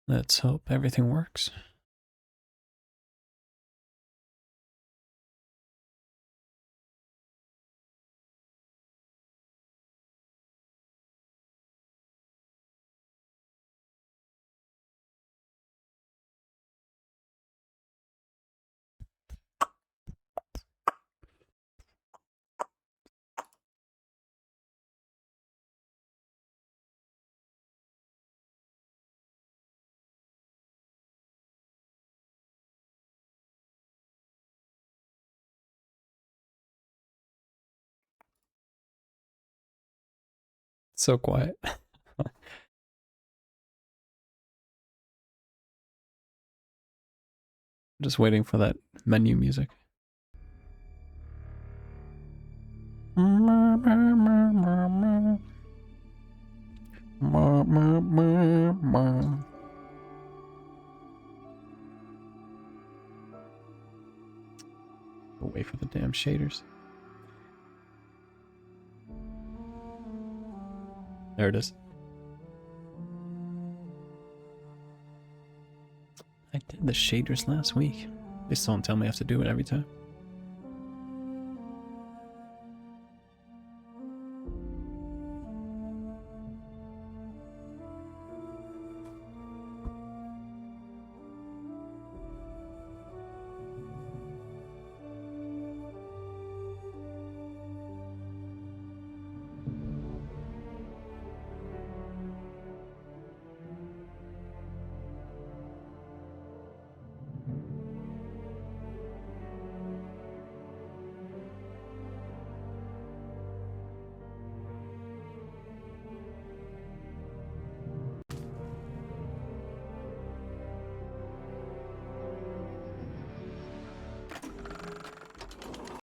Let's hope everything works. So quiet. Just waiting for that menu music. We'll wait for the damn shaders. There it is. I did the shaders last week. They still don't tell me I have to do it every time.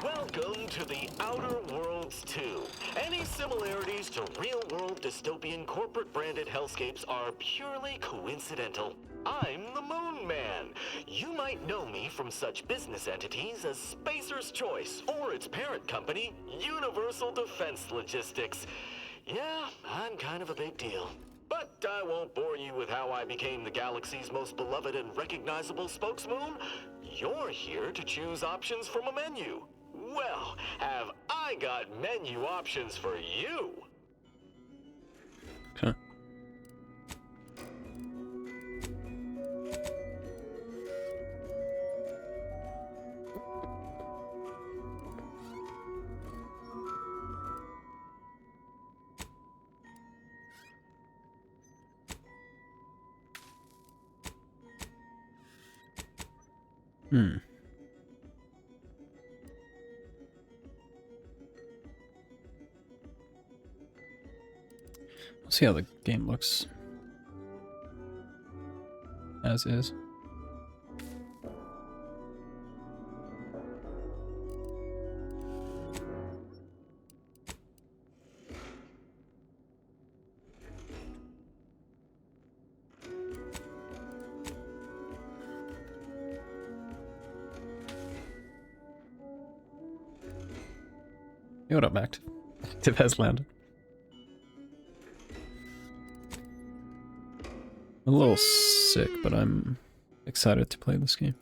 Welcome to the Outer Worlds 2. Any similarities to real-world dystopian corporate-branded hellscapes are purely coincidental. I'm the Moon Man. You might know me from such business entities as Spacer's Choice or its parent company, Universal Defense Logistics. Yeah, I'm kind of a big deal. But I won't bore you with how I became the galaxy's most beloved and recognizable spokesmoon. You're here to choose options from a menu. Well, have I got menu options for you? Huh. We'll see how the game looks. As is. Hey, what up, Active? Active has landed. I'm a little sick, but I'm excited to play this game.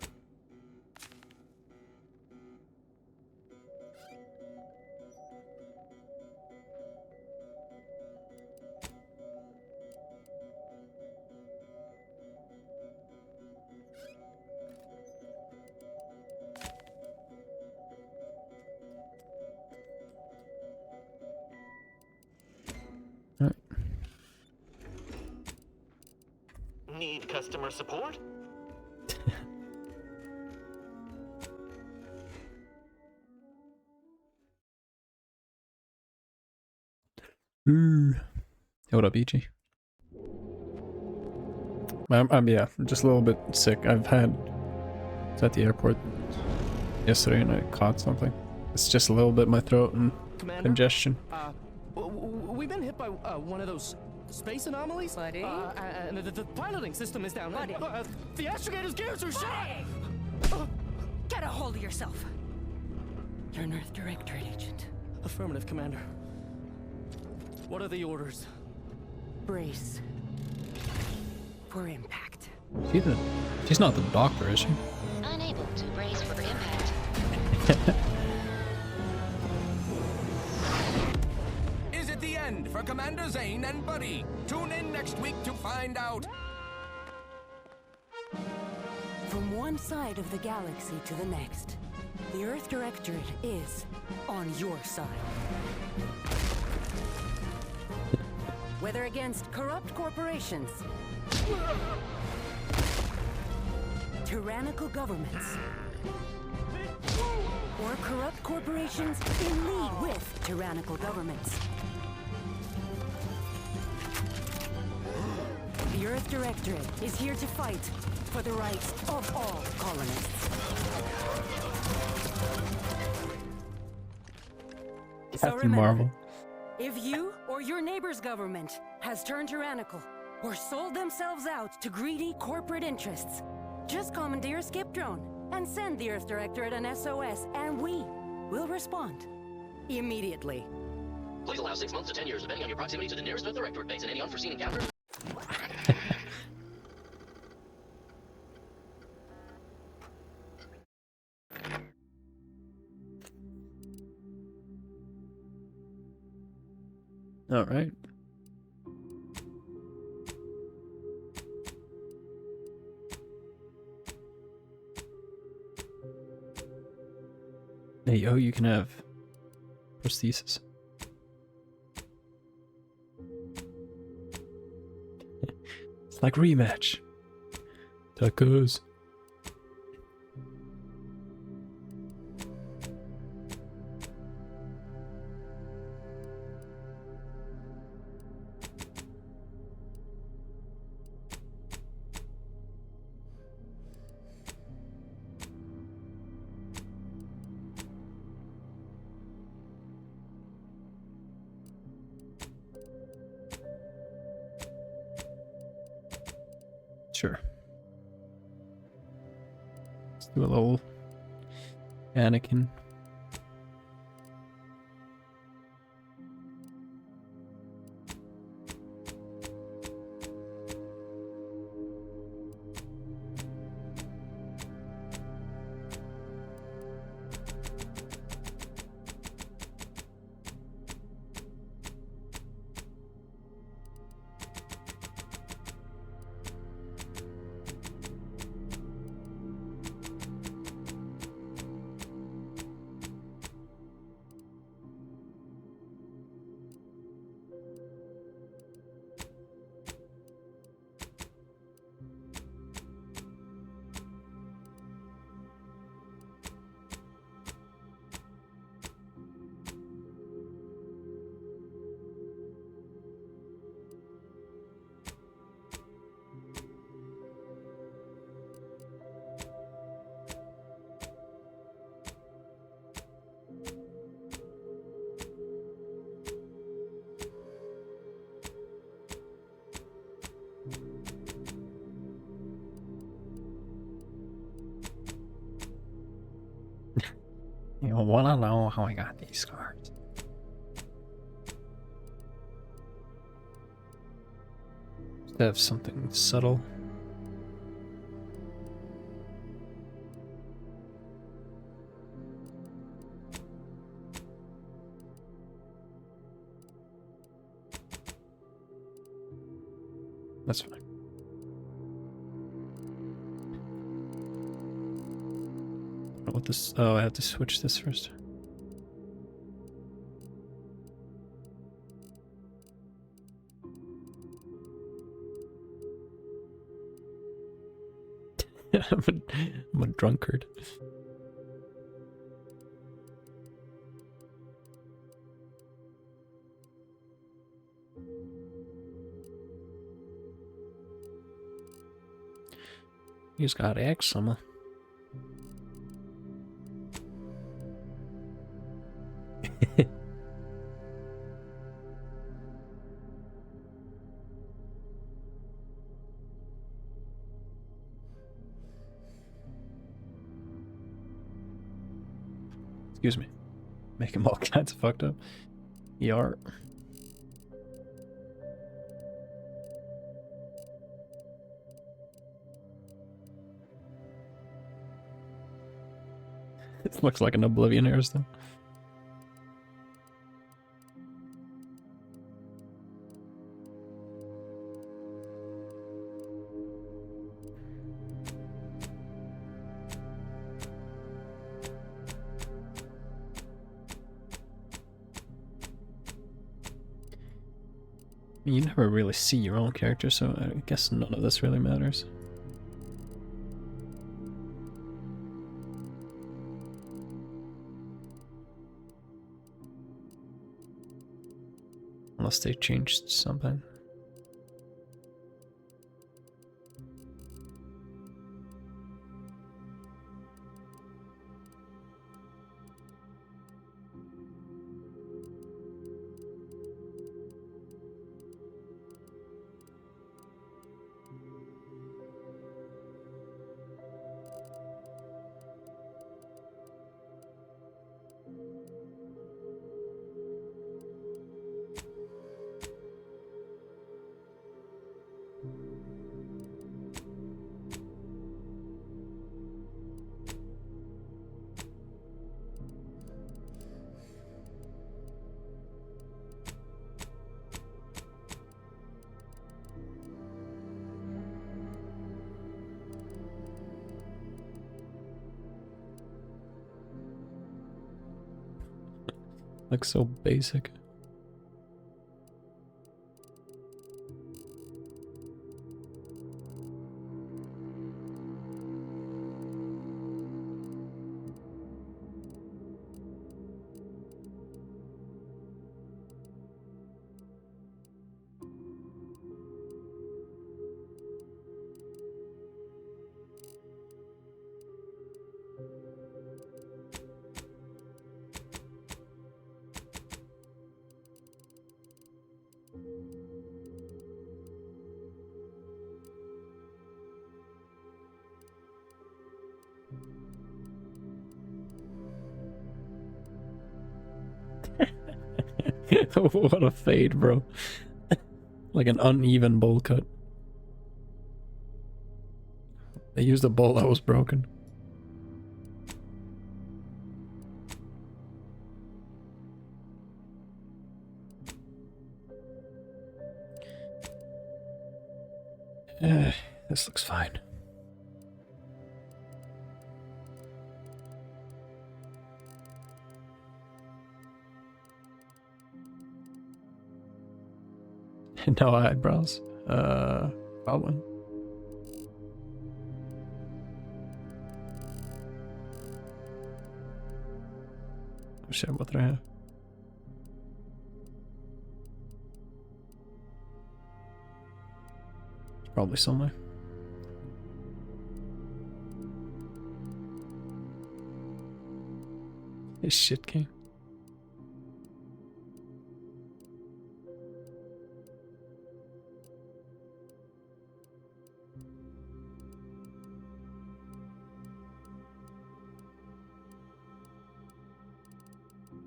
Alright. Need customer support? Hey, what up, Ichi? Yeah, I'm just a little bit sick. I was at the airport yesterday and I caught something. It's just a little bit in my throat and Commander, congestion. We've been hit by one of those space anomalies. Buddy? And the piloting system is down. Buddy? The astrogator's gears are shot! Get a hold of yourself. You're an Earth Directorate agent. Affirmative, Commander. What are the orders? Brace for impact. She's not the doctor, is she? Unable to brace for impact. Is it the end for Commander Zane and Buddy? Tune in next week to find out. From one side of the galaxy to the next, the Earth Directorate is on your side. Whether against corrupt corporations, tyrannical governments, or corrupt corporations in league with tyrannical governments, the Earth Directorate is here to fight for the rights of all colonists. So Captain remember, Marvel. if you or your neighbor's government has turned tyrannical or sold themselves out to greedy corporate interests, just commandeer a skip drone and send the Earth Directorate an SOS, and we will respond immediately. Please allow 6 months to 10 years, depending on your proximity to the nearest Earth Directorate base and any unforeseen encounters. All right. Hey, oh, you can have prosthesis. It's like rematch. Tacos. Sure. Let's do a little Anakin. You wanna know how I got these cards? Just have something subtle. That's fine. What this? Oh, I have to switch this first. I'm a drunkard. He's got eczema. Excuse me. Make him all kinds of fucked up. ER. This looks like an Oblivion hairstyle. You never really see your own character, so I guess none of this really matters. Unless they changed something. Looks so basic. What a fade, bro. Like an uneven bowl cut. They used a bowl that was broken. This looks fine. No eyebrows. Probably. Oh shit, what did I have? It's probably somewhere. This shit king.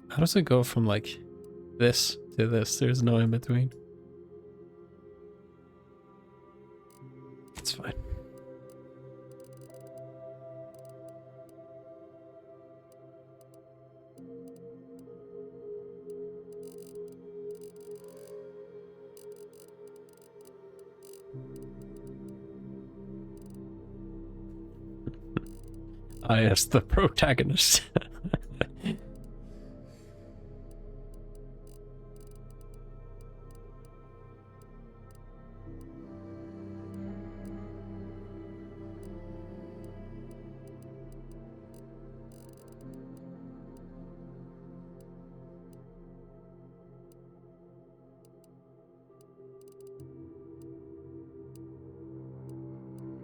How does it go from like this to this? There's no in between. It's fine. I asked the protagonist.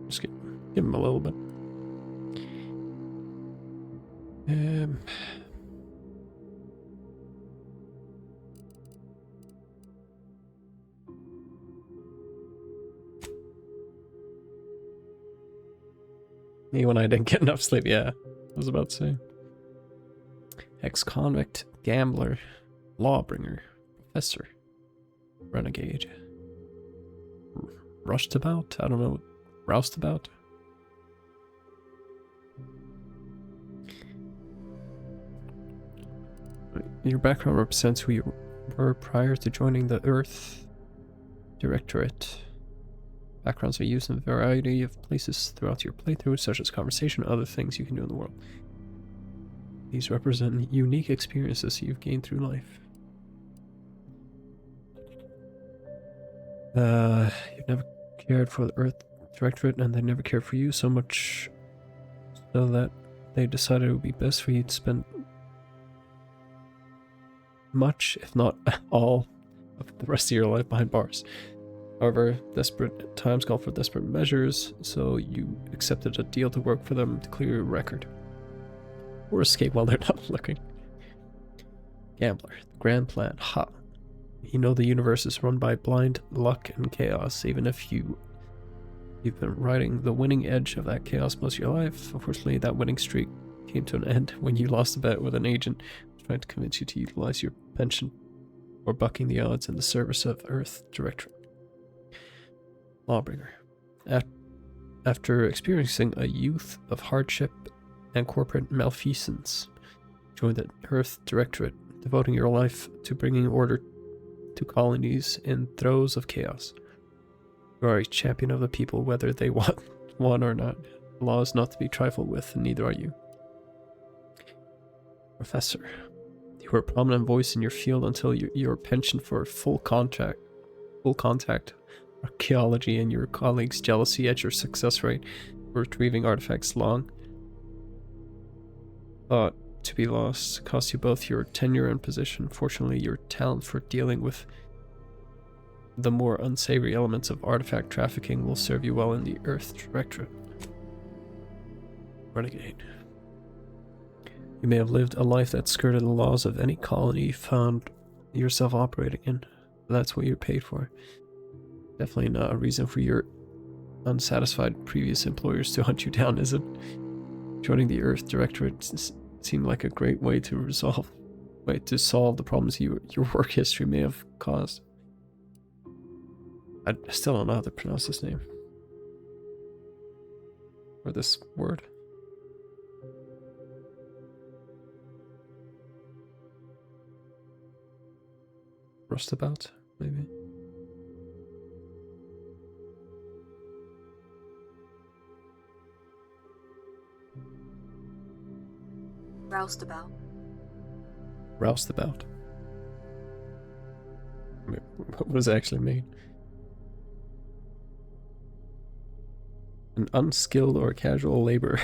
Just give him a little bit. Me when I didn't get enough sleep, yeah. I was about to say. Ex-convict, gambler, lawbringer, professor, renegade. Rushed about? I don't know. Roused about? Your background represents who you were prior to joining the Earth Directorate. Backgrounds are used in a variety of places throughout your playthrough, such as conversation and other things you can do in the world. These represent unique experiences you've gained through life. You've never cared for the Earth Directorate, and they never cared for you so much so that they decided it would be best for you to spend much, if not all, of the rest of your life behind bars. However, desperate times call for desperate measures, so you accepted a deal to work for them to clear your record. Or escape while they're not looking. Gambler, the grand plan. Ha! You know the universe is run by blind luck and chaos, even if you've been riding the winning edge of that chaos most of your life. Unfortunately, that winning streak came to an end when you lost a bet with an agent trying to convince you to utilize your pension or bucking the odds in the service of Earth Directorate. Lawbringer. After experiencing a youth of hardship and corporate malfeasance, join the Earth Directorate, devoting your life to bringing order to colonies in throes of chaos. You are a champion of the people, whether they want one or not. The law is not to be trifled with, and neither are you. Professor. You were a prominent voice in your field until your penchant for full contact archaeology and your colleagues' jealousy at your success rate for retrieving artifacts long thought to be lost, cost you both your tenure and position. Fortunately, your talent for dealing with the more unsavory elements of artifact trafficking will serve you well in the Earth Directorate. Renegade. You may have lived a life that skirted the laws of any colony you found yourself operating in. That's what you're paid for. Definitely not a reason for your unsatisfied previous employers to hunt you down, is it? Joining the Earth Directorate seemed like a great way to solve the problems your work history may have caused. I still don't know how to pronounce this name. Or this word. Rustabout, maybe? Roustabout. Roustabout. What does it actually mean? An unskilled or casual laborer.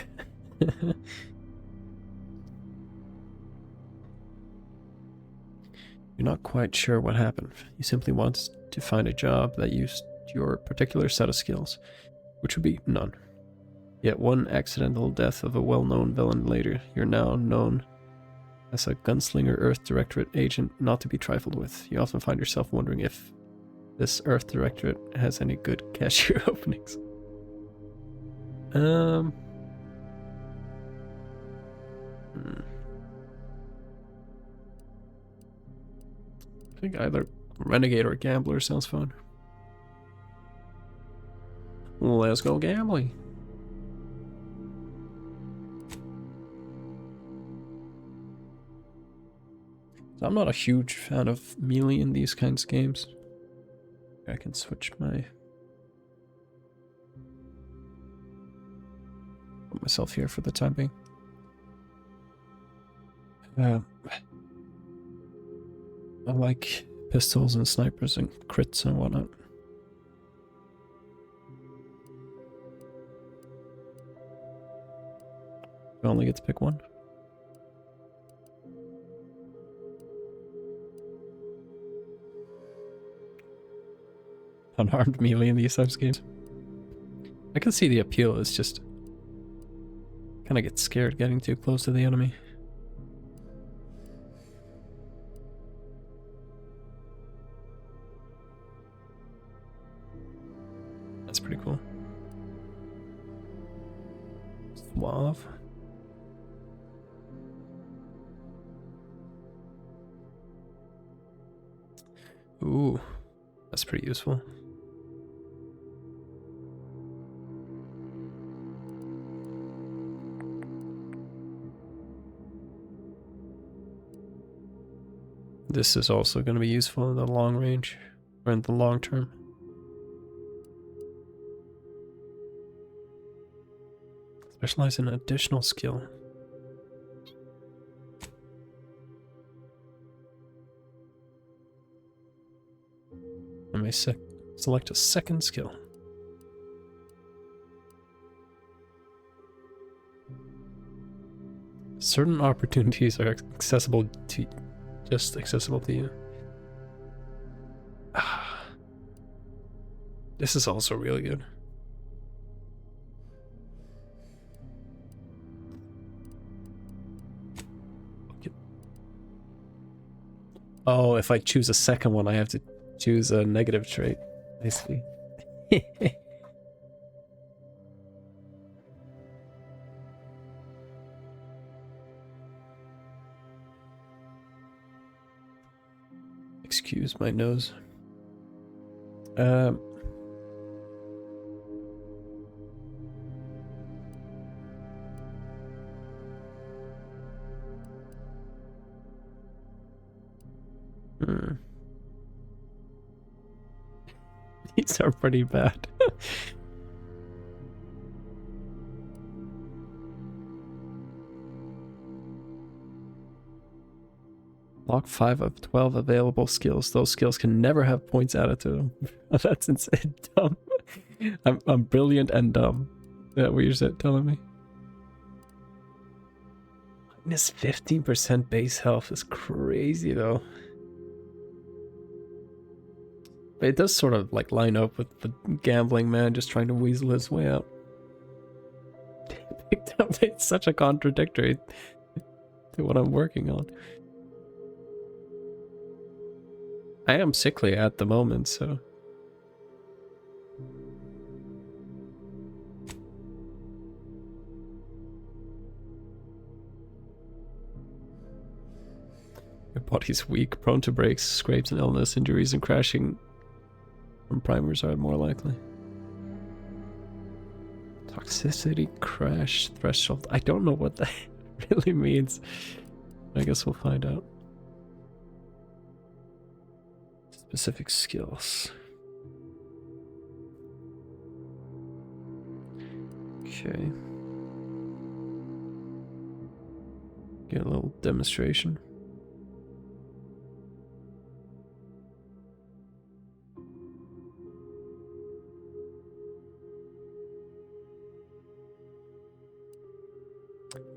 You're not quite sure what happened. You simply wanted to find a job that used your particular set of skills, which would be none. Yet one accidental death of a well-known villain later, you're now known as a gunslinger Earth Directorate agent not to be trifled with. You often find yourself wondering if this Earth Directorate has any good cashier openings. I think either Renegade or Gambler sounds fun. Let's go gambling. So I'm not a huge fan of melee in these kinds of games. I can switch put myself here for the time being. I like pistols and snipers and crits and whatnot. You only get to pick one. Unarmed melee in these types of games. I can see the appeal, it's just kind of get scared getting too close to the enemy. That's pretty cool. Suave. Ooh, that's pretty useful. this is also going to be useful in the long range, or in the long term. Specialize in additional skill. I may select a second skill. Certain opportunities are accessible to you. This is also really good. Oh, if I choose a second one, I have to choose a negative trait. I see. Excuse my nose. These are pretty bad. Lock 5 of 12 available skills. Those skills can never have points added to them. That's insane. Dumb. I'm brilliant and dumb. Is that what you're telling me? Minus 15% base health is crazy though. But it does sort of like line up with the gambling man just trying to weasel his way out. It's such a contradictory to what I'm working on. I am sickly at the moment, so... Your body's weak, prone to breaks, scrapes and illness, injuries and crashing from primers are more likely. Toxicity crash threshold. I don't know what that really means. I guess we'll find out. Specific skills. Okay. Get a little demonstration.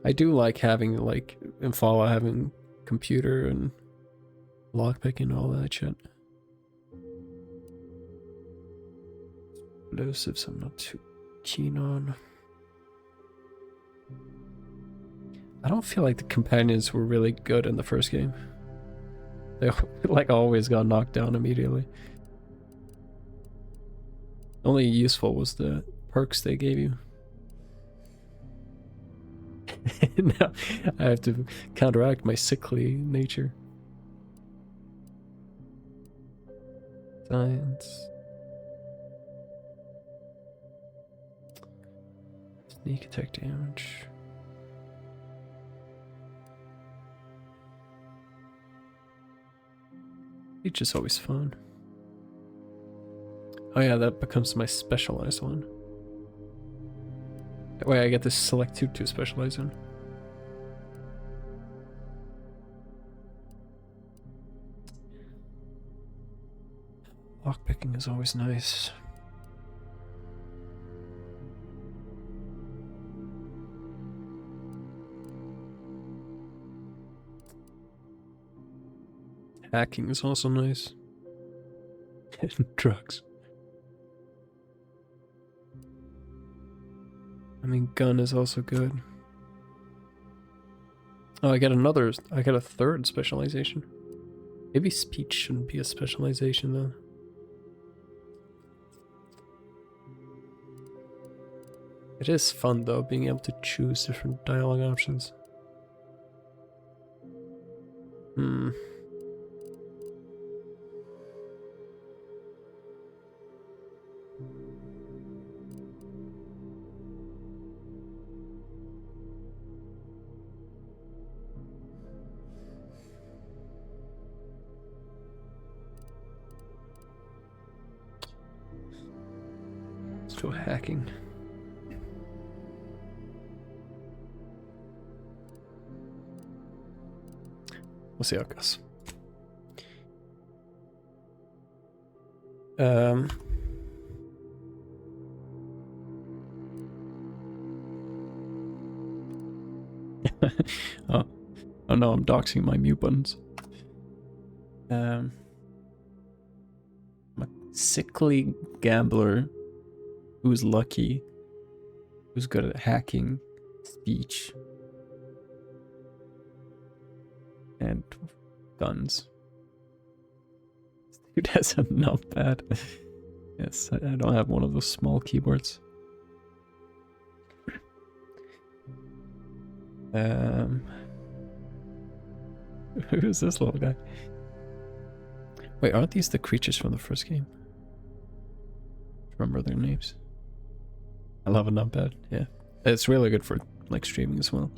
I do like having, like, in Fallout, having computer and lockpicking and all that shit. Explosives I'm not too keen on. I don't feel like the companions were really good in the first game. They like always got knocked down immediately. Only useful was the perks they gave you. Now I have to counteract my sickly nature. Science. Sneak attack damage. Each is always fun. Oh yeah, that becomes my specialized one. That way I get to select two to specialize in. Lockpicking is always nice. Hacking is also nice. And drugs. I mean, gun is also good. Oh, I got a third specialization. Maybe speech shouldn't be a specialization though. It is fun though, being able to choose different dialogue options. Let's do hacking. We'll see how it goes. Oh no, I'm doxing my mute buttons. I'm a sickly gambler who's lucky, who's good at hacking, speech, and guns. This dude has a numpad. Yes, I don't have one of those small keyboards. Who's this little guy? Wait, aren't these the creatures from the first game? Remember their names? I love a numpad, yeah. It's really good for like streaming as well.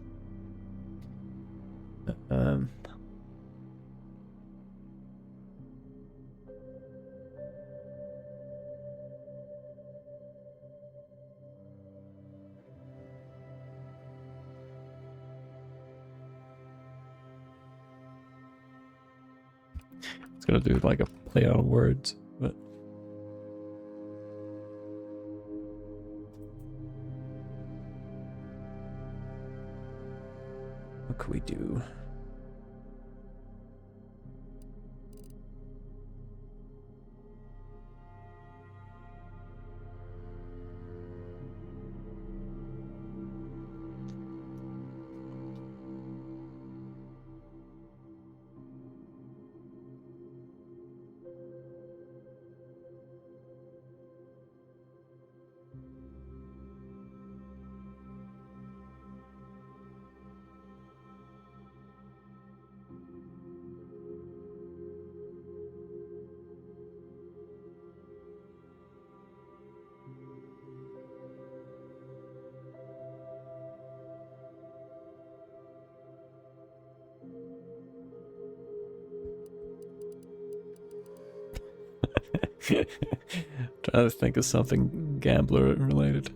It's gonna do like a play on words, but what could we do? Trying to think of something gambler related.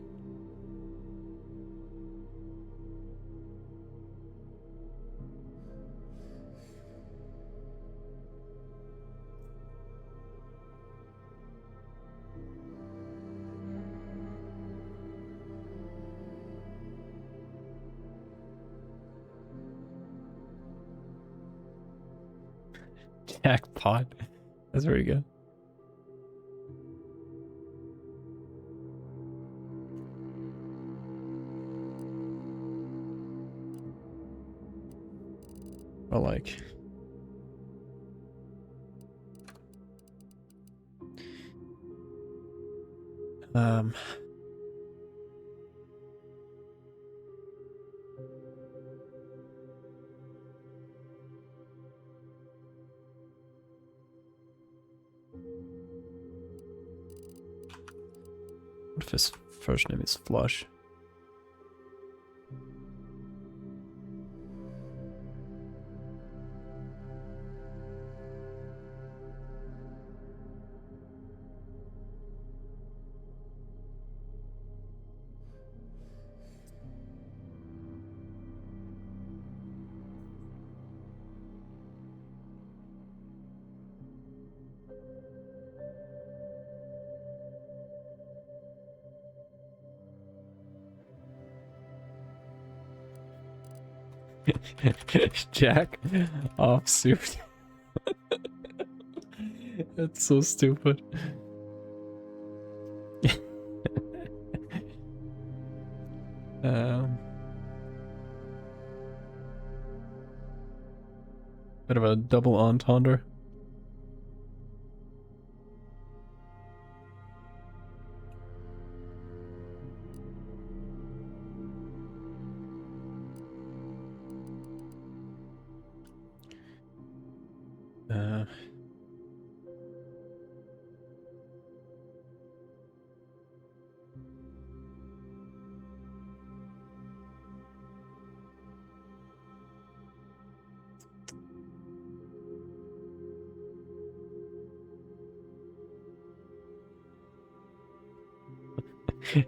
Jackpot. That's very good. Or like what if his first name is Flush? Jack offsuit. That's so stupid. Bit of a double entendre.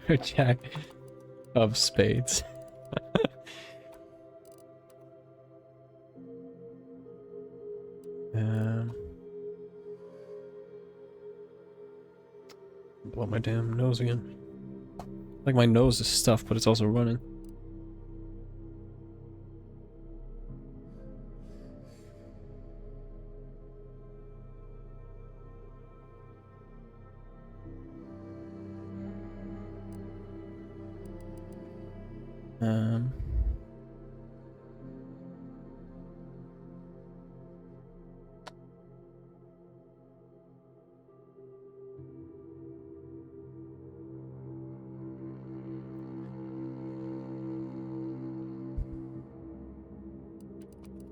Or Jack of spades. Blow my damn nose again. Like my nose is stuffed, but it's also running.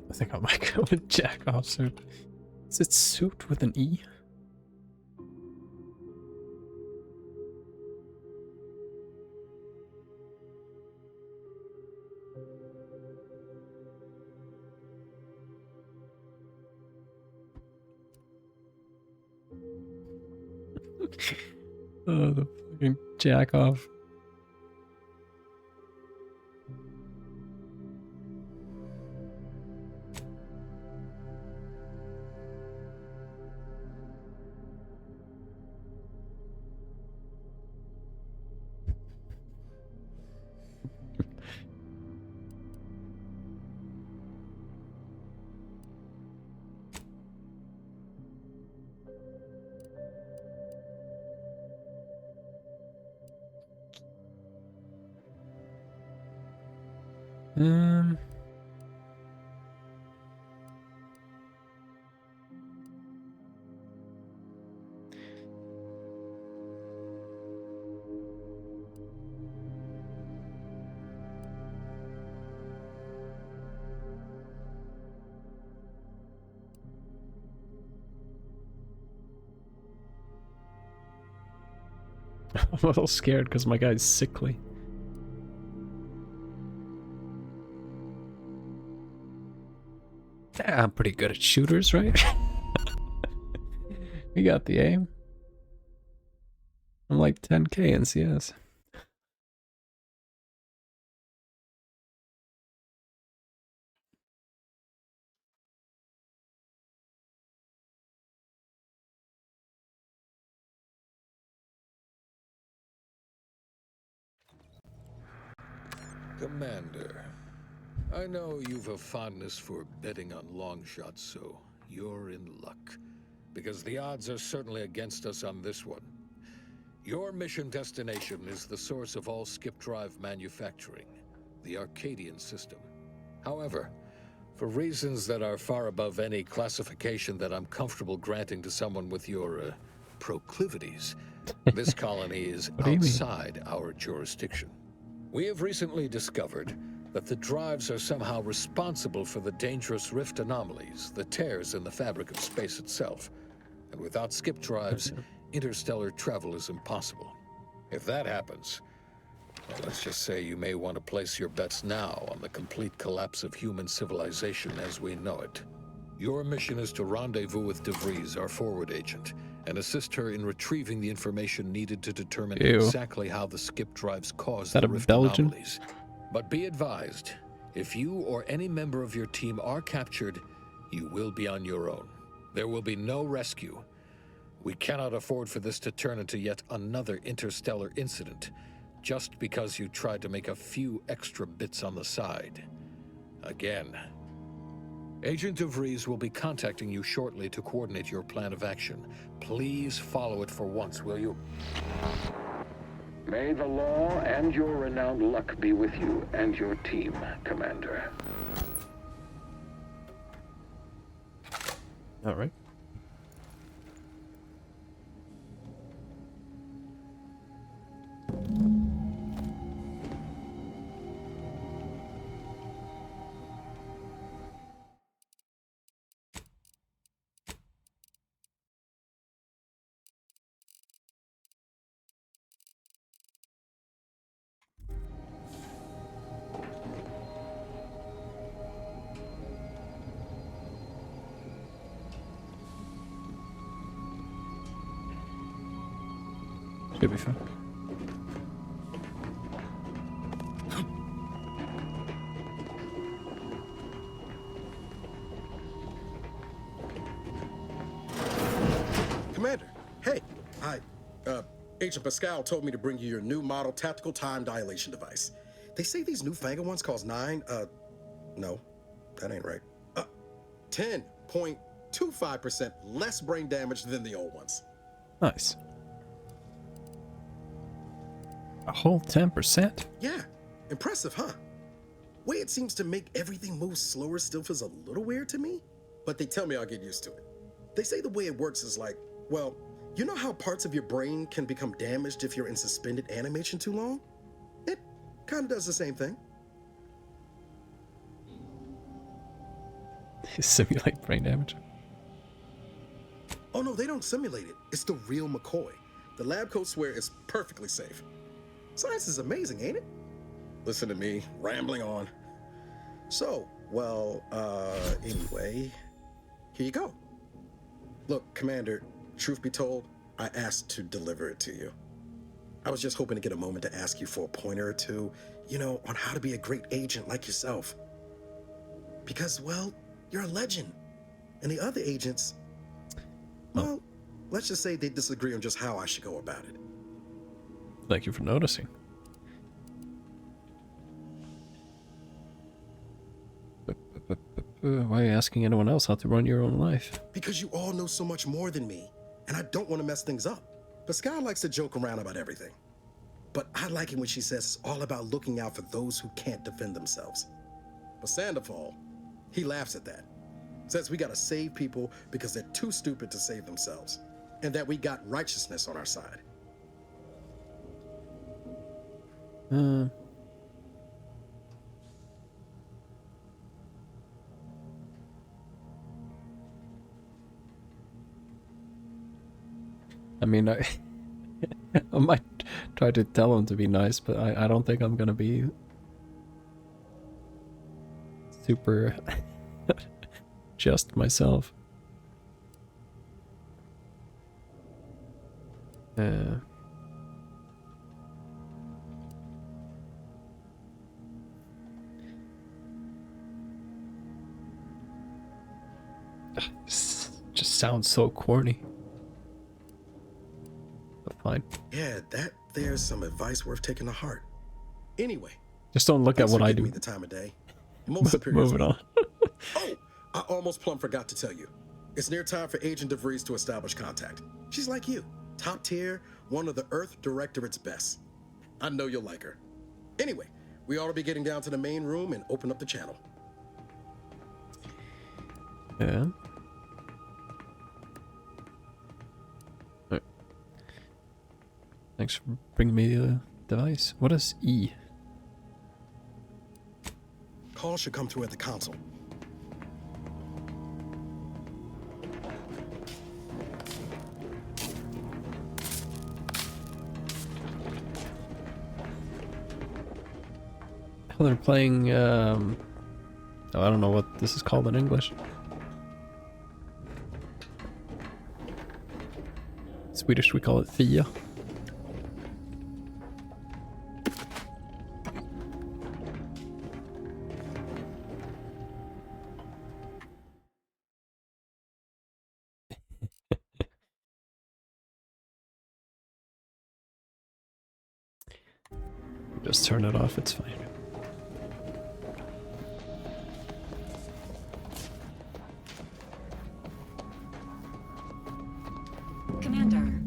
I think I might go with Jack off suit. Is it suit with an E? Oh, the fucking jack off. I'm a little scared because my guy's sickly. Yeah, I'm pretty good at shooters, right? We got the aim. I'm like 10k in CS. Commander, I know you've a fondness for betting on long shots, so you're in luck. Because the odds are certainly against us on this one. Your mission destination is the source of all skip drive manufacturing, the Arcadian system. However, for reasons that are far above any classification that I'm comfortable granting to someone with your proclivities, this colony is outside our jurisdiction. We have recently discovered that the drives are somehow responsible for the dangerous rift anomalies, the tears in the fabric of space itself. And without skip drives, interstellar travel is impossible. If that happens, well, let's just say you may want to place your bets now on the complete collapse of human civilization as we know it. Your mission is to rendezvous with DeVries, our forward agent, and assist her in retrieving the information needed to determine exactly how the skip drives cause the rift anomalies. But be advised, if you or any member of your team are captured, you will be on your own. There will be no rescue. We cannot afford for this to turn into yet another interstellar incident, just because you tried to make a few extra bits on the side. Again. Agent DeVries will be contacting you shortly to coordinate your plan of action. Please follow it for once, will you? May the law and your renowned luck be with you and your team, Commander. All right. Should be fine. Agent Pascal told me to bring you your new model tactical time dilation device. They say these newfangled ones cause no, that ain't right. 10.25% less brain damage than the old ones. Nice. A whole 10%? Yeah, impressive, huh? Way it seems to make everything move slower still feels a little weird to me, but they tell me I'll get used to it. They say the way it works is like, well, you know how parts of your brain can become damaged if you're in suspended animation too long? It kind of does the same thing. Simulate brain damage. Oh no, they don't simulate it. It's the real McCoy. The lab coats swear it's perfectly safe. Science is amazing, ain't it? Listen to me, rambling on. So, well, anyway, here you go. Look, Commander, truth be told, I asked to deliver it to you. I was just hoping to get a moment to ask you for a pointer or two, you know, on how to be a great agent like yourself. Because, well, you're a legend. And the other agents, well, let's just say they disagree on just how I should go about it. Thank you for noticing. Why are you asking anyone else how to run your own life? Because you all know so much more than me, and I don't want to mess things up. Pascal likes to joke around about everything. But I like it when she says it's all about looking out for those who can't defend themselves. But Sandoval, he laughs at that. Says we gotta save people because they're too stupid to save themselves. And that we got righteousness on our side. I mean, I might try to tell him to be nice, but I don't think I'm gonna be super just myself. Just sounds so corny. But fine. Yeah, there's some advice worth taking to heart. Anyway. Just don't look at what I do. Me the time of day. Most superiors. Moving on. Oh, I almost plumb forgot to tell you. It's near time for Agent DeVries to establish contact. She's like you, top tier, one of the Earth Directorate's best. I know you'll like her. Anyway, we ought to be getting down to the main room and open up the channel. Yeah. Right. Thanks for bringing me the device. What is E? Call should come through at the console. Oh, they're playing, oh, I don't know what this is called in English. In Swedish we call it Fia. Just turn it off, it's fine. Commander,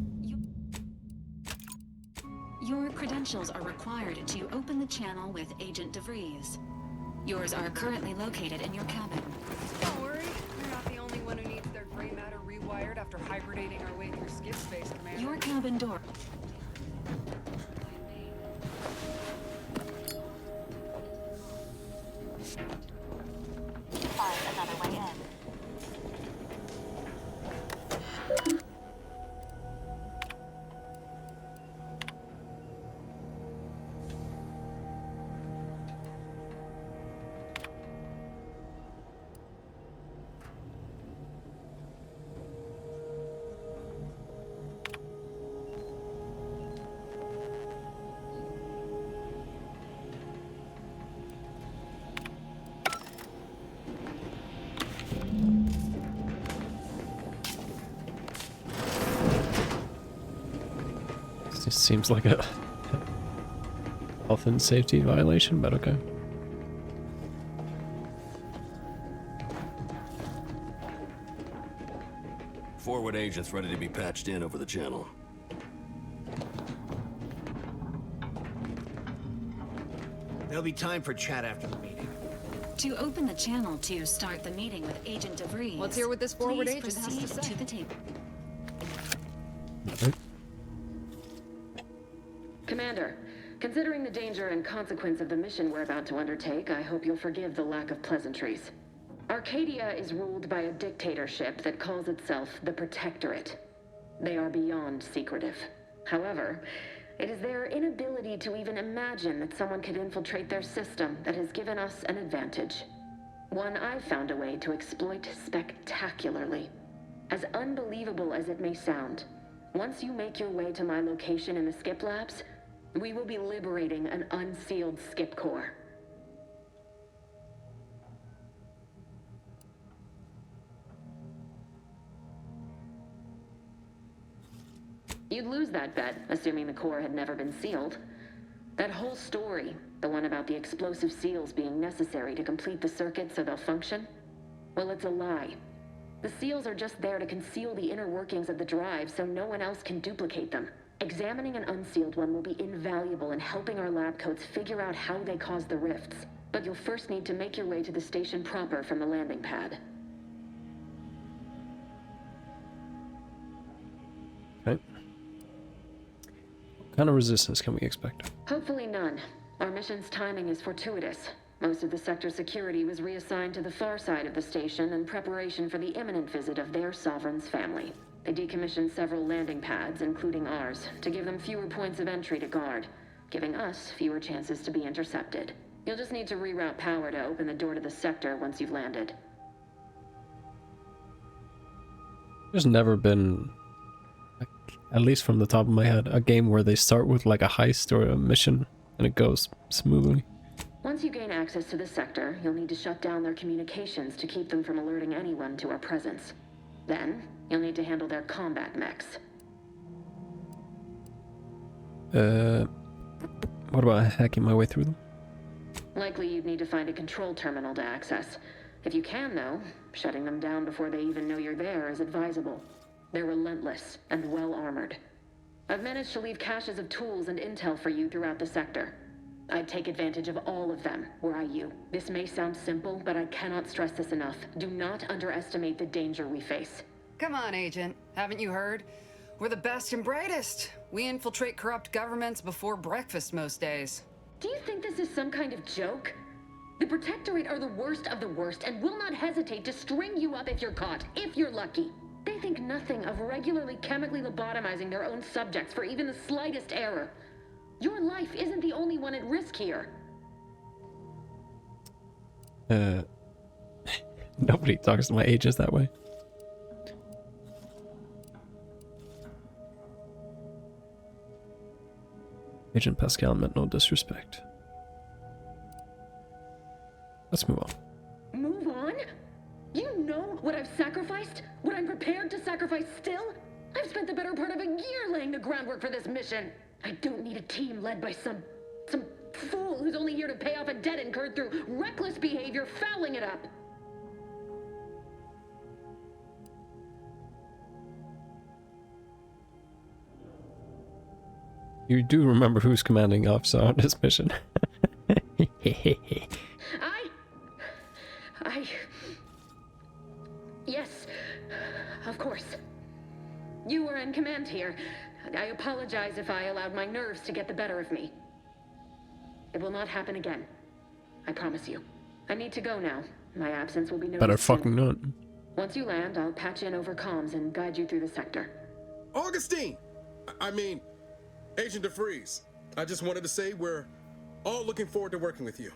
your credentials are required to open the channel with Agent DeVries. Yours are currently located in your cabin. Don't worry, you're not the only one who needs their gray matter rewired after hibernating our way through skip space, Commander. Your cabin door. Find another way in. Seems like a health and safety violation, but okay. Forward agents ready to be patched in over the channel. There'll be time for chat after the meeting. To open the channel to start the meeting with Agent DeVries, Let's hear what this forward please agent has to proceed say. to the table. Commander, considering the danger and consequence of the mission we're about to undertake, I hope you'll forgive the lack of pleasantries. Arcadia is ruled by a dictatorship that calls itself the Protectorate. They are beyond secretive. However, it is their inability to even imagine that someone could infiltrate their system that has given us an advantage. One I've found a way to exploit spectacularly. As unbelievable as it may sound, once you make your way to my location in the Skip Labs, we will be liberating an unsealed Skip core. You'd lose that bet, assuming the core had never been sealed. That whole story, the one about the explosive seals being necessary to complete the circuit so they'll function, well, it's a lie. The seals are just there to conceal the inner workings of the drive so no one else can duplicate them. Examining an unsealed one will be invaluable in helping our lab coats figure out how they cause the rifts. But you'll first need to make your way to the station proper from the landing pad. Okay. What kind of resistance can we expect? Hopefully none. Our mission's timing is fortuitous. Most of the sector security was reassigned to the far side of the station in preparation for the imminent visit of their sovereign's family. They decommissioned several landing pads, including ours, to give them fewer points of entry to guard, giving us fewer chances to be intercepted. You'll just need to reroute power to open the door to the sector once you've landed. There's never been, like, at least from the top of my head, a game where they start with like a heist or a mission and it goes smoothly. Once you gain access to the sector, you'll need to shut down their communications to keep them from alerting anyone to our presence. Then, you'll need to handle their combat mechs. What about hacking my way through them? Likely you'd need to find a control terminal to access. If you can, though, shutting them down before they even know you're there is advisable. They're relentless and well-armored. I've managed to leave caches of tools and intel for you throughout the sector. I'd take advantage of all of them, were I you. This may sound simple, but I cannot stress this enough. Do not underestimate the danger we face. Come on, Agent. Haven't you heard? We're the best and brightest. We infiltrate corrupt governments before breakfast most days. Do you think this is some kind of joke? The Protectorate are the worst of the worst and will not hesitate to string you up if you're caught, if you're lucky. They think nothing of regularly chemically lobotomizing their own subjects for even the slightest error. Your life isn't the only one at risk here. Nobody talks to my agents that way. Agent Pascal meant no disrespect. Let's move on. Move on? You know what I've sacrificed? What I'm prepared to sacrifice still? I've spent the better part of a year laying the groundwork for this mission. I don't need a team led by some fool who's only here to pay off a debt incurred through reckless behavior, fouling it up. You do remember who's commanding officer on this mission. Yes, of course. You were in command here. I apologize if I allowed my nerves to get the better of me. It will not happen again. I promise you. I need to go now. My absence will be noticed. Better fucking not. Once you land, I'll patch in over comms and guide you through the sector. Augustine! I mean, Agent DeVries. I just wanted to say we're all looking forward to working with you.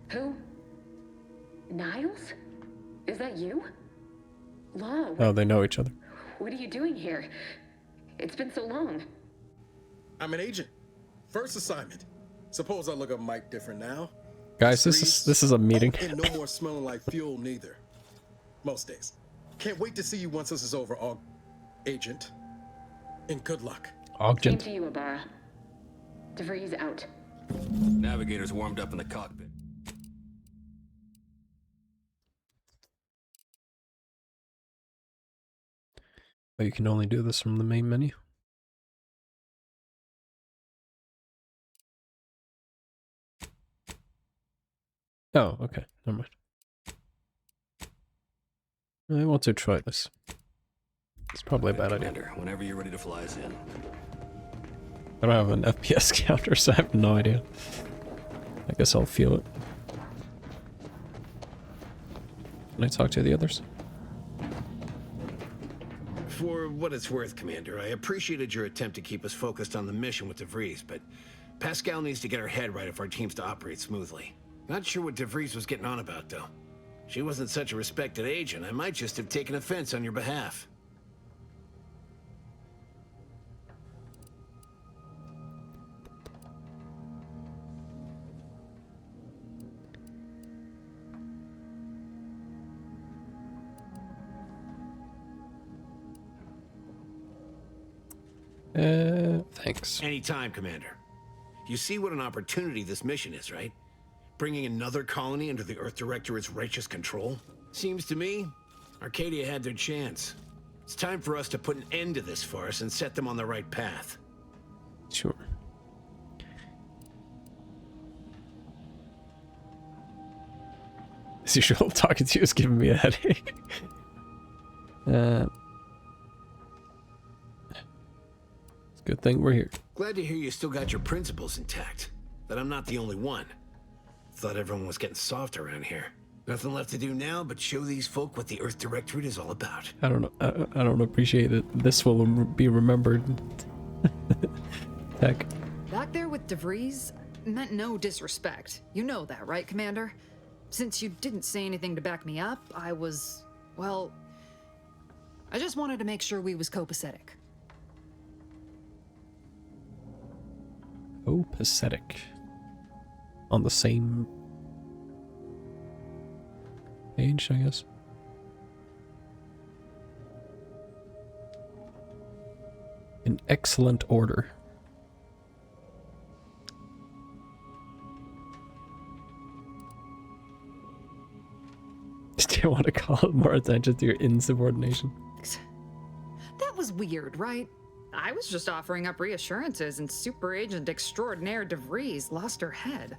Who? Niles? Is that you? Law. Oh, they know each other. What are you doing here? It's been so long. I'm an agent. First assignment. Suppose I look a mite different now. Guys, this is a meeting. And no more smelling like fuel neither. Most days. Can't wait to see you once this is over, Agent. And good luck. Same to you, Abara. DeVries out. Navigator's warmed up in the cockpit. But you can only do this from the main menu. Oh, okay. Never mind. I want to try this. It's probably a bad idea. Commander, whenever you're ready to fly us in. I don't have an FPS counter, so I have no idea. I guess I'll feel it. Can I talk to the others? For what it's worth, Commander, I appreciated your attempt to keep us focused on the mission with DeVries, but Pascal needs to get her head right if our team's to operate smoothly. Not sure what DeVries was getting on about, though. She wasn't such a respected agent. I might just have taken offense on your behalf. Thanks. Anytime, Commander. You see what an opportunity this mission is, right? Bringing another colony under the Earth Directorate's righteous control? Seems to me, Arcadia had their chance. It's time for us to put an end to this farce and set them on the right path. Sure. As usual, talking to you is giving me a headache. It's a good thing we're here. Glad to hear you still got your principles intact. That I'm not the only one. Thought everyone was getting soft around here. Nothing left to do now but show these folk what the Earth Directorate is all about. I don't know. I don't appreciate it. This will be remembered. Heck. Back there with DeVries meant no disrespect. You know that, right, Commander? Since you didn't say anything to back me up, I was, well, I just wanted to make sure we was copacetic. Copacetic. On the same page, I guess. In excellent order. Do you want to call more attention to your insubordination? That was weird, right? I was just offering up reassurances and Super Agent Extraordinaire DeVries lost her head.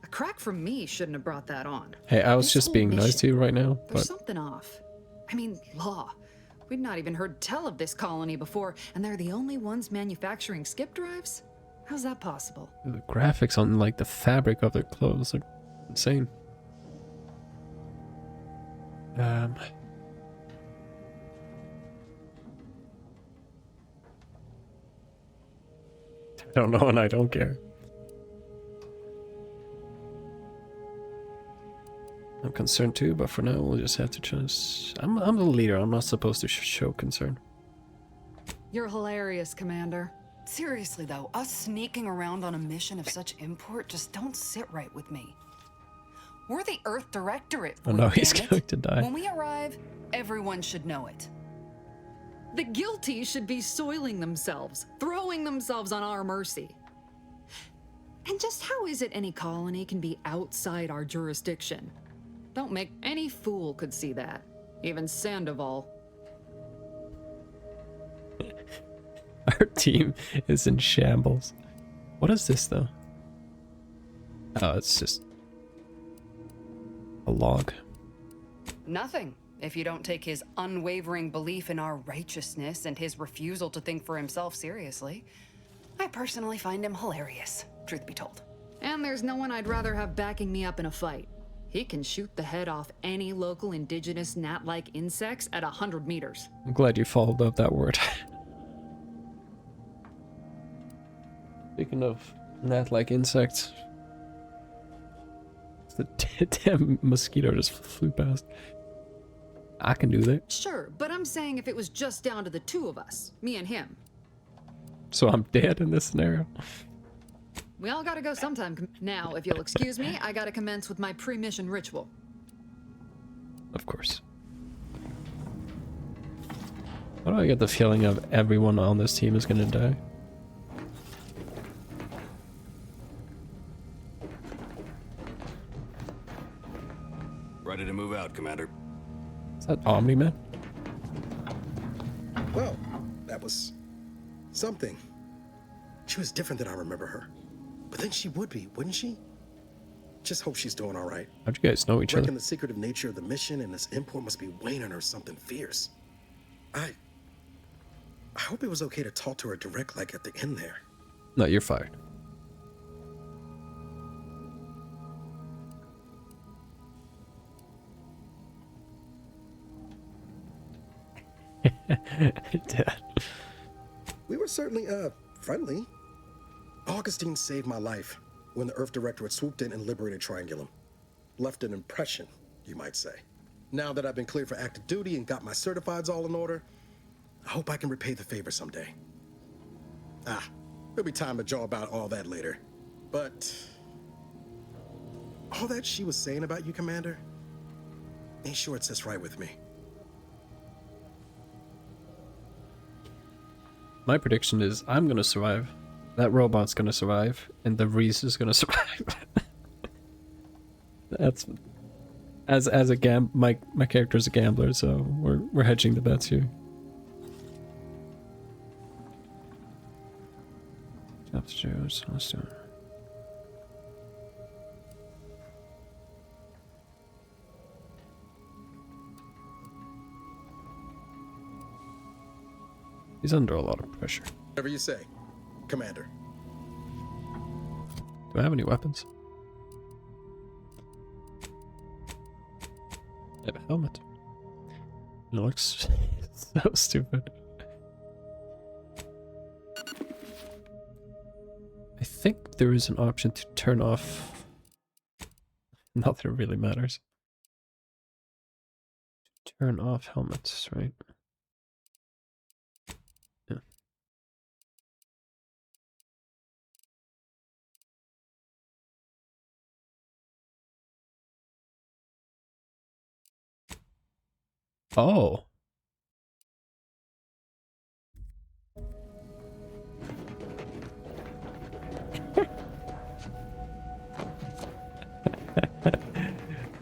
A crack from me shouldn't have brought that on. Hey, I was just being nice to you right now, There's but something off. I mean, law. We'd not even heard tell of this colony before, and they're the only ones manufacturing skip drives? How's that possible? the graphics on like the fabric of their clothes are insane. I don't know, and I don't care. I'm concerned too, but for now we'll just have to trust. I'm the leader. I'm not supposed to show concern. You're hilarious, Commander. Seriously though, us sneaking around on a mission of such import just don't sit right with me. We're the Earth Directorate. Oh no, he's damn it. going to die. When we arrive, everyone should know it. The guilty should be soiling themselves, throwing themselves on our mercy. And just how is it any colony can be outside our jurisdiction? Don't make any fool could see that. Even Sandoval. Our team is in shambles. What is this though? Oh, it's just a log. Nothing, if you don't take his unwavering belief in our righteousness and his refusal to think for himself seriously. I personally find him hilarious, truth be told. And there's no one I'd rather have backing me up in a fight. He can shoot the head off any local indigenous gnat-like insects at 100 meters. I'm glad you followed up that word. Speaking of gnat-like insects, the damn mosquito just flew past. I can do that. Sure, but I'm saying if it was just down to the two of us, me and him. So I'm dead in this scenario. We all gotta go sometime. Now, if you'll excuse me, I gotta commence with my pre-mission ritual. Of course. Why do I get the feeling of everyone on this team is gonna die? Ready to move out, Commander. Is that Omni-Man? Well, that was something. She was different than I remember her. But then she would be, wouldn't she? Just hope she's doing all right. How'd you guys know each other? Reckon the secretive nature of the mission and this import must be weighing on her something fierce. I hope it was okay to talk to her direct, like at the end there. No, you're fired. Dad. We were certainly, friendly. Augustine saved my life when the Earth Directorate swooped in and liberated Triangulum. Left an impression, you might say. Now that I've been cleared for active duty and got my certifieds all in order, I hope I can repay the favor someday. There'll be time to jaw about all that later. But all that she was saying about you, Commander, ain't sure it sits right with me. My prediction is I'm gonna survive. That robot's gonna survive, and the Reese is gonna survive. That's as a my character's a gambler, so we're hedging the bets here. Upstairs, let's do it. He's under a lot of pressure. Whatever you say, Commander. Do I have any weapons? I have a helmet. It looks so stupid. I think there is an option to turn off. Not that it really matters. Turn off helmets, right? Yeah. Oh.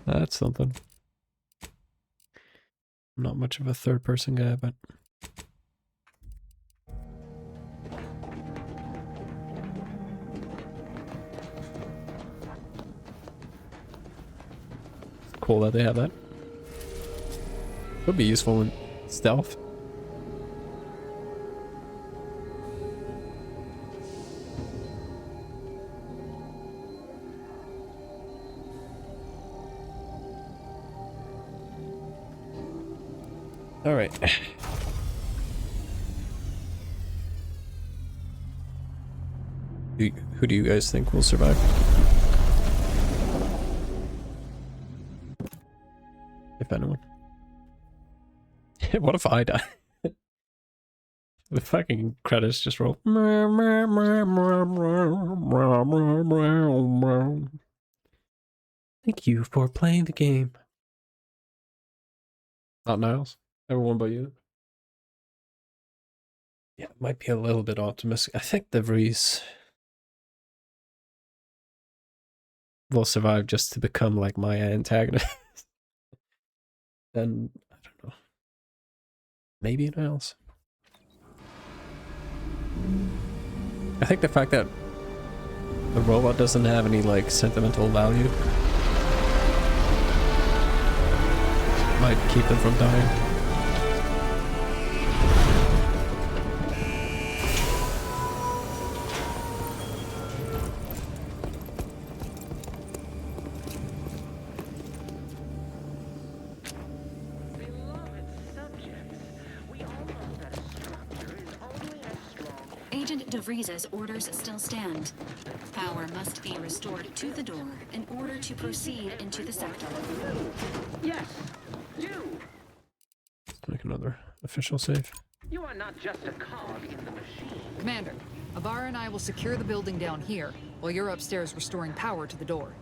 That's something. I'm not much of a third-person guy, but it's cool that they have that. Could be useful in stealth. All right. Who do you guys think will survive? If anyone. What if I die? The fucking credits just roll. Thank you for playing the game. Not Niles. Everyone but you. Yeah, it might be a little bit optimistic. I think the Vrees will survive just to become like my antagonist. And I don't know. Maybe anyone else. I think the fact that the robot doesn't have any like sentimental value might keep them from dying. Agent DeVries's orders still stand. Power must be restored to the door in order to proceed into the sector. Yes, you! Let's make another official save. You are not just a cog in the machine. Commander, Avar and I will secure the building down here, while you're upstairs restoring power to the door.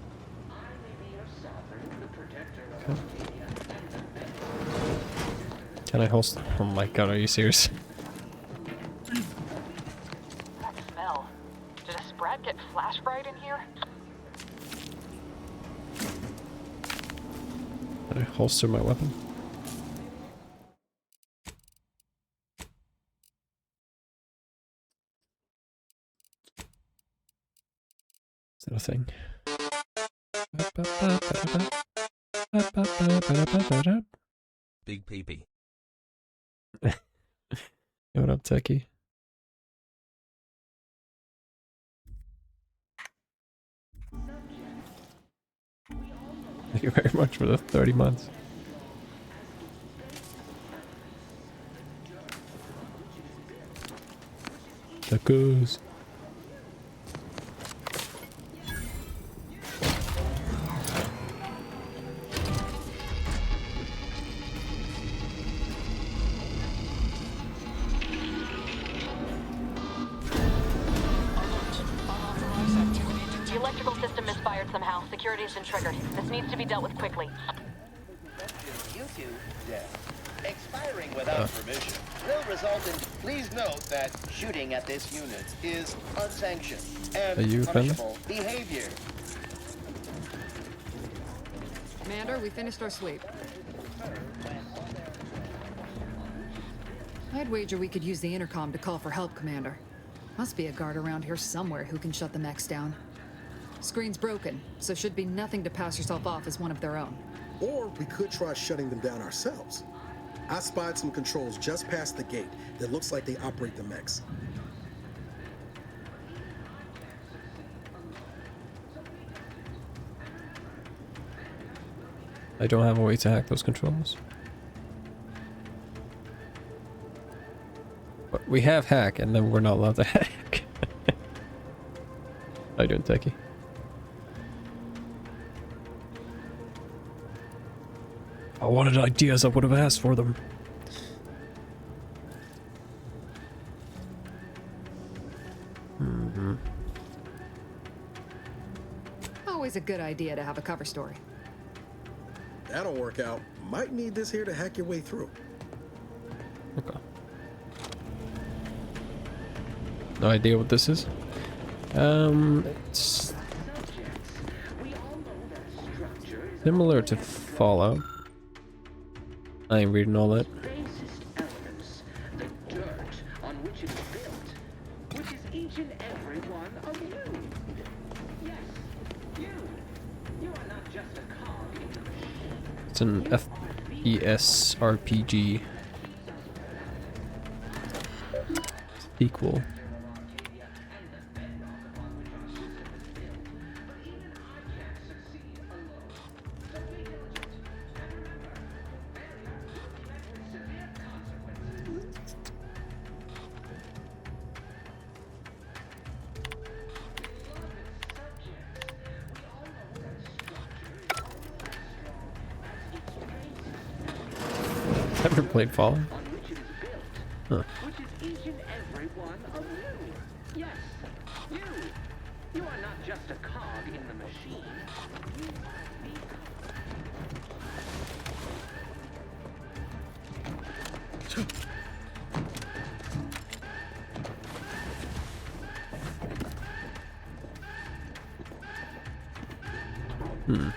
Okay. Can I host? Oh my god, are you serious? That smell. Did a Sprat get flash fried in here? I holster my weapon. Is that a thing? Big peepee. What up, Techie? Thank you very much for the 30 months. Tacos. The electrical system misfired somehow. Security has been triggered. This needs to be dealt with quickly. YouTube death, expiring without permission, will result in. Please note that shooting at this unit is unsanctioned and punishable behavior. Commander, we finished our sweep. I'd wager we could use the intercom to call for help, Commander. Must be a guard around here somewhere who can shut the mechs down. Screen's broken, so should be nothing to pass yourself off as one of their own. Or we could try shutting them down ourselves. I spied some controls just past the gate that looks like they operate the mechs. I don't have a way to hack those controls. But we have hack, and then we're not allowed to hack. How you doing, Techie? If I wanted ideas, I would have asked for them. Always a good idea to have a cover story. That'll work out. Might need this here to hack your way through. Okay. No idea what this is. It's similar to Fallout. I ain't reading all that. The dirt on which it is built, which is each and every one of you. Yes, you. You are not just a cog in the machine. It's an FPS RPG sequel. Never played Fallout. Huh. Which is each and every one of you. Yes, you. You are not just a cog in the machine. Hmm.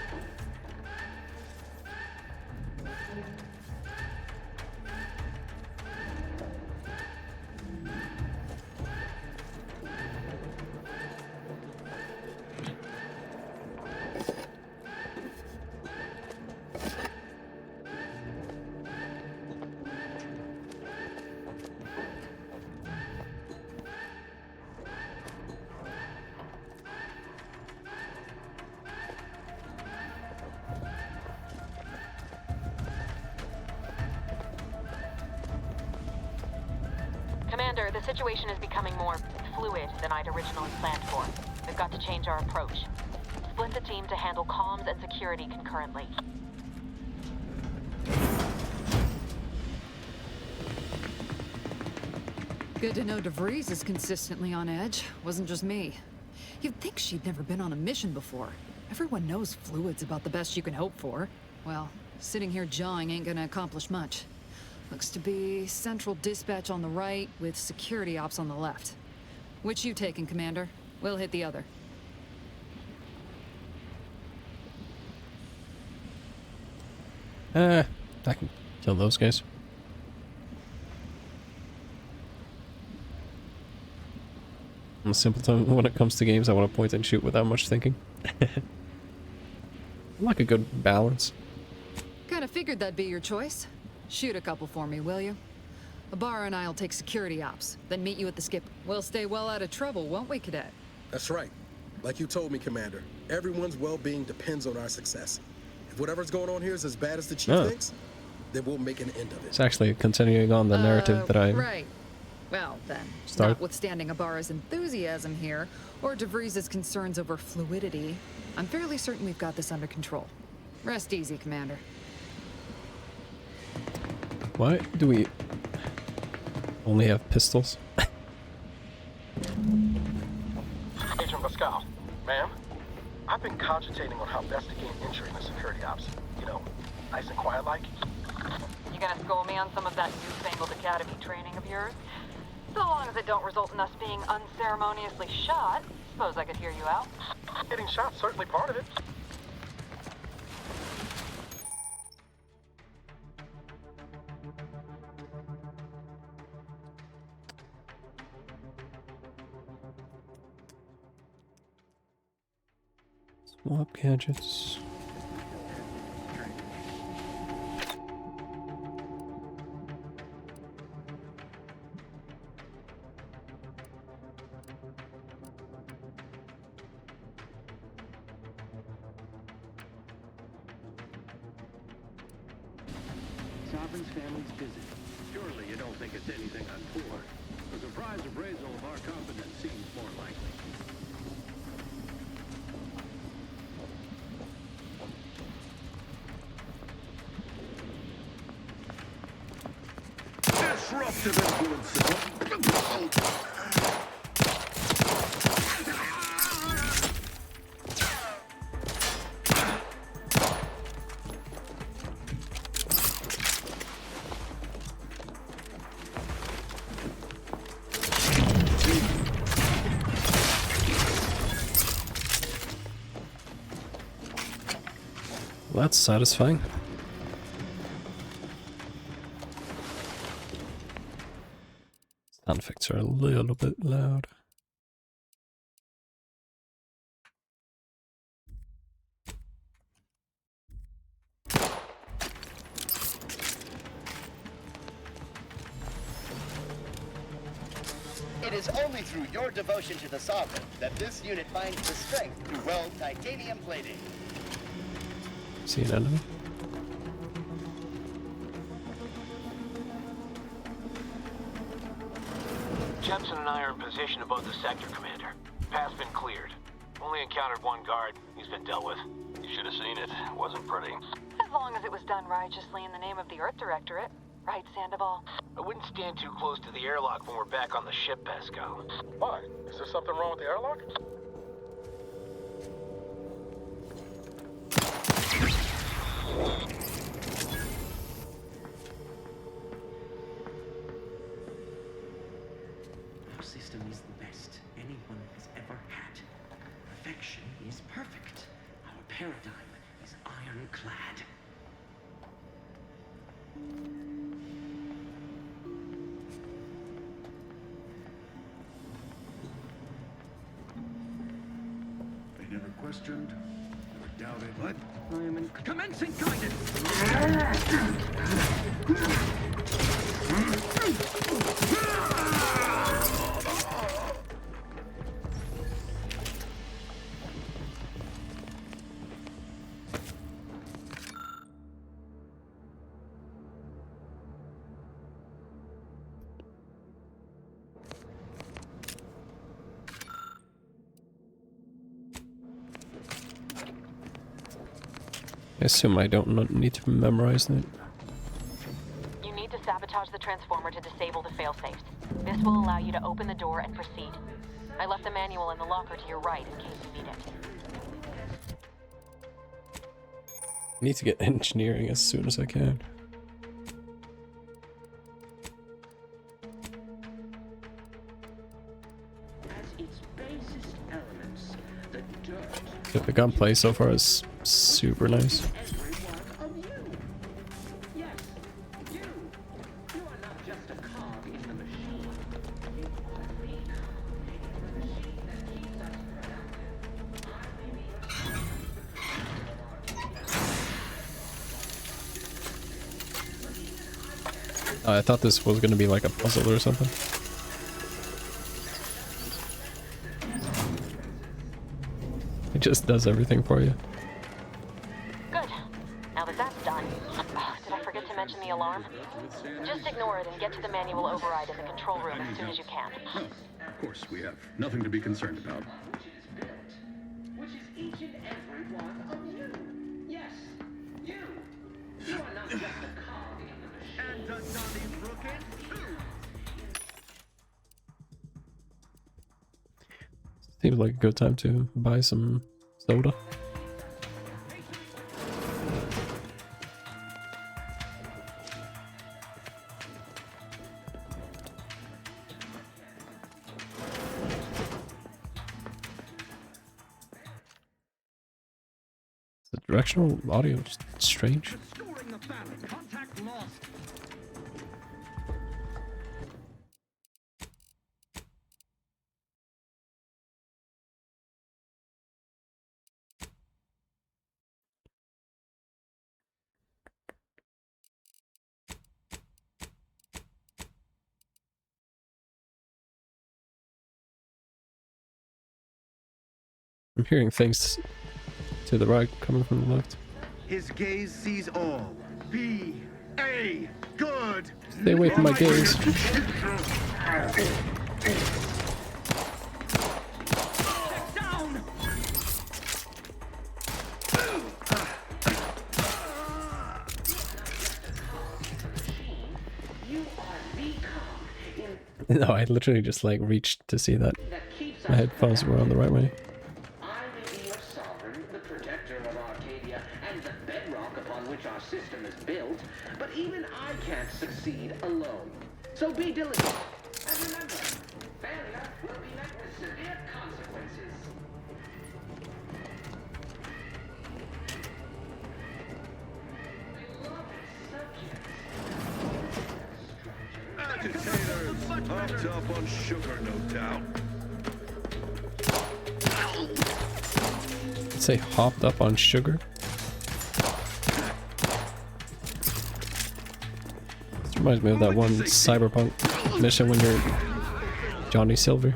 Commander, the situation is becoming more fluid than I'd originally planned for. We've got to change our approach. Split the team to handle comms and security concurrently. Good to know DeVries is consistently on edge. Wasn't just me. You'd think she'd never been on a mission before. Everyone knows fluid's about the best you can hope for. Well, sitting here jawing ain't gonna accomplish much. Looks to be central dispatch on the right with security ops on the left. Which you taking, Commander? We'll hit the other. I can kill those guys. I'm a simpleton when it comes to games. I want to point and shoot without much thinking. I like a good balance. Kinda figured that'd be your choice. Shoot a couple for me, will you? Ibarra and I'll take security ops, then meet you at the skip. We'll stay well out of trouble, won't we, Cadet? That's right. Like you told me, Commander, everyone's well-being depends on our success. If whatever's going on here is as bad as the Chief thinks, then we'll make an end of it. It's actually continuing on the narrative that I... Right. Well, then, notwithstanding Ibarra's enthusiasm here, or DeVries' concerns over fluidity, I'm fairly certain we've got this under control. Rest easy, Commander. Why do we only have pistols? Agent Pascal, ma'am, I've been cogitating on how best to gain entry in the security ops. You know, nice and quiet like. You gonna school me on some of that newfangled academy training of yours? So long as it don't result in us being unceremoniously shot, suppose I could hear you out. Getting shot's certainly part of it. Swap gadgets. Sovereign's family's busy. Surely you don't think it's anything untoward. A surprise appraisal of our competence seems more likely. Disruptive influence. Well, that's satisfying. Sound effects are a little bit loud. It is only through your devotion to the Sovereign that this unit finds the strength to weld titanium plating. See an enemy? Jepson and I are in position above the sector, Commander. Path's been cleared. Only encountered one guard. He's been dealt with. You should have seen it. It wasn't pretty. As long as it was done righteously in the name of the Earth Directorate. Right, Sandoval? I wouldn't stand too close to the airlock when we're back on the ship, Pascal. Why? Is there something wrong with the airlock? Our system is the best anyone has ever had. Perfection is perfect. Our paradigm is ironclad. They never questioned, never doubted. What? I am in commencing guidance! I assume I don't need to memorize that. You need to sabotage the transformer to disable the failsafes. This will allow you to open the door and proceed. I left the manual in the locker to your right in case you need it. I need to get engineering as soon as I can. The gunplay so far is super nice. I thought this was gonna be like a puzzle or something. It just does everything for you. Good. Now that that's done. Oh, did I forget to mention the alarm? Just ignore it and get to the manual override in the control room as soon as you can. No, of course, we have nothing to be concerned about. Which is each and every one of you. Yes, you. You are not just a cog in the machine. And Donnybrook too. Seems like a good time to buy some soda. The directional audio is strange. Contact lost. I'm hearing things to the right coming from the left. His gaze sees all. Be a good. Stay away from my gaze. Down. You are the cog in No, I literally just like reached to see that my headphones were on the right way. I may be your sovereign, the protector of Arcadia, and the bedrock upon which our system is built, but even I can't succeed alone. So be diligent. And remember, failure will be met with severe consequences. Agitators, hopped up on sugar, no doubt. I'd say hopped up on sugar. This reminds me of that one Cyberpunk mission when you're Johnny Silver.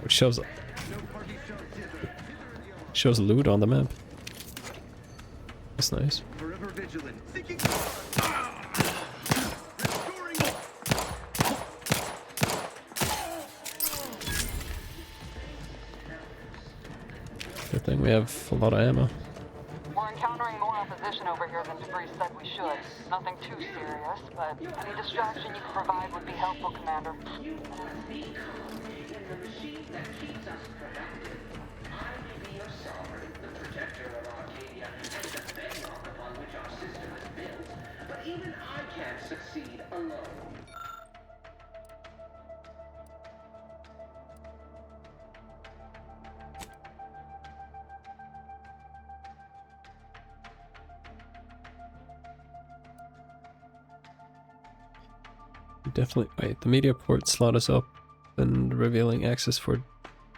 It shows loot on the map. That's nice. Forever vigilant. Good thing we have a lot of ammo. We're encountering more opposition over here than DeVries said we should. Nothing too serious, but any distraction you can provide would be helpful, Commander. You are the cog in the machine that keeps us productive. I may be your sovereign, the protector of Arcadia, and the bedrock upon which our system is built, but even I can't succeed alone. Definitely. Wait, the media port slot is up and revealing access for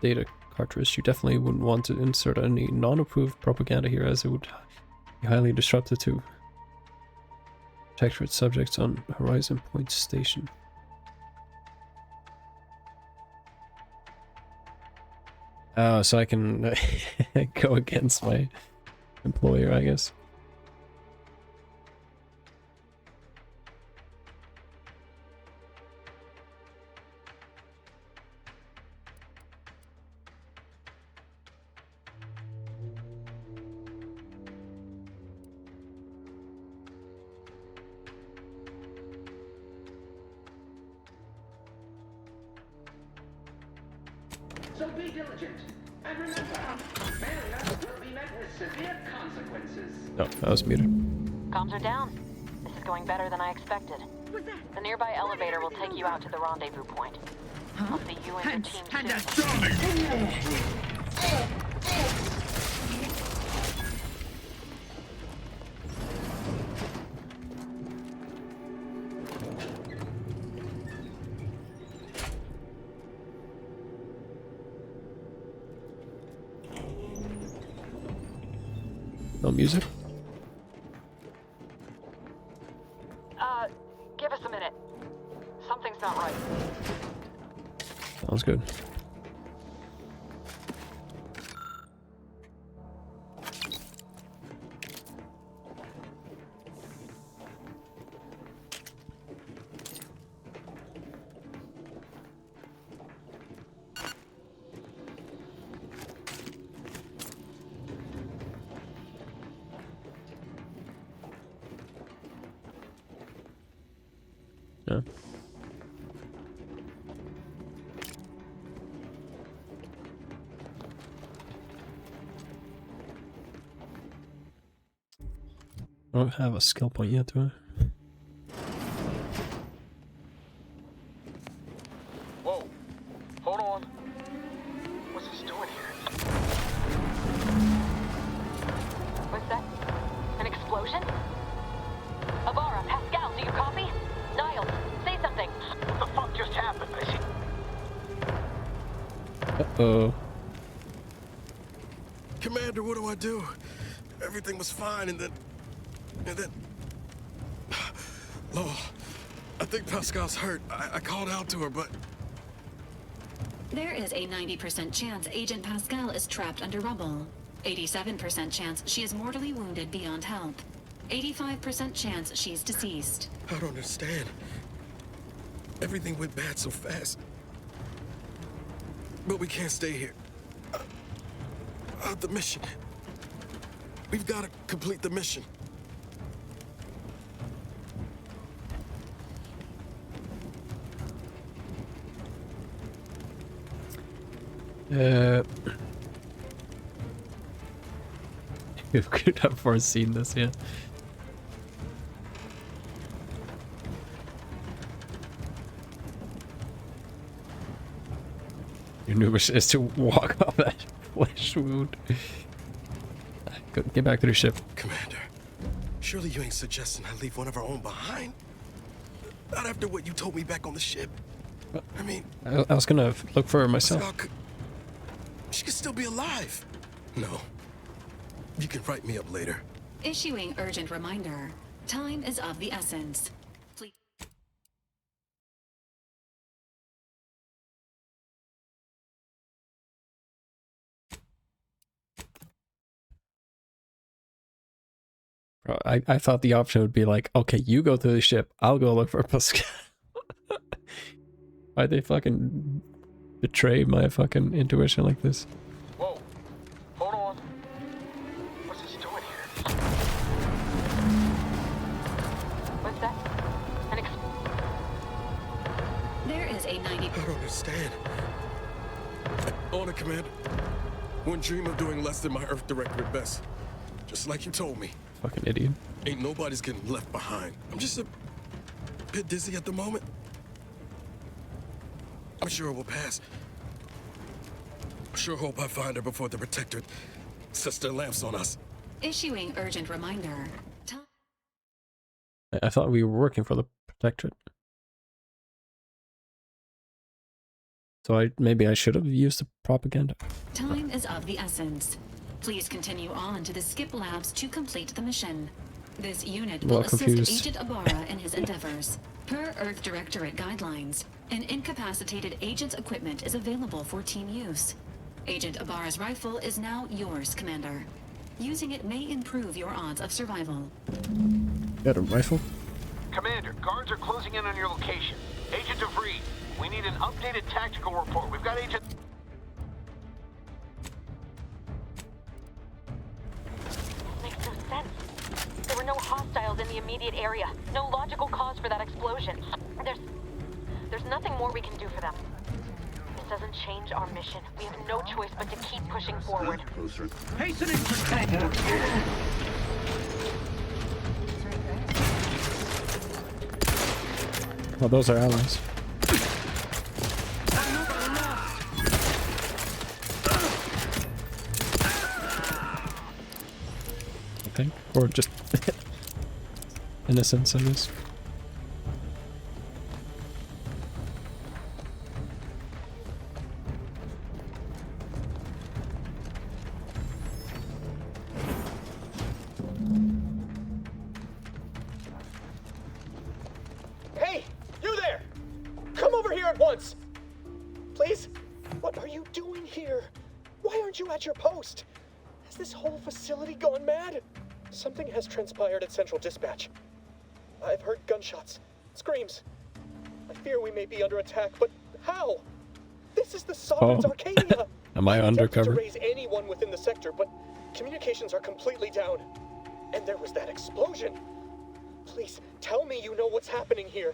data cartridge. You definitely wouldn't want to insert any non-approved propaganda here, as it would be highly disruptive to Protectorate subjects on Horizon Point Station. Oh, so I can go against my employer, I guess. So be diligent. And remember, failure will be met with severe consequences. Oh, that was muted. Comms are down. This is going better than I expected. The nearby elevator will take you out to the rendezvous point. I'll see you and your team soon. No music? Give us a minute. Something's not right. Sounds good. Yeah. I don't have a skill point yet, do I? Whoa. Hold on. What's this doing here? What's that? An explosion? Avara, Pascal, do you copy? Niles, say something. What the fuck just happened? I see. Uh-oh. Commander, what do I do? Everything was fine, and then... Law, I think Pascal's hurt. I called out to her, but... There is a 90% chance Agent Pascal is trapped under rubble. 87% chance she is mortally wounded beyond help. 85% chance she's deceased. I don't understand. Everything went bad so fast. But we can't stay here. The mission. We've got to complete the mission. You could have foreseen this, yeah. Your new wish is to walk off that flesh wound. Get back to the ship. Commander, surely you ain't suggesting I leave one of our own behind? Not after what you told me back on the ship. I mean... I was gonna look for her myself. She could still be alive. No. You can write me up later. Issuing urgent reminder. Time is of the essence. Please. Bro, I thought the option would be like, okay, you go to the ship, I'll go look for Pascal. Why'd they fucking betray my fucking intuition like this? Whoa. Hold on. What's this doing here? What's that? There is a 90... I don't understand. Honor, Commander. Wouldn't dream of doing less than my Earth director at best. Just like you told me. Fucking idiot. Ain't nobody's getting left behind. I'm just a bit dizzy at the moment. I'm sure it will pass. I sure hope I find her before the Protectorate sets their lamps on us. Issuing urgent reminder. I thought we were working for the Protectorate. So maybe I should have used the propaganda. Time is of the essence. Please continue on to the Skip Labs to complete the mission. This unit will assist Agent Ibarra in his endeavors. Per Earth Directorate guidelines, an incapacitated agent's equipment is available for team use. Agent Ibarra's rifle is now yours, Commander. Using it may improve your odds of survival. Got a rifle? Commander, guards are closing in on your location. Agent DeVries, we need an updated tactical report. We've got Agent... Makes no sense. There were no hostiles in the immediate area. No logical cause for that explosion. There's nothing more we can do for them. This doesn't change our mission. We have no choice but to keep pushing forward. Hastening protect. Well, those are allies. I think. Or just innocence, I guess. once! Please? What are you doing here? Why aren't you at your post? Has this whole facility gone mad? Something has transpired at Central Dispatch. I've heard gunshots, screams. I fear we may be under attack, but how? This is the Sovereign's Arcadia! Am I undercover? To raise anyone within the sector, but communications are completely down. And there was that explosion. Please, tell me you know what's happening here.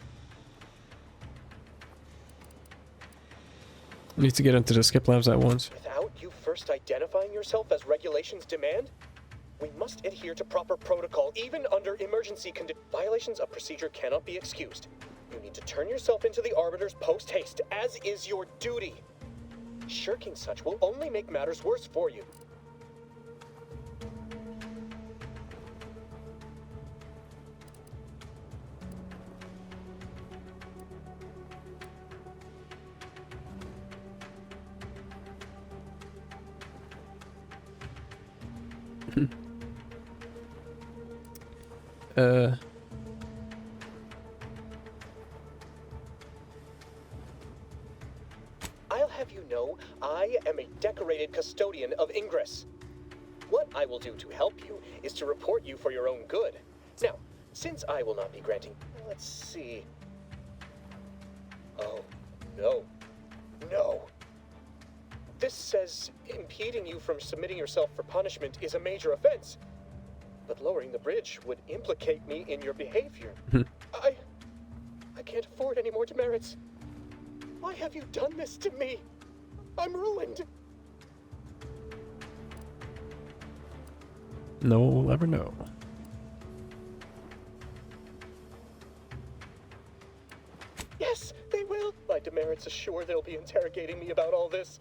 I need to get into the skip labs at once. Without you first identifying yourself as regulations demand? We must adhere to proper protocol, even under emergency conditions. Violations of procedure cannot be excused. You need to turn yourself into the Arbiter's post-haste, as is your duty. Shirking such will only make matters worse for you. I'll have you know, I am a decorated custodian of Ingress. What I will do to help you is to report you for your own good. Now, since I will not be granting... Let's see... Oh, no. No. This says impeding you from submitting yourself for punishment is a major offense. But lowering the bridge would implicate me in your behavior. I can't afford any more demerits. Why have you done this to me? I'm ruined. No one will ever know. Yes, they will. My demerits assure they'll be interrogating me about all this.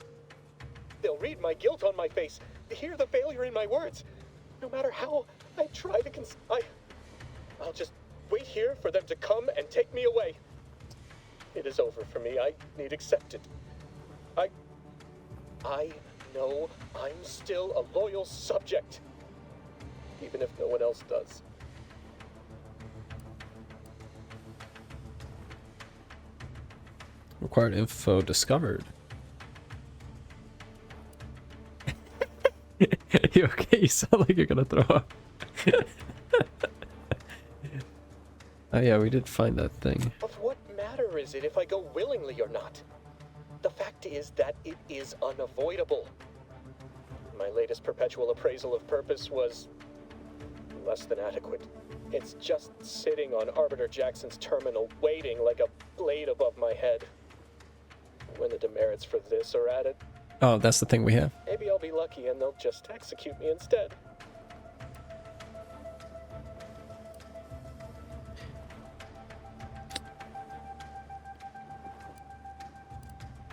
They'll read my guilt on my face, hear the failure in my words. No matter how I try to I'll just wait here for them to come and take me away. It is over for me. I need accepted. I know I'm still a loyal subject, even if no one else does. Required info discovered. You okay? You sound like you're gonna throw up. Oh yeah, we did find that thing. Of what matter is it if I go willingly or not? The fact is that it is unavoidable. My latest perpetual appraisal of purpose was less than adequate. It's just sitting on Arbiter Jackson's terminal, waiting like a blade above my head. When the demerits for this are added, Oh, that's the thing we have. maybe I'll be lucky and they'll just execute me instead.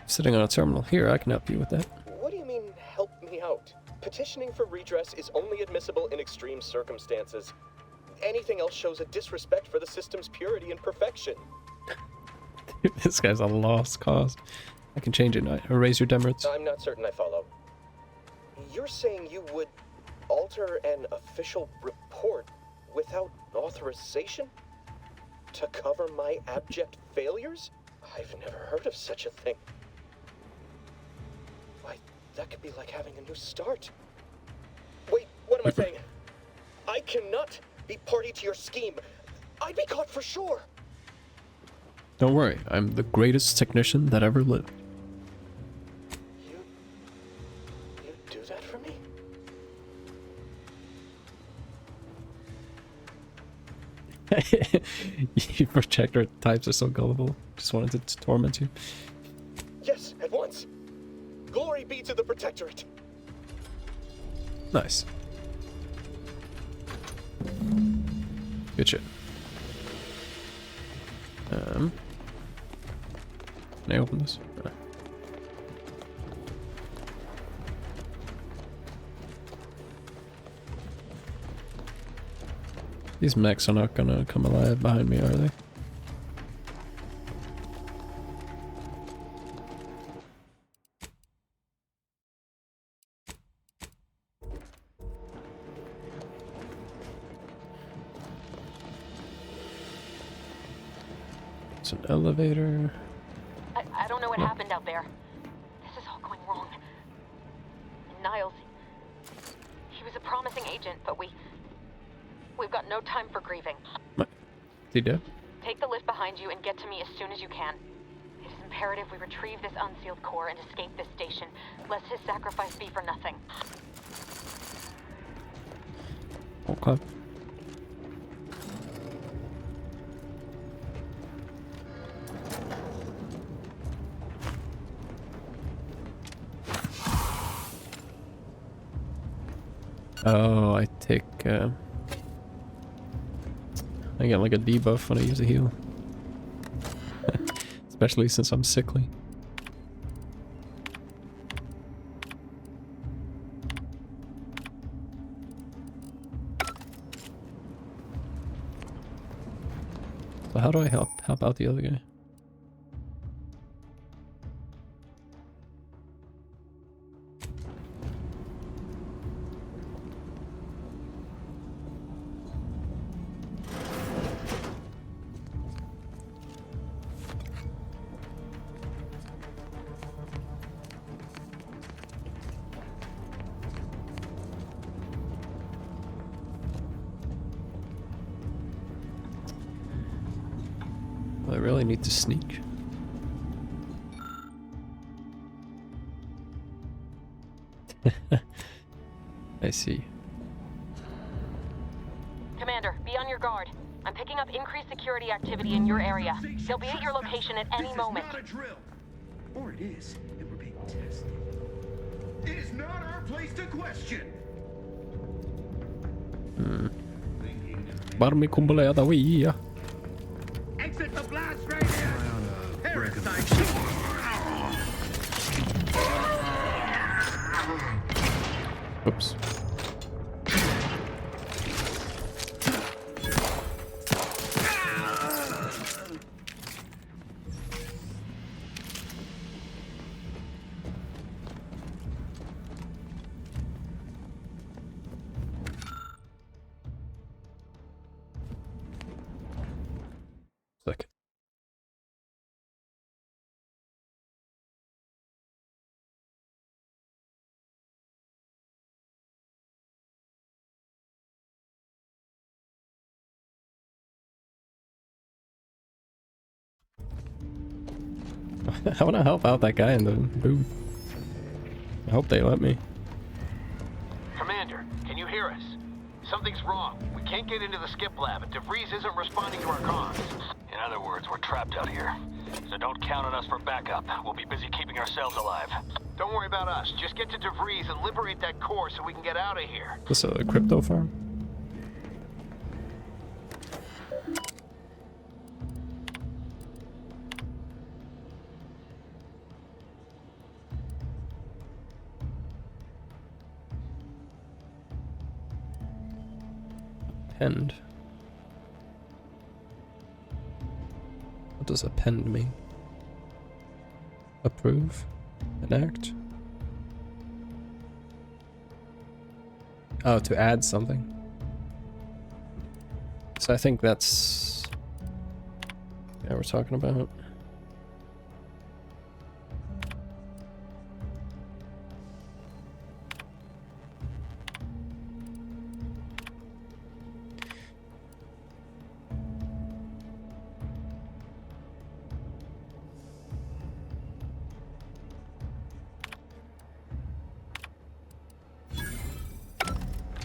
Sitting on a terminal here, I can help you with that. What do you mean, help me out? Petitioning for redress is only admissible in extreme circumstances. Anything else shows a disrespect for the system's purity and perfection. This guy's a lost cause. I can change it now. Erase your demerits. I'm not certain I follow. You're saying you would alter an official report without authorization? To cover my abject failures? I've never heard of such a thing. Why, that could be like having a new start. Wait, what am I saying? I cannot be party to your scheme. I'd be caught for sure. Don't worry, I'm the greatest technician that ever lived. You do that for me? You projector types are so gullible. Just wanted to torment you. Yes, at once. Glory be to the Protectorate. Nice. Good shit. Can I open this? No. These mechs are not gonna come alive behind me, are they? It's an elevator. I don't out there. This is all going wrong. Niles, he was a promising agent, but we've got no time for grieving. What? Is he dead? Take the lift behind you and get to me as soon as you can. It is imperative we retrieve this unsealed core and escape this station, lest his sacrifice be for nothing. Okay. Oh, I take, I get like a debuff when I use a heal. Especially since I'm sickly. So how do I help out the other guy? I really need to sneak. I see. Commander, be on your guard. I'm picking up increased security activity in your area. They'll be at your location at any moment. This is not a drill. Or it is, and we're being tested. It is not our place to question. Varmi kumpeleita viia. Exit the blast radius. Parasite. Oops. Second. I want to help out that guy in the booth. I hope they let me. Commander, can you hear us? Something's wrong. We can't get into the skip lab, and DeVries isn't responding to our comms. In other words, we're trapped out here. So don't count on us for backup. We'll be busy keeping ourselves alive. Don't worry about us. Just get to DeVries and liberate that core so we can get out of here. This a crypto farm? Append. What does append mean? Approve? Enact? Oh, to add something. So I think that's... yeah, we're talking about.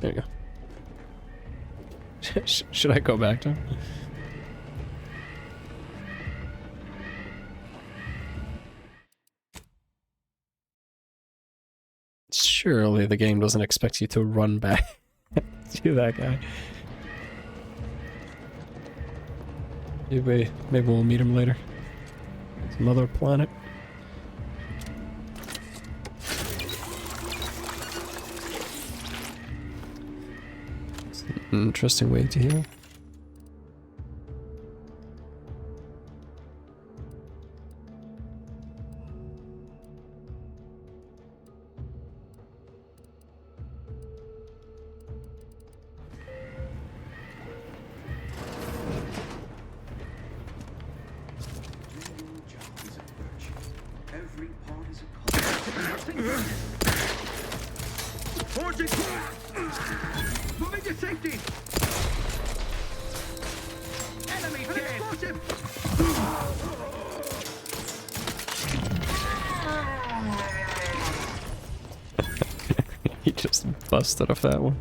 There you go. Should I go back to him? Surely the game doesn't expect you to run back to that guy. Maybe we'll meet him later. Some other planet. Interesting way to heal. Every Forging! Moving to safety! Enemy dead! Explosive! He just busted a fat one.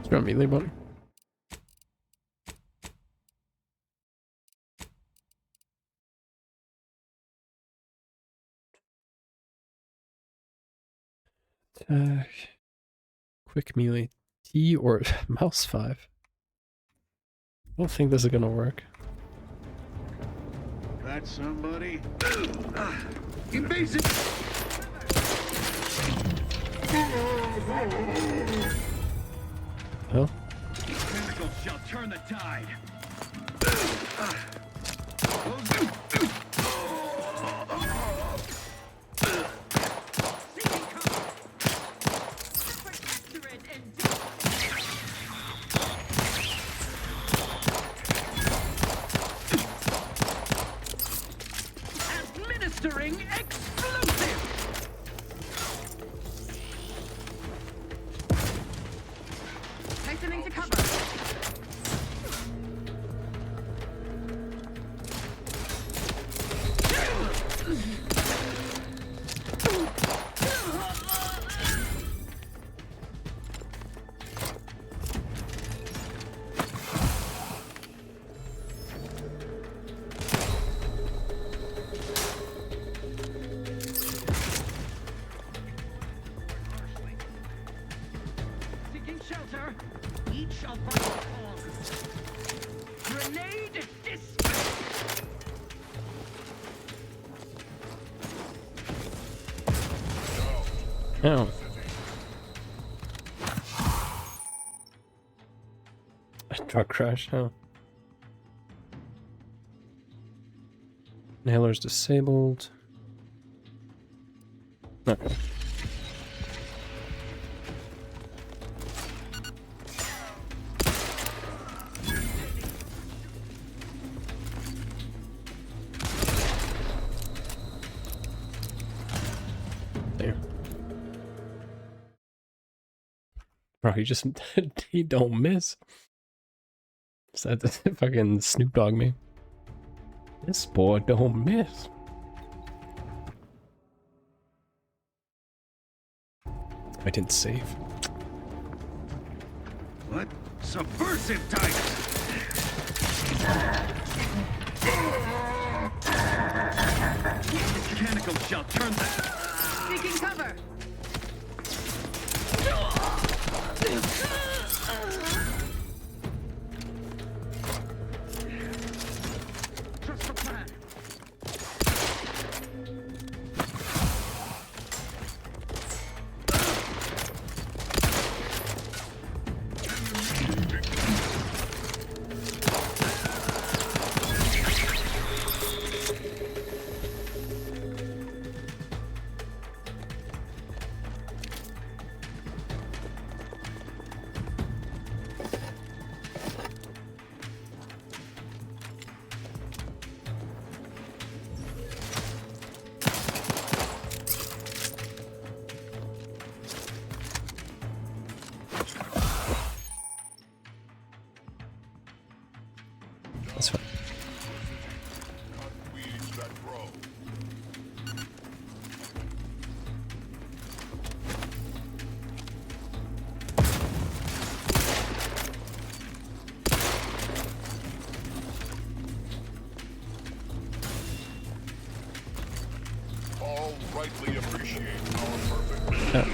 You're on melee button. Attack. Quick melee. T or mouse 5. I don't think this is gonna work. That's somebody. Invasive! Oh. Chemicals shall turn the tide. Administering explosive. Tightening to cover. Seeking shelter. Each of my calls. Grenade dispatch. Oh. A truck crash, huh? Nailer's disabled. Okay. There. Bro, he don't miss. Is that the fucking Snoop Dogg me? This boy don't miss. I didn't save. What? Subversive type! Mechanical shall turn the... Seeking cover. Trust the plan. That's fine. All rightly appreciate our perfect.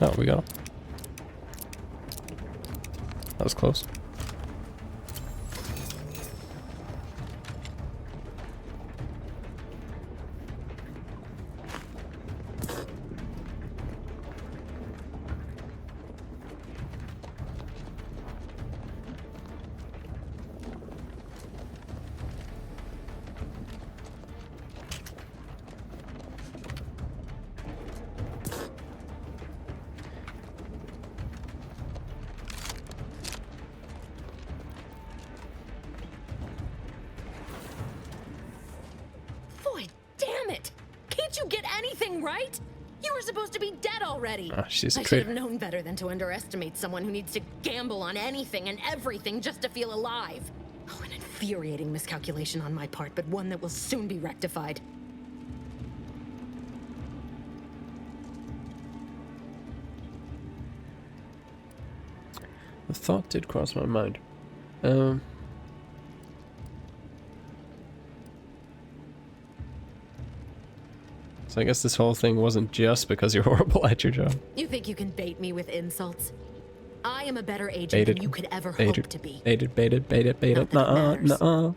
Oh, we got him. That was close. right? You were supposed to be dead already. She's a I should traitor. have known better than to underestimate someone who needs to gamble on anything and everything just to feel alive. Oh, an infuriating miscalculation on my part, but one that will soon be rectified. The thought did cross my mind. So I guess this whole thing wasn't just because you're horrible at your job. You think you can bait me with insults? I am a better agent than you could ever hope to be. Baited. Nuh-uh.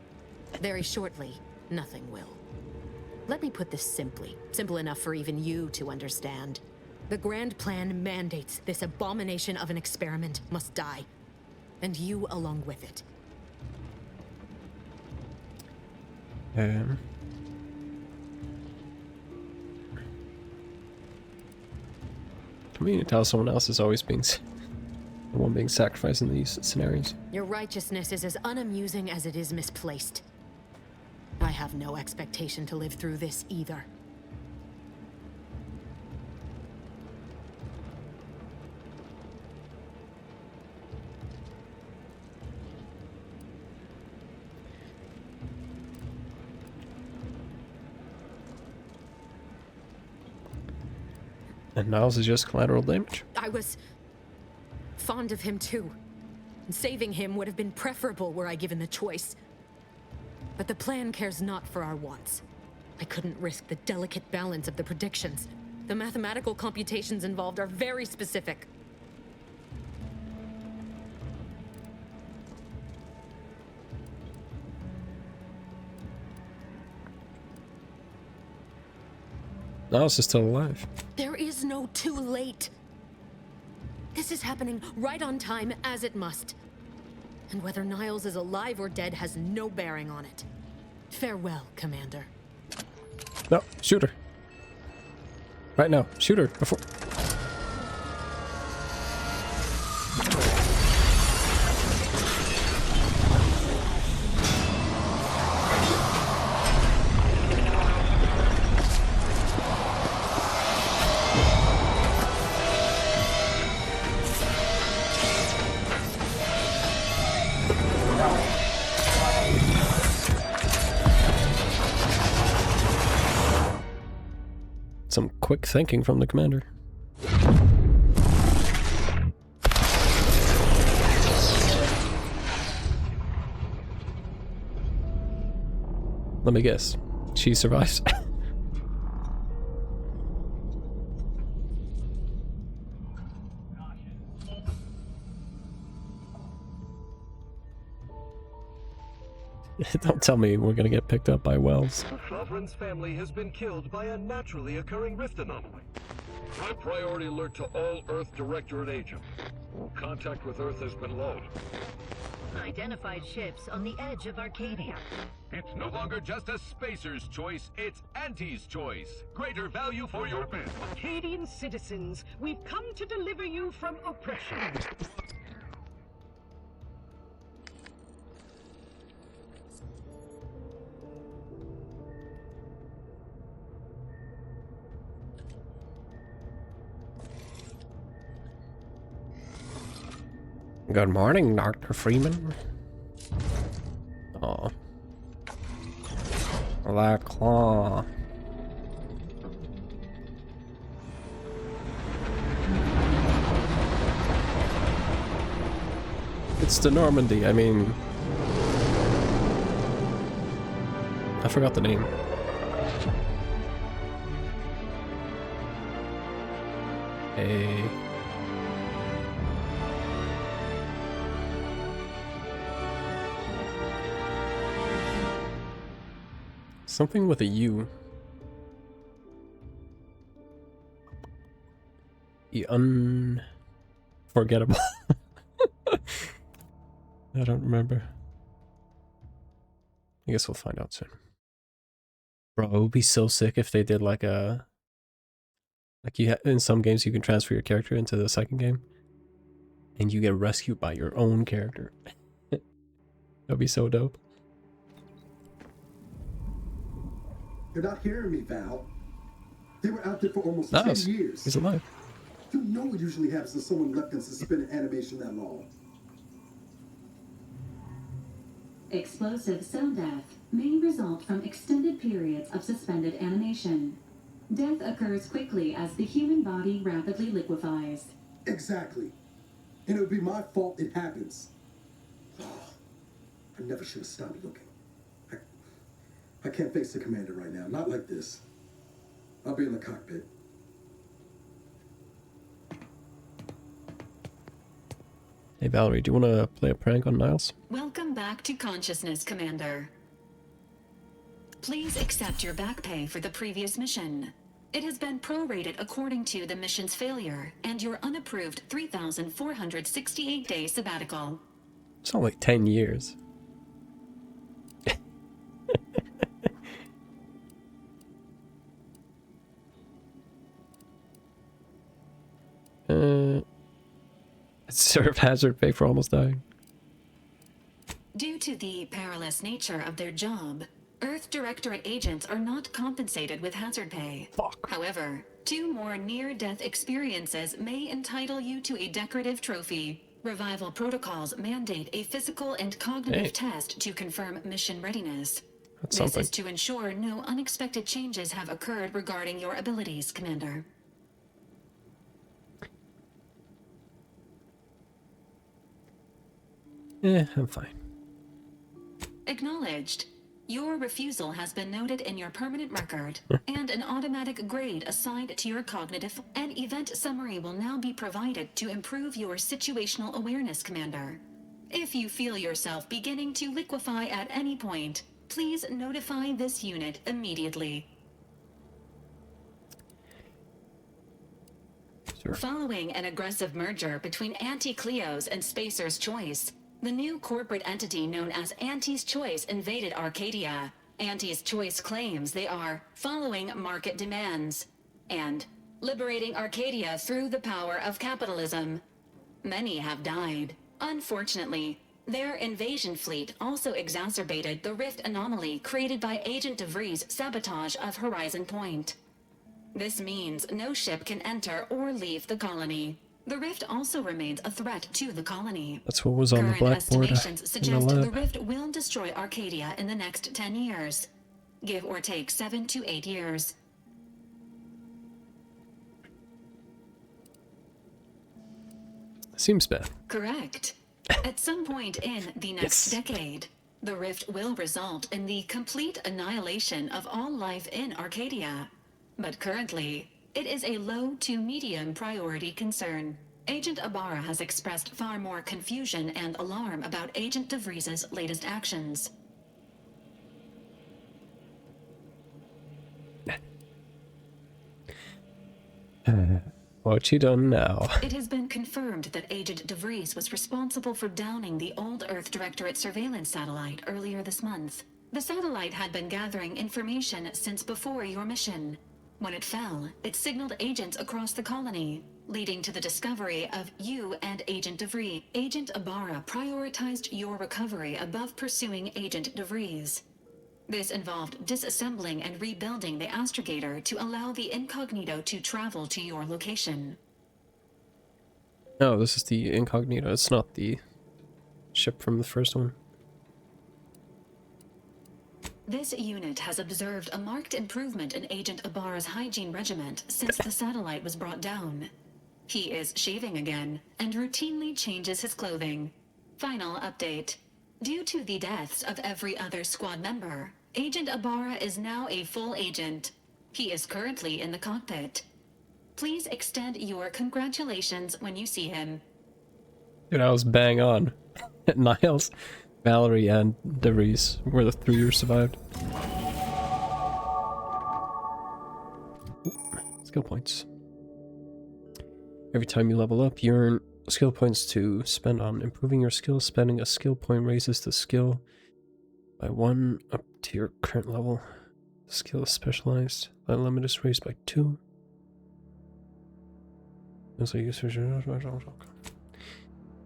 Very shortly, nothing will. Let me put this simply, simple enough for even you to understand. The grand plan mandates this abomination of an experiment must die, and you along with it. Convenient how someone else is always being the one being sacrificed in these scenarios. Your righteousness is as unamusing as it is misplaced. I have no expectation to live through this either. And Niles is just collateral damage. I was fond of him too. And saving him would have been preferable were I given the choice. But the plan cares not for our wants. I couldn't risk the delicate balance of the predictions. The mathematical computations involved are very specific. Niles is still alive. There is no too late. This is happening right on time, as it must. And whether Niles is alive or dead has no bearing on it. Farewell, Commander. No, shoot her. Right now, shoot her before... Some quick thinking from the commander. Let me guess. She survives. Don't tell me we're gonna get picked up by Wells. Lovren's family has been killed by a naturally occurring rift anomaly. High priority alert to all Earth Directorate agents. Contact with Earth has been low. Identified ships on the edge of Arcadia. It's no longer just a spacer's choice, it's Auntie's choice. Greater value for your men. Arcadian citizens, we've come to deliver you from oppression. Good morning, Dr. Freeman. Oh. That claw. It's the Normandy, I mean... I forgot the name. Hey... Something with a U. The unforgettable. I don't remember. I guess we'll find out soon. Bro, it would be so sick if they did like a... Like you in some games you can transfer your character into the second game. And you get rescued by your own character. That'd be so dope. You're not hearing me, Val. They were out there for almost 10 years. He's alive. You know what usually happens to someone left in suspended animation that long. Explosive cell death may result from extended periods of suspended animation. Death occurs quickly as the human body rapidly liquefies. Exactly. And it would be my fault it happens. Oh, I never should have stopped looking. I can't face the commander right now. Not like this. I'll be in the cockpit. Hey Valerie, do you want to play a prank on Niles? Welcome back to consciousness, Commander. Please accept your back pay for the previous mission. It has been prorated according to the mission's failure and your unapproved 3,468-day sabbatical. It's not like 10 years. Serve hazard pay for almost dying. Due to the perilous nature of their job, Earth Directorate agents are not compensated with hazard pay. However, 2 more near-death experiences may entitle you to a decorative trophy. Revival protocols mandate a physical and cognitive test to confirm mission readiness. This is to ensure no unexpected changes have occurred regarding your abilities, Commander. I'm fine. Acknowledged. Your refusal has been noted in your permanent record, and an automatic grade assigned to your cognitive and event summary will now be provided to improve your situational awareness, Commander. If you feel yourself beginning to liquefy at any point, please notify this unit immediately. Sure. Following an aggressive merger between Anti-Cleos and Spacer's Choice, the new corporate entity known as Anti's Choice invaded Arcadia. Anti's Choice claims they are following market demands and liberating Arcadia through the power of capitalism. Many have died. Unfortunately, their invasion fleet also exacerbated the rift anomaly created by Agent DeVries' sabotage of Horizon Point. This means no ship can enter or leave the colony. The rift also remains a threat to the colony. That's what was on the blackboard estimations in suggest the the lab. rift will destroy Arcadia in the next 10 years. Give or take 7 to 8 years. Seems bad. Correct. At some point in the next decade, the rift will result in the complete annihilation of all life in Arcadia. But currently, it is a low to medium priority concern. Agent Ibarra has expressed far more confusion and alarm about Agent DeVries' latest actions. What you done now? It has been confirmed that Agent DeVries was responsible for downing the old Earth Directorate surveillance satellite earlier this month. The satellite had been gathering information since before your mission. When it fell, it signaled agents across the colony, leading to the discovery of you and Agent DeVries. Agent Ibarra prioritized your recovery above pursuing Agent DeVries. This involved disassembling and rebuilding the astrogator to allow the incognito to travel to your location. No, this is the incognito. It's not the ship from the first one. This unit has observed a marked improvement in Agent Ibarra's hygiene regiment since the satellite was brought down. He is shaving again and routinely changes his clothing. Final update. Due to the deaths of every other squad member, Agent Ibarra is now a full agent. He is currently in the cockpit. Please extend your congratulations when you see him. Dude, I was bang on. Niles, Valerie, and DeVries were the 3 who survived. Ooh, skill points. Every time you level up, you earn skill points to spend on improving your skill. Spending a skill point raises the skill by 1 up to your current level. The skill is specialized. The limit is raised by 2.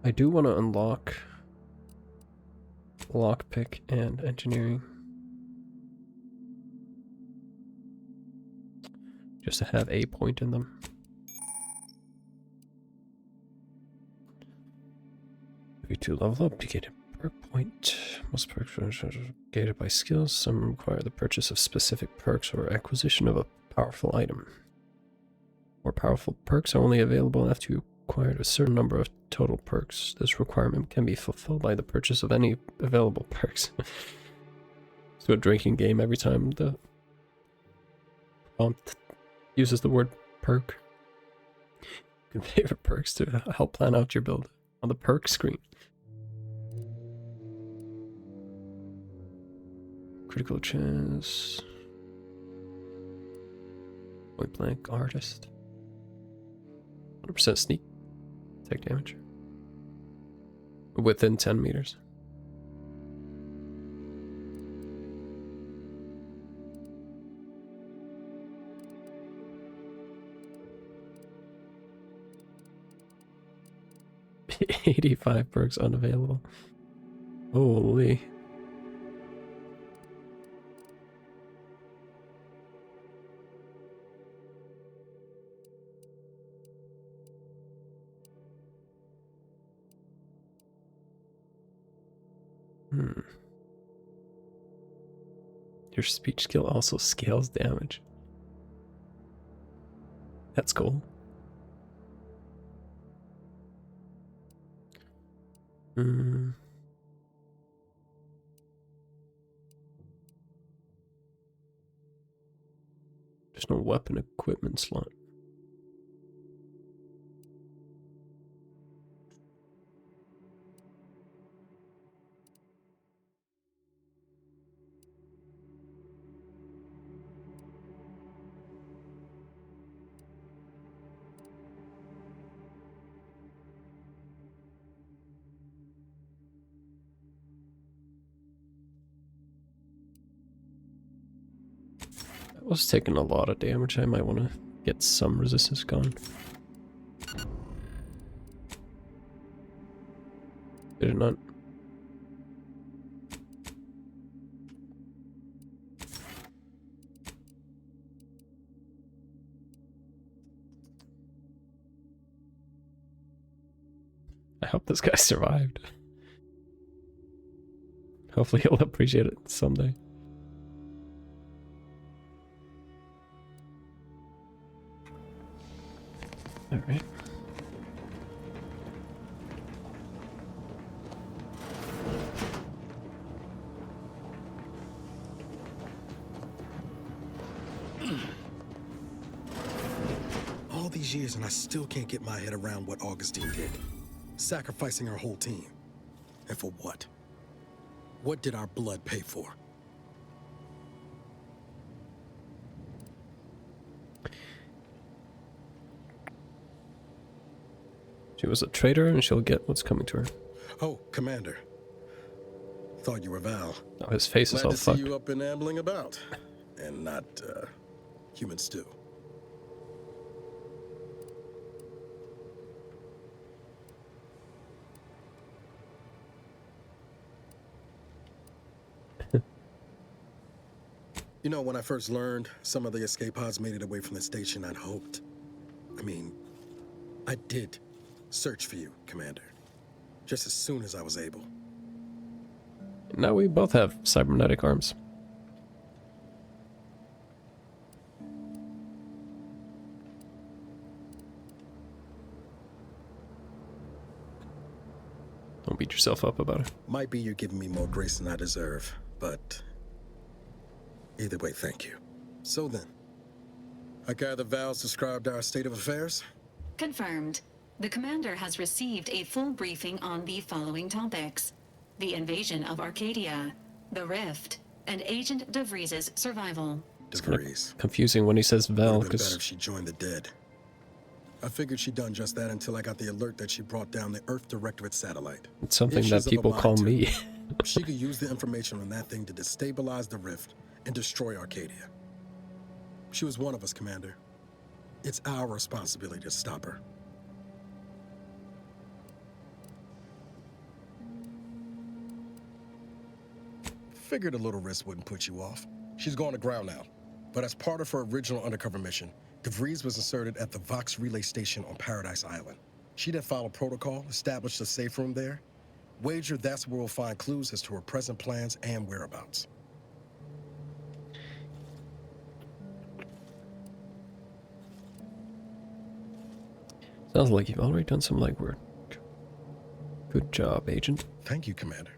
I do want to unlock lockpick and engineering. just to have a point in them. To level up, you get a perk point. Most perks are gated by skills. Some require the purchase of specific perks or acquisition of a powerful item. More powerful perks are only available after you acquired a certain number of total perks. This requirement can be fulfilled by the purchase of any available perks. So a drinking game every time the prompt uses the word perk. You can favorite perks to help plan out your build on the perk screen. Critical chance. Point blank artist. 100% sneak. Take damage. Within 10 meters. $85 perks unavailable. Holy. Your speech skill also scales damage. That's cool. There's no weapon equipment slot. I was taking a lot of damage. I might want to get some resistance gone. Did it not? I hope this guy survived. Hopefully he'll appreciate it someday. All right. All these years and I still can't get my head around what Augustine did. Sacrificing our whole team. And for what? What did our blood pay for? She was a traitor and she'll get what's coming to her. Oh, Commander. Thought you were Val. Oh, his face is all fucked. Glad to see you up and ambling about. And not, human stew. You know, when I first learned some of the escape pods made it away from the station, I'd hoped. I did search for you, Commander. Just as soon as I was able. Now we both have cybernetic arms. Don't beat yourself up about it. Might be you're giving me more grace than I deserve, but either way, thank you. So then, I gather Val's described our state of affairs? Confirmed. The commander has received a full briefing on the following topics: the invasion of Arcadia, the Rift, and Agent DeVries's survival. DeVries. Confusing when he says Val, Would've been because better if she joined the dead. I figured she'd done just that until I got the alert that she brought down the Earth Directorate satellite. it's something If that she's of a people mind call to, me. She could use the information on that thing to destabilize the Rift and destroy Arcadia. She was one of us, Commander. It's our responsibility to stop her. Figured a little risk wouldn't put you off. She's going to ground now. But as part of her original undercover mission, DeVries was inserted at the Vox relay station on Paradise Island. She'd have followed protocol, established a safe room there. Wager that's where we'll find clues as to her present plans and whereabouts. Sounds like you've already done some legwork. Good job, Agent. Thank you, Commander.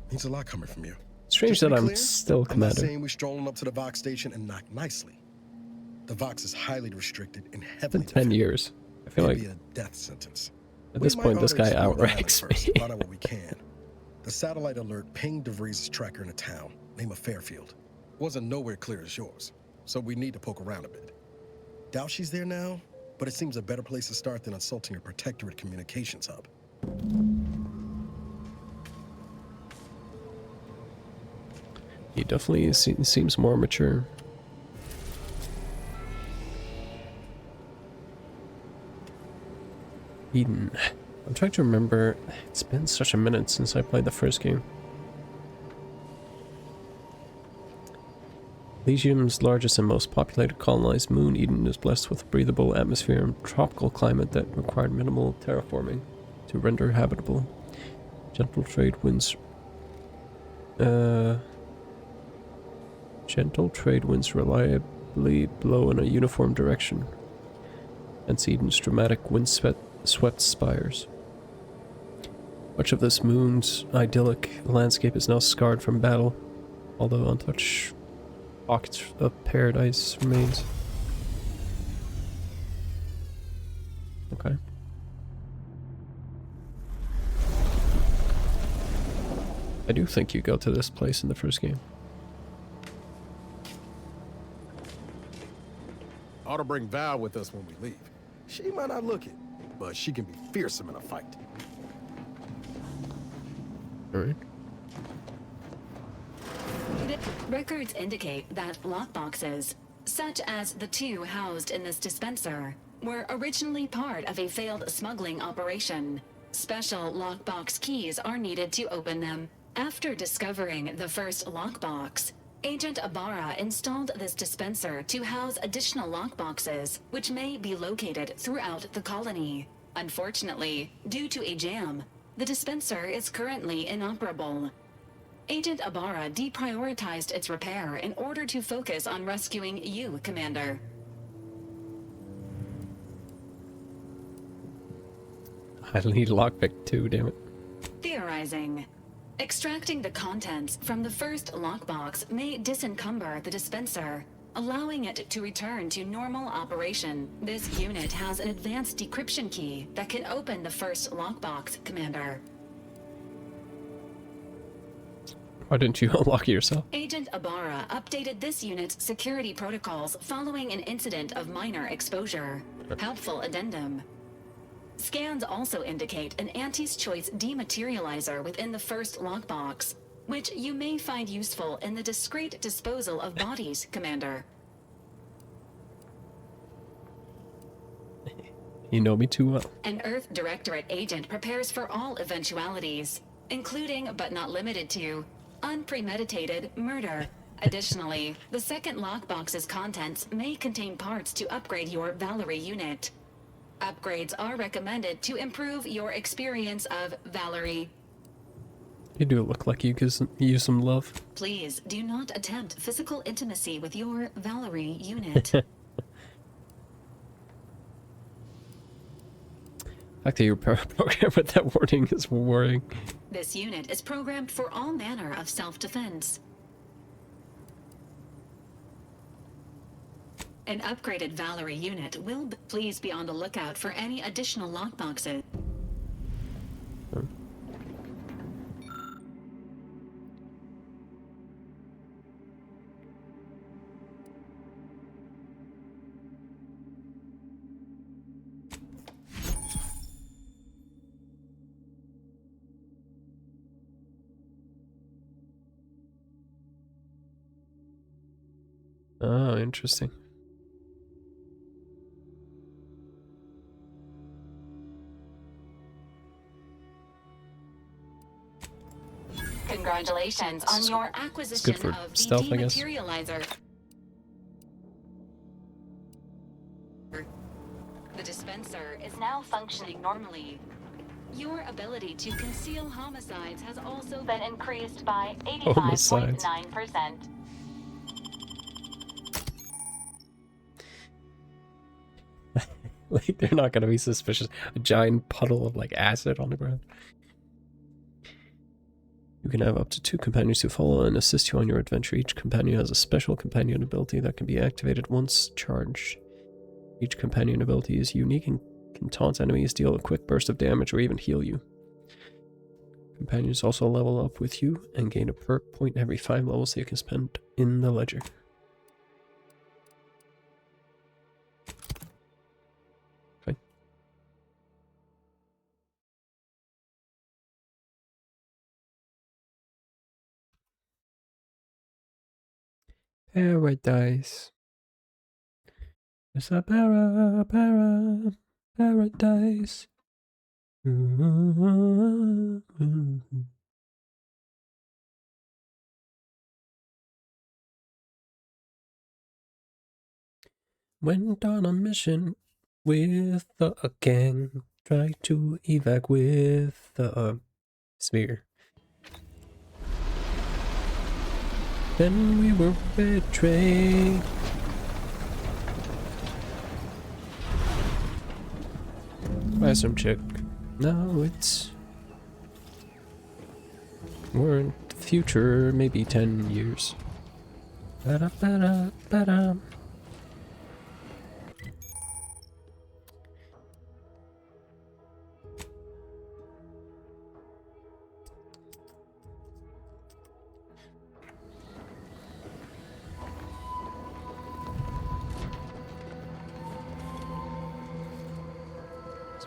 Means a lot coming from you. Strange that I'm still Commander. I'm not saying we're strolling up to the Vox station and knock nicely. The Vox is highly restricted and heavily It's been 10 years. I feel like be a death sentence. At this point, this guy outranks me. Find out what we can. The satellite alert pinged DeVries' tracker in a town, name of Fairfield. Wasn't nowhere clear as yours, so we need to poke around a bit. Doubt she's there now, but it seems a better place to start than insulting your Protectorate communications hub. He definitely seems more mature. Eden. I'm trying to remember. It's been such a minute since I played the first game. Elysium's largest and most populated colonized moon, Eden is blessed with a breathable atmosphere and tropical climate that required minimal terraforming to render habitable. Gentle trade winds reliably blow in a uniform direction. Hence Eden's dramatic windswept spires. Much of this moon's idyllic landscape is now scarred from battle, although untouched pockets of paradise remains. Okay. I do think you go to this place in the first game. Ought to bring Val with us when we leave. She might not look it, but she can be fearsome in a fight. Alright. Records indicate that lockboxes, such as the two housed in this dispenser, were originally part of a failed smuggling operation. Special lockbox keys are needed to open them. After discovering the first lockbox, Agent Ibarra installed this dispenser to house additional lockboxes, which may be located throughout the colony. Unfortunately, due to a jam, the dispenser is currently inoperable. Agent Ibarra deprioritized its repair in order to focus on rescuing you, Commander. I need a lockpick too, damn it. Theorizing. Extracting the contents from the first lockbox may disencumber the dispenser, allowing it to return to normal operation. This unit has an advanced decryption key that can open the first lockbox, Commander. Why didn't you unlock it yourself? Agent Ibarra updated this unit's security protocols following an incident of minor exposure. Helpful addendum. Scans also indicate an Anti's Choice dematerializer within the first lockbox, which you may find useful in the discreet disposal of bodies, Commander. You know me too well. An Earth Directorate agent prepares for all eventualities, including but not limited to unpremeditated murder. Additionally, the second lockbox's contents may contain parts to upgrade your Valkyrie unit. Upgrades are recommended to improve your experience of Valkyrie. You do look like you could use some love. Please do not attempt physical intimacy with your Valkyrie unit. The fact that you're programmed with that wording is worrying. This unit is programmed for all manner of self-defense. An upgraded Valkyrie unit will please be on the lookout for any additional lockboxes. Oh, interesting. Congratulations on your acquisition of the stealth, I guess. dematerializer. functioning normally. Your ability to conceal homicides has also been increased by 85.9%. Like, they're not gonna be suspicious. A giant puddle of, like, acid on the ground. You can have up to 2 companions who follow and assist you on your adventure. Each companion has a special companion ability that can be activated once charged. Each companion ability is unique and can taunt enemies, deal a quick burst of damage, or even heal you. Companions also level up with you and gain a perk point every 5 levels that you can spend in the ledger. Okay. Paradise. It's a paradise. Went on a mission with a gang. Tried to evac with the sphere. Then we were betrayed. By some chick. Now it's... we're in the future, maybe 10 years. Ba-da-ba-da-ba-da.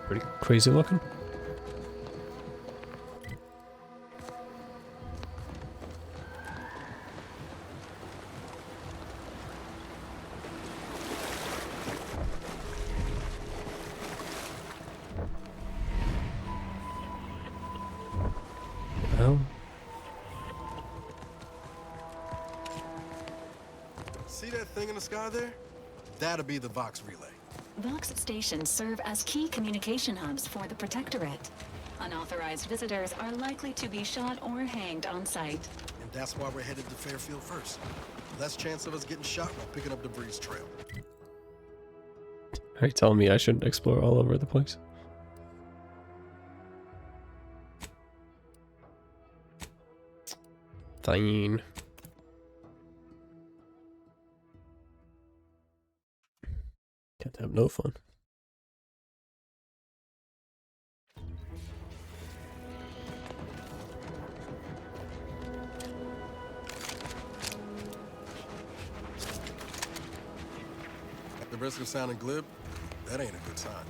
Pretty crazy looking. Well. See that thing in the sky there? That'll be the Vox relay. Vox stations serve as key communication hubs for the Protectorate. Unauthorized visitors are likely to be shot or hanged on site. And that's why we're headed to Fairfield first. Less chance of us getting shot while picking up debris trail. Are you telling me I shouldn't explore all over the place? Fine. Can't have no fun. At the risk of sounding glib, that ain't a good sign.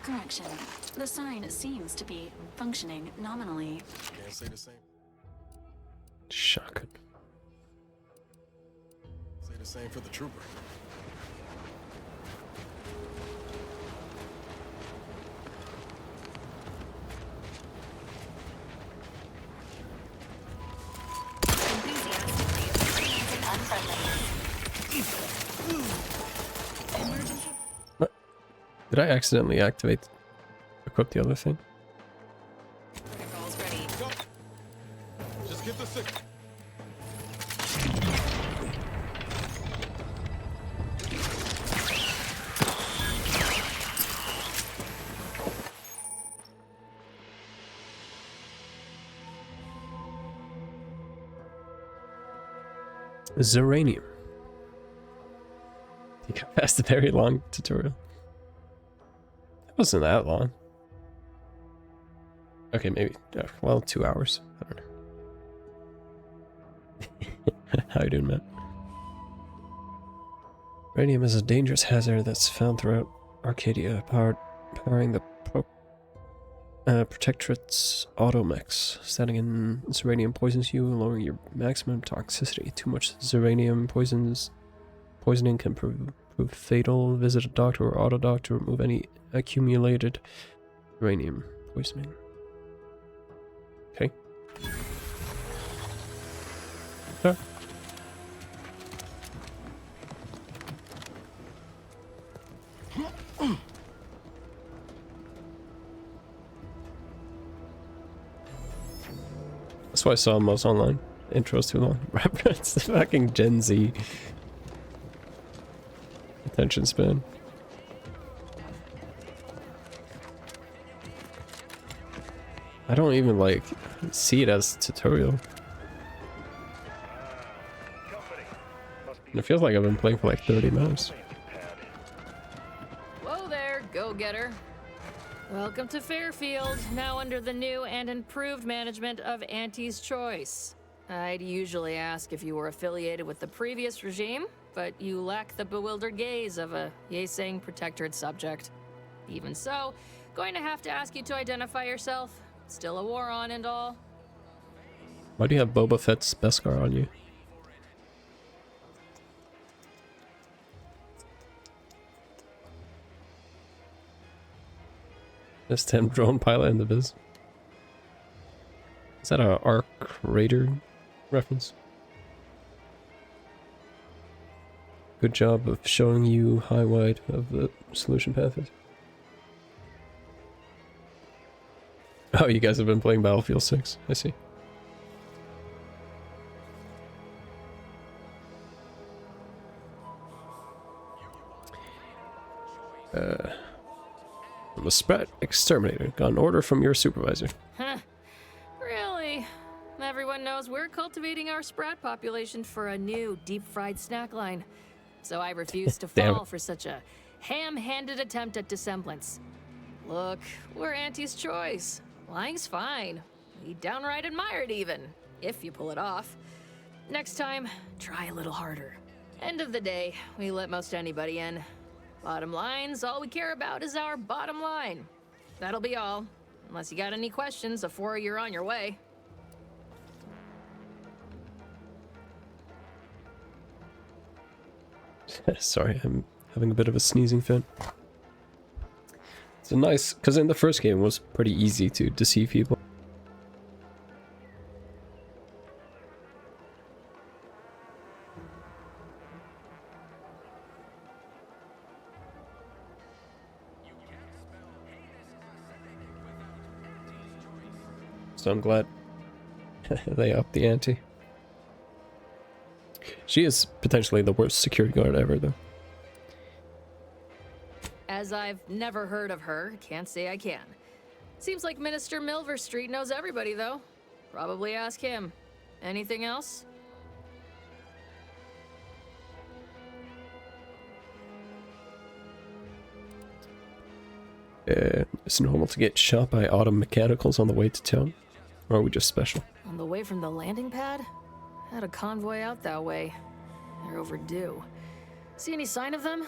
Correction. The sign seems to be functioning nominally. Can't say the same. Shocking. Say the same for the trooper. What? Did I accidentally equip the other thing? Just get the signal. Zeranium. You got past a very long tutorial. It wasn't that long. Okay, maybe. Well, 2 hours. I don't know. How you doing, Matt? Uranium is a dangerous hazard that's found throughout Arcadia, powering the Protectorate's automechs. Standing in Zeranium poisons you, lowering your maximum toxicity. Too much Zeranium poisoning can prove fatal. Visit a doctor or autodoc to remove any accumulated uranium poisoning. Okay. Sure. That's why I saw most online intros too long. It's the fucking Gen Z attention span. I don't even like see it as tutorial. And it feels like I've been playing for like 30 minutes. Whoa there, go-getter. Welcome to Fairfield, now under the new and improved management of Auntie's Choice. I'd usually ask if you were affiliated with the previous regime, but you lack the bewildered gaze of a Yeseng protectorate subject. Even so, going to have to ask you to identify yourself. Still a war on and all. Why do you have Boba Fett's Beskar on you? This 10 drone pilot in the biz. Is that a Arc Raider reference? Good job of showing you high wide of the solution pathways. Oh, you guys have been playing Battlefield 6. I see. I'm a Sprat exterminator. Got an order from your supervisor. Huh. Really? Everyone knows we're cultivating our Sprat population for a new deep-fried snack line. So I refuse to fall for such a ham-handed attempt at dissemblance. Look, we're Auntie's Choice. Lying's fine. We downright admire it even, if you pull it off. Next time, try a little harder. End of the day, we let most anybody in. Bottom line's all we care about is our bottom line. That'll be all. Unless you got any questions before you're on your way. Sorry, I'm having a bit of a sneezing fit. It's a nice, because in the first game it was pretty easy to deceive people. So I'm glad they upped the ante. She is potentially the worst security guard ever, though. As I've never heard of her, can't say I can. Seems like Minister Milver Street knows everybody, though. Probably ask him. Anything else? It's normal to get shot by autumn mechanicals on the way to town? Or are we just special? On the way from the landing pad? Had a convoy out that way. They're overdue. See any sign of them?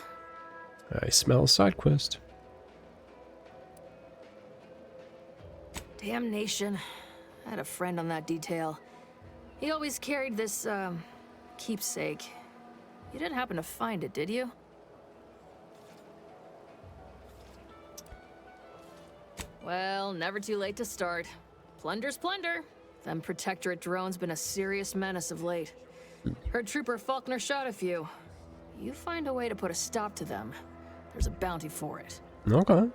I smell a side quest. Damnation. I had a friend on that detail. He always carried this, keepsake. You didn't happen to find it, did you? Well, never too late to start. Plunder's plunder. Them Protectorate drones been a serious menace of late. Heard Trooper Faulkner shot a few. You find a way to put a stop to them. There's a bounty for it. Okay.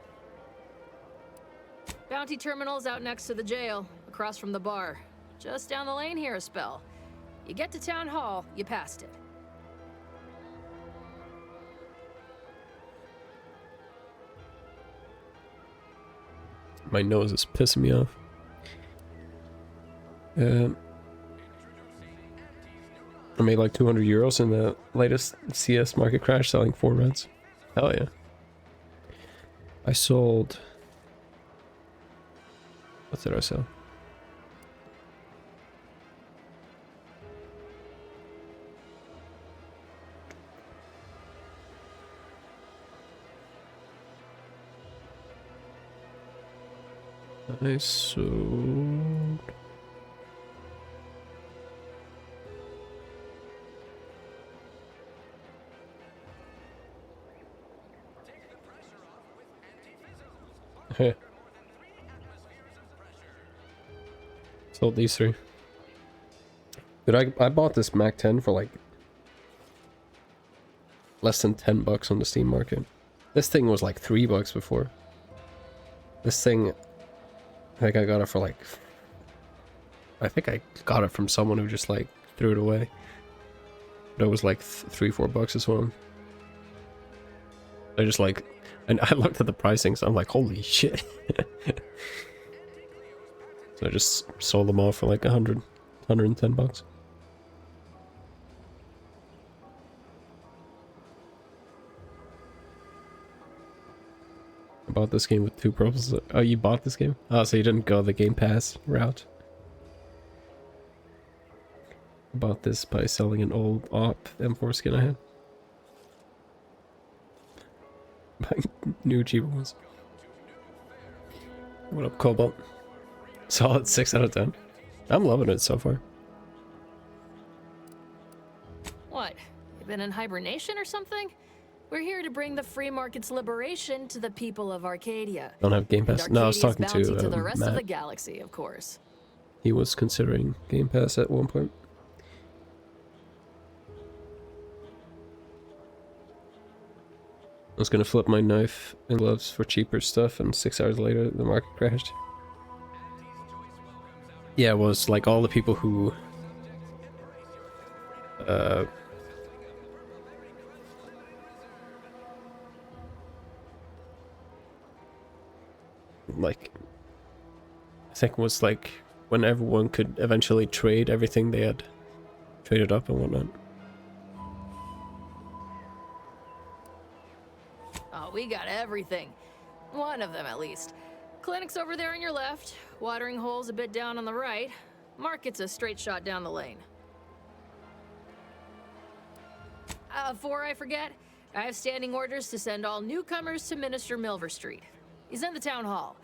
Bounty terminal's out next to the jail, across from the bar. Just down the lane here a spell. You get to Town Hall, you passed it. My nose is pissing me off. I made like 200 euros in the latest CS market crash selling 4 reds. Hell yeah. I sold... What did I sell? I sold... Sold these 3. Dude, I bought this Mac 10 for like less than $10 on the Steam market. This thing was like $3 before. This thing, I think I got it for like I think I got it from someone who just like threw it away. But it was like $3-4 as well. I just like, and I looked at the pricing, so I'm like, holy shit. So I just sold them all for like $110. I bought this game with 2 purposes. Oh, you bought this game? Oh, so you didn't go the Game Pass route. I bought this by selling an old Op M4 skin I had. My new cheaper ones. What up, Cobalt? Solid 6 out of 10. I'm loving it so far. What? You been in hibernation or something? We're here to bring the free market's liberation to the people of Arcadia. Don't have Game Pass. No, I was talking to the rest Matt. of the galaxy, of course. He was considering Game Pass at one point. I was gonna flip my knife and gloves for cheaper stuff, and 6 hours later the market crashed. Yeah, it was like all the people who like, I think it was like when everyone could eventually trade everything they had traded up and whatnot. Oh, we got everything. One of them, at least. Clinic's over there on your left. Watering hole's a bit down on the right. Market's a straight shot down the lane. Before I forget, I have standing orders to send all newcomers to Minister Milver Street. He's in the town hall.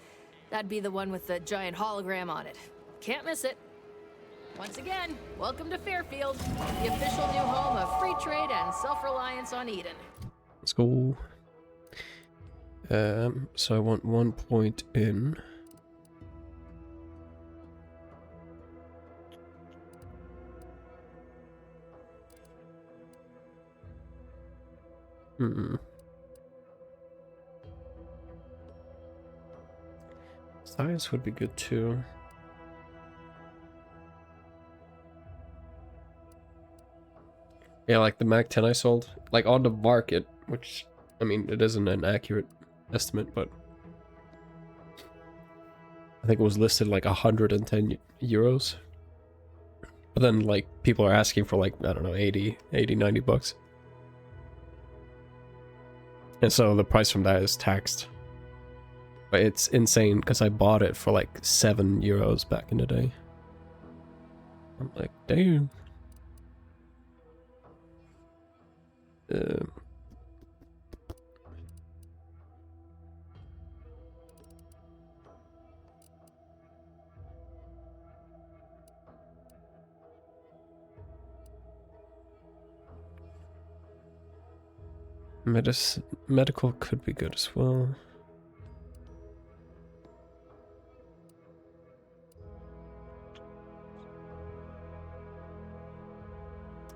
That'd be the one with the giant hologram on it. Can't miss it. Once again, welcome to Fairfield, the official new home of free trade and self-reliance on Eden. Let's go. So I want 1 point in. Science would be good too. Yeah, like the Mac 10 I sold, like on the market, which, I mean, it isn't an accurate estimate, but I think it was listed like 110 euros. But then like people are asking for like, I don't know, 80, 90 bucks. And so the price from that is taxed. But it's insane because I bought it for like 7 euros back in the day. I'm like, damn. Medical could be good as well.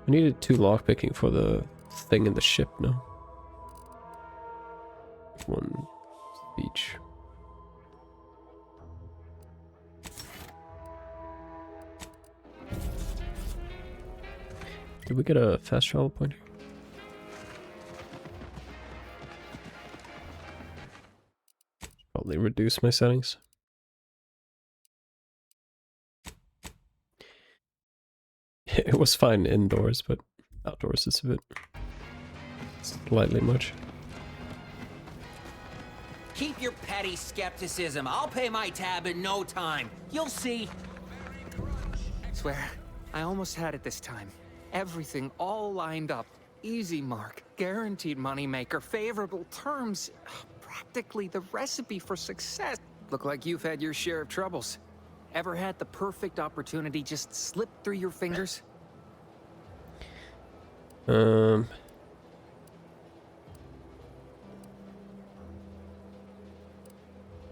I needed 2 lockpicking for the thing in the ship now. 1 beach. Did we get a fast travel point here? Probably reduce my settings. It was fine indoors, but outdoors is a bit slightly much. Keep your petty skepticism. I'll pay my tab in no time. You'll see. Swear, I almost had it this time. Everything all lined up. Easy mark, guaranteed moneymaker, favorable terms. Practically the recipe for success. Look like you've had your share of troubles. Ever had the perfect opportunity just slip through your fingers? My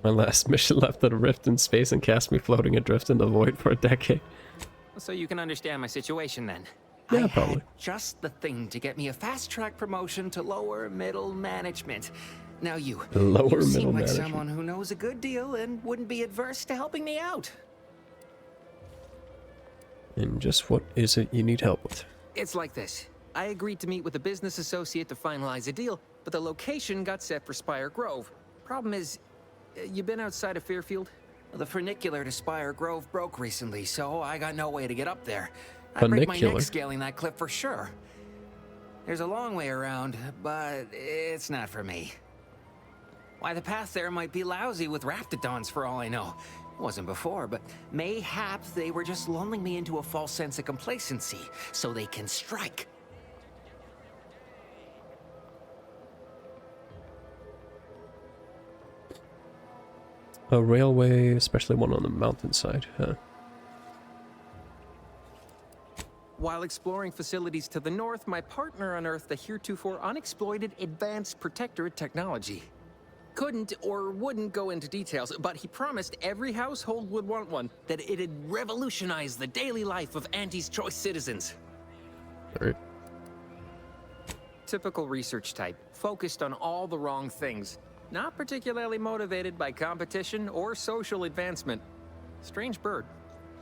last mission left at a rift in space and cast me floating adrift in the void for a decade. So you can understand my situation then. Yeah, I probably. had just the thing to get me a fast-track promotion to lower middle management. Now you Lower seem middle like management. someone who knows a good deal and wouldn't be adverse to helping me out. And just what is it you need help with? It's like this. I agreed to meet with a business associate to finalize a deal, but the location got set for Spire Grove. Problem is, you been outside of Fairfield? The funicular to Spire Grove broke recently, so I got no way to get up there. I'd break my neck scaling that cliff for sure. There's a long way around, but it's not for me. Why, the path there might be lousy with raptidons for all I know. It wasn't before, but mayhaps they were just lulling me into a false sense of complacency so they can strike. A railway, especially one on the mountainside, huh? While exploring facilities to the north, my partner unearthed a heretofore unexploited advanced protectorate technology. Couldn't or wouldn't go into details, but he promised every household would want one, that it'd revolutionize the daily life of Auntie's Choice citizens. All right. Typical research type, focused on all the wrong things. Not particularly motivated by competition or social advancement. Strange bird.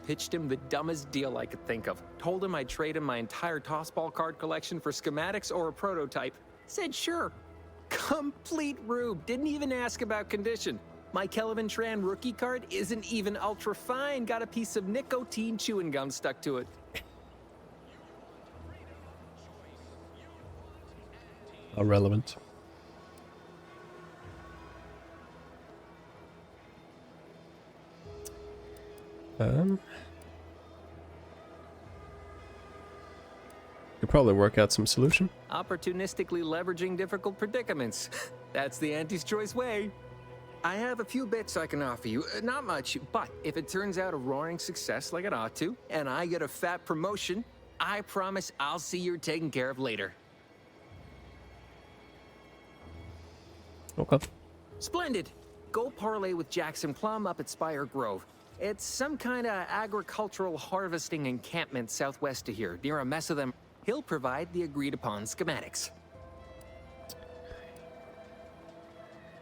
Pitched him the dumbest deal I could think of. Told him I'd trade him my entire tossball card collection for schematics or a prototype. Said sure. Complete rube. Didn't even ask about condition. My Kelvin Tran rookie card isn't even ultra fine. Got a piece of nicotine chewing gum stuck to it. Irrelevant. Could probably work out some solution. Opportunistically leveraging difficult predicaments. That's the Auntie's Choice way. I have a few bits I can offer you. Not much, but if it turns out a roaring success like it ought to, and I get a fat promotion, I promise I'll see you're taken care of later. Okay. Splendid. Go parlay with Jackson Plum up at Spire Grove. It's some kind of agricultural harvesting encampment southwest of here, near a mess of them. He'll provide the agreed-upon schematics.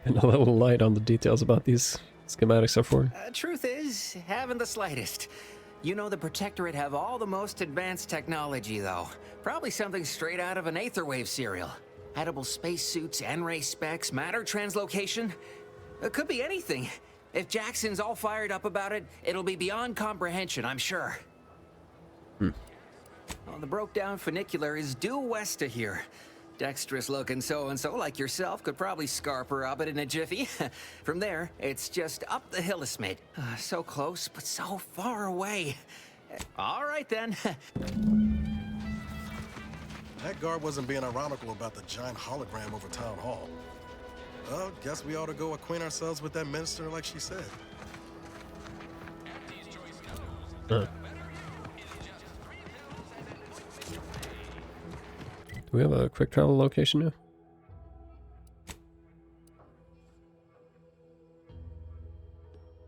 And a little light on the details about these schematics so far. Truth is, haven't the slightest. You know the Protectorate have all the most advanced technology, though. Probably something straight out of an Aetherwave serial. Edible spacesuits, N-ray specs, matter translocation. It could be anything. If Jackson's all fired up about it, it'll be beyond comprehension, I'm sure. Well, the broke-down funicular is due west of here. Dexterous-looking so-and-so like yourself could probably scarp her up it in a jiffy. From there, it's just up the hill a smidge. So close, but so far away. All right, then. That guard wasn't being ironical about the giant hologram over Town Hall. Well, guess we ought to go acquaint ourselves with that minister like she said. Do we have a quick travel location now?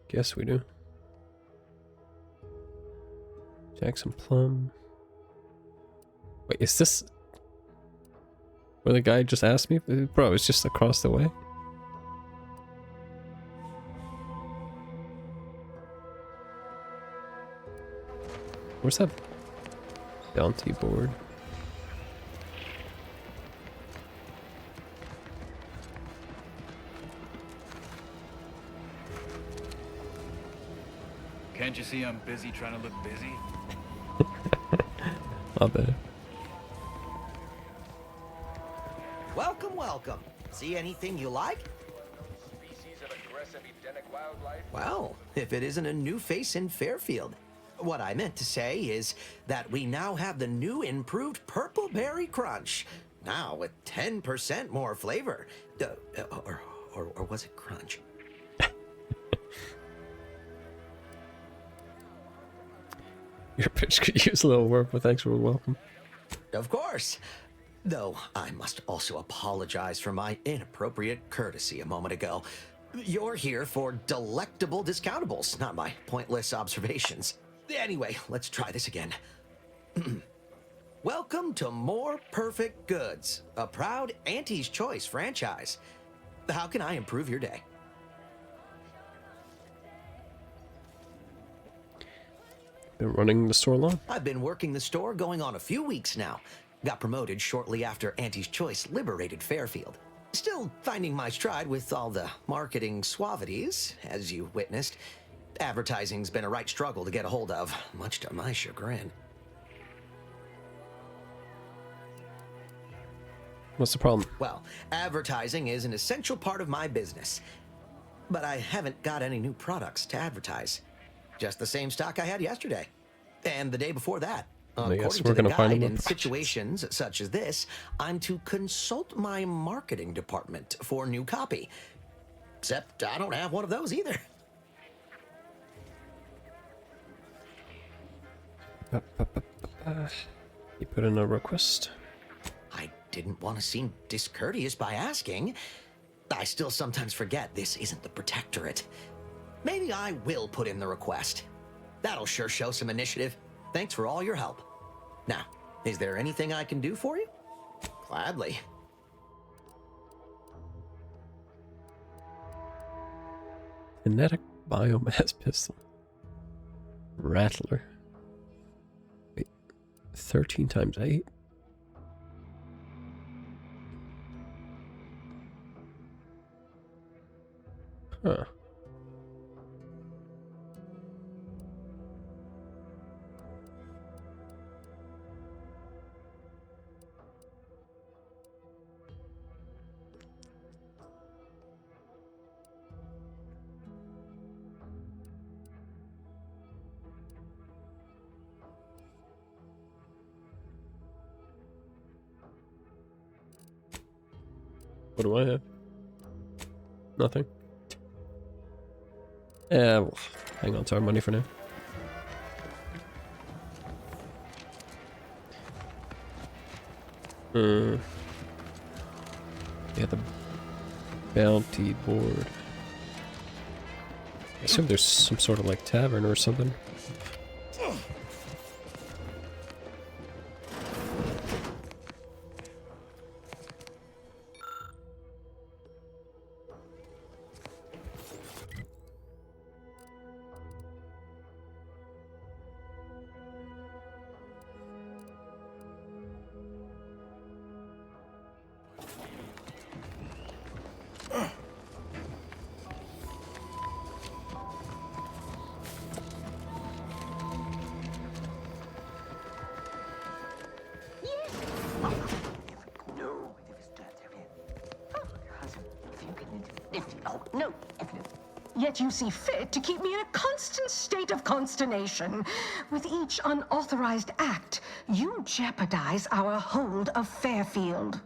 Guess we do. Jackson Plum. Wait, is this where the guy just asked me? Bro, it's just across the way. Where's that bounty board? Can't you see I'm busy trying to look busy? Not bad. Welcome, welcome. See anything you like? Species of aggressive edenic wildlife. Well, if it isn't a new face in Fairfield. What I meant to say is that we now have the new improved Purple Berry Crunch. Now with 10% more flavor. Or was it crunch? Your pitch could use a little work, but thanks for the welcome. Of course. Though I must also apologize for my inappropriate courtesy a moment ago. You're here for delectable discountables, not my pointless observations. Anyway, let's try this again. Welcome to More Perfect Goods, a proud Auntie's Choice franchise. How can I improve your day? Been running the store long? I've been working the store going on a few weeks now. Got promoted shortly after Auntie's Choice liberated Fairfield. Still finding my stride with all the marketing suavities, as you witnessed. Advertising's been a right struggle to get a hold of, much to my chagrin. What's the problem? Well, advertising is an essential part of my business. But I haven't got any new products to advertise. Just the same stock I had yesterday. And the day before that. According to the guide, in situations such as this, I'm to consult my marketing department for new copy. Except I don't have one of those either. You put in a request. I didn't want to seem discourteous by asking. I still sometimes forget this isn't the Protectorate. Maybe I will put in the request. That'll sure show some initiative. Thanks for all your help. Now, is there anything I can do for you? Gladly. Kinetic biomass pistol. Rattler. Wait, 13 times 8? Huh. What do I have? Nothing. Yeah, we'll hang on to our money for now. Yeah, the bounty board. I assume there's some sort of like tavern or something. Yet you see fit to keep me in a constant state of consternation. With each unauthorized act, you jeopardize our hold of Fairfield.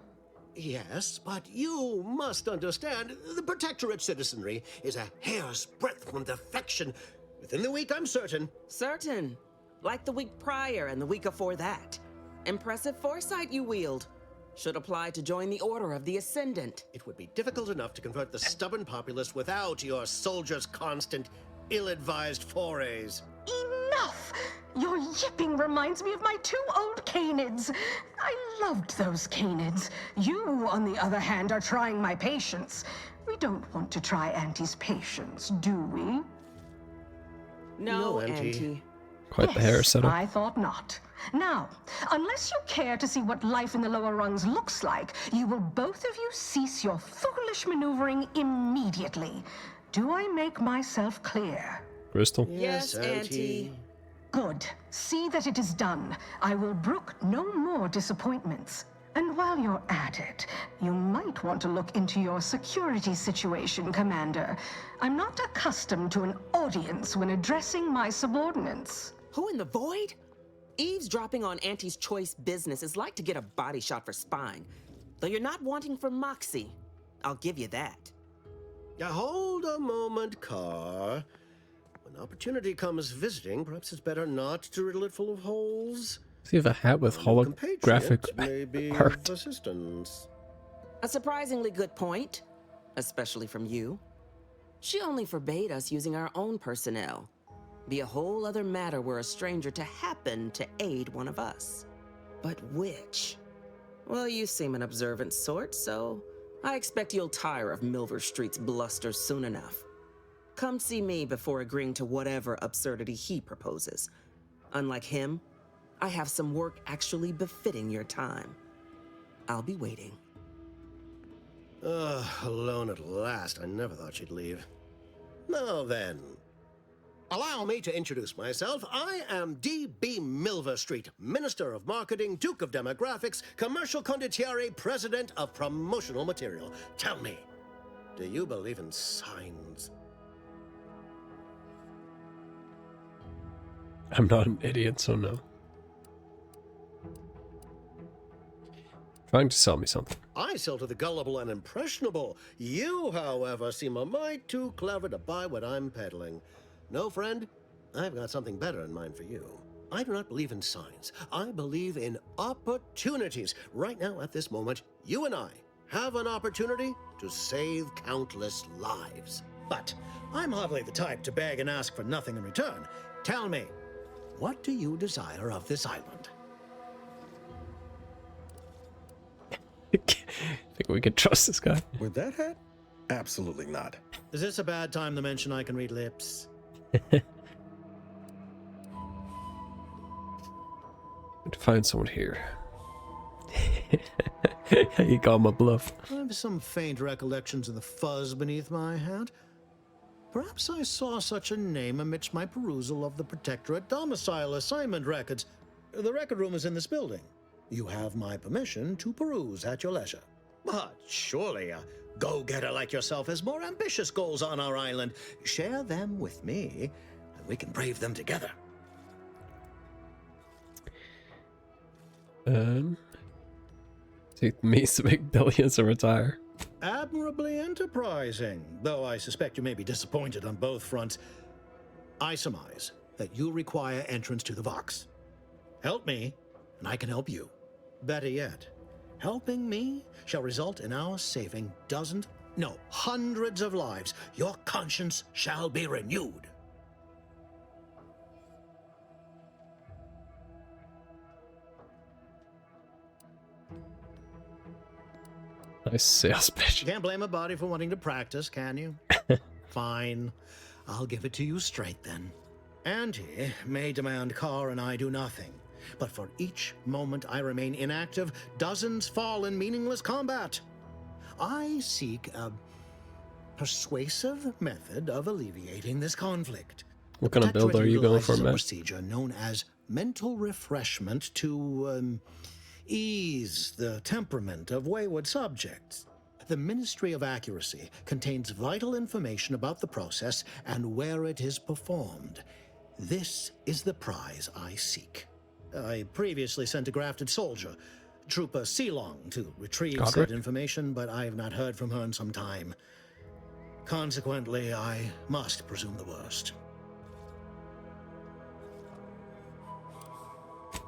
Yes, but you must understand, the Protectorate citizenry is a hair's breadth from defection. Within the week, I'm certain. Certain? Like the week prior and the week before that. Impressive foresight you wield. Should apply to join the Order of the Ascendant. It would be difficult enough to convert the stubborn populace without your soldiers' constant, ill-advised forays. Enough! Your yipping reminds me of my 2 old canids. I loved those canids. You, on the other hand, are trying my patience. We don't want to try Auntie's patience, do we? No, Auntie. Quite the hair setup. I thought not. Now, unless you care to see what life in the lower rungs looks like, you will both of you cease your foolish maneuvering immediately. Do I make myself clear? Crystal? Yes, Auntie. Good. See that it is done. I will brook no more disappointments. And while you're at it, you might want to look into your security situation, Commander. I'm not accustomed to an audience when addressing my subordinates. Who in the void? Eavesdropping on Auntie's Choice business is like to get a body shot for spying. Though you're not wanting for moxie. I'll give you that. Hold a moment, Carr. When opportunity comes visiting, perhaps it's better not to riddle it full of holes. Does he have a hat with holographic art? Assistance. A surprisingly good point, especially from you. She only forbade us using our own personnel. Be a whole other matter were a stranger to happen to aid one of us. But which? Well, you seem an observant sort, so I expect you'll tire of Milver Street's bluster soon enough. Come see me before agreeing to whatever absurdity he proposes. Unlike him, I have some work actually befitting your time. I'll be waiting. Alone at last. I never thought she'd leave. Now then, allow me to introduce myself. I am D.B. Milver Street, Minister of Marketing, Duke of Demographics, Commercial Condottiere, President of Promotional Material. Tell me, do you believe in signs? I'm not an idiot, so no. Trying to sell me something. I sell to the gullible and impressionable. You, however, seem a mite too clever to buy what I'm peddling. No, friend, I've got something better in mind for you. I do not believe in signs. I believe in opportunities. Right now, at this moment, you and I have an opportunity to save countless lives. But I'm hardly the type to beg and ask for nothing in return. Tell me, what do you desire of this island? Think we could trust this guy? With that hat? Absolutely not. Is this a bad time to mention I can read lips? To find someone here. He got my bluff. I have some faint recollections of the fuzz beneath my hat. Perhaps I saw such a name amidst my perusal of the Protectorate domicile assignment records. The record room is in this building. You have my permission to peruse at your leisure. But surely a go-getter like yourself has more ambitious goals on our island. Share them with me, and we can brave them together. Take me to make billions and retire. Admirably enterprising, though I suspect you may be disappointed on both fronts. I surmise that you require entrance to the Vox. Help me, and I can help you. Better yet, helping me shall result in our saving dozens, no, hundreds of lives. Your conscience shall be renewed. Nice sales pitch. You can't blame a body for wanting to practice, can you? Fine. I'll give it to you straight then. Auntie may demand Carr and I do nothing, but for each moment I remain inactive, dozens fall in meaningless combat. I seek a persuasive method of alleviating this conflict. What kind of build are you going for, man? man? A procedure known as mental refreshment to ease the temperament of wayward subjects. The Ministry of Accuracy contains vital information about the process and where it is performed. This is the prize I seek. I previously sent a grafted soldier, Trooper Sealong, to retrieve said information, but I have not heard from her in some time. Consequently, I must presume the worst.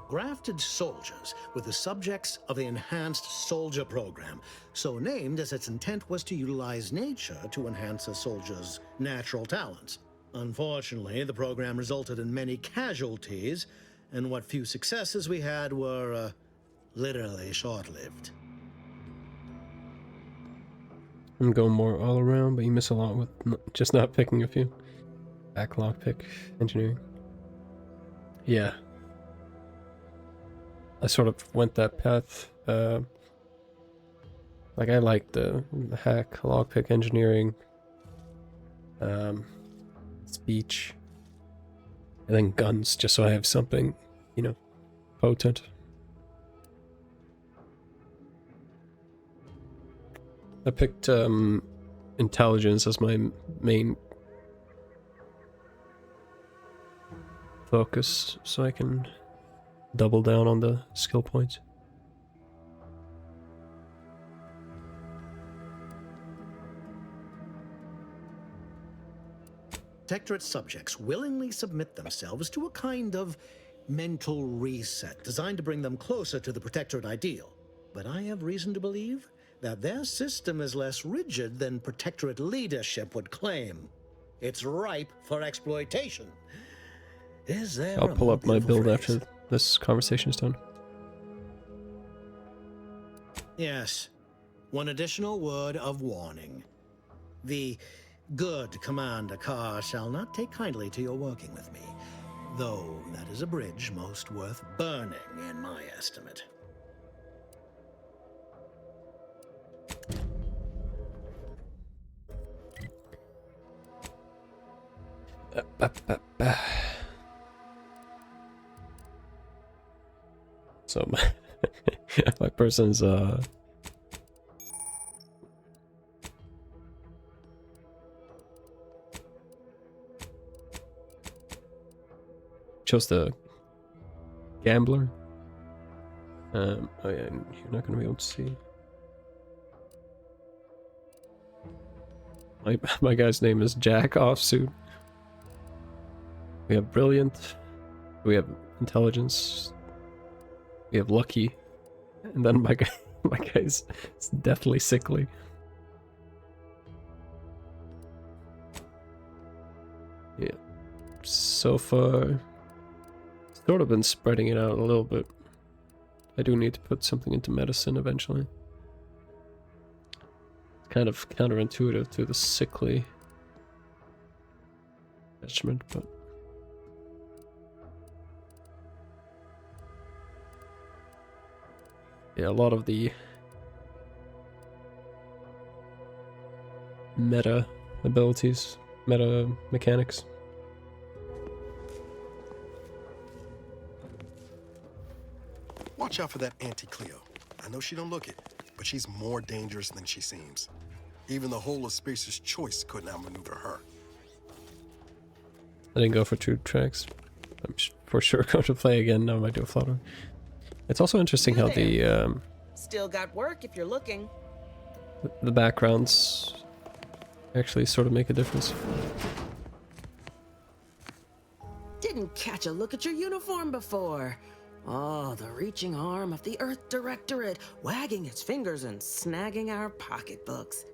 Grafted soldiers were the subjects of the Enhanced Soldier Program, so named as its intent was to utilize nature to enhance a soldier's natural talents. Unfortunately, the program resulted in many casualties, and what few successes we had were literally short-lived. I'm going more all around, but you miss a lot with just not picking a few. Backlog pick, engineering. Yeah. I sort of went that path. Like I like the hack, lockpick, engineering, speech, and then guns, just so I have something, you know, potent. I picked intelligence as my main focus, so I can double down on the skill points. Protectorate subjects willingly submit themselves to a kind of mental reset designed to bring them closer to the Protectorate ideal. But I have reason to believe that their system is less rigid than Protectorate leadership would claim. It's ripe for exploitation. Is there I'll pull up my build after this conversation is done. Yes. One additional word of warning. The good Commander Carr shall not take kindly to your working with me. Though that is a bridge most worth burning, in my estimate. So my person's chose the gambler. Oh yeah, you're not gonna be able to see. My guy's name is Jack Offsuit. We have brilliant. We have intelligence. We have lucky, and then my guy's deathly sickly. Yeah. So far, sort of been spreading it out a little bit. I do need to put something into medicine eventually. It's kind of counterintuitive to the sickly judgment, but yeah, a lot of the meta abilities, meta mechanics. Watch out for that Auntie Cleo. I know she don't look it, but she's more dangerous than she seems. Even the whole of Spacer's Choice couldn't outmaneuver her. I didn't go for 2 tracks. I'm for sure going to play again now I do a flutter. It's also interesting how the Still got work if you're looking. the backgrounds actually sort of make a difference. Didn't catch a look at your uniform before. Oh, the reaching arm of the Earth Directorate, wagging its fingers and snagging our pocketbooks.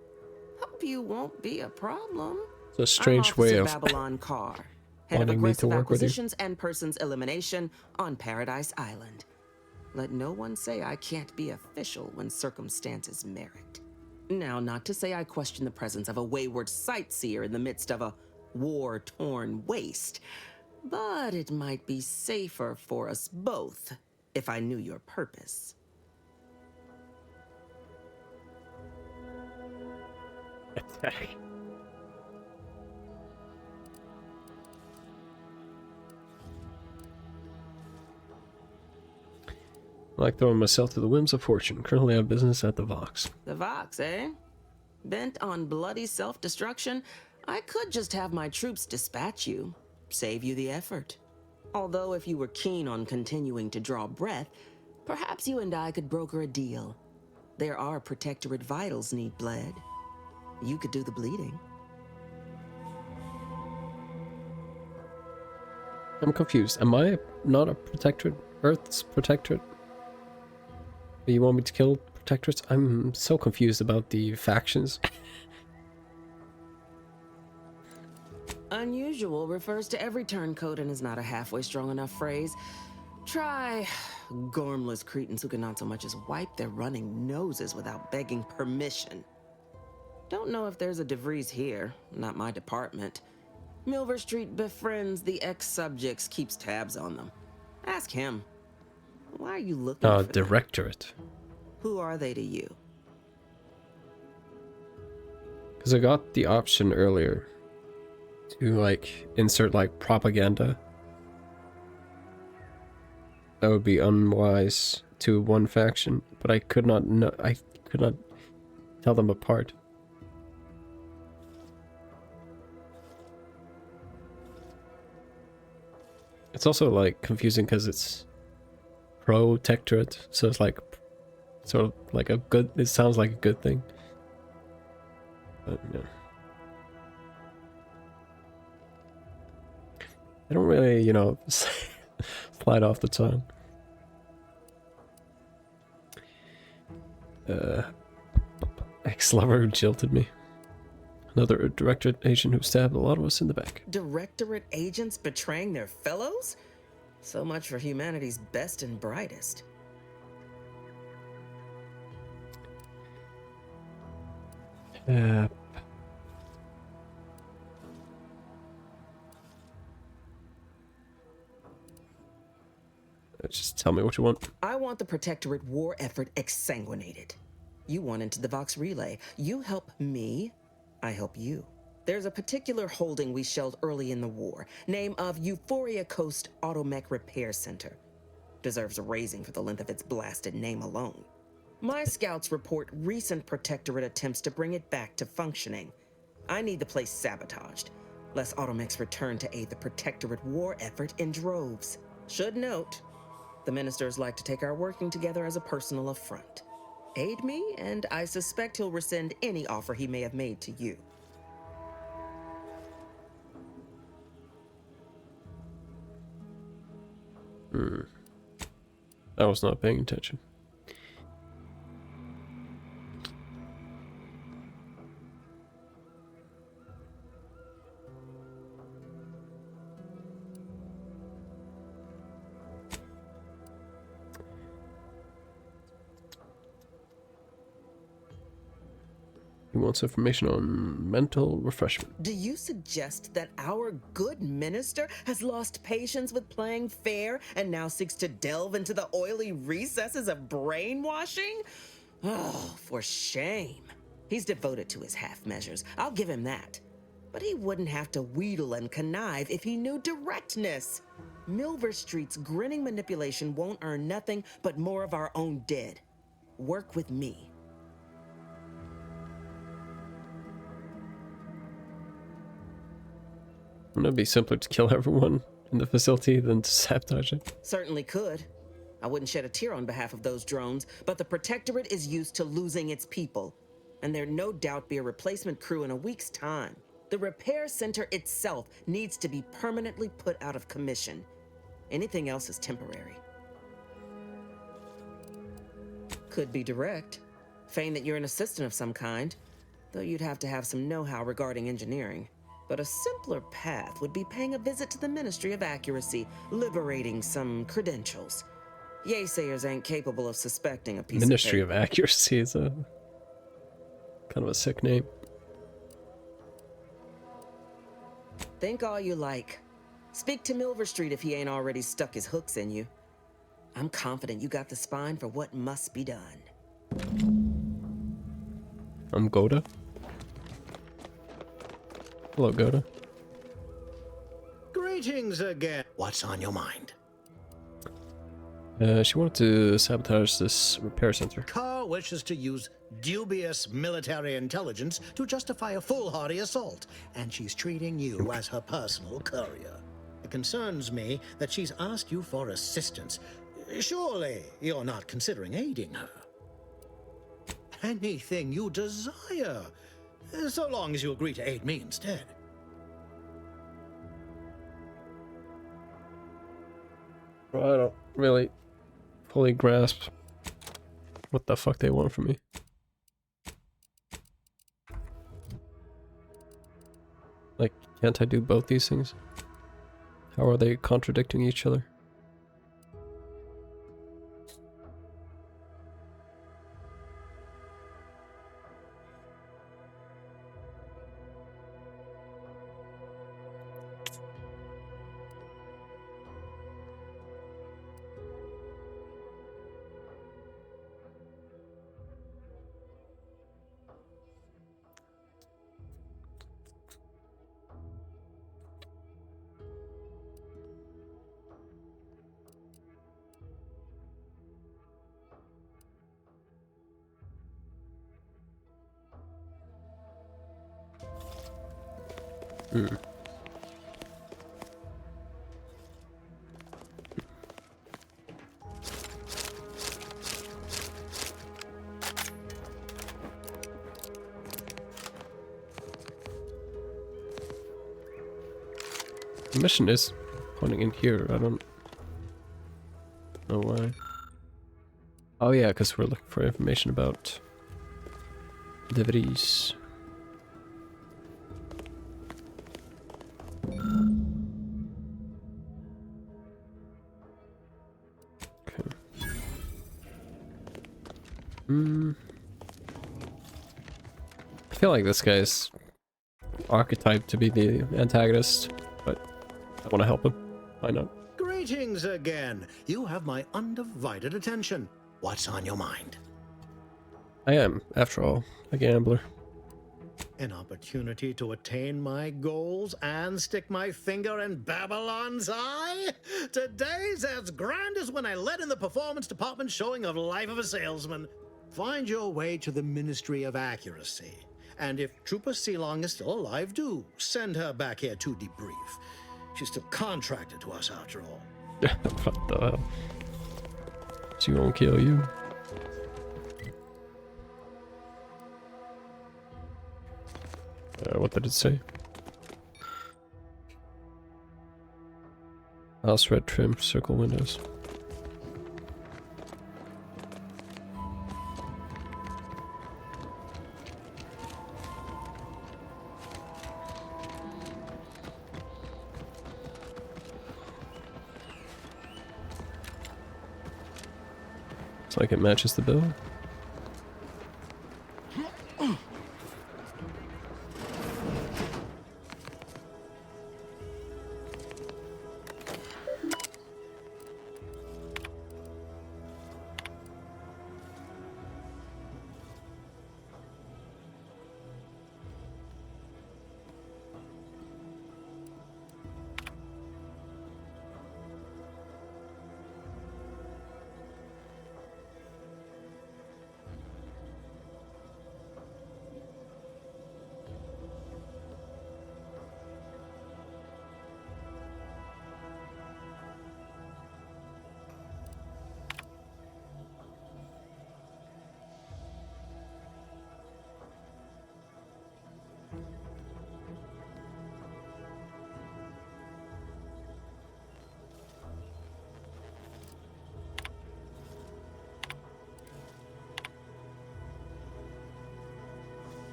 Hope you won't be a problem. It's a strange way of Babylon Carr, head of wanting me to aggressive work with you. acquisitions and persons elimination on Paradise Island. Let no one say I can't be official when circumstances merit. Now, not to say I question the presence of a wayward sightseer in the midst of a war-torn waste, but it might be safer for us both if I knew your purpose. Attack. I like throwing myself to the whims of fortune. Currently I have business at the Vox. The Vox, eh? Bent on bloody self-destruction, I could just have my troops dispatch you. Save you the effort. Although if you were keen on continuing to draw breath, perhaps you and I could broker a deal. There are Protectorate vitals need bled. You could do the bleeding. I'm confused. Am I not a Protectorate? Earth's Protectorate? You want me to kill Protectorates? I'm so confused about the factions. Unusual refers to every turncoat and is not a halfway strong enough phrase. Try gormless cretins who can not so much as wipe their running noses without begging permission. Don't know if there's a DeVries here, not my department. Milver Street befriends the ex-subjects, keeps tabs on them. Ask him. Why are you looking for them? Directorate. Who are they to you? Because I got the option earlier to like insert like propaganda. That would be unwise to one faction, but I could not know. I could not tell them apart. It's also like confusing because it's Protectorate, so it's like sort of like a good. It sounds like a good thing, but yeah. I don't really, you know, slide off the tongue. Ex-lover who jilted me. Another Directorate agent who stabbed a lot of us in the back. Directorate agents betraying their fellows? So much for humanity's best and brightest. Just tell me what you want. I want the Protectorate war effort exsanguinated. You want into the Vox Relay. You help me, I help you. There's a particular holding we shelled early in the war, name of Euphoria Coast Automech Repair Center. Deserves a raising for the length of its blasted name alone. My scouts report recent Protectorate attempts to bring it back to functioning. I need the place sabotaged, lest Automechs return to aid the Protectorate war effort in droves. Should note, the ministers like to take our working together as a personal affront. Aid me, and I suspect he'll rescind any offer he may have made to you. I was not paying attention. He wants information on mental refreshment. Do you suggest that our good minister has lost patience with playing fair and now seeks to delve into the oily recesses of brainwashing? Oh, for shame. He's devoted to his half measures. I'll give him that. But he wouldn't have to wheedle and connive if he knew directness. Milver Street's grinning manipulation won't earn nothing but more of our own dead. Work with me. Wouldn't it be simpler to kill everyone in the facility than to sabotage it? Certainly could. I wouldn't shed a tear on behalf of those drones, but the Protectorate is used to losing its people, and there'd no doubt be a replacement crew in a week's time. The repair center itself needs to be permanently put out of commission. Anything else is temporary. Could be direct. Feign that you're an assistant of some kind, though you'd have to have some know-how regarding engineering. But a simpler path would be paying a visit to the Ministry of Accuracy, liberating some credentials. Yaysayers ain't capable of suspecting a piece Ministry of of Accuracy is a kind of a sick name. Think all you like. Speak to Milver Street if he ain't already stuck his hooks in you. I'm confident you got the spine for what must be done. I'm Goda. Hello, Goda. Greetings again. What's on your mind? She wanted to sabotage this repair center. Carr wishes to use dubious military intelligence to justify a foolhardy assault, and she's treating you as her personal courier. It concerns me that she's asked you for assistance. Surely you're not considering aiding her. Anything you desire, so long as you agree to aid me instead. Well, I don't really fully grasp what the fuck they want from me. Like, can't I do both these things? How are they contradicting each other? The mission is pointing in here. I don't know why. Oh yeah, because we're looking for information about De Vries. Okay. I feel like this guy's archetyped to be the antagonist, but I want to help him. Why not? Greetings again. You have my undivided attention. What's on your mind? I am, after all, a gambler. An opportunity to attain my goals and stick my finger in Babylon's eye? Today's as grand as when I led in the performance department showing of Life of a Salesman. Find your way to the Ministry of Accuracy. And if Trooper Sealong is still alive, do send her back here to debrief. She's still contracted to us after all. What the hell? She won't kill you. What did it say? House red trim, circle windows. Looks like it matches the bill.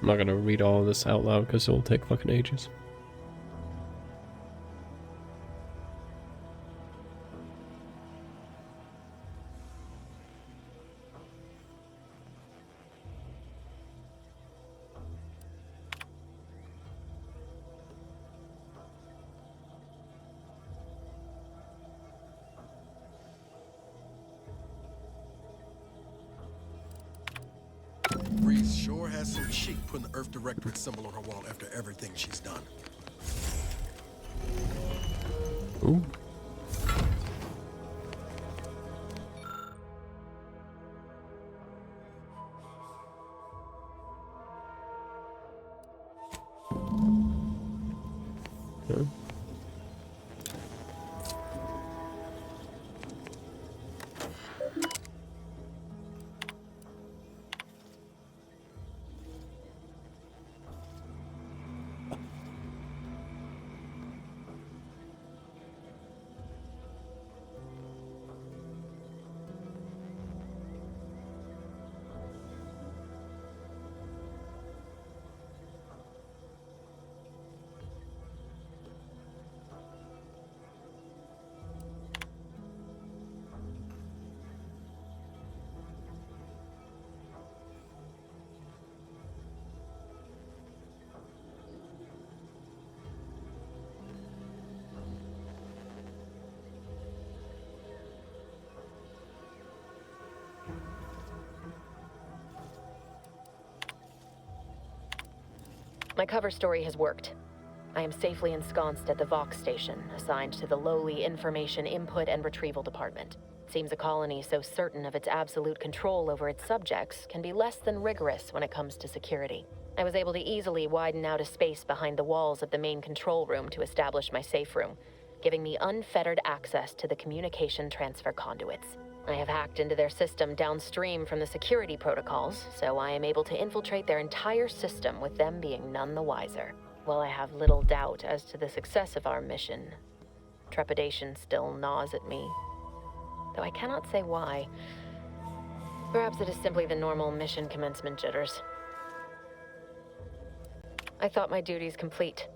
I'm not gonna read all of this out loud because it'll take fucking ages. Reese sure has some cheek putting the Earth Directorate symbol on her wall after everything she's done. Ooh. Okay. My cover story has worked. I am safely ensconced at the Vox station, assigned to the lowly Information Input and Retrieval Department. Seems a colony so certain of its absolute control over its subjects can be less than rigorous when it comes to security. I was able to easily widen out a space behind the walls of the main control room to establish my safe room, giving me unfettered access to the communication transfer conduits. I have hacked into their system downstream from the security protocols, so I am able to infiltrate their entire system with them being none the wiser. While I have little doubt as to the success of our mission, trepidation still gnaws at me, though I cannot say why. Perhaps it is simply the normal mission commencement jitters. I thought my duties complete.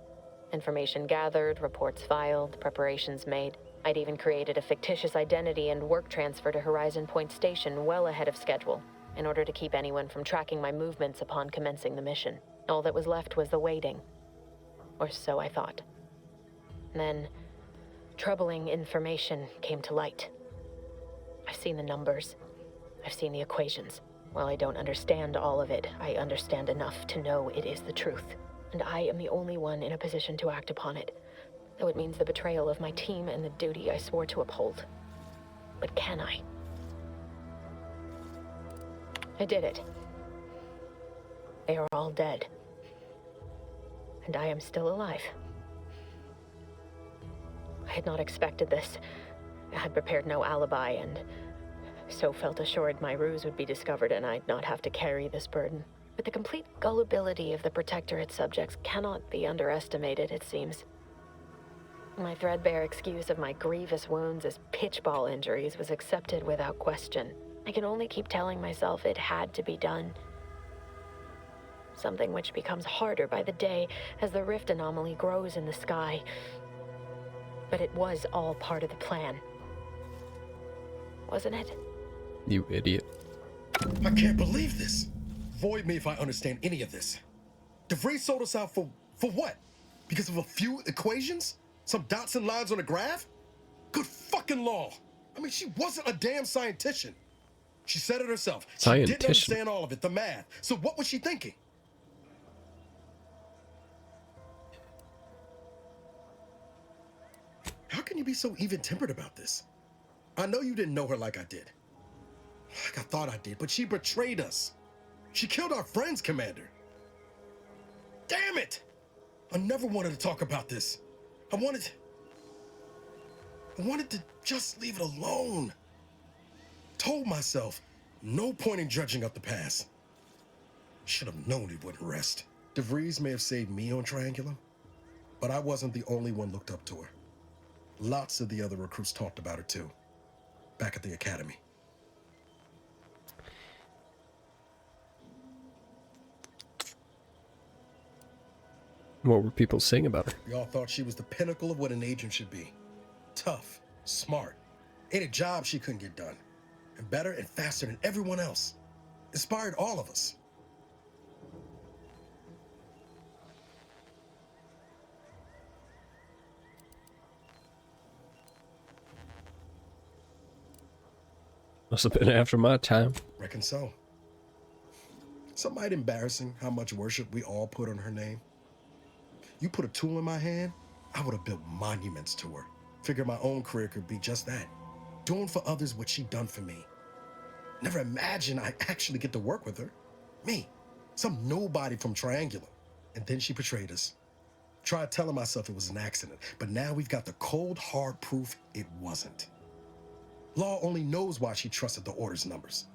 Information gathered, reports filed, preparations made. I'd even created a fictitious identity and work transfer to Horizon Point Station well ahead of schedule, in order to keep anyone from tracking my movements upon commencing the mission. All that was left was the waiting. Or so I thought. Then, troubling information came to light. I've seen the numbers. I've seen the equations. While I don't understand all of it, I understand enough to know it is the truth. And I am the only one in a position to act upon it. Though it means the betrayal of my team and the duty I swore to uphold. But can I? I did it. They are all dead. And I am still alive. I had not expected this. I had prepared no alibi and so felt assured my ruse would be discovered and I'd not have to carry this burden. But the complete gullibility of the Protectorate subjects cannot be underestimated, it seems. My threadbare excuse of my grievous wounds as pitchball injuries was accepted without question. I can only keep telling myself it had to be done. Something which becomes harder by the day as the rift anomaly grows in the sky. But it was all part of the plan. Wasn't it? You idiot. I can't believe this. Void me if I understand any of this. DeVries sold us out for what? Because of a few equations? Some dots and lines on a graph? Good fucking law. I mean, she wasn't a damn scientician. She said it herself. She didn't understand all of it, the math. So what was she thinking? How can you be so even-tempered about this? I know you didn't know her like I did. Like I thought I did, but she betrayed us. She killed our friends, Commander. Damn it! I never wanted to talk about this. I wanted to just leave it alone. Told myself, no point in dredging up the past. Should have known it wouldn't rest. DeVries may have saved me on Triangulum, but I wasn't the only one looked up to her. Lots of the other recruits talked about her too, back at the academy. What were people saying about her? We all thought she was the pinnacle of what an agent should be. Tough, smart, ain't a job she couldn't get done. And better and faster than everyone else. Inspired all of us. Must have been after my time. Reckon so. Some might embarrassing how much worship we all put on her name. You put a tool in my hand, I would have built monuments to her. Figured my own career could be just that. Doing for others what she'd done for me. Never imagined I'd actually get to work with her. Me, some nobody from Triangulum. And then she betrayed us. Tried telling myself it was an accident, but now we've got the cold, hard proof it wasn't. Law only knows why she trusted the Order's numbers.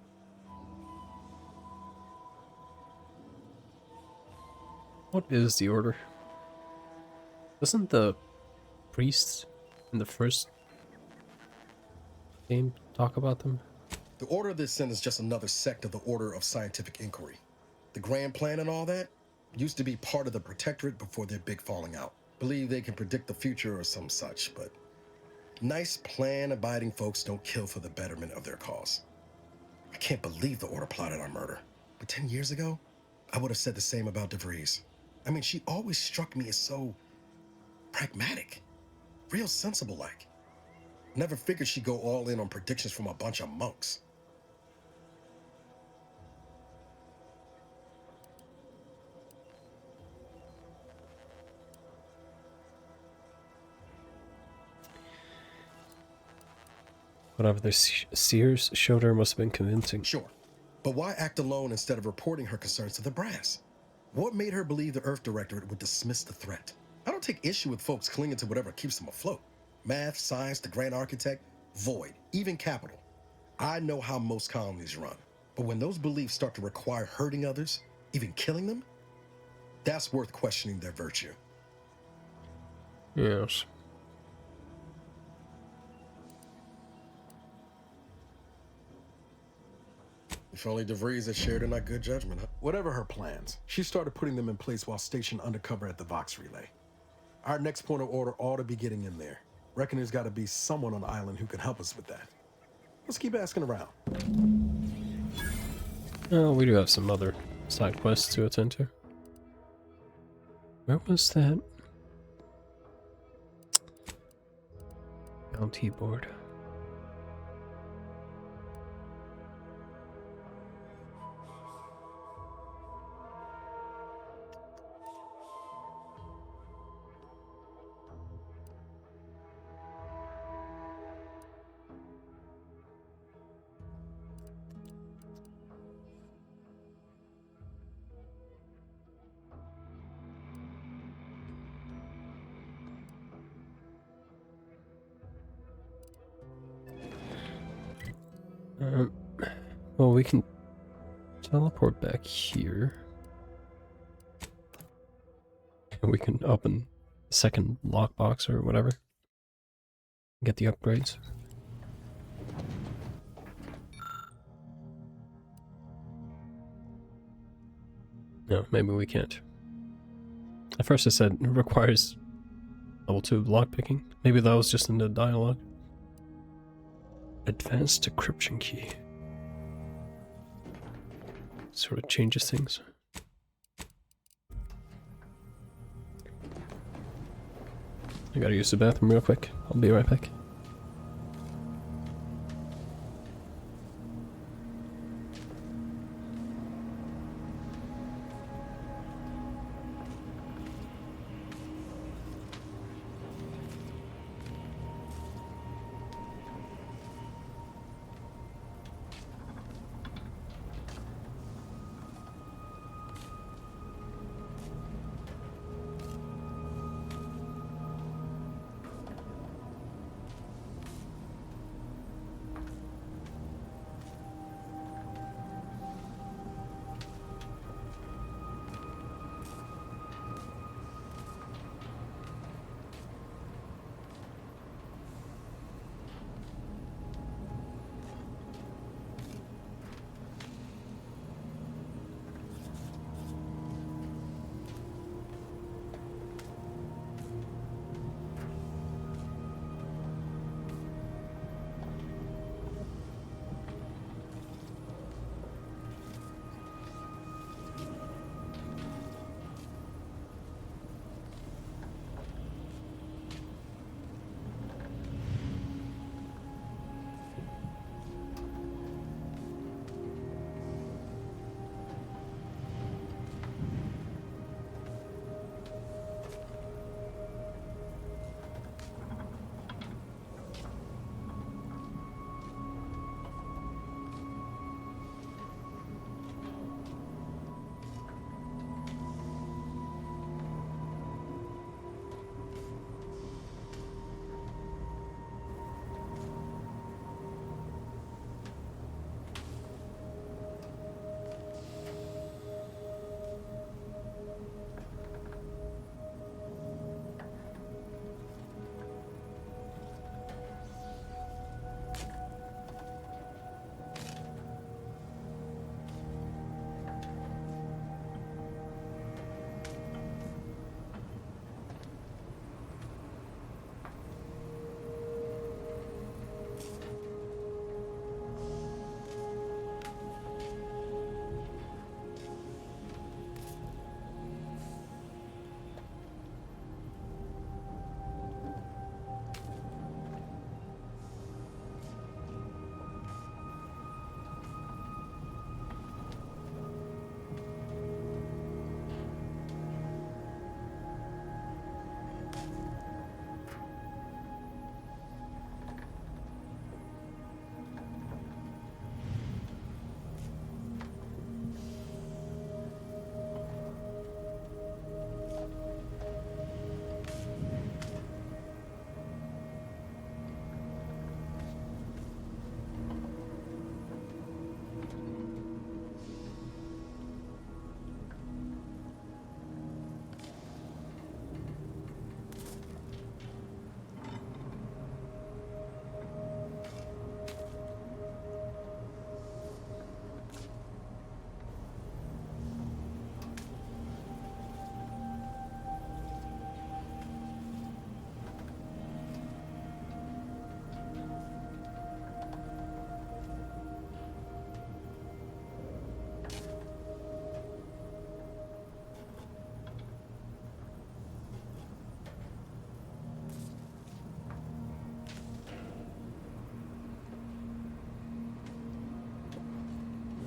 What is the Order? Doesn't the priests in the first game talk about them? The Order of the Ascent is just another sect of the Order of Scientific Inquiry. The grand plan and all that used to be part of the Protectorate before their big falling out. Believe they can predict the future or some such, but nice plan-abiding folks don't kill for the betterment of their cause. I can't believe the Order plotted our murder. But 10 years ago, I would have said the same about DeVries. I mean, she always struck me as so pragmatic, real sensible-like. Never figured she'd go all in on predictions from a bunch of monks. Whatever the seers showed her must have been convincing. Sure, but why act alone instead of reporting her concerns to the brass? What made her believe the Earth Directorate would dismiss the threat? I don't take issue with folks clinging to whatever keeps them afloat. Math, science, the Grand Architect, Void, even Capital. I know how most colonies run. But when those beliefs start to require hurting others, even killing them, that's worth questioning their virtue. Yes. If only DeVries had shared in our good judgment. Whatever her plans, she started putting them in place while stationed undercover at the Vox Relay. Our next point of order ought to be getting in there. Reckon there's got to be someone on the island who can help us with that. Let's keep asking around. Oh, we do have some other side quests to attend to. Where was that? OT board. Well, we can teleport back here. And we can open the second lockbox or whatever. Get the upgrades. No, maybe we can't. At first it said it requires level 2 lockpicking. Maybe that was just in the dialogue. Advanced decryption key. Sort of changes things. I gotta use the bathroom real quick. I'll be right back.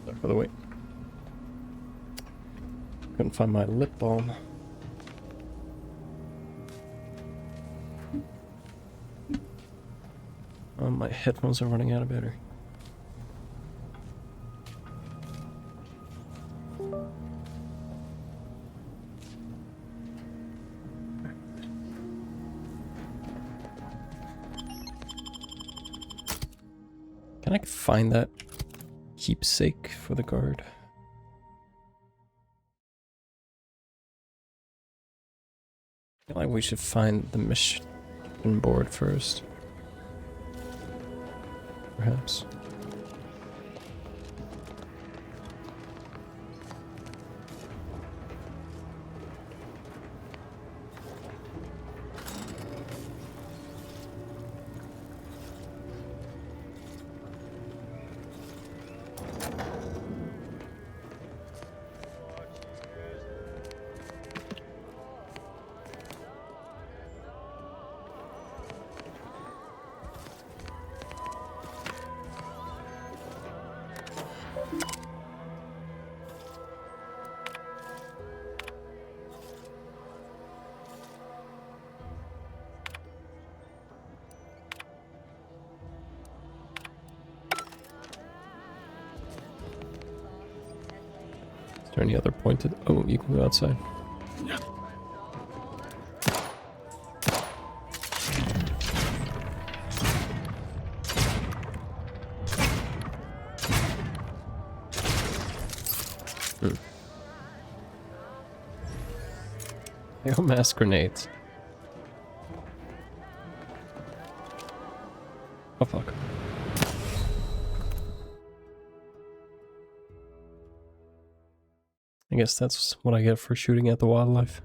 Sorry for the wait. Couldn't find my lip balm. Oh, my headphones are running out of battery. Can I find that keepsake for the guard? I feel like we should find the mission board first. Perhaps. Is there any other pointed? Oh, you can go outside. Hail mass grenades. Oh fuck. I guess that's what I get for shooting at the wildlife.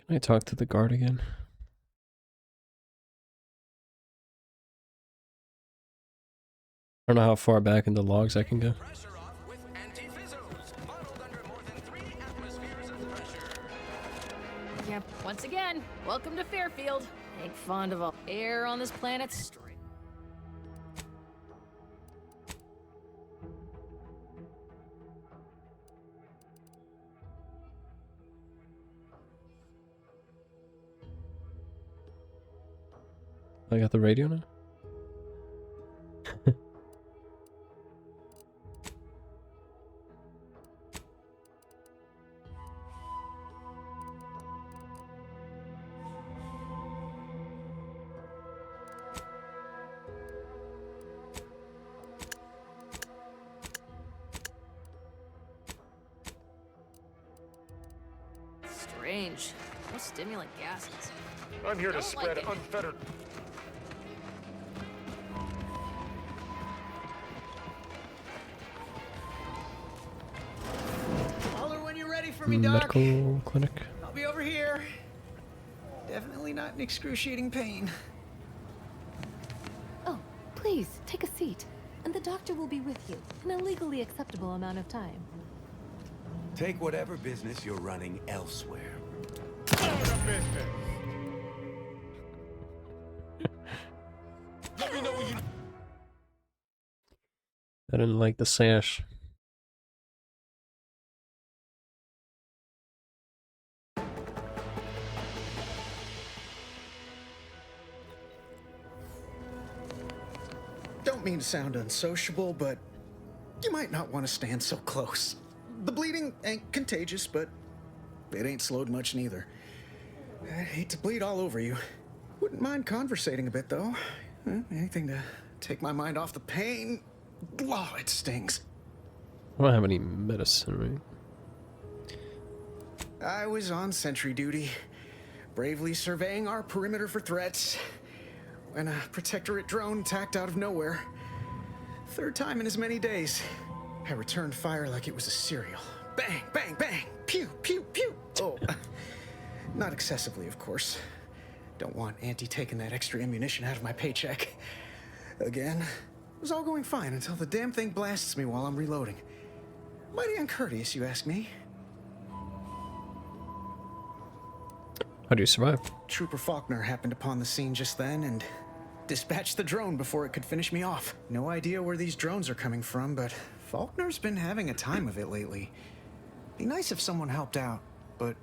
Can I talk to the guard again? I don't know how far back in the logs I can go. Yep, once again, welcome to Fairfield. Make fond of all air on this planet straight. I got the radio now? Strange. No stimulant gases. I'm here to spread unfettered. For me, Doc. Medical clinic. I'll be over here. Definitely not in excruciating pain. Oh, please, take a seat. And the doctor will be with you in a legally acceptable amount of time. Take whatever business you're running elsewhere. Let me know when you... I didn't like the sash. Don't mean to sound unsociable, but you might not want to stand so close. The bleeding ain't contagious, but it ain't slowed much neither. I'd hate to bleed all over you. Wouldn't mind conversating a bit, though. Anything to take my mind off the pain. Oh, it stings. I don't have any medicine, right? I was on sentry duty, bravely surveying our perimeter for threats, when a protectorate drone tacked out of nowhere. Third time in as many days. I returned fire like it was a cereal. Bang, bang, bang! Pew, pew, pew! Oh, not excessively, of course. Don't want Auntie taking that extra ammunition out of my paycheck. Again, it was all going fine until the damn thing blasts me while I'm reloading. Mighty uncourteous, you ask me. How do you survive? Trooper Faulkner happened upon the scene just then and dispatched the drone before it could finish me off. No idea where these drones are coming from, but Faulkner's been having a time of it lately. Be nice if someone helped out, but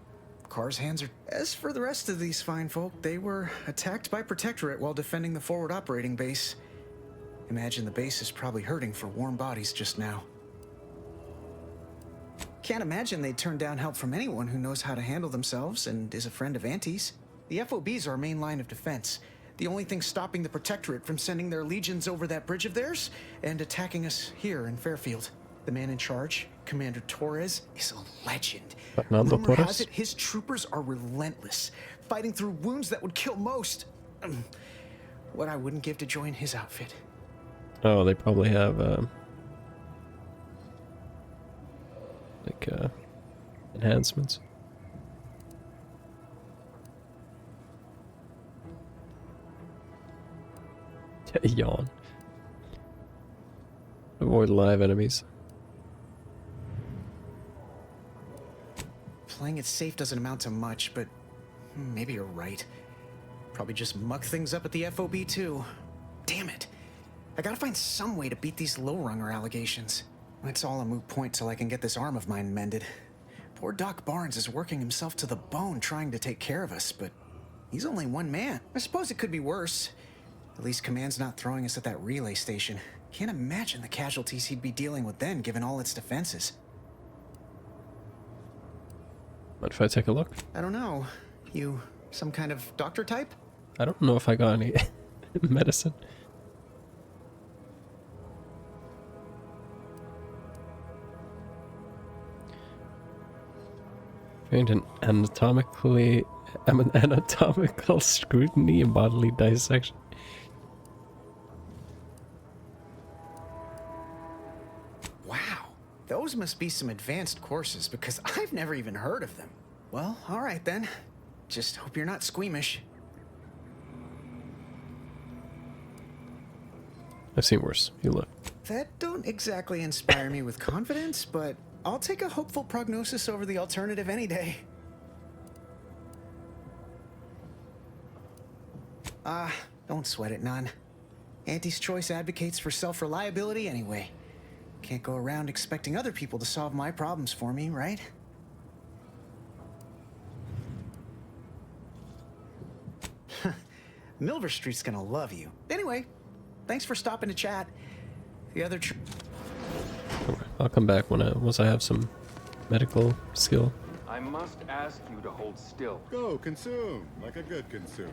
Carr's hands are... As for the rest of these fine folk, they were attacked by Protectorate while defending the forward operating base. Imagine the base is probably hurting for warm bodies just now. Can't imagine they'd turn down help from anyone who knows how to handle themselves and is a friend of Auntie's. The FOB's our main line of defense. The only thing stopping the Protectorate from sending their legions over that bridge of theirs and attacking us here in Fairfield. The man in charge, Commander Torres, is a legend. Rumor has it his troopers are relentless, fighting through wounds that would kill most. What I wouldn't give to join his outfit. Oh, they probably have enhancements. Yawn. Avoid live enemies. Playing it safe doesn't amount to much, but maybe you're right. Probably just muck things up at the FOB too. Damn it. I gotta find some way to beat these low-runger allegations. It's all a moot point till I can get this arm of mine mended. Poor Doc Barnes is working himself to the bone trying to take care of us, but he's only one man. I suppose it could be worse. At least Command's not throwing us at that relay station. Can't imagine the casualties he'd be dealing with then, given all its defenses. What if I take a look? I don't know. You some kind of doctor type? I don't know if I got any medicine. Trained in anatomical scrutiny and bodily dissection. Wow, those must be some advanced courses because I've never even heard of them. Well, all right then. Just hope you're not squeamish. I've seen worse. You look. That don't exactly inspire me with confidence, but I'll take a hopeful prognosis over the alternative any day. Don't sweat it none. Auntie's Choice advocates for self-reliability anyway. Can't go around expecting other people to solve my problems for me, right? Milver Street's gonna love you. Anyway, thanks for stopping to chat. The other I'll come back once I have some medical skill. I must ask you to hold still. Go, consume, like a good consumer.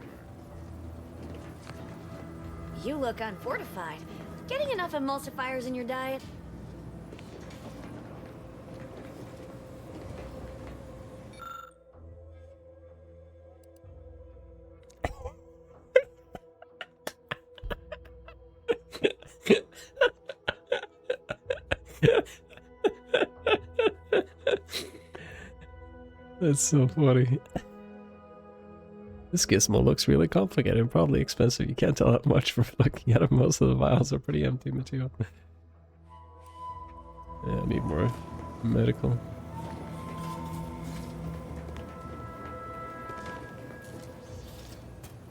You look unfortified. Getting enough emulsifiers in your diet? That's so funny. This gizmo looks really complicated and probably expensive. You can't tell that much from looking at it. Most of the vials are pretty empty material. Yeah, I need more medical.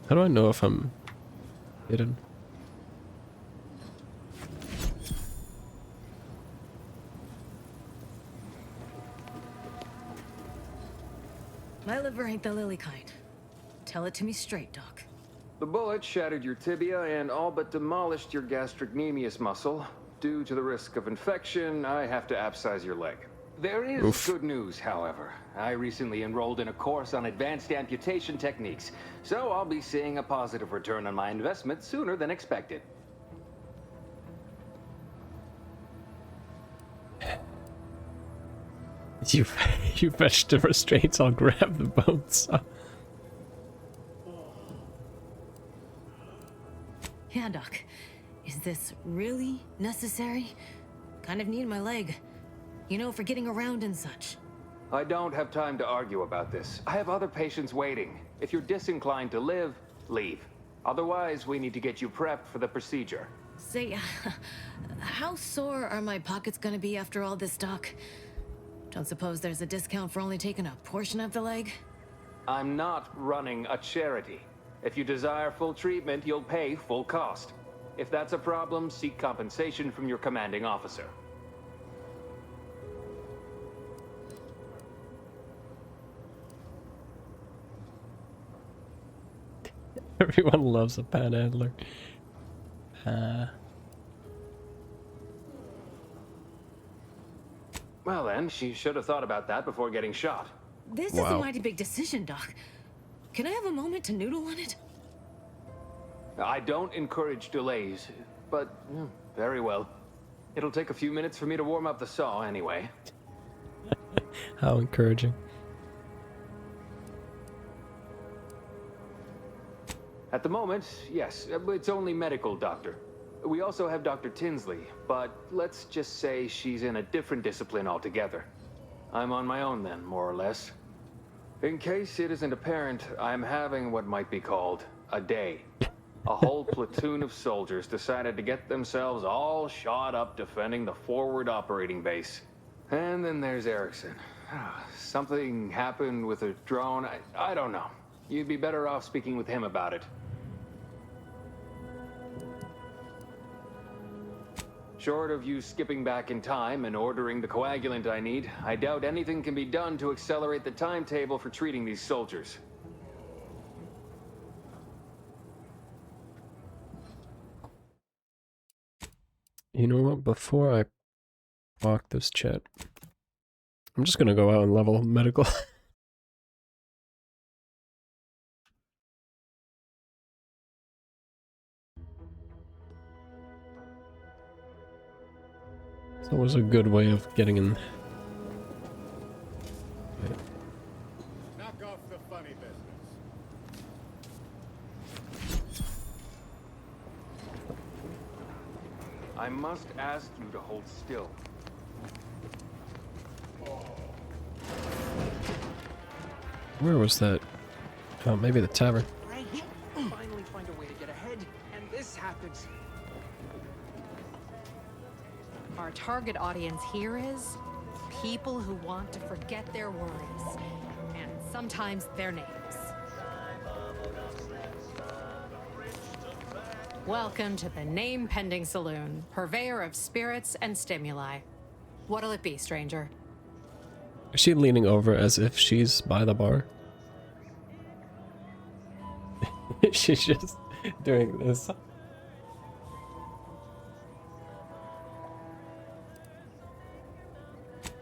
How do I know if I'm hidden? My liver ain't the lily kind. Tell it to me straight, Doc. The bullet shattered your tibia and all but demolished your gastrocnemius muscle. Due to the risk of infection, I have to abscise your leg. There is good news, however. I recently enrolled in a course on advanced amputation techniques, so I'll be seeing a positive return on my investment sooner than expected. You fetch the restraints, I'll grab the bones. Yeah, Doc. Is this really necessary? kind of need my leg. You know, for getting around and such. I don't have time to argue about this. I have other patients waiting. If you're disinclined to live, leave. Otherwise, we need to get you prepped for the procedure. Say, how sore are my pockets gonna be after all this, Doc? Don't suppose there's a discount for only taking a portion of the leg? I'm not running a charity. If you desire full treatment, you'll pay full cost. If that's a problem, seek compensation from your commanding officer. Everyone loves a panhandler. Well then, she should have thought about that before getting shot. This is a mighty big decision, Doc. Can I have a moment to noodle on it? I don't encourage delays, but very well. It'll take a few minutes for me to warm up the saw anyway. How encouraging. At the moment, yes, it's only medical, Doctor. We also have Dr. Tinsley, but let's just say she's in a different discipline altogether. I'm on my own then, more or less. In case it isn't apparent, I'm having what might be called a day. A whole platoon of soldiers decided to get themselves all shot up defending the forward operating base. And then there's Erickson. Something happened with a drone. I don't know. You'd be better off speaking with him about it. Short of you skipping back in time and ordering the coagulant I need, I doubt anything can be done to accelerate the timetable for treating these soldiers. You know what? Before I block this chat, I'm just gonna go out and level medical. It's always a good way of getting in. Wait. Knock off the funny business. I must ask you to hold still. Where was that? Oh, maybe the tavern. Right. Finally find a way to get ahead, and this happens. Our target audience here is people who want to forget their worries, and sometimes their names. Welcome to the Name Pending Saloon, purveyor of spirits and stimuli. What'll it be, stranger? Is she leaning over as if she's by the bar? She's just doing this.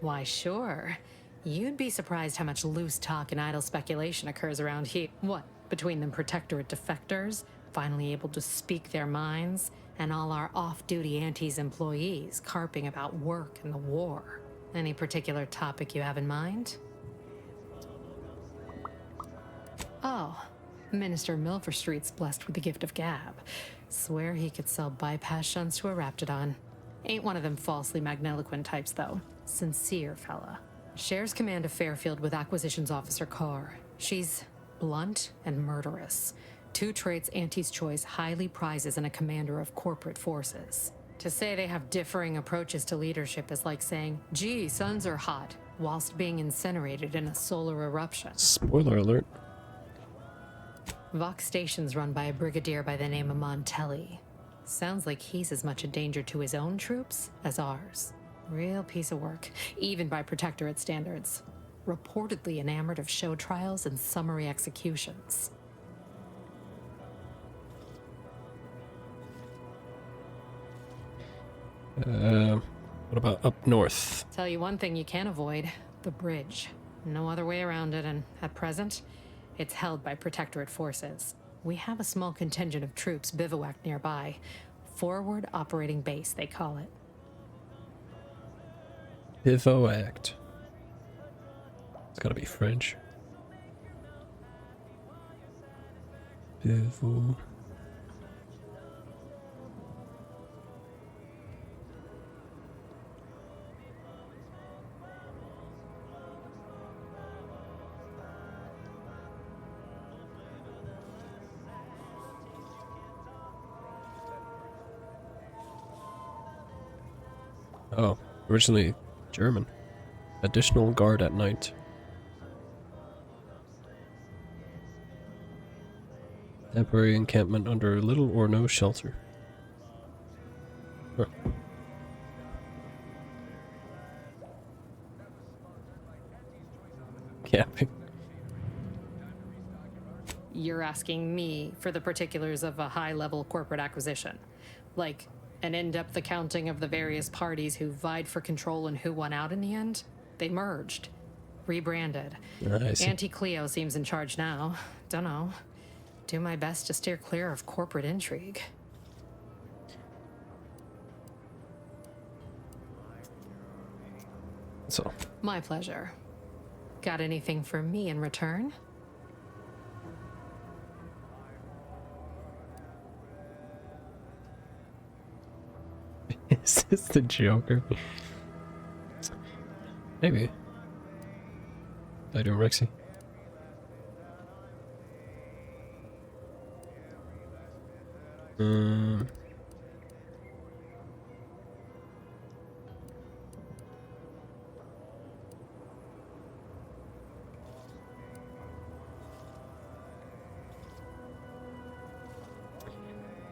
Why, sure. You'd be surprised how much loose talk and idle speculation occurs around here. What, between the Protectorate defectors, finally able to speak their minds, and all our off-duty Antes employees carping about work and the war? Any particular topic you have in mind? Oh, Minister Milverstreet's blessed with the gift of gab. Swear he could sell bypass shunts to a Raptidon. Ain't one of them falsely magniloquent types, though. Sincere fella. Shares command of Fairfield with Acquisitions Officer Carr. She's blunt and murderous. Two traits Auntie's Choice highly prizes in a commander of corporate forces. To say they have differing approaches to leadership is like saying, gee, suns are hot, whilst being incinerated in a solar eruption. Spoiler alert. Vox Station's run by a brigadier by the name of Montelli. Sounds like he's as much a danger to his own troops as ours. Real piece of work, even by Protectorate standards. Reportedly enamored of show trials and summary executions. What about up north? Tell you one thing you can't avoid, the bridge. No other way around it, and at present, it's held by Protectorate forces. We have a small contingent of troops bivouacked nearby. Forward Operating Base, they call it. Bivouacked. It's gotta be French. Bivou. Oh, originally German. Additional guard at night. Temporary encampment under little or no shelter. Huh. Camping. You're asking me for the particulars of a high-level corporate acquisition. Like, an in-depth accounting of the various parties who vied for control and who won out in the end? They merged. Rebranded. Auntie Cleo seems in charge now. Dunno. Do my best to steer clear of corporate intrigue. So. My pleasure. Got anything for me in return? Is this the Joker? Maybe. I do, Rexy.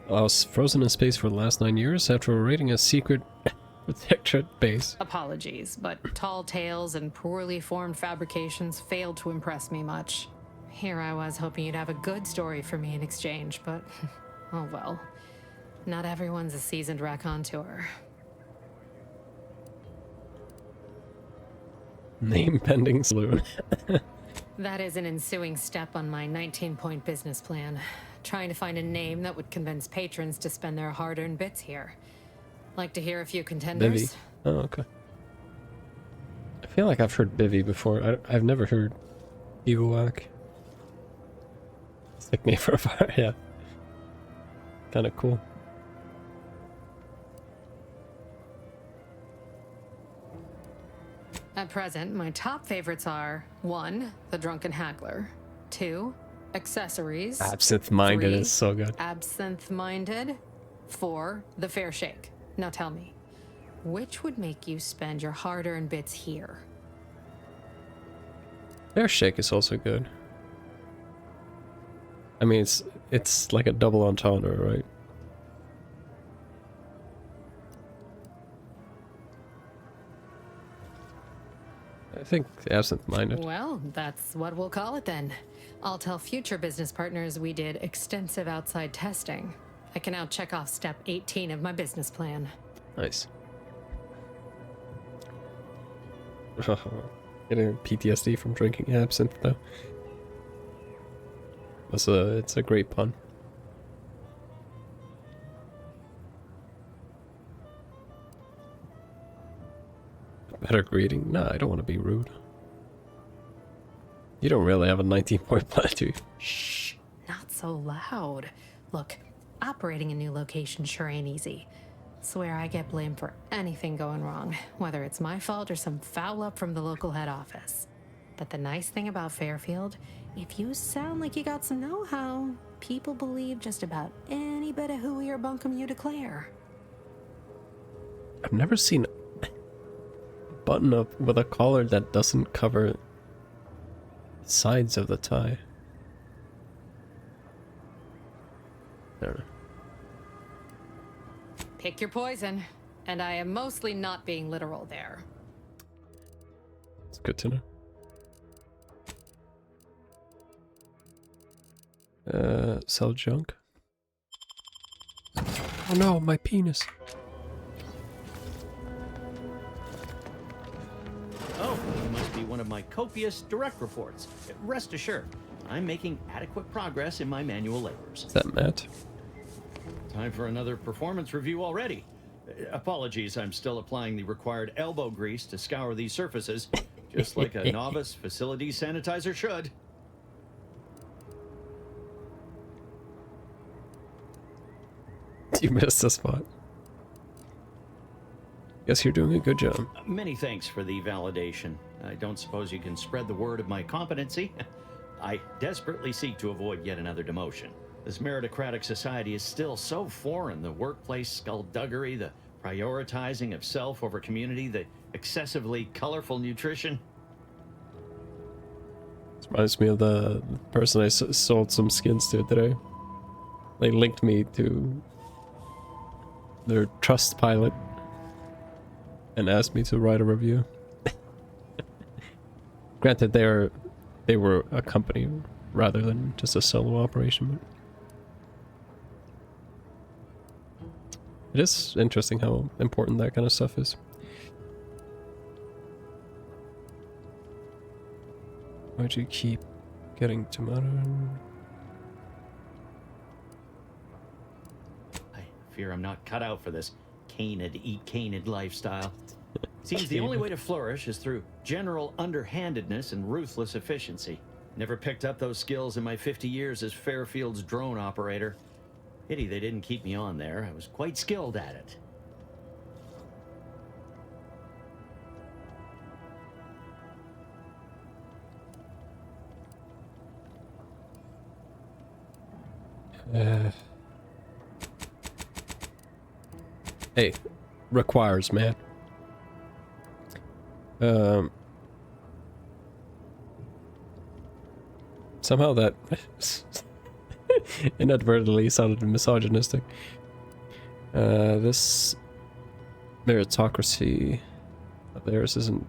I was frozen in space for the last 9 years after raiding a secret protectorate base. Apologies, but tall tales and poorly formed fabrications failed to impress me much. Here I was hoping you'd have a good story for me in exchange, but oh well. Not everyone's a seasoned raconteur. Name pending saloon. That is an ensuing step on my 19-point business plan. Trying to find a name that would convince patrons to spend their hard-earned bits here. Like to hear a few contenders? Bivy. Oh, okay. I feel like I've heard Bivy before. I've never heard Evilwhack. Stick me for a fire, yeah. Kinda cool. At present, my top favorites are 1. The Drunken Haggler, 2. Accessories, Absinthe-minded 3. is so good. Absinthe-minded, 4. The Fair Shake. Now tell me, which would make you spend your hard-earned bits here? Fair Shake is also good. I mean, it's like a double entendre, right? I think absent-minded. Well, that's what we'll call it then. I'll tell future business partners we did extensive outside testing. I can now check off step 18 of my business plan. Nice. Getting PTSD from drinking absinthe, though. It's a great pun. Better greeting? Nah, I don't want to be rude. You don't really have a 19-point plan, do you? Shh, not so loud. Look, operating a new location sure ain't easy. Swear I get blamed for anything going wrong, whether it's my fault or some foul up from the local head office. But the nice thing about Fairfield, if you sound like you got some know-how, people believe just about any bit of hooey or bunkum you declare. I've never seen a button up with a collar that doesn't cover the sides of the tie. There. Pick your poison, and I am mostly not being literal there. It's good to know. Sell junk? Oh no, my penis. Oh, you must be one of my copious direct reports. Rest assured, I'm making adequate progress in my manual labors. Is that Matt? Time for another performance review already. Apologies, I'm still applying the required elbow grease to scour these surfaces, just like a novice facility sanitizer should. You missed a spot. Guess you're doing a good job. Many thanks for the validation. I don't suppose you can spread the word of my competency. I desperately seek to avoid yet another demotion. This meritocratic society is still so foreign. The workplace skullduggery, the Prioritizing of self over community, the excessively colorful nutrition. This reminds me of the person I sold some skins to today. They linked me to their Trustpilot and asked me to write a review. Granted, they were a company rather than just a solo operation, but it is interesting how important that kind of stuff is. Why'd you keep getting tomato? I fear I'm not cut out for this canid eat canid lifestyle. Seems the only way to flourish is through general underhandedness and ruthless efficiency. Never picked up those skills in my 50 years as Fairfield's drone operator. Pity they didn't keep me on there. I was quite skilled at it. Hey, requires, man. Somehow that inadvertently sounded misogynistic. This meritocracy of theirs isn't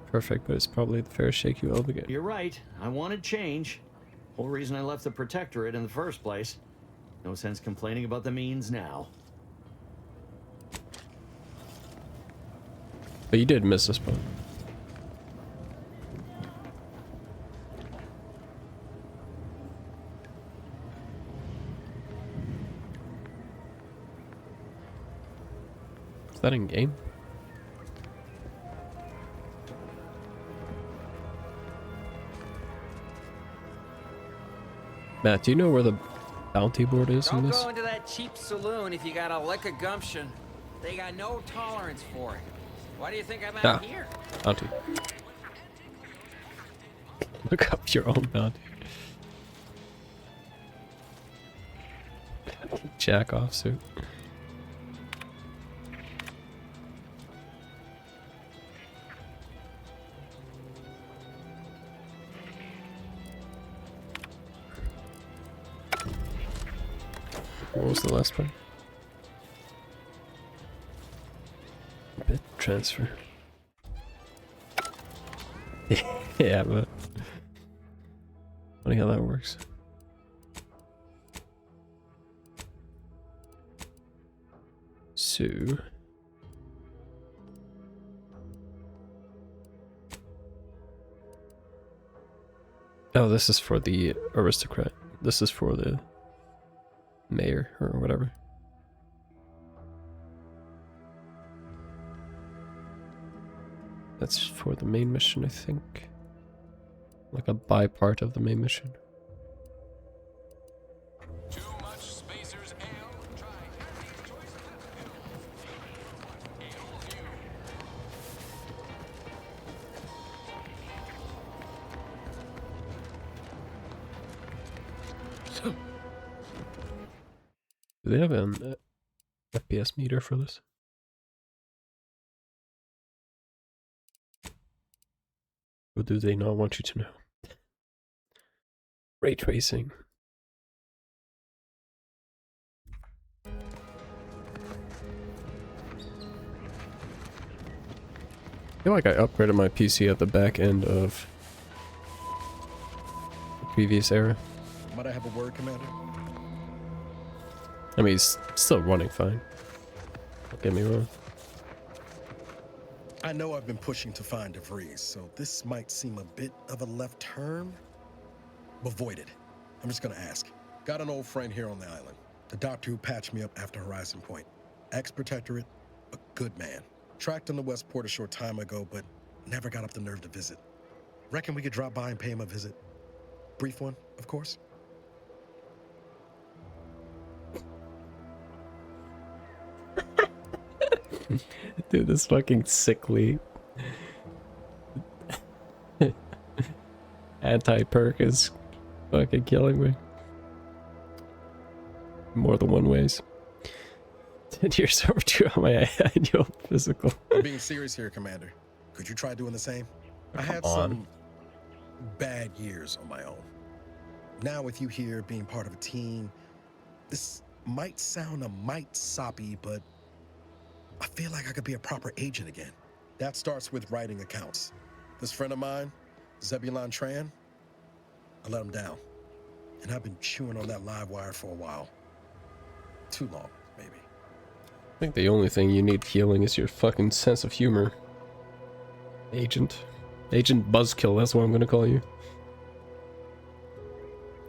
perfect, but it's probably the fair shake you ever get. You're right. I wanted change. Whole reason I left the Protectorate in the first place. No sense complaining about the means now. But you did miss this one. Is that in game? Matt, do you know where the bounty board is in Don't this? go into that cheap saloon if you got a lick of gumption. They got no tolerance for it. Why do you think I'm out here? Bounty. Look up your own bounty. Jack off suit. What was the last one? Bit transfer. Yeah, but funny how that works. So oh, this is for the aristocrat. This is for the mayor or whatever. That's for the main mission, I think. Like a by-part of the main mission. Do they have an FPS meter for this? Or do they not want you to know? Ray tracing. I feel like I upgraded my PC at the back end of the previous era. Might I have a word, Commander? I mean, it's still running fine. Don't get me wrong. I know I've been pushing to find DeVries, so this might seem a bit of a left turn. But void it. I'm just gonna ask. Got an old friend here on the island. The doctor who patched me up after Horizon Point. Ex-Protectorate, a good man. Tracked him to Westport a short time ago, but never got up the nerve to visit. Reckon we could drop by and pay him a visit? Brief one, of course. Dude, this fucking sickly anti-perk is fucking killing me. More than one ways. 10 years overdue on my annual physical. I'm being serious here, Commander. Could you try doing the same? I had some bad years on my own. Now with you here being part of a team, this might sound a mite soppy, but I feel like I could be a proper agent again. That starts with writing accounts. This friend of mine, Zebulon Tran, I let him down. And I've been chewing on that live wire for a while. Too long, maybe. I think the only thing you need healing is your fucking sense of humor. Agent. Agent Buzzkill, that's what I'm gonna call you.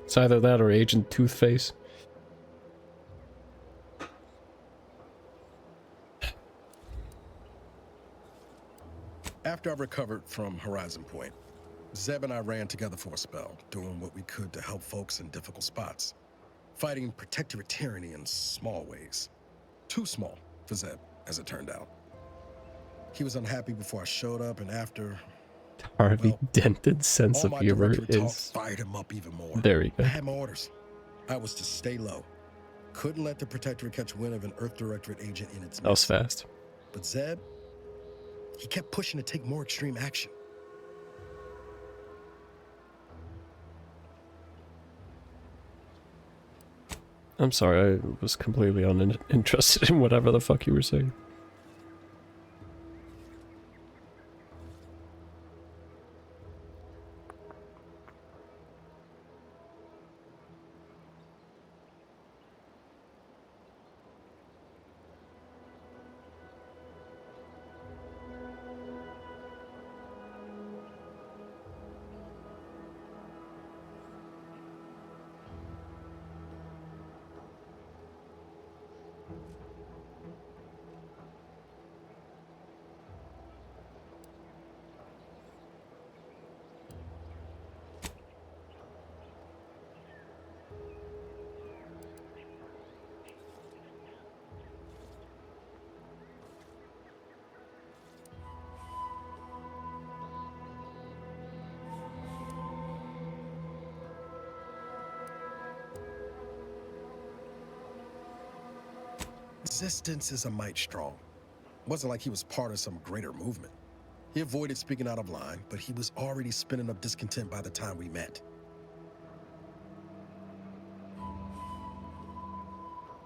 It's either that or Agent Toothface. After I recovered from Horizon Point, Zeb and I ran together for a spell, doing what we could to help folks in difficult spots. Fighting protectorate tyranny in small ways. Too small for Zeb, as it turned out. He was unhappy before I showed up, and after... Harvey Dented sense of humor is fired him up even more. very good. I had my orders. I was to stay low. Couldn't let the Protectorate catch wind of an Earth Directorate agent in its midst. That was fast. But Zeb, he kept pushing to take more extreme action. I'm sorry, I was completely uninterested in whatever the fuck you were saying. Resistance is a mite strong. Wasn't like he was part of some greater movement. He avoided speaking out of line, but he was already spinning up discontent by the time we met.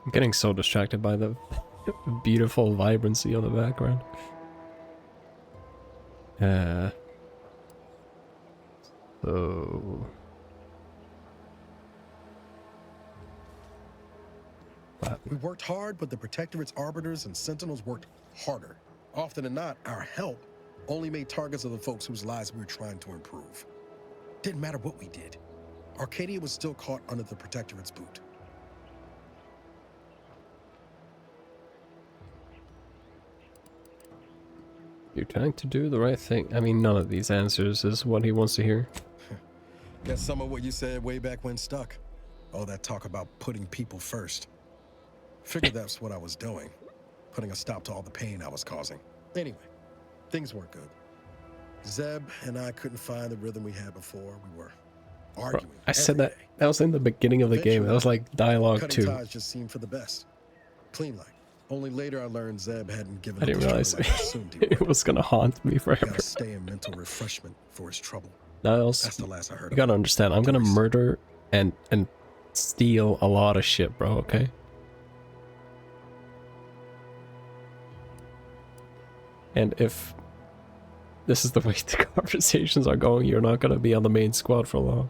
I'm getting so distracted by the beautiful vibrancy on the background. So... We worked hard, but the Protectorate's Arbiters and Sentinels worked harder. Often than not, our help only made targets of the folks whose lives we were trying to improve. Didn't matter what we did. Arcadia was still caught under the Protectorate's boot. You're trying to do the right thing. I mean, none of these answers is what he wants to hear. Guess some of what you said way back when stuck. All that talk about putting people first. Figured that's what I was doing. Putting a stop to all the pain I was causing. Anyway, things weren't good. Zeb and I couldn't find the rhythm we had before. We were arguing. Bro, I said that. That was in the beginning of the game. That was like dialogue 2. Cutting ties just seemed for the best. Clean like. Only later I learned Zeb hadn't given I didn't realize it was gonna haunt me forever. Gotta stay in mental refreshment for his trouble. Niles, that's the last I heard. You gotta understand. I'm gonna murder and steal a lot of shit, bro. Okay. And if this is the way the conversations are going, you're not gonna be on the main squad for long.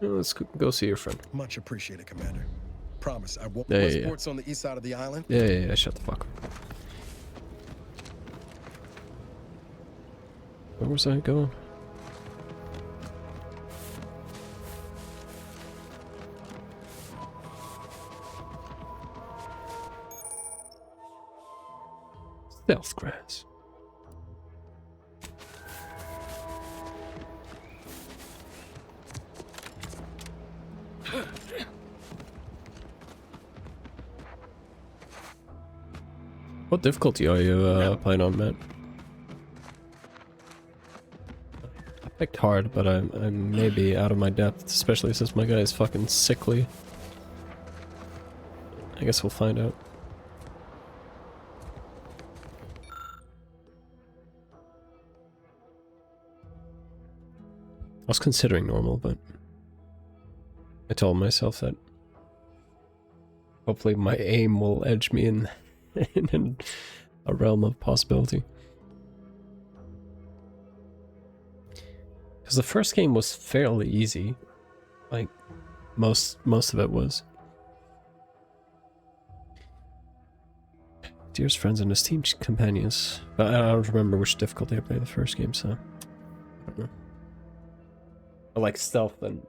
Let's go see your friend. Much appreciated, Commander. Promise, I won't. Yeah. Sports on the east side of the island. Yeah. Shut the fuck up. Where was I going? Stealth grass. What difficulty are you playing on, Matt? I picked hard, but I may be out of my depth, especially since my guy is fucking sickly. I guess we'll find out. I was considering normal, but I told myself that hopefully my aim will edge me in, in a realm of possibility. Because the first game was fairly easy, like most of it was. Dearest friends and esteemed companions. But I don't remember which difficulty I played the first game, so I don't know. I like stealth and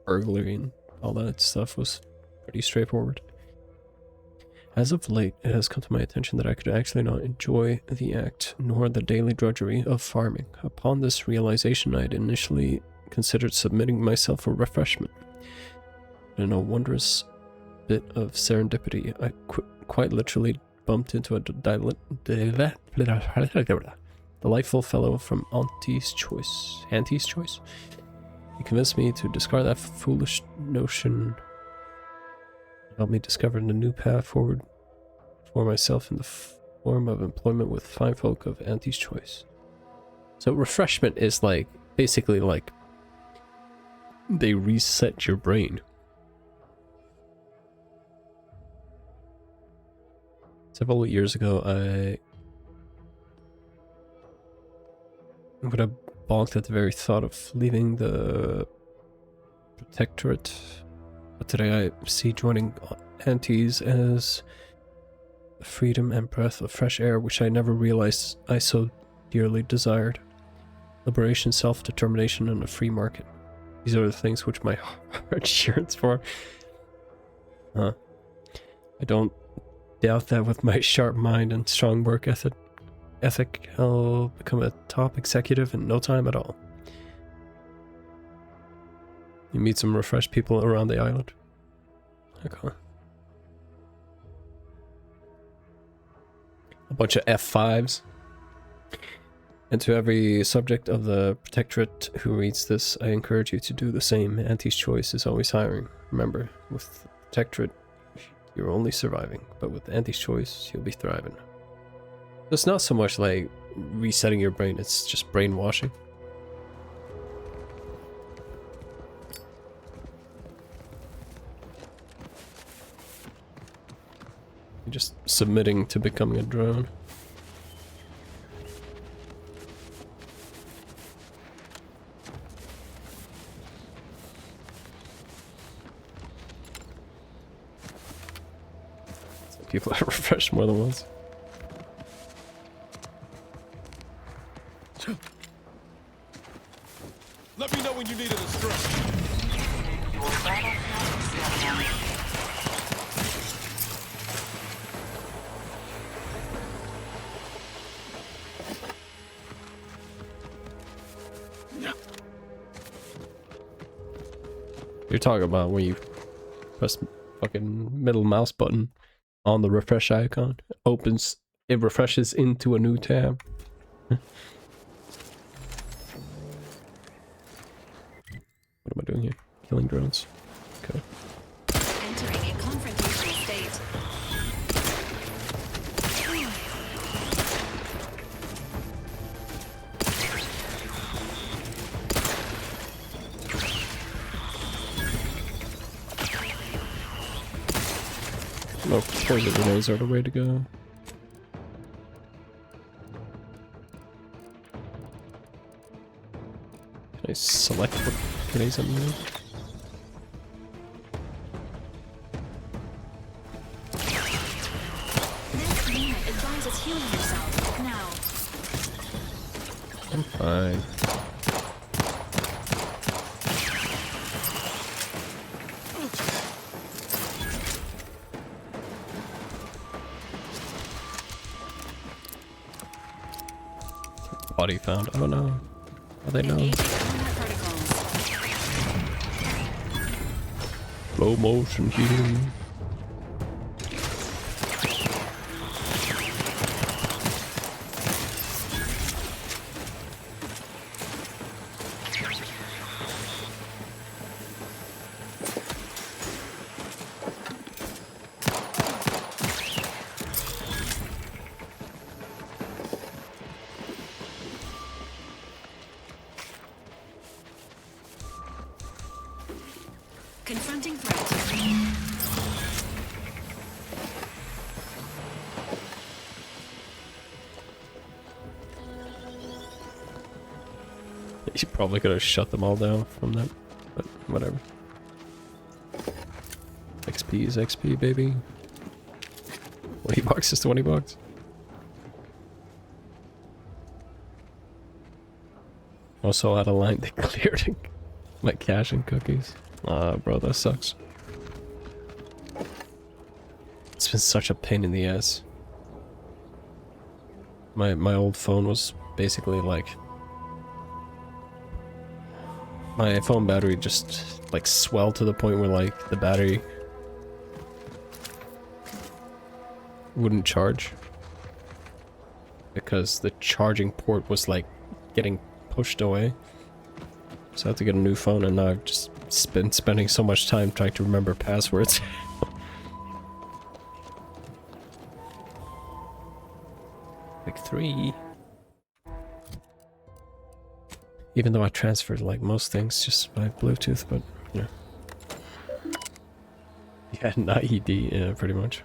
burglary and all that stuff was pretty straightforward. As of late, it has come to my attention that I could actually not enjoy the act, nor the daily drudgery of farming. Upon this realization, I had initially considered submitting myself for refreshment. In a wondrous bit of serendipity, I quite literally bumped into a delightful fellow from Auntie's Choice. Auntie's Choice? He convinced me to discard that foolish notion. Helped me discover a new path forward for myself in the form of employment with fine folk of Auntie's Choice. So refreshment is like, basically like, they reset your brain. Several years ago, I would have balked at the very thought of leaving the Protectorate, but today I see joining Auntie's as the freedom and breath of fresh air which I never realized I so dearly desired. Liberation, self-determination, and a free market. These are the things which my heart yearns for. I don't doubt that with my sharp mind and strong work ethic, I'll become a top executive in no time at all. You meet some refreshed people around the island. Okay. A bunch of F5s. And to every subject of the Protectorate who reads this, I encourage you to do the same. Auntie's Choice is always hiring. Remember, with the Protectorate, you're only surviving, but with Auntie's Choice, you'll be thriving. It's not so much like resetting your brain, it's just brainwashing. You're just submitting to becoming a drone. People have refreshed more than once. Let me know when you need a distraction. You're talking about when you press fucking middle mouse button on the refresh icon, it refreshes into a new tab. What am I doing here? Killing drones. Okay. Entering a confrontational state. No, poison grenades are the way to go. Can I select what grenades I'm using? This unit advises healing yourself now. I'm fine. Body found. Oh no. How they know? Slow motion healing. Presenting threat. You probably could have shut them all down from that, but whatever. XP is XP, baby. 20 bucks is 20 bucks. Also out of line, they cleared my cash and cookies. Bro, that sucks. It's been such a pain in the ass. My old phone was basically like... My phone battery just like swelled to the point where like the battery wouldn't charge. Because the charging port was like getting pushed away. So I had to get a new phone, and now I've just been spending so much time trying to remember passwords. Like 3. Even though I transferred like most things just by Bluetooth, but you know. Yeah, not ED, yeah, pretty much.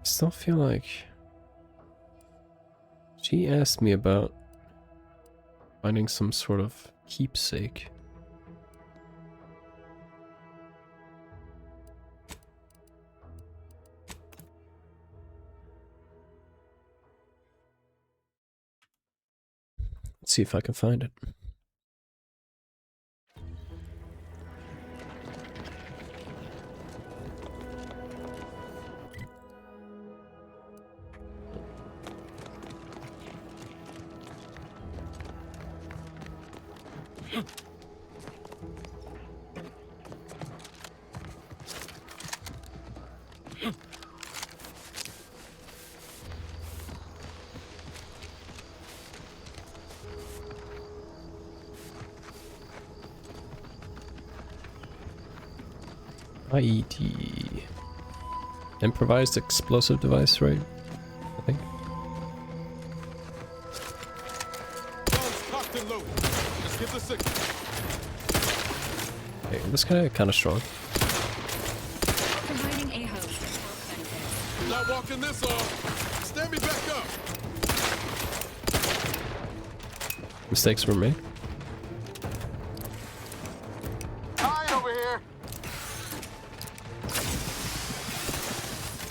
Still feel like she asked me about finding some sort of keepsake. Let's see if I can find it. IED. Improvised explosive device, right? I think. Hey, this guy kind of strong. Providing a host. Not walking this off. Stand me back up. Mistakes were made.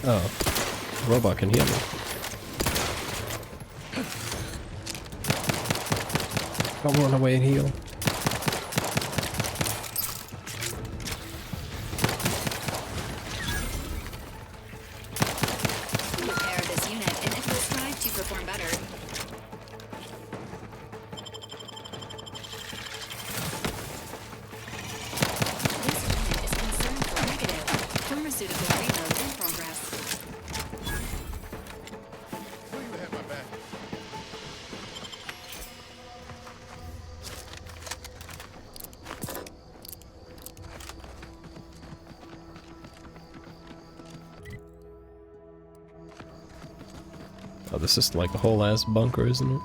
Oh, robot can heal me. I'll run away and heal. Repair this unit and it will strive to perform better. This unit is concerned for negative. Pharmaceutical reload in progress. Oh, this is like a whole ass bunker, isn't it?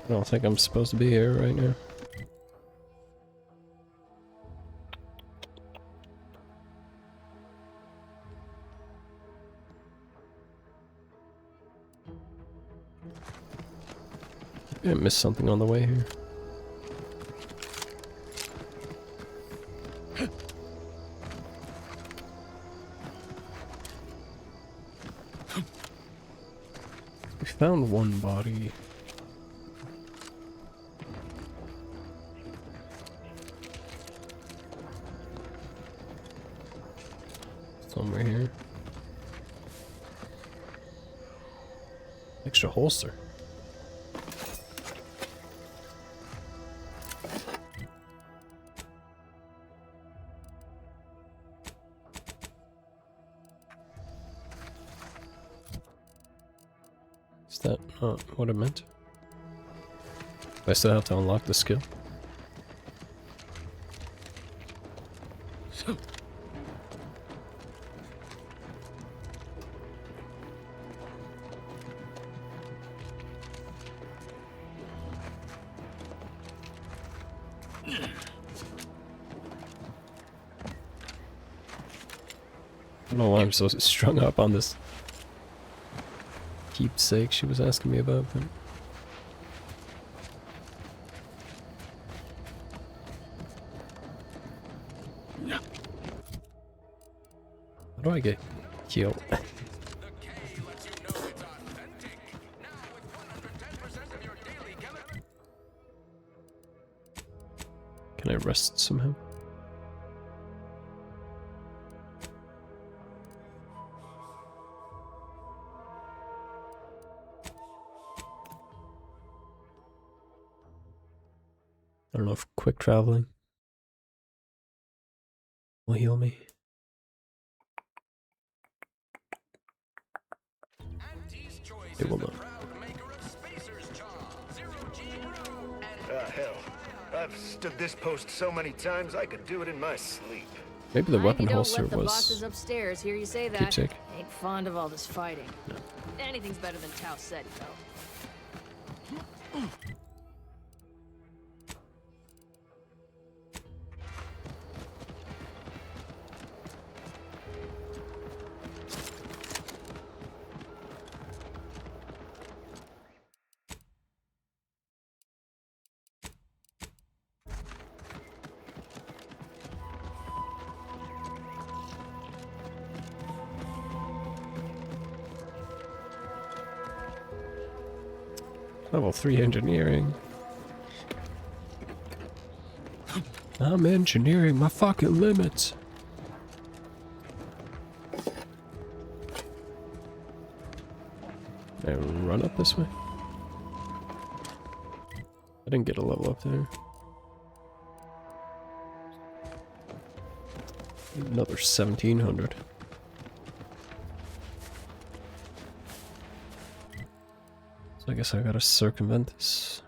I don't think I'm supposed to be here right now. I missed something on the way here. We found one body. Somewhere here. Extra holster. Is that not what I meant? Do I still have to unlock the skill? I don't know why I'm so strung up on this keepsake she was asking me about, but... How do I get killed? Can I rest somehow? I don't know if quick traveling will heal me. It will not. Hell. I've stood this post so many times I could do it in my sleep. Maybe the weapon Don't holster let the was bosses upstairs hear you say that. keepsake. Ain't fond of all this fighting. No. Anything's better than Tau said, though. Level 3 engineering. I'm engineering my fucking limits. Can I run up this way? I didn't get a level up there. Another 1700. So I guess I gotta circumvent this.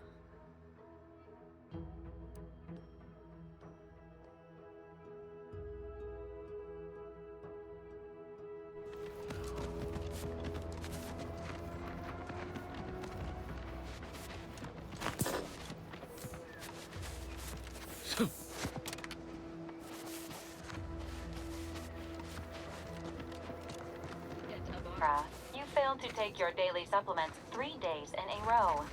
You failed to take your daily supplements 3 days in a row.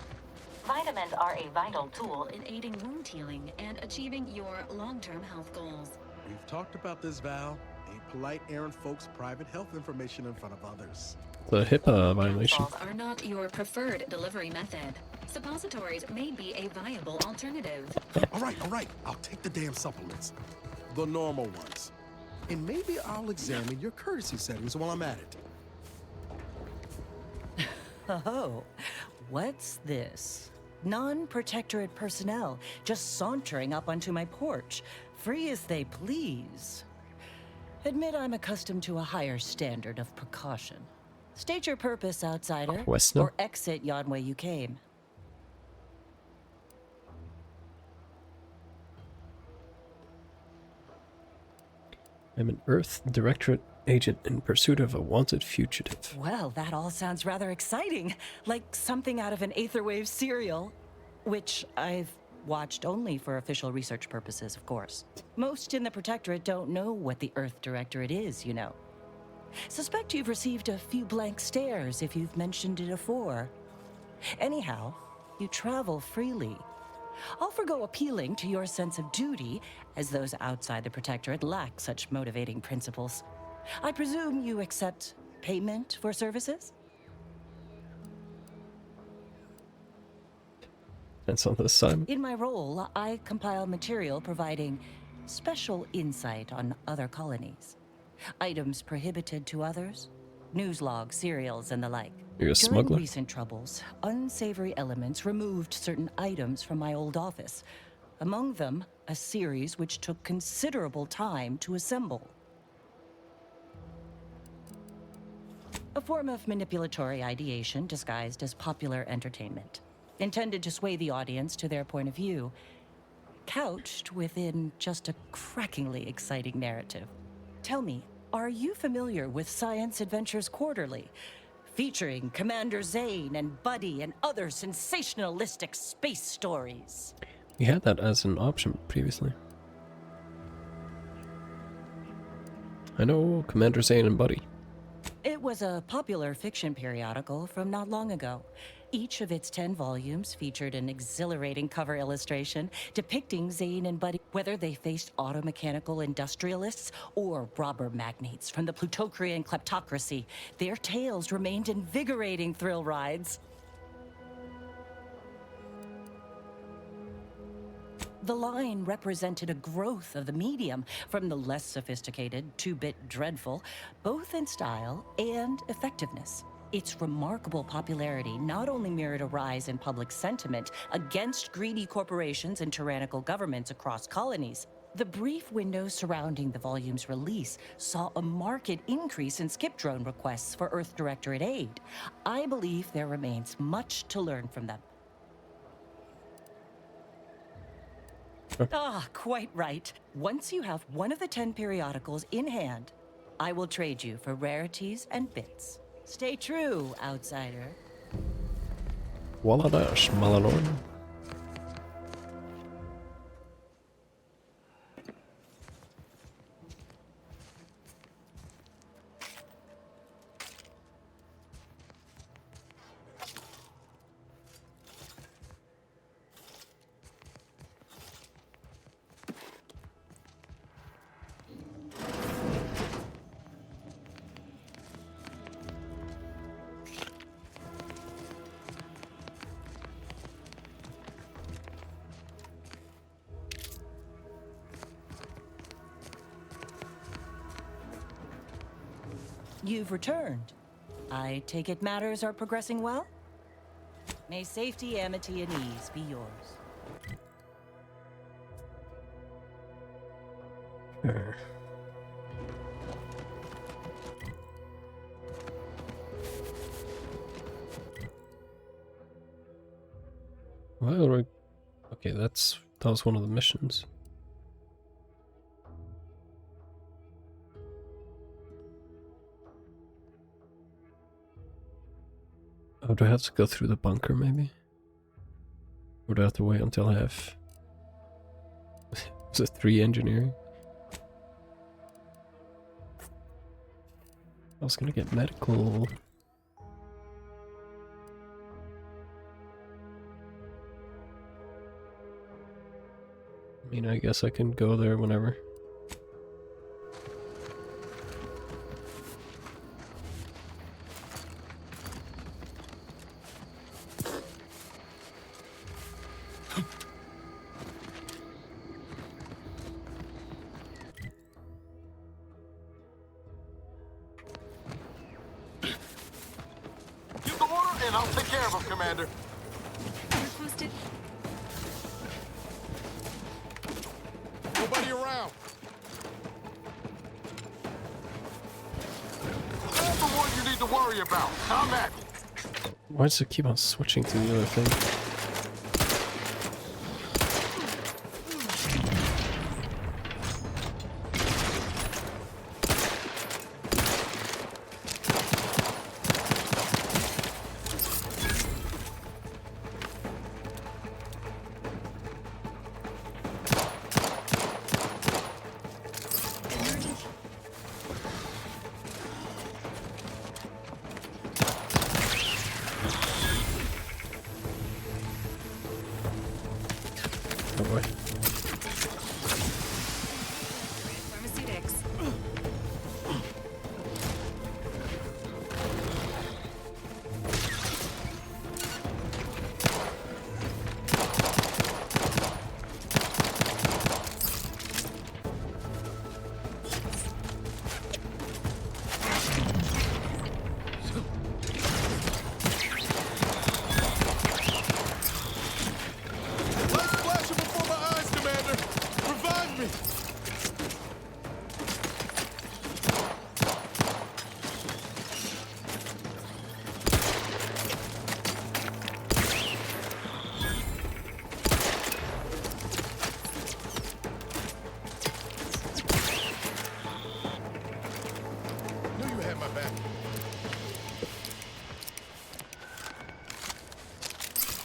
Vitamins are a vital tool in aiding wound healing and achieving your long-term health goals. We've talked about this, Val. Ain't polite airing folks' private health information in front of others. The HIPAA violation. Are not your preferred delivery method. Suppositories may be a viable alternative. All right. I'll take the damn supplements. The normal ones. And maybe I'll examine your courtesy settings while I'm at it. Oh, what's this? Non-protectorate personnel just sauntering up onto my porch, free as they please. Admit I'm accustomed to a higher standard of precaution. State your purpose, outsider, or exit yon way you came. I'm an Earth Directorate agent in pursuit of a wanted fugitive. Well, that all sounds rather exciting, like something out of an Aetherwave serial, which I've watched only for official research purposes, of course. Most in the Protectorate don't know what the Earth Directorate is, you know. Suspect you've received a few blank stares if you've mentioned it afore. Anyhow, you travel freely. I'll forgo appealing to your sense of duty, as those outside the Protectorate lack such motivating principles. I presume you accept payment for services? That's on the side. In my role, I compile material providing special insight on other colonies. items prohibited to others, news logs, serials, and the like. You're a During smuggler? recent troubles, unsavory elements removed certain items from my old office. Among them, a series which took considerable time to assemble. A form of manipulatory ideation disguised as popular entertainment, intended to sway the audience to their point of view, couched within just a crackingly exciting narrative. Tell me, are you familiar with Science Adventures Quarterly, featuring Commander Zane and Buddy and other sensationalistic space stories? We had that as an option previously. I know Commander Zane and Buddy. It was a popular fiction periodical from not long ago. Each of its 10 volumes featured an exhilarating cover illustration depicting Zane and Buddy, whether they faced automechanical industrialists or robber magnates from the Plutocrian kleptocracy. Their tales remained invigorating thrill rides. The line represented a growth of the medium from the less sophisticated 2-bit dreadful, both in style and effectiveness. Its remarkable popularity not only mirrored a rise in public sentiment against greedy corporations and tyrannical governments across colonies. The brief window surrounding the volume's release saw a marked increase in skip drone requests for Earth Directorate aid. I believe there remains much to learn from them. Ah, quite right. Once you have one of the 10 periodicals in hand, I will trade you for rarities and bits. Stay true, outsider. Walladash, Malanorn. You've returned. I take it matters are progressing well? May safety, amity, and ease be yours. Sure. Well, okay, that was one of the missions. Oh, do I have to go through the bunker, maybe? Or do I have to wait until I have... Is it 3 engineering? I was gonna get medical... I mean, I guess I can go there whenever. And I'll take care of him, Commander. Nobody around. That's the one you need to worry about. Come at me. Why does it keep on switching to the other thing? Oh boy. Pharmaceutics.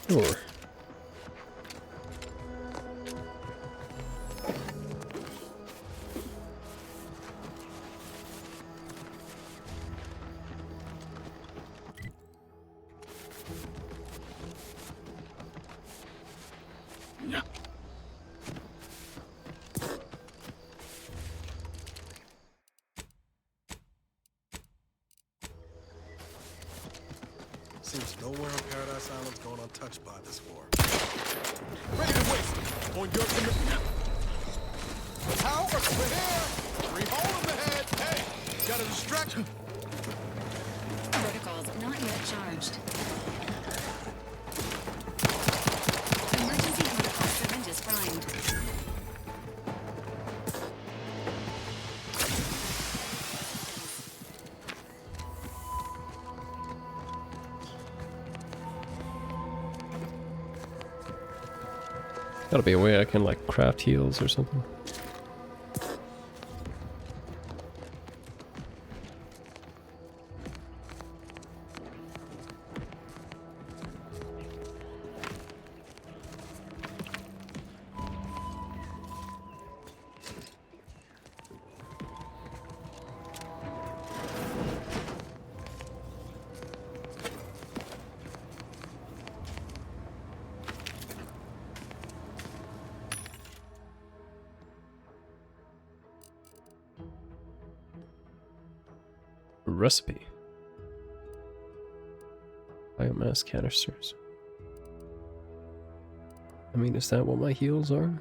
Sure. Seems nowhere on Paradise Island's going untouched by this war. Ready to waste. On your commit. Power over here. 3 hole in the head. Hey, got a distraction. Protocols not yet charged. Emergency protocol syringes primed. Gotta be a way I can like craft heals or something. Recipe. Biomass canisters. I mean, is that what my heals are?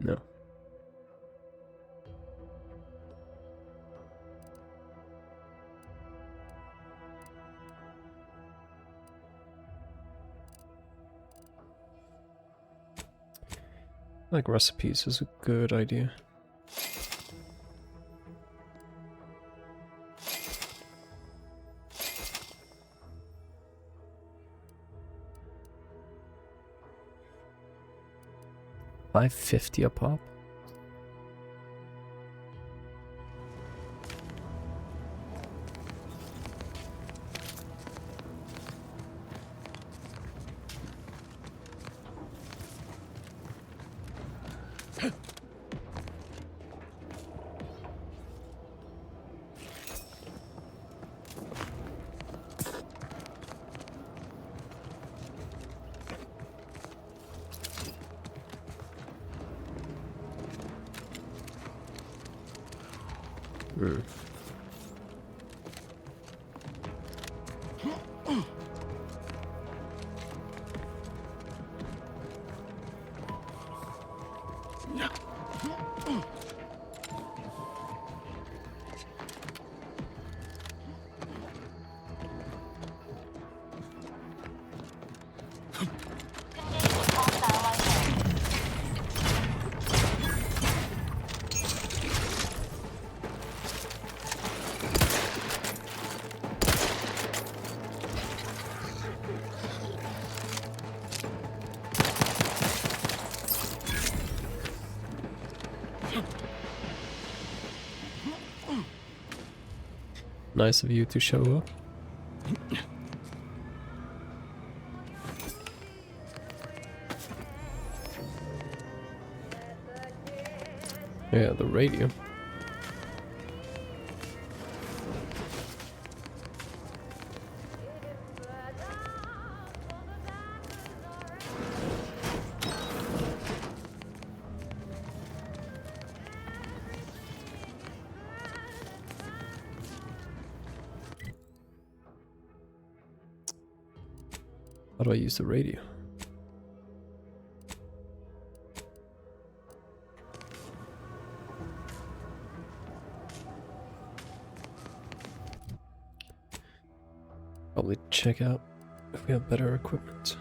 No. Like recipes is a good idea. $5.50 a pop. Nice of you to show up. Yeah, the radio. How do I use the radio? Probably check out if we have better equipment.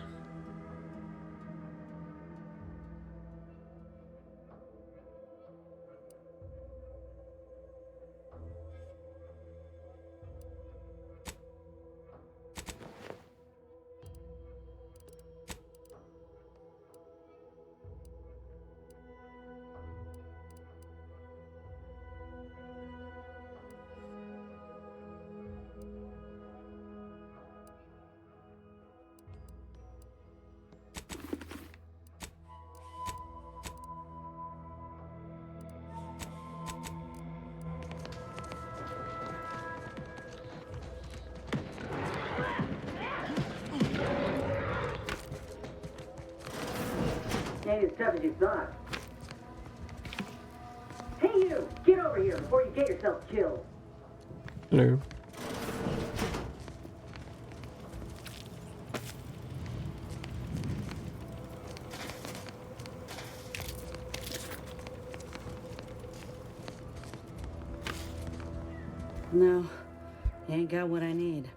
ain't as tough as you thought. Hey you! Get over here before you get yourself killed. Hello. No, you ain't got what I need.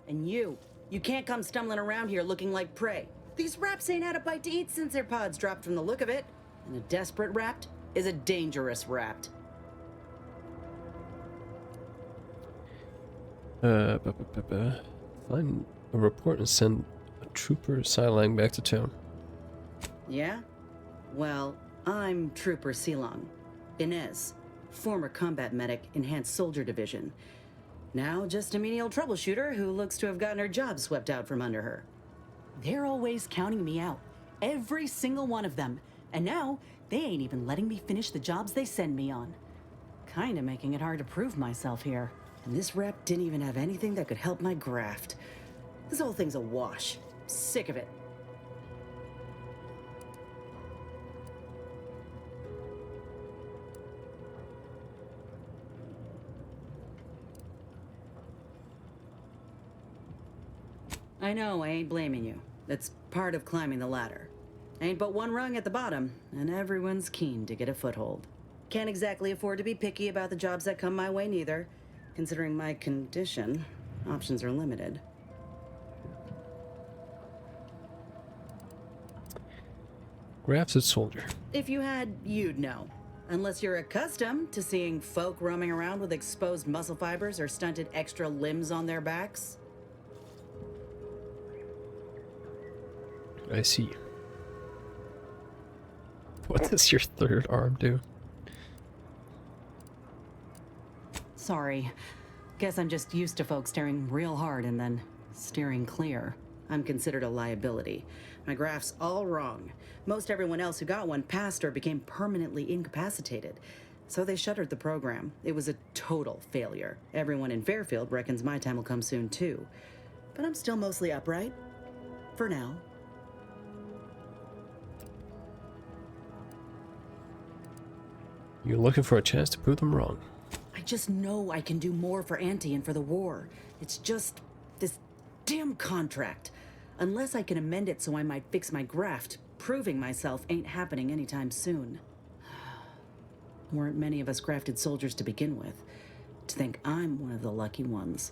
And you can't come stumbling around here looking like prey. These raps ain't had a bite to eat since their pods dropped from the look of it. And a desperate rapt is a dangerous rapt. Find a report and send a trooper Silang back to town. Yeah? Well, I'm Trooper Silong. Inez, former combat medic, Enhanced Soldier Division. Now just a menial troubleshooter who looks to have gotten her job swept out from under her. They're always counting me out. Every single one of them. And now, they ain't even letting me finish the jobs they send me on. Kinda making it hard to prove myself here. And this rep didn't even have anything that could help my graft. This whole thing's a wash. Sick of it. I know, I ain't blaming you. That's part of climbing the ladder. Ain't but one rung at the bottom, and everyone's keen to get a foothold. Can't exactly afford to be picky about the jobs that come my way neither. Considering my condition, options are limited. Grafted soldier. If you had, you'd know. Unless you're accustomed to seeing folk roaming around with exposed muscle fibers or stunted extra limbs on their backs. I see. What does your third arm do? Sorry. Guess I'm just used to folks staring real hard and then steering clear. I'm considered a liability. My graph's all wrong. Most everyone else who got one passed or became permanently incapacitated. So they shuttered the program. It was a total failure. Everyone in Fairfield reckons my time will come soon too. But I'm still mostly upright. For now. You're looking for a chance to prove them wrong. I just know I can do more for Auntie and for the war. It's just this damn contract. Unless I can amend it so I might fix my graft, proving myself ain't happening anytime soon. Weren't many of us grafted soldiers to begin with. To think I'm one of the lucky ones.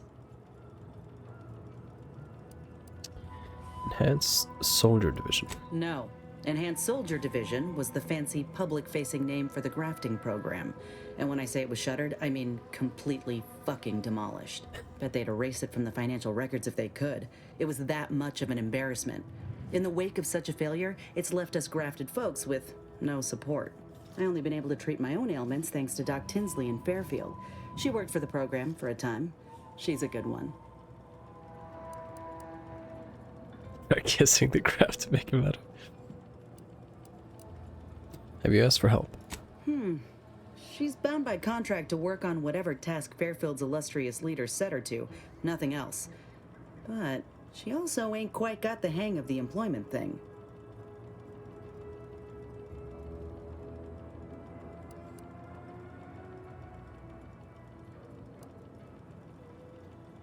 Enhanced Soldier Division. No. Enhanced Soldier Division was the fancy public-facing name for the grafting program. And when I say it was shuttered, I mean completely fucking demolished. Bet they'd erase it from the financial records if they could. It was that much of an embarrassment. In the wake of such a failure, it's left us grafted folks with no support. I only been able to treat my own ailments thanks to Doc Tinsley in Fairfield. She worked for the program for a time. She's a good one. By kissing the graft to make it better. Have you asked for help? She's bound by contract to work on whatever task Fairfield's illustrious leader set her to, nothing else. But she also ain't quite got the hang of the employment thing.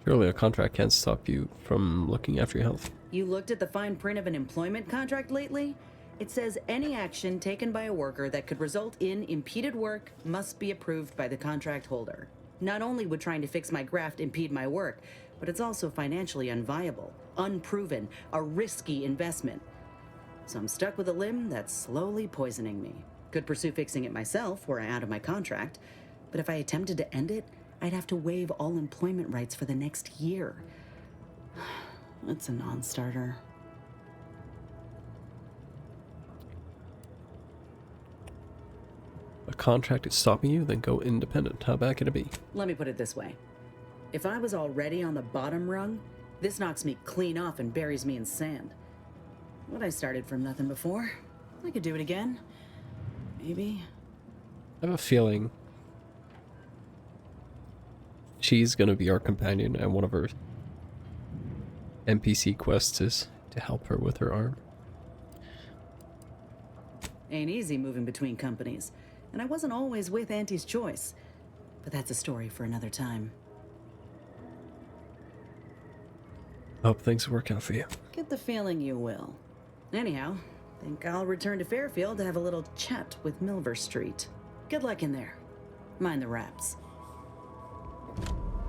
Surely a contract can't stop you from looking after your health. You looked at the fine print of an employment contract lately? It says any action taken by a worker that could result in impeded work must be approved by the contract holder. Not only would trying to fix my graft impede my work, but it's also financially unviable, unproven, a risky investment. So I'm stuck with a limb that's slowly poisoning me. Could pursue fixing it myself were I out of my contract, but if I attempted to end it, I'd have to waive all employment rights for the next year. That's a non-starter. A contract is stopping you, then go independent. How bad could it be? Let me put it this way. If I was already on the bottom rung, this knocks me clean off and buries me in sand. But I started from nothing before. I could do it again. Maybe. I have a feeling she's gonna be our companion, and one of her NPC quests is to help her with her arm. Ain't easy moving between companies, and I wasn't always with Auntie's choice. But that's a story for another time. Hope things work out for you. Get the feeling you will. Anyhow, think I'll return to Fairfield to have a little chat with Milver Street. Good luck in there. Mind the wraps.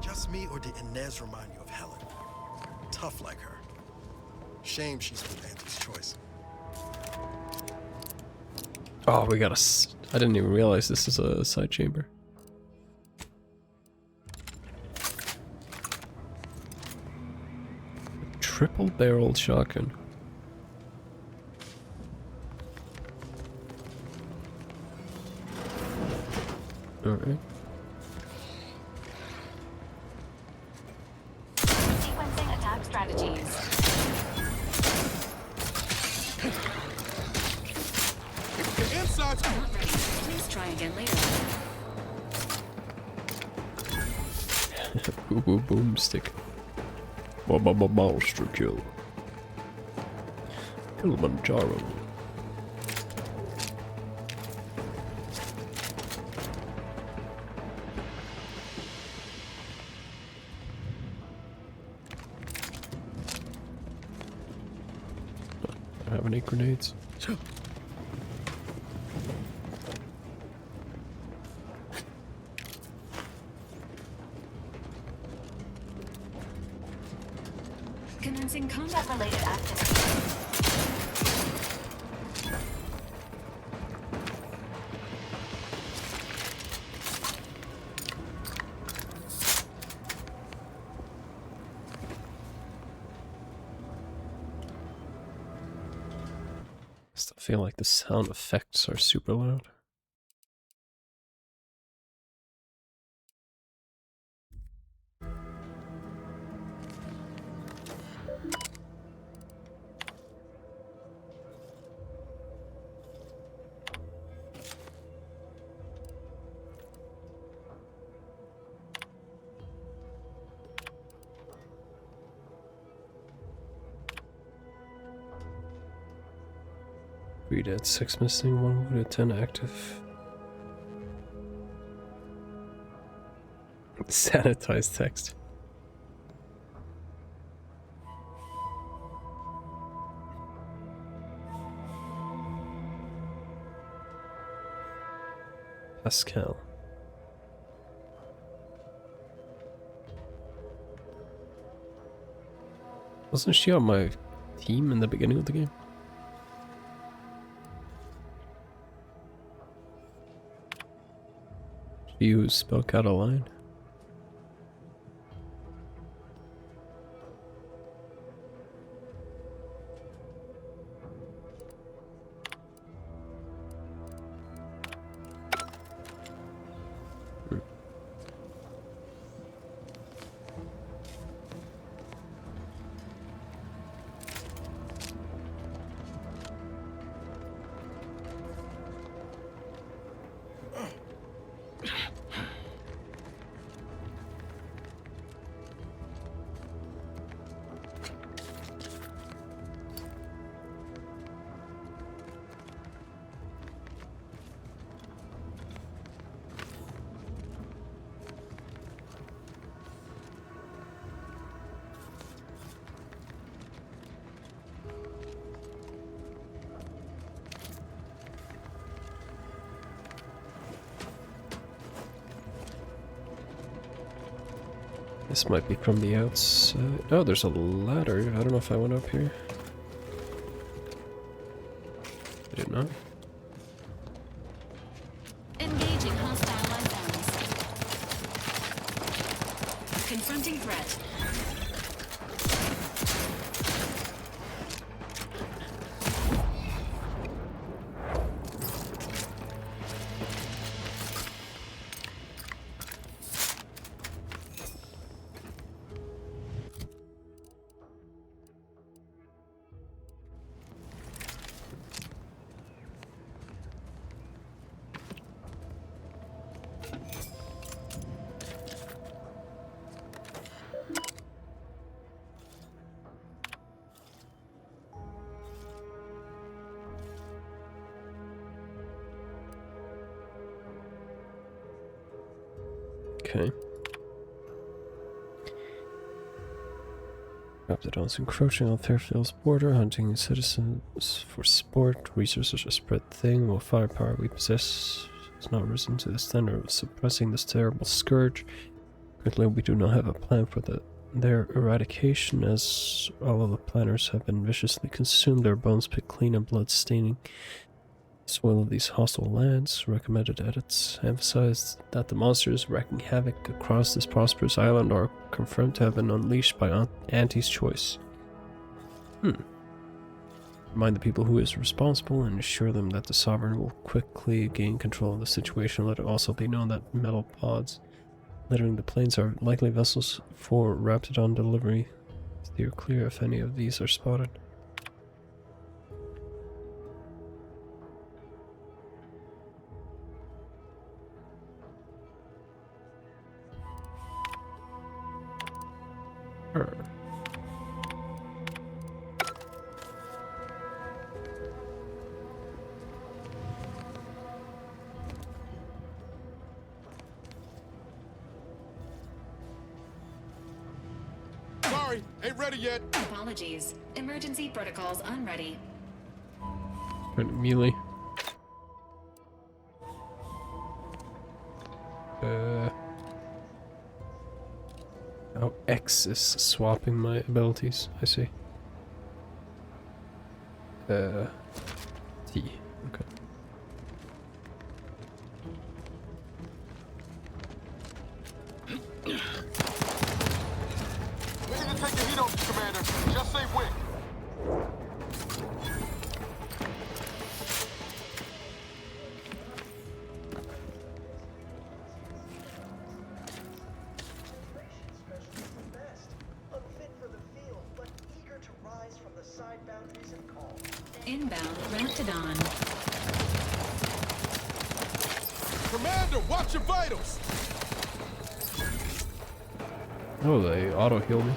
Just me, or did Inez remind you of Helen? Tough like her. Shame she's with Auntie's choice. Oh, we got I didn't even realize this is a side chamber. Triple-barreled shotgun. Alright. Sequencing attack strategies. The inside's not ready. Please try again later. Ooh, boomstick. Monster kill. Kilimanjaro. I don't have any grenades. Commencing combat-related activity. I still feel like the sound effects are super loud. Three dead, 6 missing, 1 wounded, 10 active. Sanitized text. Pascal. Wasn't she on my team in the beginning of the game? You spoke out a line. This might be from the outside. Oh, there's a ladder. I don't know if I went up here. I did not. Engaging hostile life forms. Confronting threat. Okay. Raptidons encroaching on Fairfield's border, hunting citizens for sport. Resources are spread thin, while firepower we possess has not risen to the standard of suppressing this terrible scourge. Currently, we do not have a plan for their eradication, as all of the planners have been viciously consumed, their bones picked clean and blood staining soil of these hostile lands. Recommended edits emphasize that the monsters wreaking havoc across this prosperous island are confirmed to have been unleashed by Auntie's choice. Remind the people who is responsible and assure them that the Sovereign will quickly gain control of the situation. Let it also be known that metal pods littering the plains are likely vessels for Raptidon delivery. Steer clear if any of these are spotted. Sorry, ain't ready yet. Apologies. Emergency protocols unready. Turn to melee. Oh, X is swapping my abilities, I see. T. Okay. We need to take the heat off, Commander. Just say when. Inbound Raptidon. Commander, watch your vitals. Oh, they auto heal me.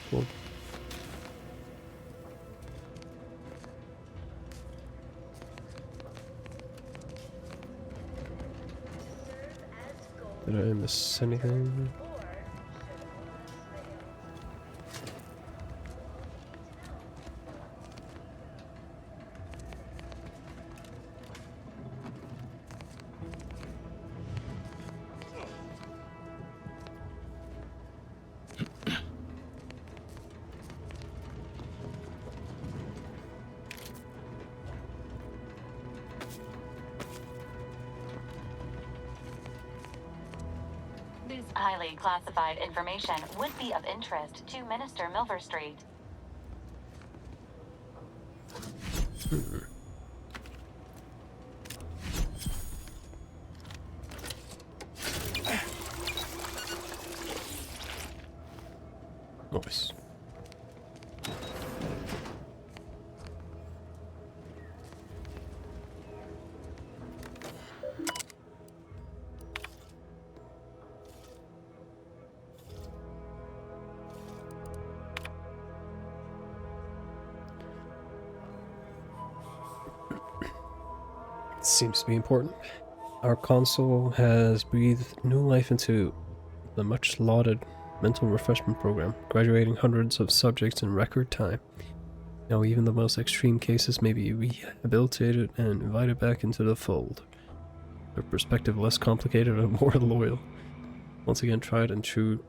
Cool. Did I miss anything? This highly classified information would be of interest to Minister Milverstreet. Nice. Seems to be important. Our console has breathed new life into the much lauded mental refreshment program, graduating hundreds of subjects in record time. Now even the most extreme cases may be rehabilitated and invited back into the fold. Their perspective less complicated and more loyal. Once again, tried and true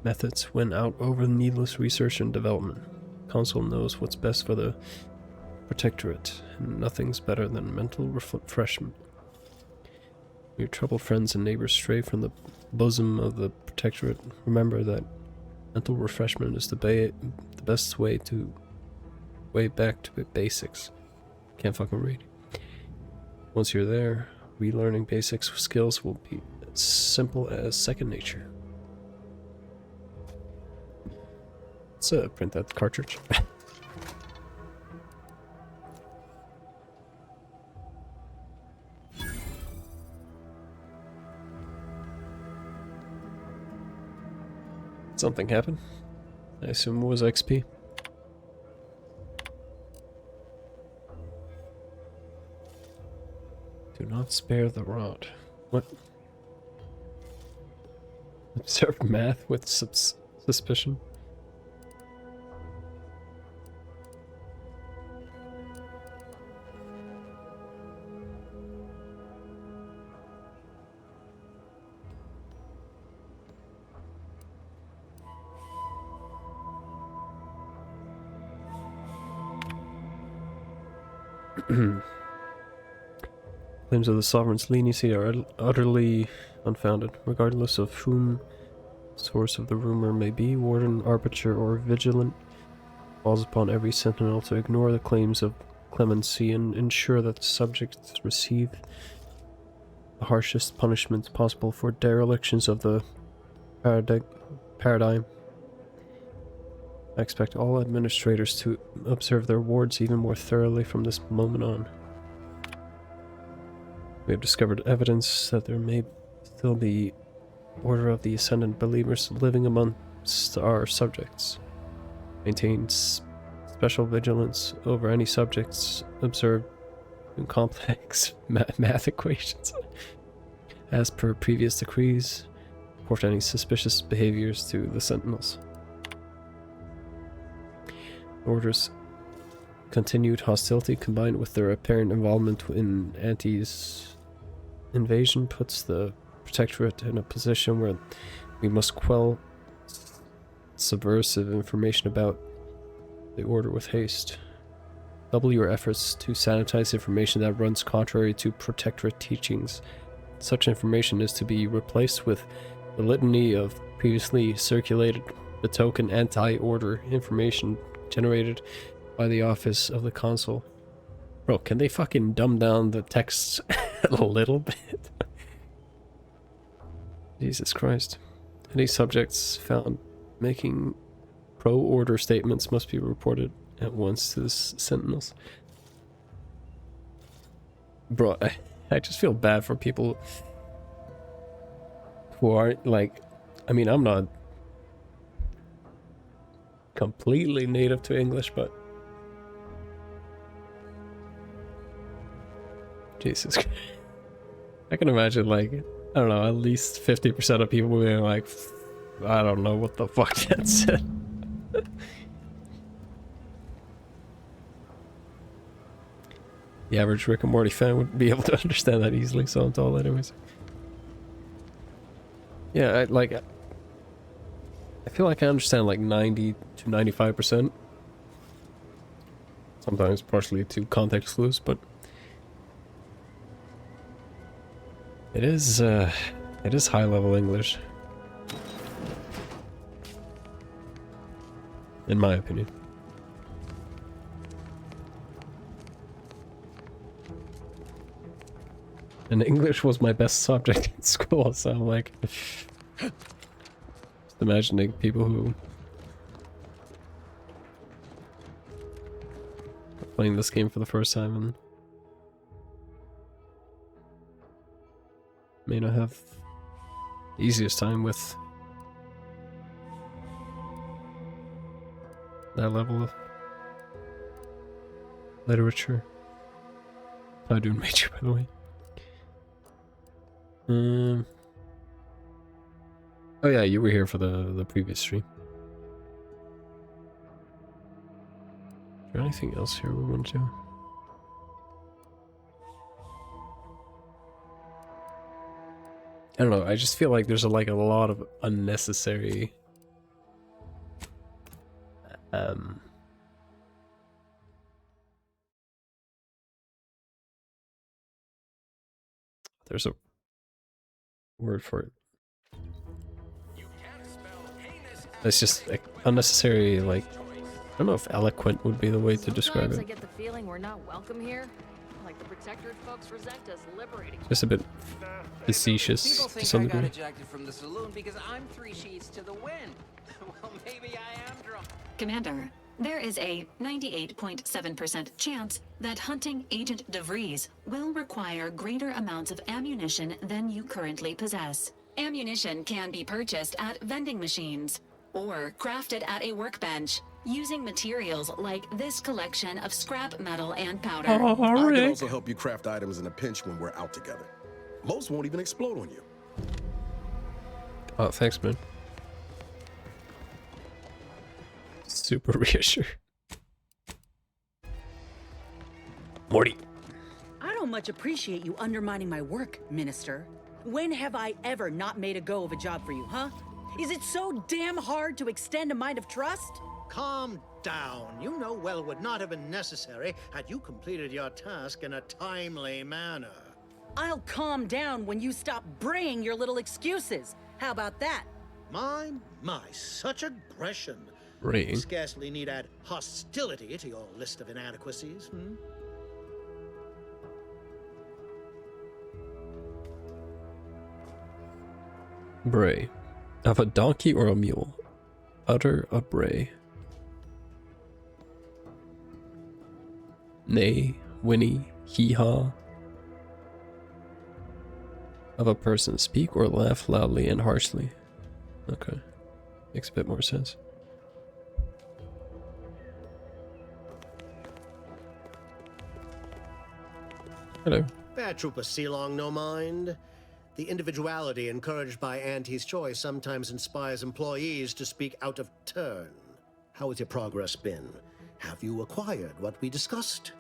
methods win out over needless research and development. Console knows what's best for the Protectorate, and nothing's better than mental refreshment. Your troubled friends and neighbors stray from the bosom of the Protectorate. Remember that mental refreshment is the best way back to basics. Can't fucking read. Once you're there, relearning basic skills will be as simple as second nature. Let's print that cartridge. Something happened. I assume it was XP. Do not spare the rod. What? Observe math with suspicion. Claims of the sovereign's leniency are utterly unfounded, regardless of whom source of the rumor may be. Warden, arbiter, or vigilant calls upon every sentinel to ignore the claims of clemency and ensure that the subjects receive the harshest punishments possible for derelictions of the paradigm. I expect all administrators to observe their wards even more thoroughly from this moment on. We have discovered evidence that there may still be Order of the Ascendant believers living amongst our subjects. Maintains special vigilance over any subjects observed in complex math equations. As per previous decrees, report any suspicious behaviors to the Sentinels. Order's continued hostility combined with their apparent involvement in Anti's invasion puts the Protectorate in a position where we must quell subversive information about the Order with haste. Double your efforts to sanitize information that runs contrary to Protectorate teachings. Such information is to be replaced with the litany of previously circulated betoken anti-Order information generated by the Office of the Consul. Bro, can they fucking dumb down the texts a little bit? Jesus Christ. Any subjects found making pro-Order statements must be reported at once to the Sentinels. Bro, I just feel bad for people who aren't, like, I mean, I'm not completely native to English, but Jesus Christ. I can imagine, like, I don't know, at least 50% of people being like, I don't know what the fuck that said. The average Rick and Morty fan would be able to understand that easily, so I'm told anyways. Yeah, I feel like I understand like 90 to 95%. Sometimes partially to context clues, but it is high level English, in my opinion. And English was my best subject in school, so I'm like, just imagining people who are playing this game for the first time and may not have the easiest time with that level of literature. I do major, by the way. Oh yeah, you were here for the previous stream. Is there anything else here we want to do? I don't know, I just feel like there's a lot of unnecessary there's a word for it. It's just like unnecessary, like, I don't know if eloquent would be the way to describe it. I get the feeling we're not welcome here. Like the Protectorate folks resent us liberating. Just a bit facetious to some degree. People think I got ejected from the saloon because I'm 3 sheets to the wind. Well, maybe I am drunk. Commander, there is a 98.7% chance that hunting Agent DeVries will require greater amounts of ammunition than you currently possess. Ammunition can be purchased at vending machines or crafted at a workbench using materials like this collection of scrap metal and powder. I can also help you craft items in a pinch when we're out together. Most won't even explode on you. Oh, thanks, man. Super reassured. Morty. I don't much appreciate you undermining my work, Minister. When have I ever not made a go of a job for you, huh? Is it so damn hard to extend a mind of trust? Calm down. You know well would not have been necessary had you completed your task in a timely manner. I'll calm down when you stop bringing your little excuses. How about that? My, such aggression. Braying. Scarcely need add hostility to your list of inadequacies, hmm? Bray. Of a donkey or a mule? Utter a bray. Nay, whinny, hee-haw. Of a person, speak or laugh loudly and harshly. Okay. Makes a bit more sense. Hello. Trooper Sealong, no mind. The individuality encouraged by Auntie's choice sometimes inspires employees to speak out of turn. How has your progress been? Have you acquired what we discussed?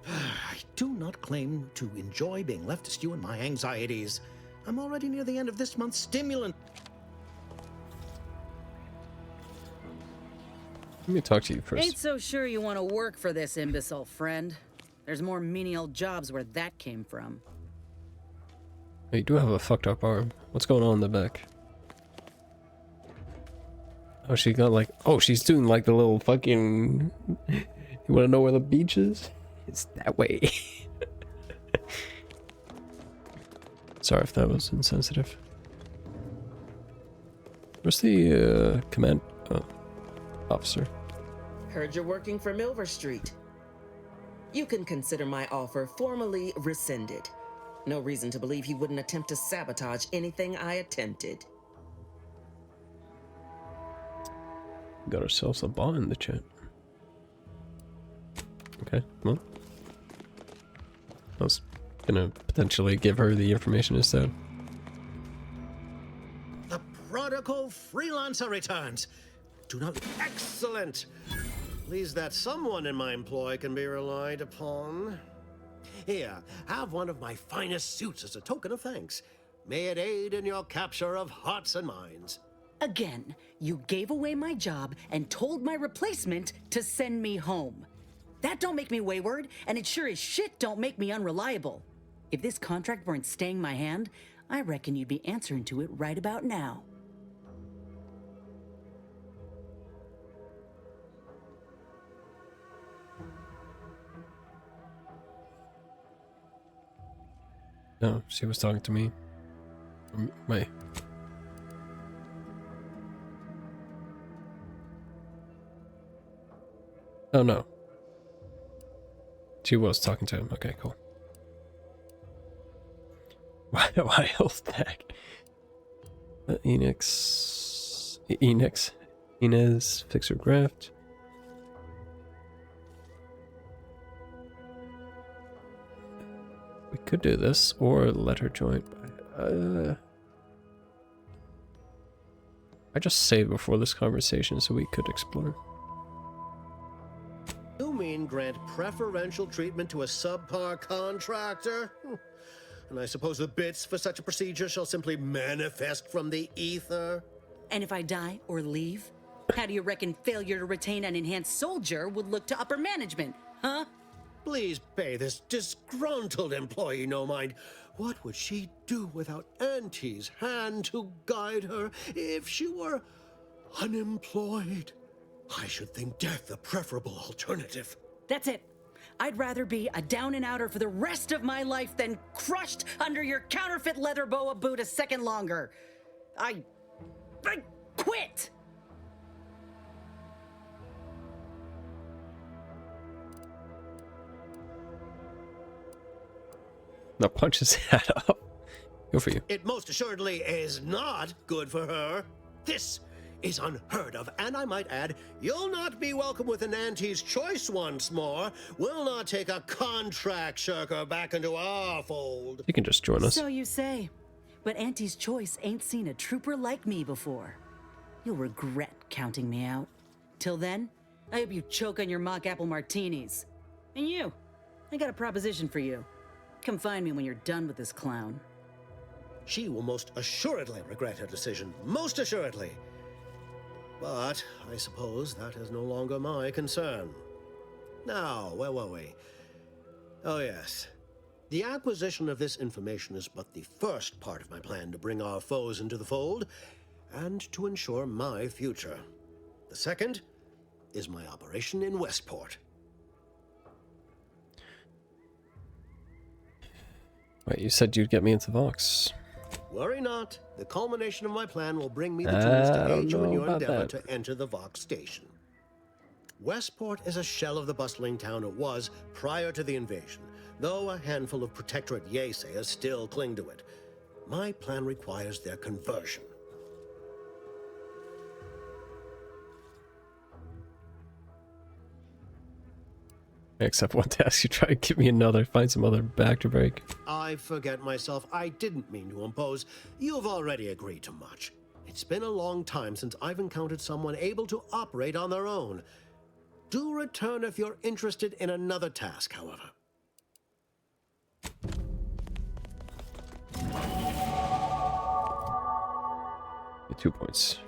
I do not claim to enjoy being left to stew in my anxieties. I'm already near the end of this month's stimulant. Let me talk to you first. Ain't so sure you want to work for this imbecile, friend. There's more menial jobs where that came from. You do have a fucked up arm. What's going on in the back? Oh, she got like... Oh, she's doing like the little fucking... You want to know where the beach is? It's that way. Sorry if that was insensitive. Where's the command officer? Heard you're working for Milver Street. You can consider my offer formally rescinded. No reason to believe he wouldn't attempt to sabotage anything I attempted. Got ourselves a ball in the chat. Okay, well. I was gonna potentially give her the information instead. The prodigal freelancer returns. Do not... Excellent! Please that someone in my employ can be relied upon. Here, have one of my finest suits as a token of thanks. May it aid in your capture of hearts and minds. Again, you gave away my job and told my replacement to send me home. That don't make me wayward, and it sure as shit don't make me unreliable. If this contract weren't staying my hand, I reckon you'd be answering to it right about now. No, she was talking to me. Wait. Oh no. She was talking to him. Okay, cool. Why health tag? Enix, Inez, fixer graft. We could do this or let her join. I just saved before this conversation so we could explore. You mean grant preferential treatment to a subpar contractor? And I suppose the bits for such a procedure shall simply manifest from the ether? And if I die or leave, how do you reckon failure to retain an enhanced soldier would look to upper management, huh? Please pay this disgruntled employee no mind. What would she do without Auntie's hand to guide her if she were unemployed? I should think death a preferable alternative. That's it. I'd rather be a down-and-outer for the rest of my life than crushed under your counterfeit leather boa boot a second longer. I quit! Now punch his head up. Good for you. It most assuredly is not good for her. This is unheard of, and I might add, you'll not be welcome with an Auntie's Choice once more. We'll not take a contract shirker back into our fold. You can just join us. So you say, but Auntie's Choice ain't seen a trooper like me before. You'll regret counting me out. Till then, I hope you choke on your mock apple martinis. And you, I got a proposition for you. Come find me when you're done with this clown. She will most assuredly regret her decision, most assuredly. But I suppose that is no longer my concern. Now, where were we? Oh yes. The acquisition of this information is but the first part of my plan to bring our foes into the fold and to ensure my future. The second is my operation in Westport. Wait, you said you'd get me into Vox. Worry not. The culmination of my plan will bring me the tools to aid you in your endeavor to enter the Vox station. Westport is a shell of the bustling town it was prior to the invasion, though a handful of Protectorate Yeasayers still cling to it. My plan requires their conversion. Except one task, you try to give me another, find some other back to break. I forget myself. I didn't mean to impose. You've already agreed to much. It's been a long time since I've encountered someone able to operate on their own. Do return if you're interested in another task, however. Get 2 points.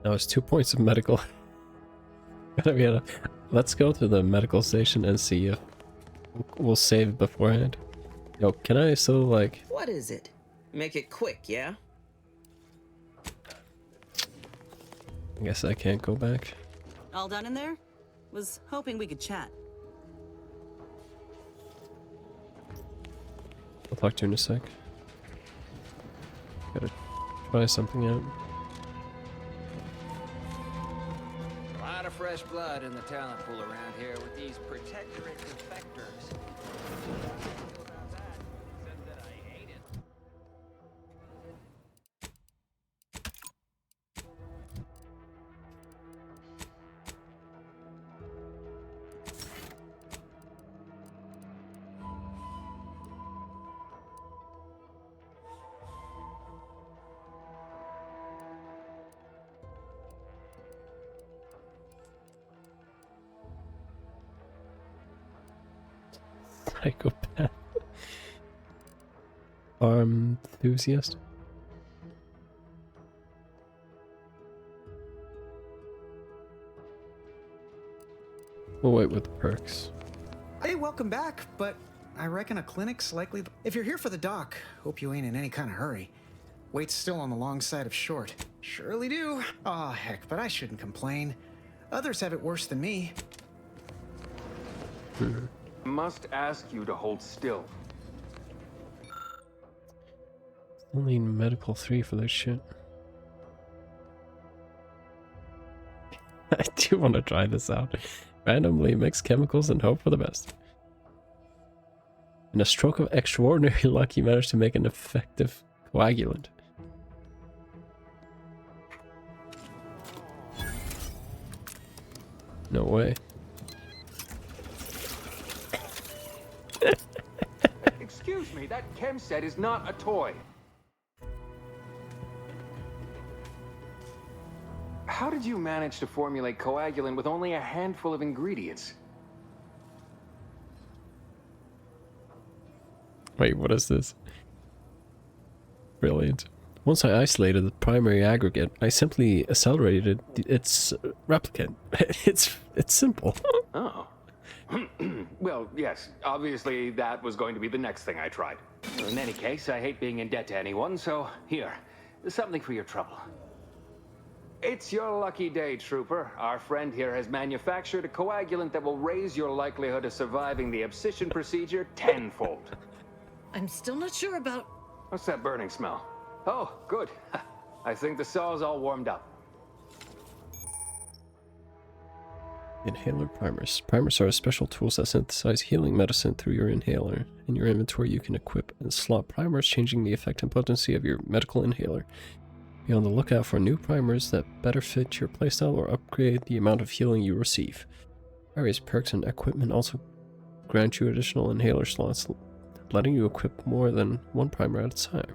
Now it's 2 points of medical. Let's go to the medical station and see if we'll save beforehand. Yo, can I still like... What is it? Make it quick, yeah? I guess I can't go back. All done in there? Was hoping we could chat. I'll talk to you in a sec. Gotta try something out. A lot of fresh blood in the talent pool around here with these Protectorate defectors. Psychopath. Farm enthusiast. We'll wait with the perks. Hey, welcome back, but I reckon a clinic's likely... If you're here for the doc, hope you ain't in any kind of hurry. Wait's still on the long side of short. Surely do. Aw, heck, but I shouldn't complain. Others have it worse than me. Must ask you to hold still. Only medical 3 for this shit. I do want to try this out. Randomly mix chemicals and hope for the best. In a stroke of extraordinary luck, he managed to make an effective coagulant. No way. Excuse me, that chem set is not a toy. How did you manage to formulate coagulant with only a handful of ingredients? Wait, what is this? Brilliant. Once I isolated the primary aggregate, I simply accelerated its replicant. It's simple. Oh. Well, yes, obviously that was going to be the next thing I tried. In any case, I hate being in debt to anyone, so here, something for your trouble. It's your lucky day, Trooper. Our friend here has manufactured a coagulant that will raise your likelihood of surviving the abscission procedure tenfold. I'm still not sure about... What's that burning smell? Oh, good. I think the saw's all warmed up. Inhaler primers. Primers are special tools that synthesize healing medicine through your inhaler. In your inventory, you can equip and slot primers, changing the effect and potency of your medical inhaler. Be on the lookout for new primers that better fit your playstyle or upgrade the amount of healing you receive. Various perks and equipment also grant you additional inhaler slots, letting you equip more than one primer at a time.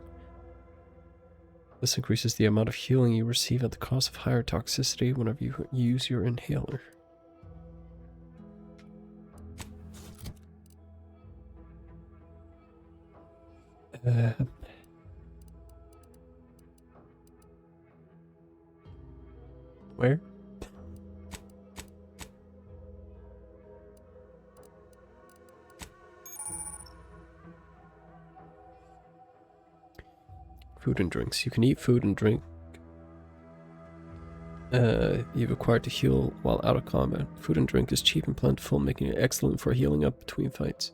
This increases the amount of healing you receive at the cost of higher toxicity whenever you use your inhaler. Where? Food and drinks. You can eat food and drink you've acquired to heal while out of combat. Food and drink is cheap and plentiful, making it excellent for healing up between fights.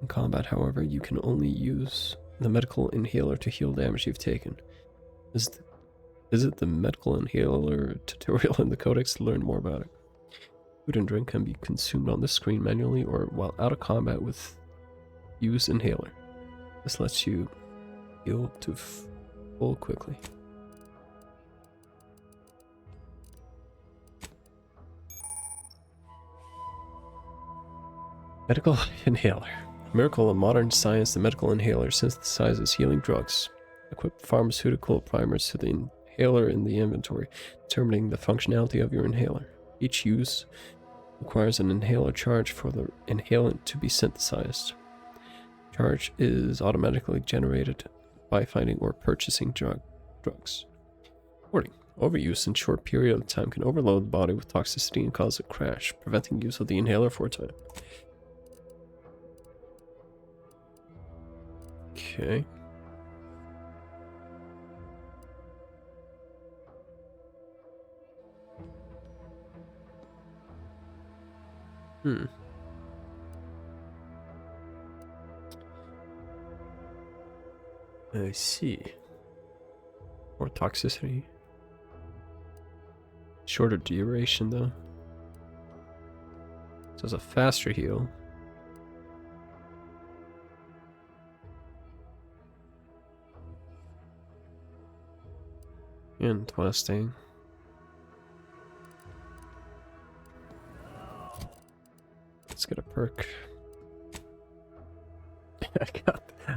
In combat, however, you can only use the medical inhaler to heal damage you've taken. Visit the medical inhaler tutorial in the codex to learn more about it. Food and drink can be consumed on this screen manually or while out of combat with use inhaler. This lets you heal to full quickly. Medical inhaler. A miracle of modern science, the medical inhaler synthesizes healing drugs. Equip pharmaceutical primers to the inhaler in the inventory, determining the functionality of your inhaler. Each use requires an inhaler charge for the inhalant to be synthesized. Charge is automatically generated by finding or purchasing drugs. Warning. Overuse in short period of time can overload the body with toxicity and cause a crash, preventing use of the inhaler for a time. Okay. I see. More toxicity. Shorter duration though. So it's a faster heal. Interesting. Let's get a perk.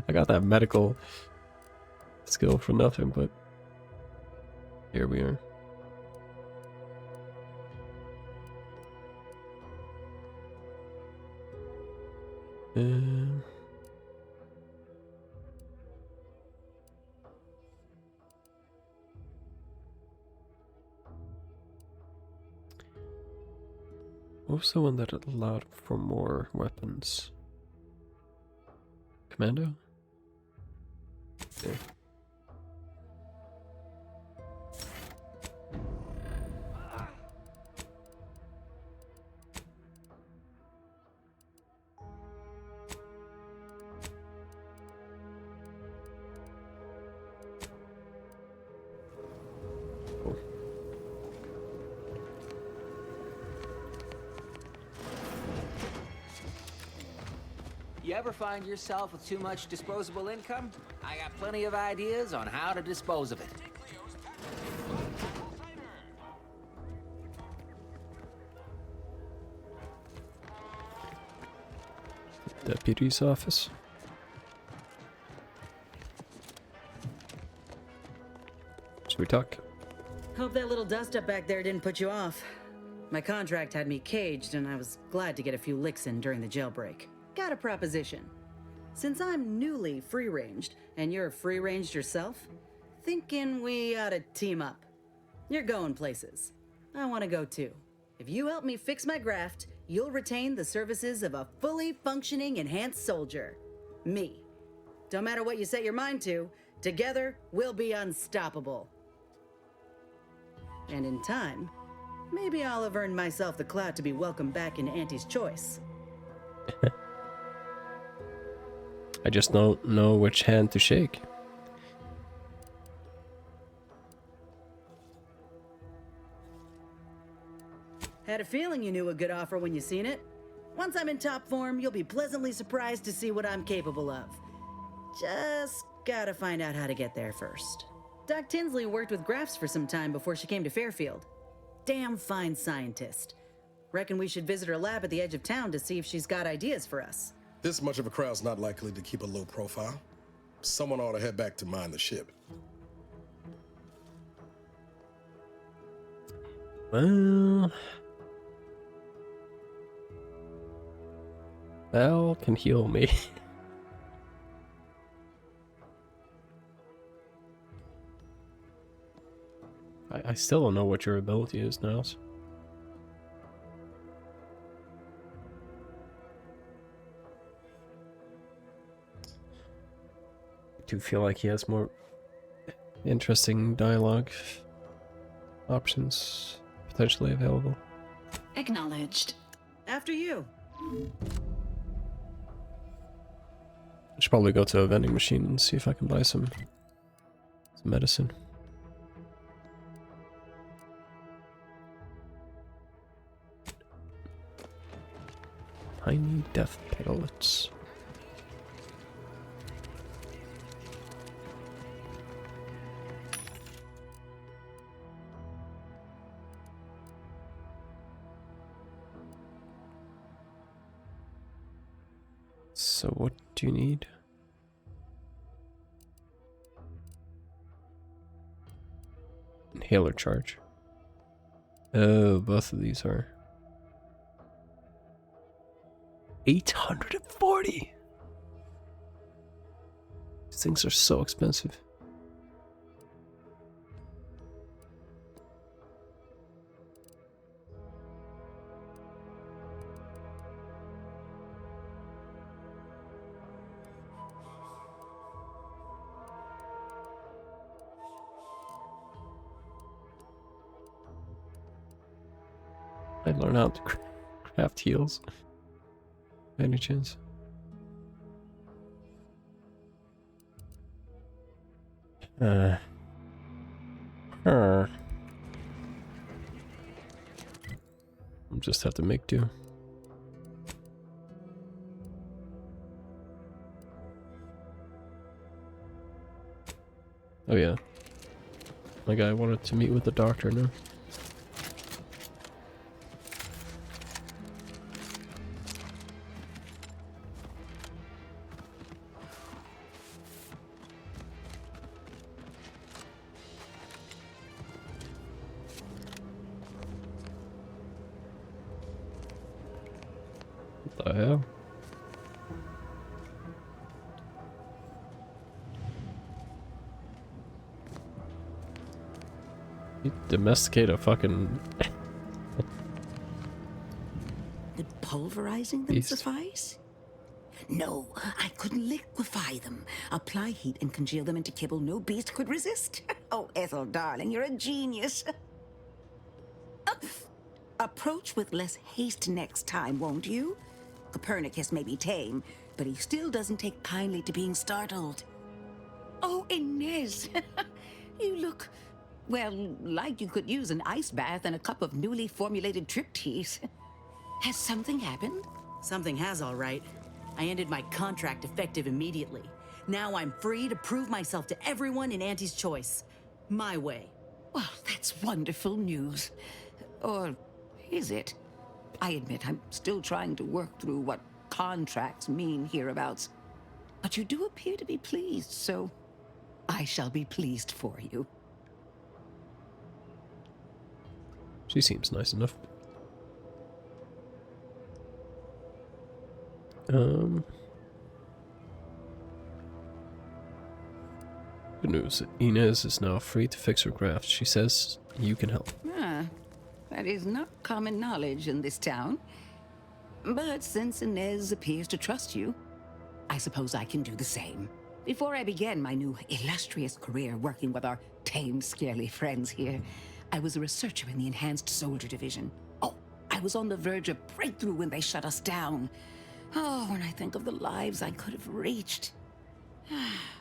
I got that medical skill for nothing, but here we are. What was the one that allowed for more weapons? Commando? Okay. You ever find yourself with too much disposable income? I got plenty of ideas on how to dispose of it. Deputy's office. Should we talk? Hope that little dust up back there didn't put you off. My contract had me caged, and I was glad to get a few licks in during the jailbreak. Got a proposition. Since I'm newly free-ranged, and you're free-ranged yourself, thinking we ought to team up. You're going places. I want to go too. If you help me fix my graft, you'll retain the services of a fully functioning enhanced soldier. Me. Don't matter what you set your mind to, together we'll be unstoppable. And in time, maybe I'll have earned myself the clout to be welcomed back in Auntie's choice. I just don't know which hand to shake. Had a feeling you knew a good offer when you seen it. Once I'm in top form, you'll be pleasantly surprised to see what I'm capable of. Just gotta find out how to get there first. Doc Tinsley worked with Grafts for some time before she came to Fairfield. Damn fine scientist. Reckon we should visit her lab at the edge of town to see if she's got ideas for us. This much of a crowd's not likely to keep a low profile. Someone ought to head back to mine the ship. Well, Val can heal me. I still don't know what your ability is, Niles. I do feel like he has more interesting dialogue options potentially available. Acknowledged. After you. I should probably go to a vending machine and see if I can buy some medicine. Tiny death pellets. So what do you need? Inhaler charge. Oh, both of these are 840. These things are so expensive. I learn how to craft heals. Any chance? I'll just have to make do. Oh yeah. My guy wanted to meet with the doctor now. What the hell? You domesticate a fucking Would pulverizing them beast. suffice? No, I couldn't liquefy them. Apply heat and congeal them into kibble no beast could resist. Oh, Ethel, darling, you're a genius. Approach with less haste next time, won't you? Copernicus may be tame, but he still doesn't take kindly to being startled. Oh, Inez, you look, well, like you could use an ice bath and a cup of newly formulated trip teas. Has something happened? Something has, all right. I ended my contract effective immediately. Now I'm free to prove myself to everyone in Auntie's Choice. My way. Well, that's wonderful news. Or is it? I admit I'm still trying to work through what contracts mean hereabouts. But you do appear to be pleased, so I shall be pleased for you. She seems nice enough. Good news. Inez is now free to fix her graft. She says you can help. Ah, that is not common knowledge in this town. But since Inez appears to trust you, I suppose I can do the same. Before I began my new illustrious career working with our tame, scaly friends here, I was a researcher in the Enhanced Soldier Division. Oh, I was on the verge of breakthrough when they shut us down. Oh, when I think of the lives I could have reached.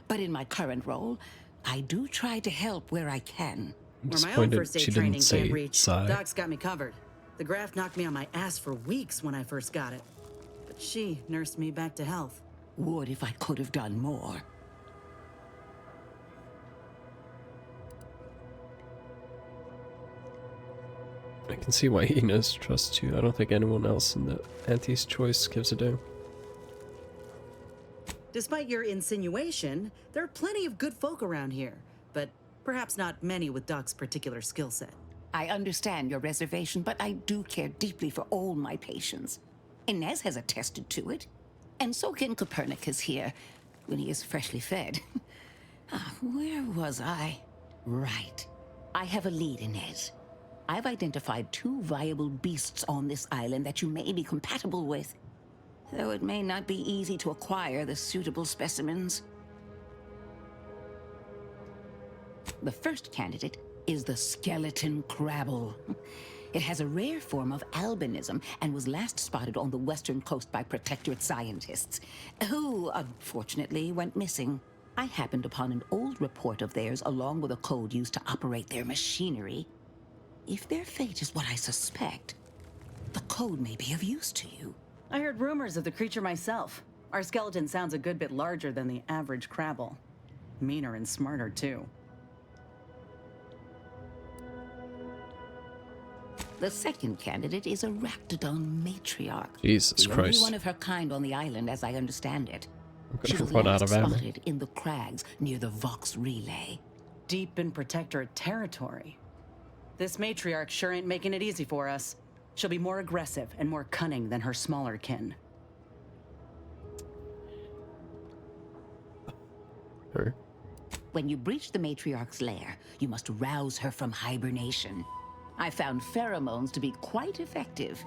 But in my current role, I do try to help where I can. Where my own first aid training say can't reach, sigh. Doc's got me covered. The graft knocked me on my ass for weeks when I first got it. But she nursed me back to health. Would if I could have done more. I can see why Inez trusts you. I don't think anyone else in the Auntie's choice gives a damn. Despite your insinuation, there are plenty of good folk around here, but perhaps not many with Doc's particular skill set. I understand your reservation, but I do care deeply for all my patients. Inez has attested to it, and so can Copernicus here, when he is freshly fed. Where was I? Right. I have a lead, Inez. I've identified 2 viable beasts on this island that you may be compatible with, though it may not be easy to acquire the suitable specimens. The first candidate is the skeleton crabble. It has a rare form of albinism and was last spotted on the western coast by Protectorate scientists, who unfortunately went missing. I happened upon an old report of theirs along with a code used to operate their machinery. If their fate is what I suspect, the code may be of use to you. I heard rumors of the creature myself. Our skeleton sounds a good bit larger than the average crabble. Meaner and smarter, too. The second candidate is a Raptidon matriarch. Jesus Christ. The only one of her kind on the island, as I understand it. She was last out of ammo. spotted in the crags near the Vox Relay. Deep in Protectorate territory. This matriarch sure ain't making it easy for us. She'll be more aggressive and more cunning than her smaller kin. Her? When you breach the matriarch's lair, you must rouse her from hibernation. I found pheromones to be quite effective.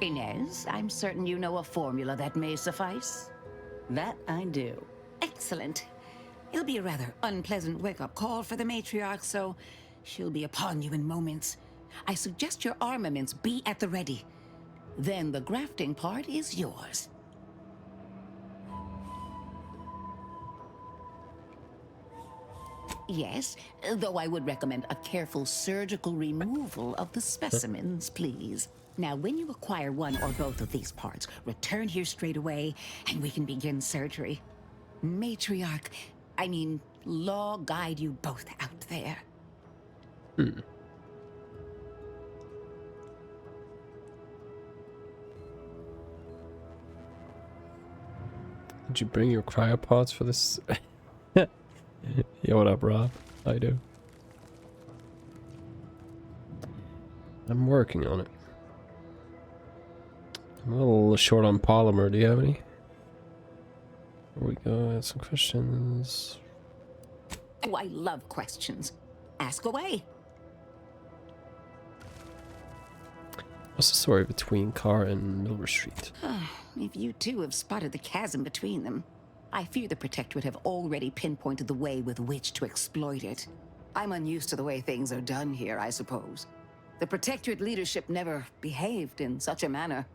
Inez, I'm certain you know a formula that may suffice. That I do. Excellent. It'll be a rather unpleasant wake-up call for the matriarch, so she'll be upon you in moments. I suggest your armaments be at the ready. Then the grafting part is yours. Yes, though I would recommend a careful surgical removal of the specimens, please. Now, when you acquire one or both of these parts, return here straight away, and we can begin surgery. Matriarch, Law guide you both out there. Did you bring your cryopods for this? Yo, what up, Rob? I do. I'm working on it. I'm a little short on polymer. Do you have any? Here we go. I have some questions. Oh, I love questions. Ask away. What's the story between Kara and Milver Street? If you two have spotted the chasm between them, I fear the Protectorate have already pinpointed the way with which to exploit it. I'm unused to the way things are done here, I suppose. The Protectorate leadership never behaved in such a manner.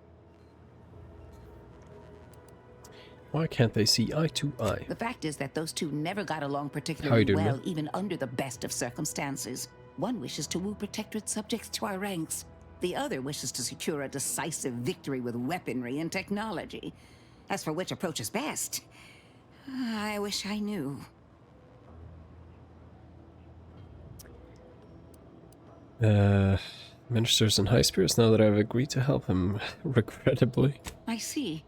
Why can't they see eye to eye? The fact is that those two never got along How you particularly doing, well, man? even under the best of circumstances. One wishes to woo Protectorate subjects to our ranks. The other wishes to secure a decisive victory with weaponry and technology. As for which approach is best, I wish I knew. Minister's in high spirits now that I've agreed to help him, regrettably. I see.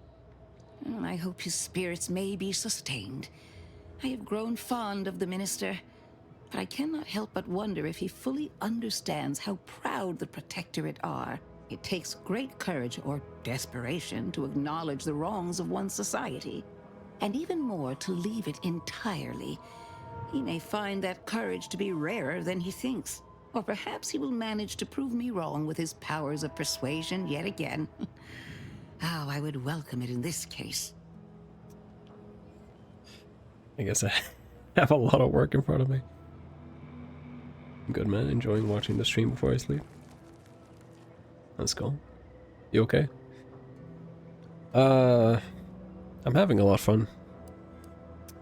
Well, I hope his spirits may be sustained. I have grown fond of the Minister, but I cannot help but wonder if he fully understands how proud the Protectorate are. It takes great courage or desperation to acknowledge the wrongs of one's society, and even more to leave it entirely. He may find that courage to be rarer than he thinks, or perhaps he will manage to prove me wrong with his powers of persuasion yet again. How I would welcome it in this case. I guess I have a lot of work in front of me. Good, man. Enjoying watching the stream before I sleep. Let's go. You okay? I'm having a lot of fun.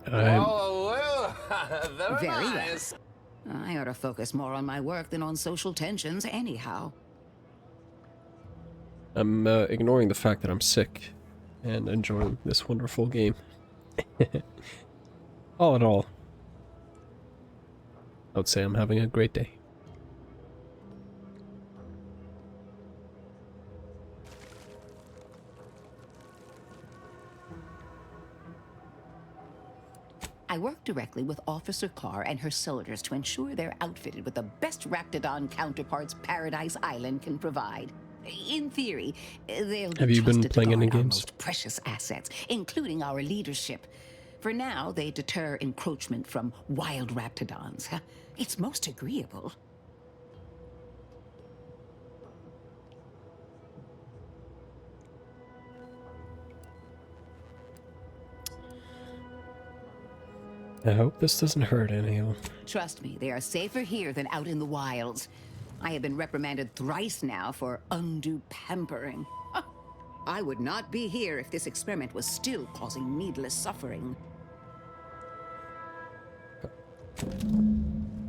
Oh, well, very nice. I ought to focus more on my work than on social tensions anyhow. I'm ignoring the fact that I'm sick and enjoying this wonderful game. All in all, I would say I'm having a great day. directly with Officer Carr and her soldiers to ensure they're outfitted with the best Raptidon counterparts Paradise Island can provide. In theory, they'll be Have you been trusted to playing any guard our games? most precious assets, including our leadership. For now, they deter encroachment from wild Raptidons. It's most agreeable. I hope this doesn't hurt anyone. Trust me, they are safer here than out in the wilds. I have been reprimanded thrice now for undue pampering. I would not be here if this experiment was still causing needless suffering.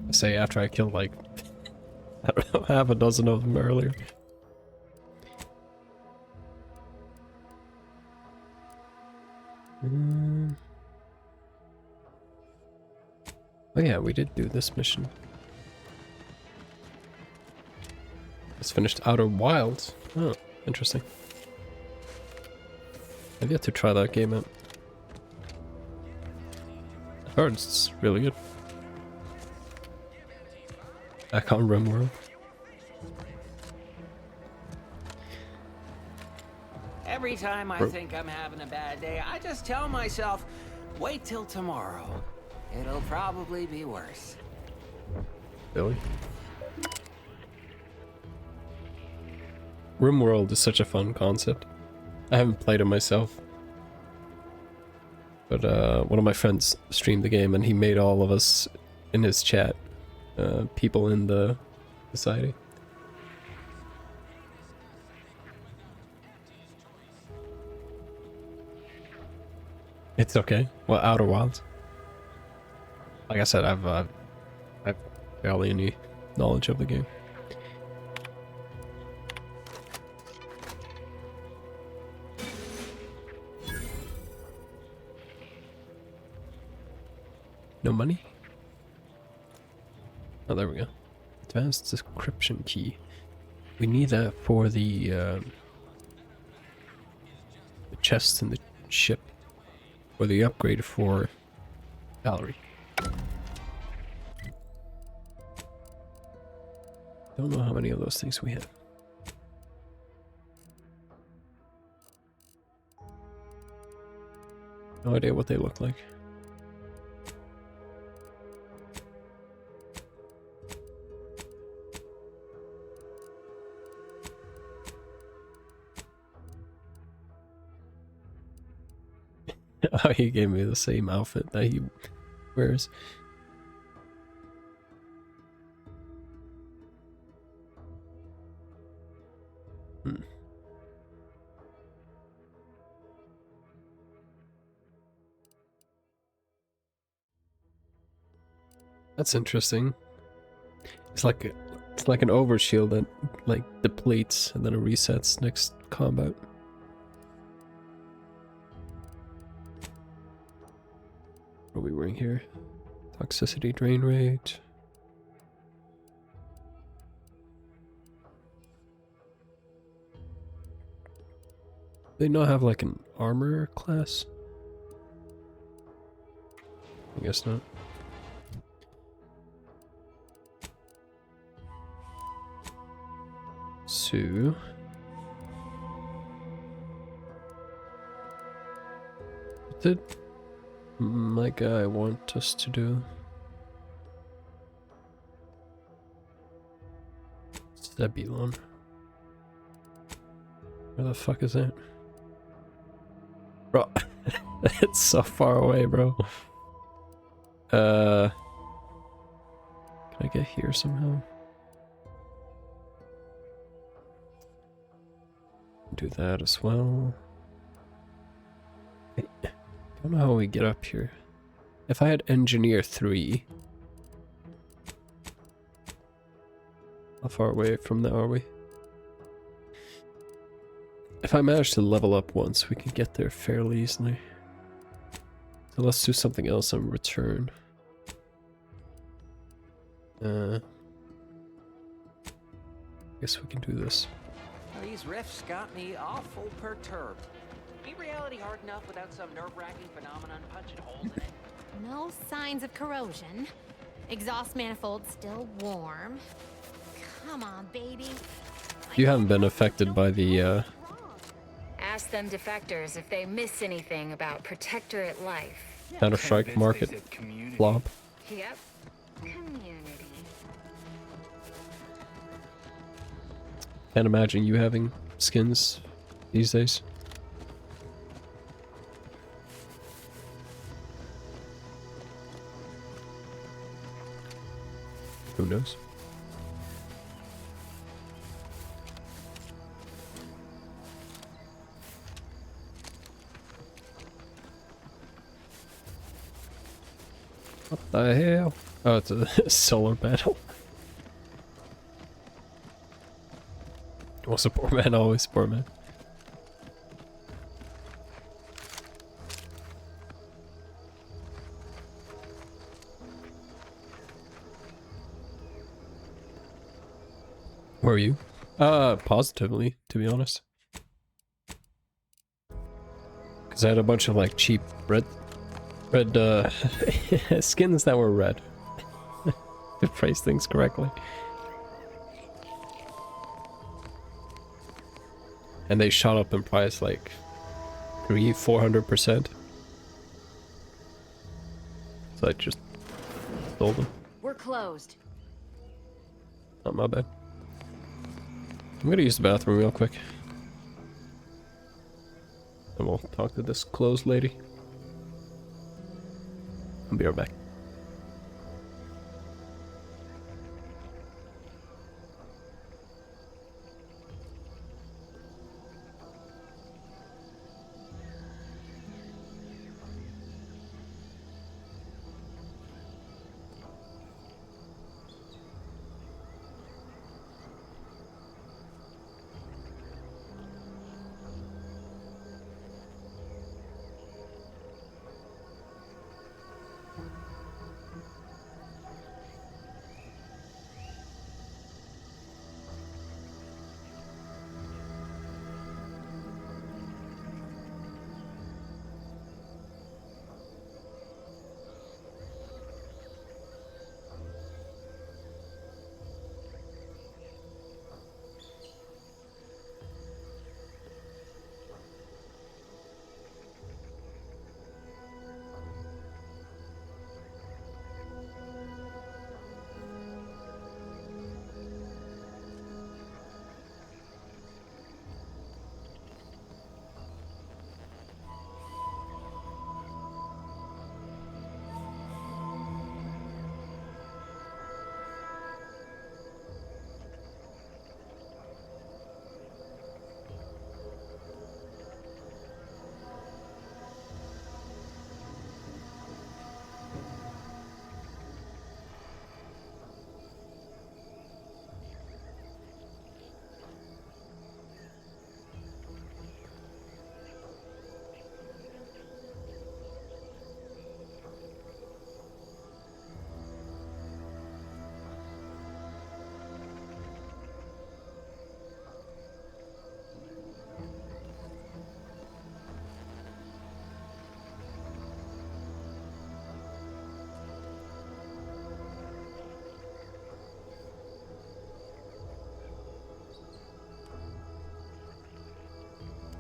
I say after I killed like, I don't know, half a dozen of them earlier. Oh yeah, we did do this mission. It's finished Outer Wilds. Oh, interesting. I've yet to try that game out. I've heard it's really good. Back on RimWorld. Every time I think I'm having a bad day, I just tell myself, wait till tomorrow. It'll probably be worse. Really? RimWorld is such a fun concept. I haven't played it myself. But one of my friends streamed the game and he made all of us in his chat people in the society. It's okay. Well, Outer Wilds. Like I said, I've barely any knowledge of the game. No money? Oh, there we go. Advanced decryption key. We need that for the chest in the ship. Or the upgrade for Valerie. Don't know how many of those things we have. No idea what they look like. Oh, he gave me the same outfit that he wears. That's interesting. It's like an overshield that like depletes and then it resets next combat. What are we wearing here? Toxicity drain rate. They not have like an armor class? I guess not. So what did my guy want us to do? Zebulon. Where the fuck is that? Bro, it's so far away, bro. Can I get here somehow? Do that as well. I don't know how we get up here. If I had Engineer 3... How far away from there are we? If I manage to level up once, we can get there fairly easily. So let's do something else and return. Guess we can do this. These riffs got me awful perturbed. Ain't reality hard enough without some nerve-wracking phenomenon punching holes in it? No signs of corrosion. Exhaust manifold still warm. Come on, baby. You haven't been affected by the Ask them defectors if they miss anything about Protectorate life. Counter-Strike market flop. Yep. Community. Can't imagine you having skins these days. Who knows? What the hell? Oh, it's a solar panel. Well, support man, always support man. Where are you? Positively, to be honest. Because I had a bunch of like cheap red skins that were red. To phrase things correctly. And they shot up in price like 300-400%. So I just sold them. We're closed. Not my bad. I'm gonna use the bathroom real quick. And we'll talk to this closed lady. I'll be right back.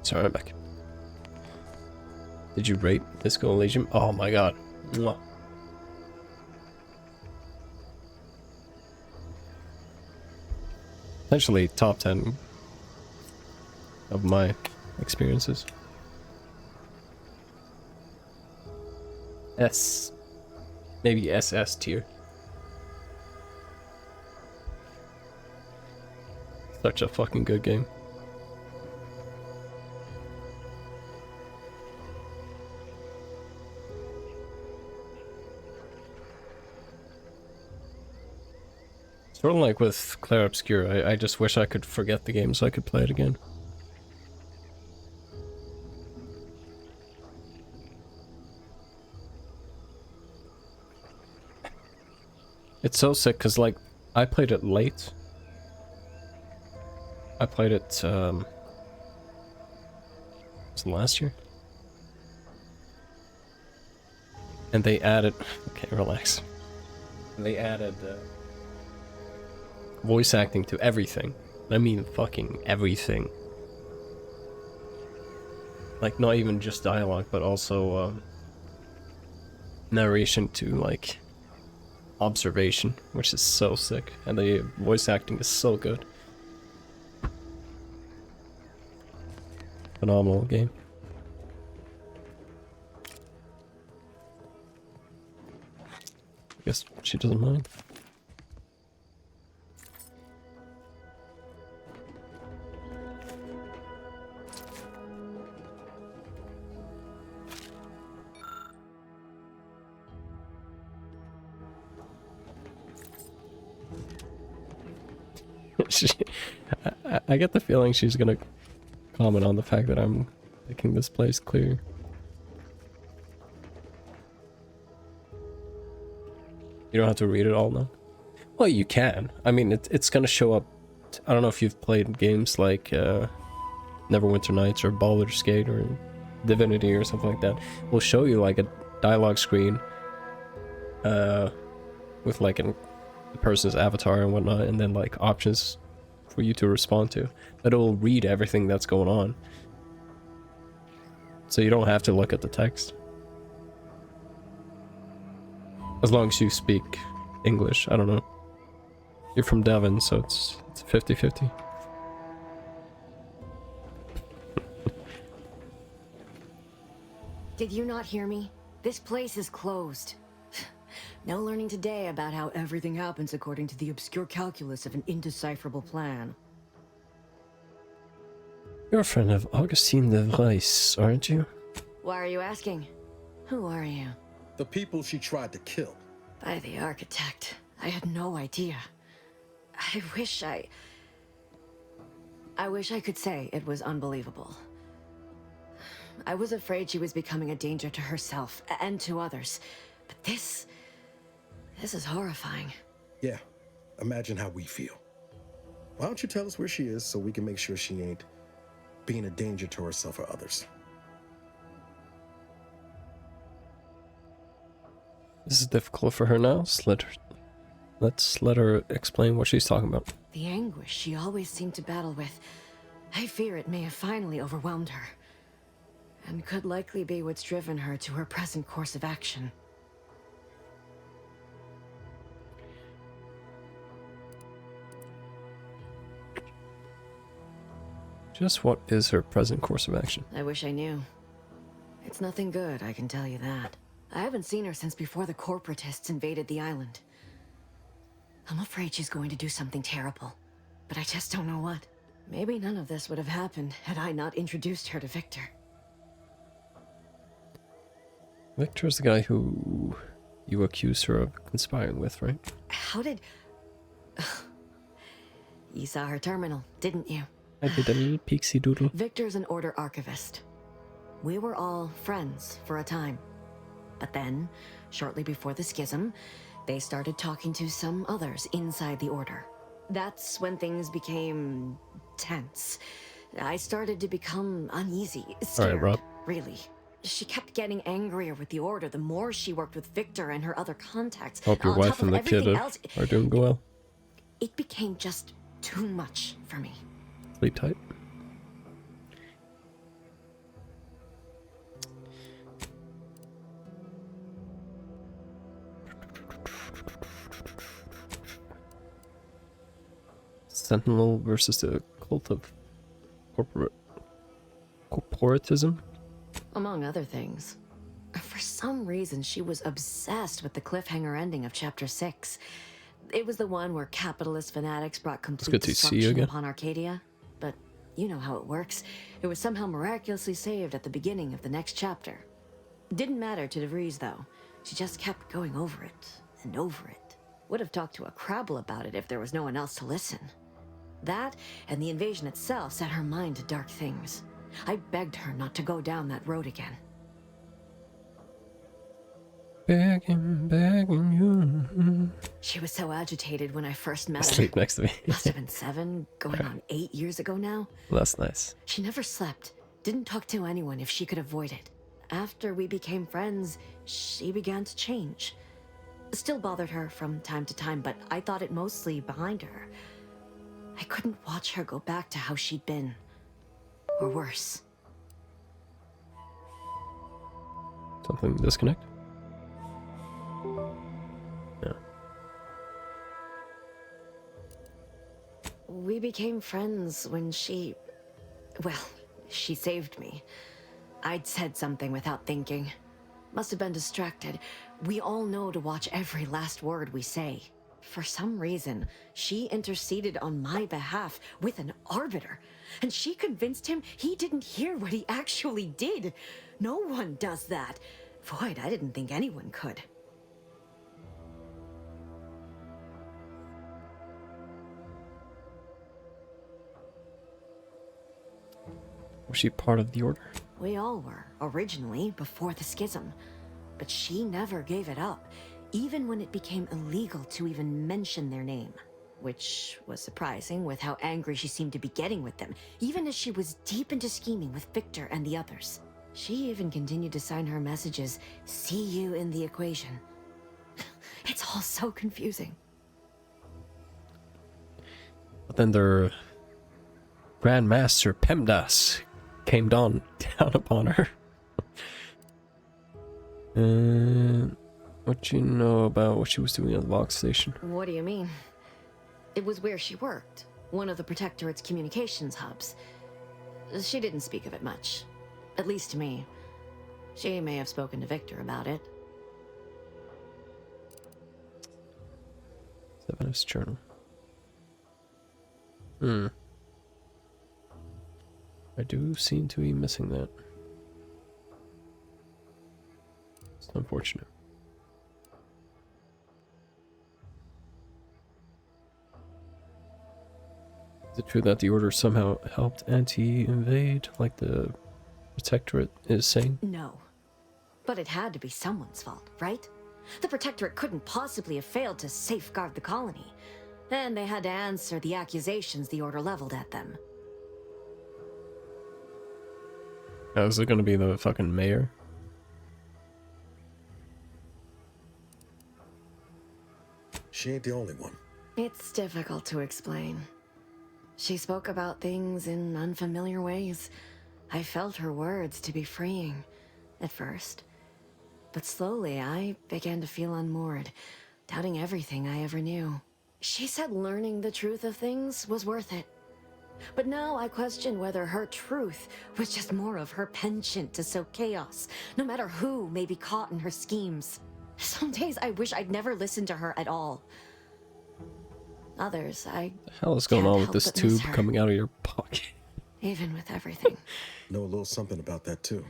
Sorry, I'm back. Did you rate Disco Elysium? Oh my god. Mwah. Essentially top 10 of my experiences. S. Maybe SS tier. Such a fucking good game. Sort of like with Clair Obscur, I just wish I could forget the game so I could play it again. It's so sick because, like, I played it late. I played it, was it last year? And they added... Okay, relax. And they added voice acting to everything. I mean fucking everything. Like, not even just dialogue, but also narration to, like, observation, which is so sick. And the voice acting is so good. Phenomenal game. I guess she doesn't mind. I get the feeling she's gonna comment on the fact that I'm making this place clear. You don't have to read it all now. Well, you can. I mean, it's gonna show up. I don't know if you've played games like Neverwinter Nights or Baldur's Gate or Divinity or something like that. We'll show you like a dialogue screen with like the person's avatar and whatnot, and then like options for you to respond to. But it will read everything that's going on, so you don't have to look at the text. As long as you speak English. I don't know. You're from Devon, so it's 50-50. Did you not hear me? This place is closed. No learning today about how everything happens according to the obscure calculus of an indecipherable plan. You're a friend of Augustine de Vries, aren't you? Why are you asking? Who are you? The people she tried to kill. By the architect. I had no idea. I wish I could say it was unbelievable. I was afraid she was becoming a danger to herself and to others. But this is horrifying. Yeah, imagine how we feel. Why don't you tell us where she is so we can make sure she ain't being a danger to herself or others? This is difficult for her now. Let's let her explain what she's talking about. The anguish she always seemed to battle with, I fear it may have finally overwhelmed her. And could likely be what's driven her to her present course of action. Just what is her present course of action? I wish I knew. It's nothing good, I can tell you that. I haven't seen her since before the corporatists invaded the island. I'm afraid she's going to do something terrible, but I just don't know what. Maybe none of this would have happened had I not introduced her to Victor. Victor's the guy who you accuse her of conspiring with, right? How did... You saw her terminal, didn't you? I did a little pixie doodle. Victor's an Order archivist. We were all friends for a time. But then, shortly before the schism, they started talking to some others inside the Order. That's when things became tense. I started to become uneasy, scared, all right, Rob. Really. She kept getting angrier with the Order the more she worked with Victor and her other contacts. Hope your wife and the kid are doing well. It became just too much for me. Sleep tight. Sentinel versus the cult of corporatism? Among other things. For some reason, she was obsessed with the cliffhanger ending of Chapter 6. It was the one where capitalist fanatics brought complete destruction upon Arcadia. But you know how it works. It was somehow miraculously saved at the beginning of the next chapter. Didn't matter to DeVries, though. She just kept going over it and over it. Would have talked to a Crabble about it if there was no one else to listen. That, and the invasion itself, set her mind to dark things. I begged her not to go down that road again. Begging you. She was so agitated when I first met her. Sleep next to me. Must have been 7, going on 8 years ago now. Well, that's nice. She never slept, didn't talk to anyone if she could avoid it. after we became friends, she began to change. Still bothered her from time to time, but I thought it mostly behind her. I couldn't watch her go back to how she'd been. Or worse. Something disconnect? No. We became friends when she... well, she saved me. I'd said something without thinking. Must have been distracted. We all know to watch every last word we say. For some reason, she interceded on my behalf with an arbiter, and she convinced him he didn't hear what he actually did. No one does that. Void, I didn't think anyone could. Was she part of the Order? We all were, originally, before the schism. But she never gave it up, even when it became illegal to even mention their name. Which was surprising with how angry she seemed to be getting with them, even as she was deep into scheming with Victor and the others. She even continued to sign her messages, "See you in the equation." It's all so confusing. But then their Grand Master Pemdas came down upon her. What you know about what she was doing at the Vox station? What do you mean? It was where she worked, one of the Protectorate's communications hubs. She didn't speak of it much, at least to me. She may have spoken to Victor about it. Sevenus Journal. I do seem to be missing that. It's unfortunate. Is it true that the Order somehow helped anti-invade, like the Protectorate is saying? No. But it had to be someone's fault, right? The Protectorate couldn't possibly have failed to safeguard the colony. And they had to answer the accusations the Order leveled at them. Oh, is it gonna be the fucking mayor? She ain't the only one. It's difficult to explain. She spoke about things in unfamiliar ways. I felt her words to be freeing, at first. But slowly, I began to feel unmoored, doubting everything I ever knew. She said learning the truth of things was worth it. But now I question whether her truth was just more of her penchant to sow chaos, no matter who may be caught in her schemes. Some days I wish I'd never listened to her at all. Others, I What the hell is going on with this tube coming out of your pocket? even with everything. Know a little something about that too.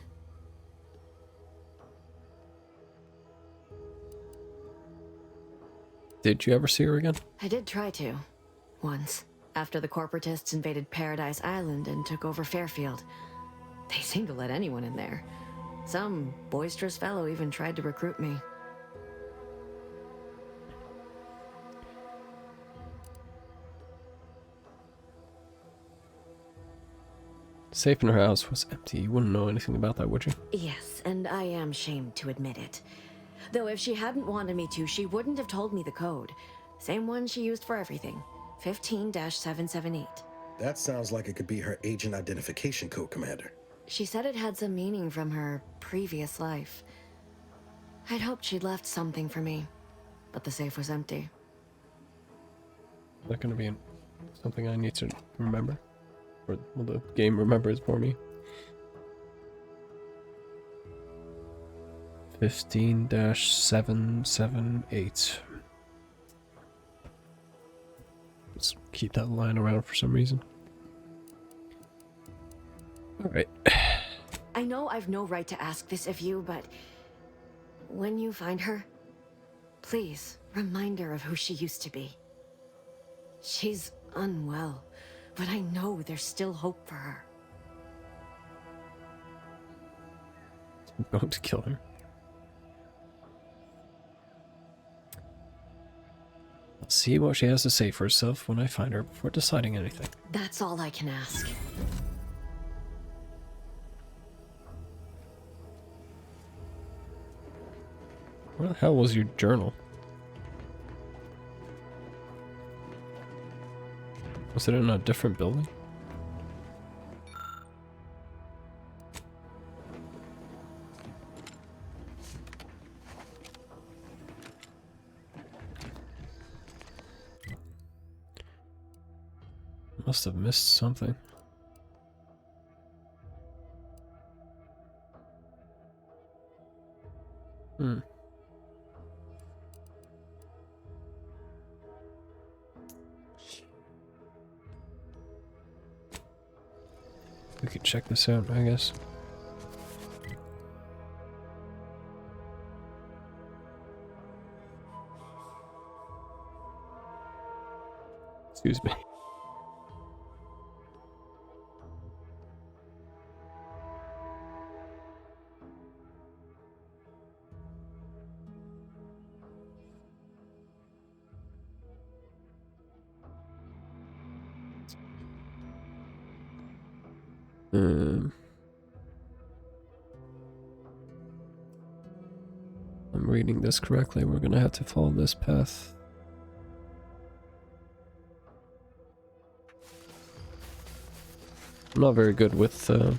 Did you ever see her again? I did try to. Once. After the corporatists invaded Paradise Island and took over Fairfield. They seemed to let anyone in there. Some boisterous fellow even tried to recruit me. Safe in her house was empty. You wouldn't know anything about that, would you? Yes, and I am ashamed to admit it. Though if she hadn't wanted me to, she wouldn't have told me the code. Same one she used for everything. 15-778. That sounds like it could be her agent identification code, Commander. She said it had some meaning from her previous life. I'd hoped she'd left something for me, but the safe was empty. Is that going to be something I need to remember? Or will the game remember it for me? 15-778. Let's keep that line around for some reason. Alright. I know I've no right to ask this of you, but when you find her, please remind her of who she used to be. She's unwell, but I know there's still hope for her. I'm going to kill her. I'll see what she has to say for herself when I find her before deciding anything. That's all I can ask. Where the hell was your journal? Was it in a different building? Must have missed something. We could check this out, I guess. Excuse me. I'm reading this correctly. We're gonna have to follow this path. I'm not very good with what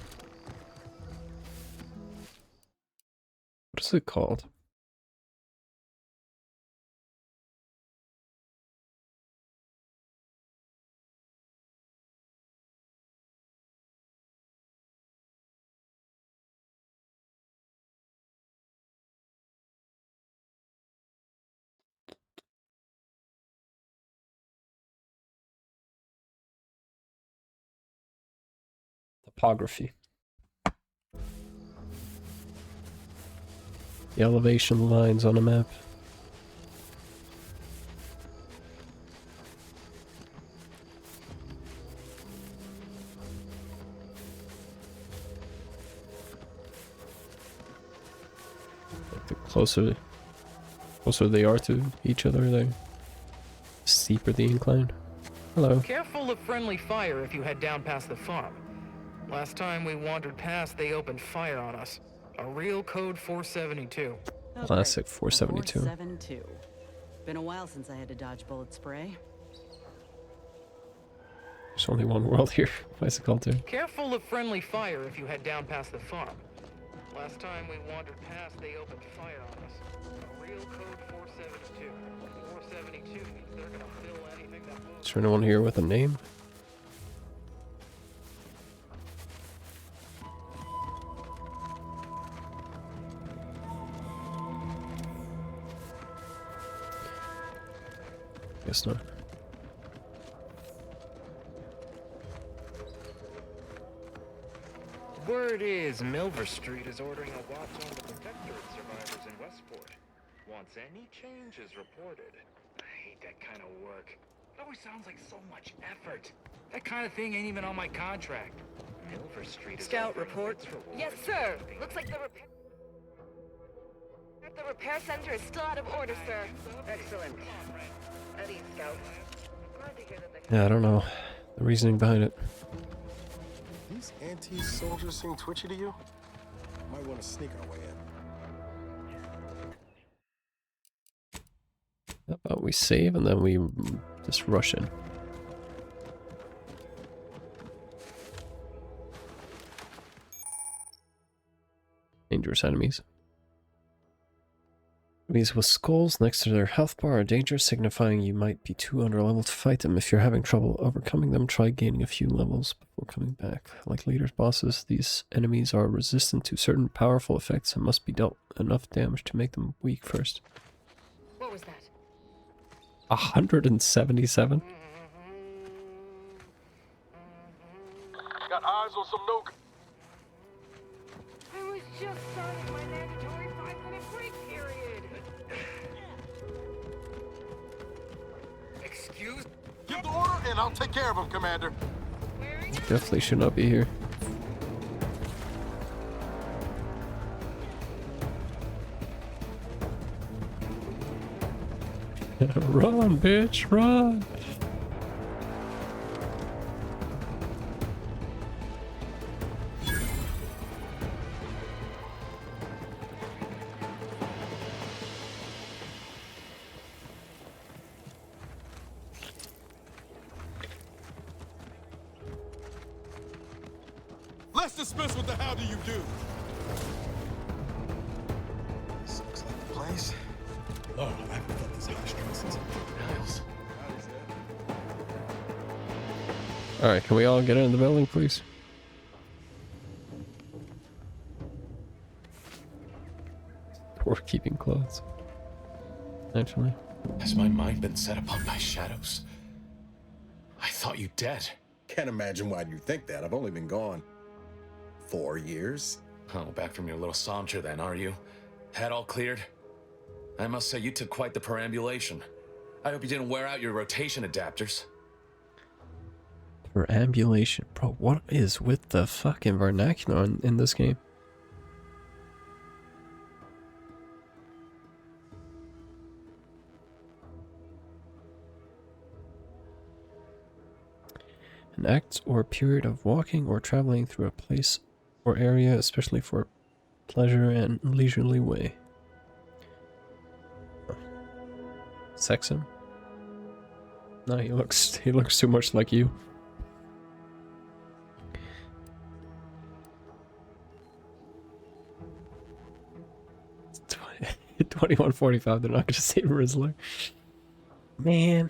is it called? Topography. The elevation lines on a map. Like the closer they are to each other, the steeper the incline. Hello. Careful of friendly fire if you head down past the farm. Last time we wandered past, they opened fire on us. A real code 472. Classic 472. 472. Been a while since I had to dodge bullet spray. There's only one world here. Why is it called two? Careful of friendly fire if you head down past the farm. Last time we wandered past, they opened fire on us. A real code 472. 472 means they're gonna fill anything that moves. Is there anyone here with a name? Guess not. Word is Milver Street is ordering a watch on the Protectorate survivors in Westport. Once any change is reported. I hate that kind of work. It always sounds like so much effort. That kind of thing ain't even on my contract. Milver Street is Scout report. Yes, sir. Looks like the repair center is still out of order, sir. Excellent. Eddie, Scout. Glad to hear that they... Yeah, I don't know the reasoning behind it. These anti-soldiers seem twitchy to you? Might want to sneak our way in. How about we save and then we just rush in? Dangerous enemies. Enemies with skulls next to their health bar are dangerous, signifying you might be too underleveled to fight them. If you're having trouble overcoming them, try gaining a few levels before coming back. Like leaders' bosses, these enemies are resistant to certain powerful effects and must be dealt enough damage to make them weak first. What was that? 177? Got eyes on some no. I was just starting my mandatory 5-minute break period. Excuse? Give the order and I'll take care of him, Commander. Definitely should not be here. Run, bitch, run! Let's dismiss with the how do you do. This looks like the place. Oh, I haven't felt this hot streak since Niles. Alright, can we all get in the building, please? Or keeping clothes. Actually. Has my mind been set upon by shadows? I thought you dead. Can't imagine why you think that. I've only been gone 4 years. Oh, back from your little saunter then, are you? Head all cleared? I must say you took quite the perambulation. I hope you didn't wear out your rotation adapters. Perambulation. Bro, what is with the fucking vernacular in this game? An act or period of walking or traveling through a place or area, especially for pleasure and leisurely way. Sex him? No, he looks too much like you. It's 21:45. They're not gonna say Rizzler. Man.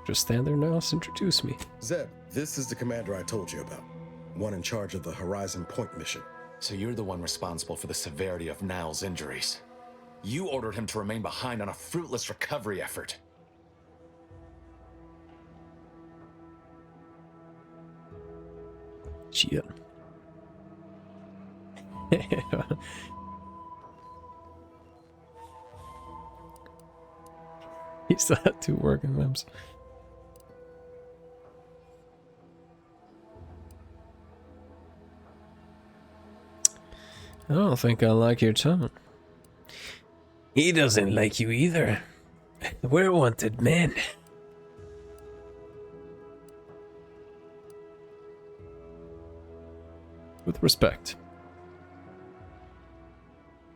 Just stand there now, introduce me. Zeb, this is the commander I told you about. One in charge of the Horizon Point mission. So you're the one responsible for the severity of Niles' injuries. You ordered him to remain behind on a fruitless recovery effort. Shit. He still had 2 working limbs. I don't think I like your tone. He doesn't like you either. We're wanted men. With respect.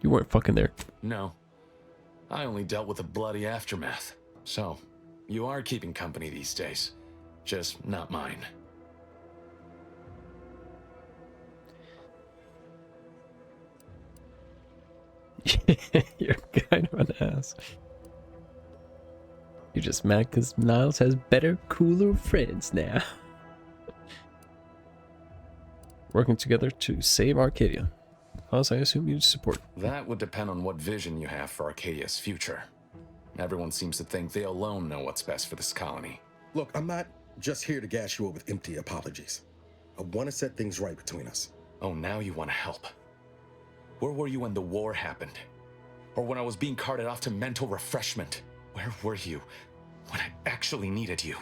You weren't fucking there. No. I only dealt with the bloody aftermath. So, you are keeping company these days. Just not mine. You're kind of an ass. You're just mad because Niles has better, cooler friends now. Working together to save Arcadia. Cause I assume you'd support. That would depend on what vision you have for Arcadia's future. Everyone seems to think they alone know what's best for this colony. Look, I'm not just here to gas you up with empty apologies. I want to set things right between us. Oh, now you want to help. Where were you when the war happened? Or when I was being carted off to mental refreshment? Where were you when I actually needed you?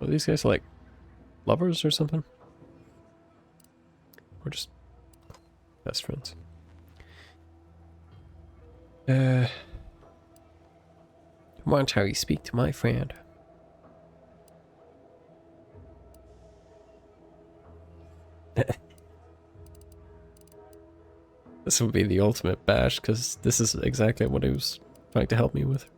Are these guys like lovers or something? Or just best friends? Want how you speak to my friend. This would be the ultimate bash, because this is exactly what he was trying to help me with.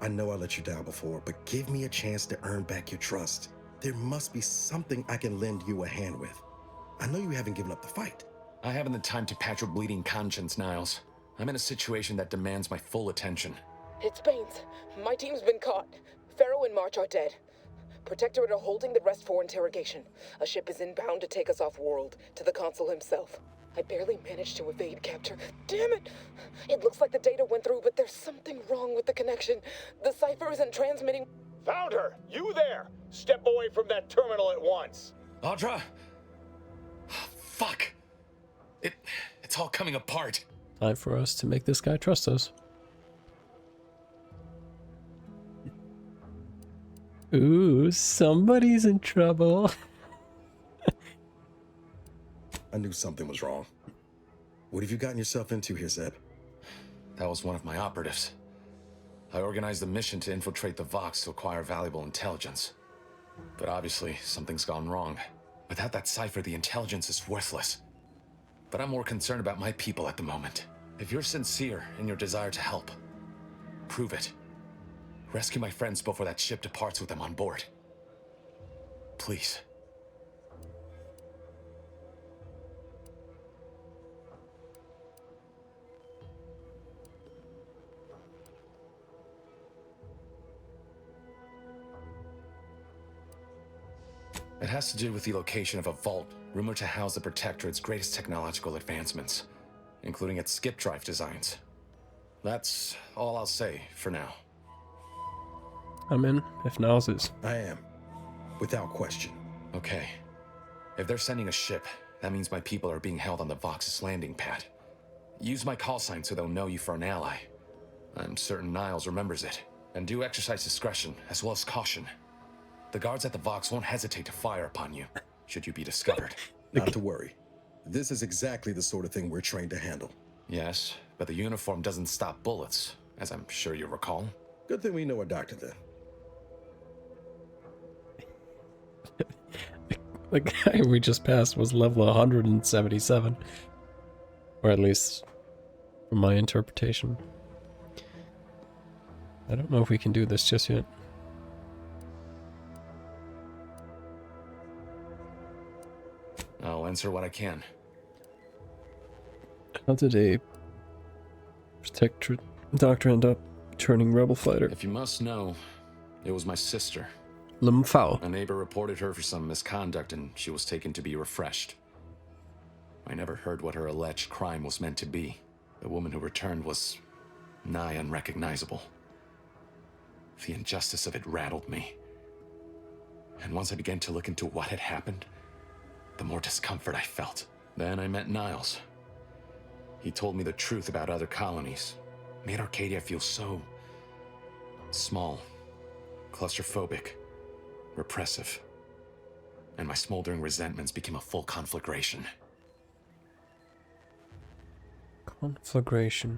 I know I let you down before, but give me a chance to earn back your trust. There must be something I can lend you a hand with. I know you haven't given up the fight. I haven't the time to patch your bleeding conscience, Niles. I'm in a situation that demands my full attention. It's Baines. My team's been caught. Pharaoh and March are dead. Protectorate are holding the rest for interrogation. A ship is inbound to take us off-world, to the consul himself. I barely managed to evade capture. Damn it! It looks like the data went through, but there's something wrong with the connection. The cipher isn't transmitting. Found her! You there! Step away from that terminal at once! Audra! Fuck! It's all coming apart. Time for us to make this guy trust us. Ooh, somebody's in trouble. I knew something was wrong. What have you gotten yourself into here, Zeb? That was one of my operatives. I organized a mission to infiltrate the Vox to acquire valuable intelligence. But obviously, something's gone wrong. Without that cipher, the intelligence is worthless. But I'm more concerned about my people at the moment. If you're sincere in your desire to help, prove it. Rescue my friends before that ship departs with them on board. Please. It has to do with the location of a vault rumored to house the Protectorate's greatest technological advancements, including its skip drive designs. That's all I'll say for now. I'm in, if Niles is. I am. Without question. Okay. If they're sending a ship, that means my people are being held on the Vox's landing pad. Use my call sign so they'll know you for an ally. I'm certain Niles remembers it. And do exercise discretion, as well as caution. The guards at the Vox won't hesitate to fire upon you, should you be discovered. Not to worry. This is exactly the sort of thing we're trained to handle. Yes, but the uniform doesn't stop bullets, as I'm sure you recall. Good thing we know a doctor then. The guy we just passed was level 177. Or at least, from my interpretation. I don't know if we can do this just yet. I'll answer what I can. How did a Protectorate doctor end up turning rebel fighter? If you must know, it was my sister. Limfao. A neighbor reported her for some misconduct and she was taken to be refreshed. I never heard what her alleged crime was meant to be. The woman who returned was nigh unrecognizable. The injustice of it rattled me. And once I began to look into what had happened, the more discomfort I felt. Then I met Niles. He told me the truth about other colonies. Made Arcadia feel so small, claustrophobic, repressive. And my smoldering resentments became a full conflagration. Conflagration.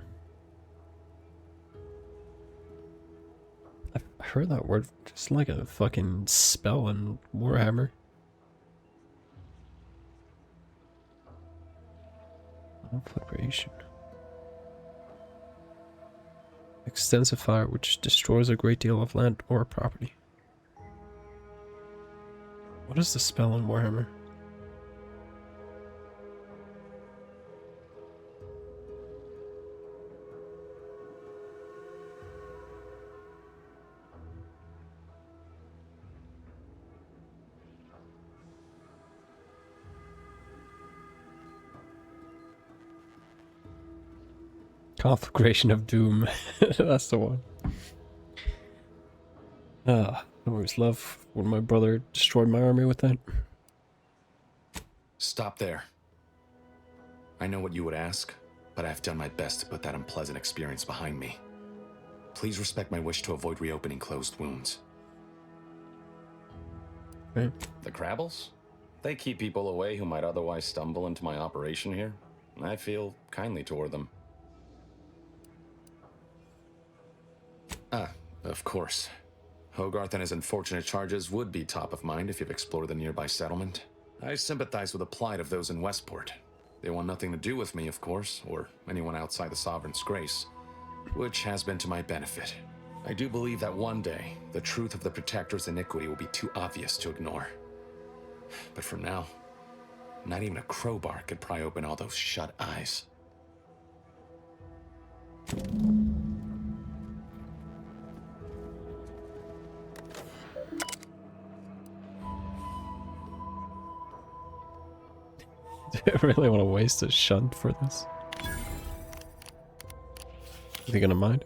I've heard that word just like a fucking spell in Warhammer. Conflagration. Extensive fire which destroys a great deal of land or property. What is the spell in Warhammer? Conflagration of Doom. That's the one. I always love when my brother destroyed my army with that. Stop there. I know what you would ask, but I've done my best to put that unpleasant experience behind me. Please respect my wish to avoid reopening closed wounds. Okay. The Crabbles? They keep people away who might otherwise stumble into my operation here. I feel kindly toward them. Of course. Hogarth and his unfortunate charges would be top of mind if you've explored the nearby settlement. I sympathize with the plight of those in Westport. They want nothing to do with me, of course, or anyone outside the Sovereign's grace, which has been to my benefit. I do believe that one day, the truth of the Protector's iniquity will be too obvious to ignore. But for now, not even a crowbar could pry open all those shut eyes. Do I really want to waste a shunt for this? Is he gonna mind?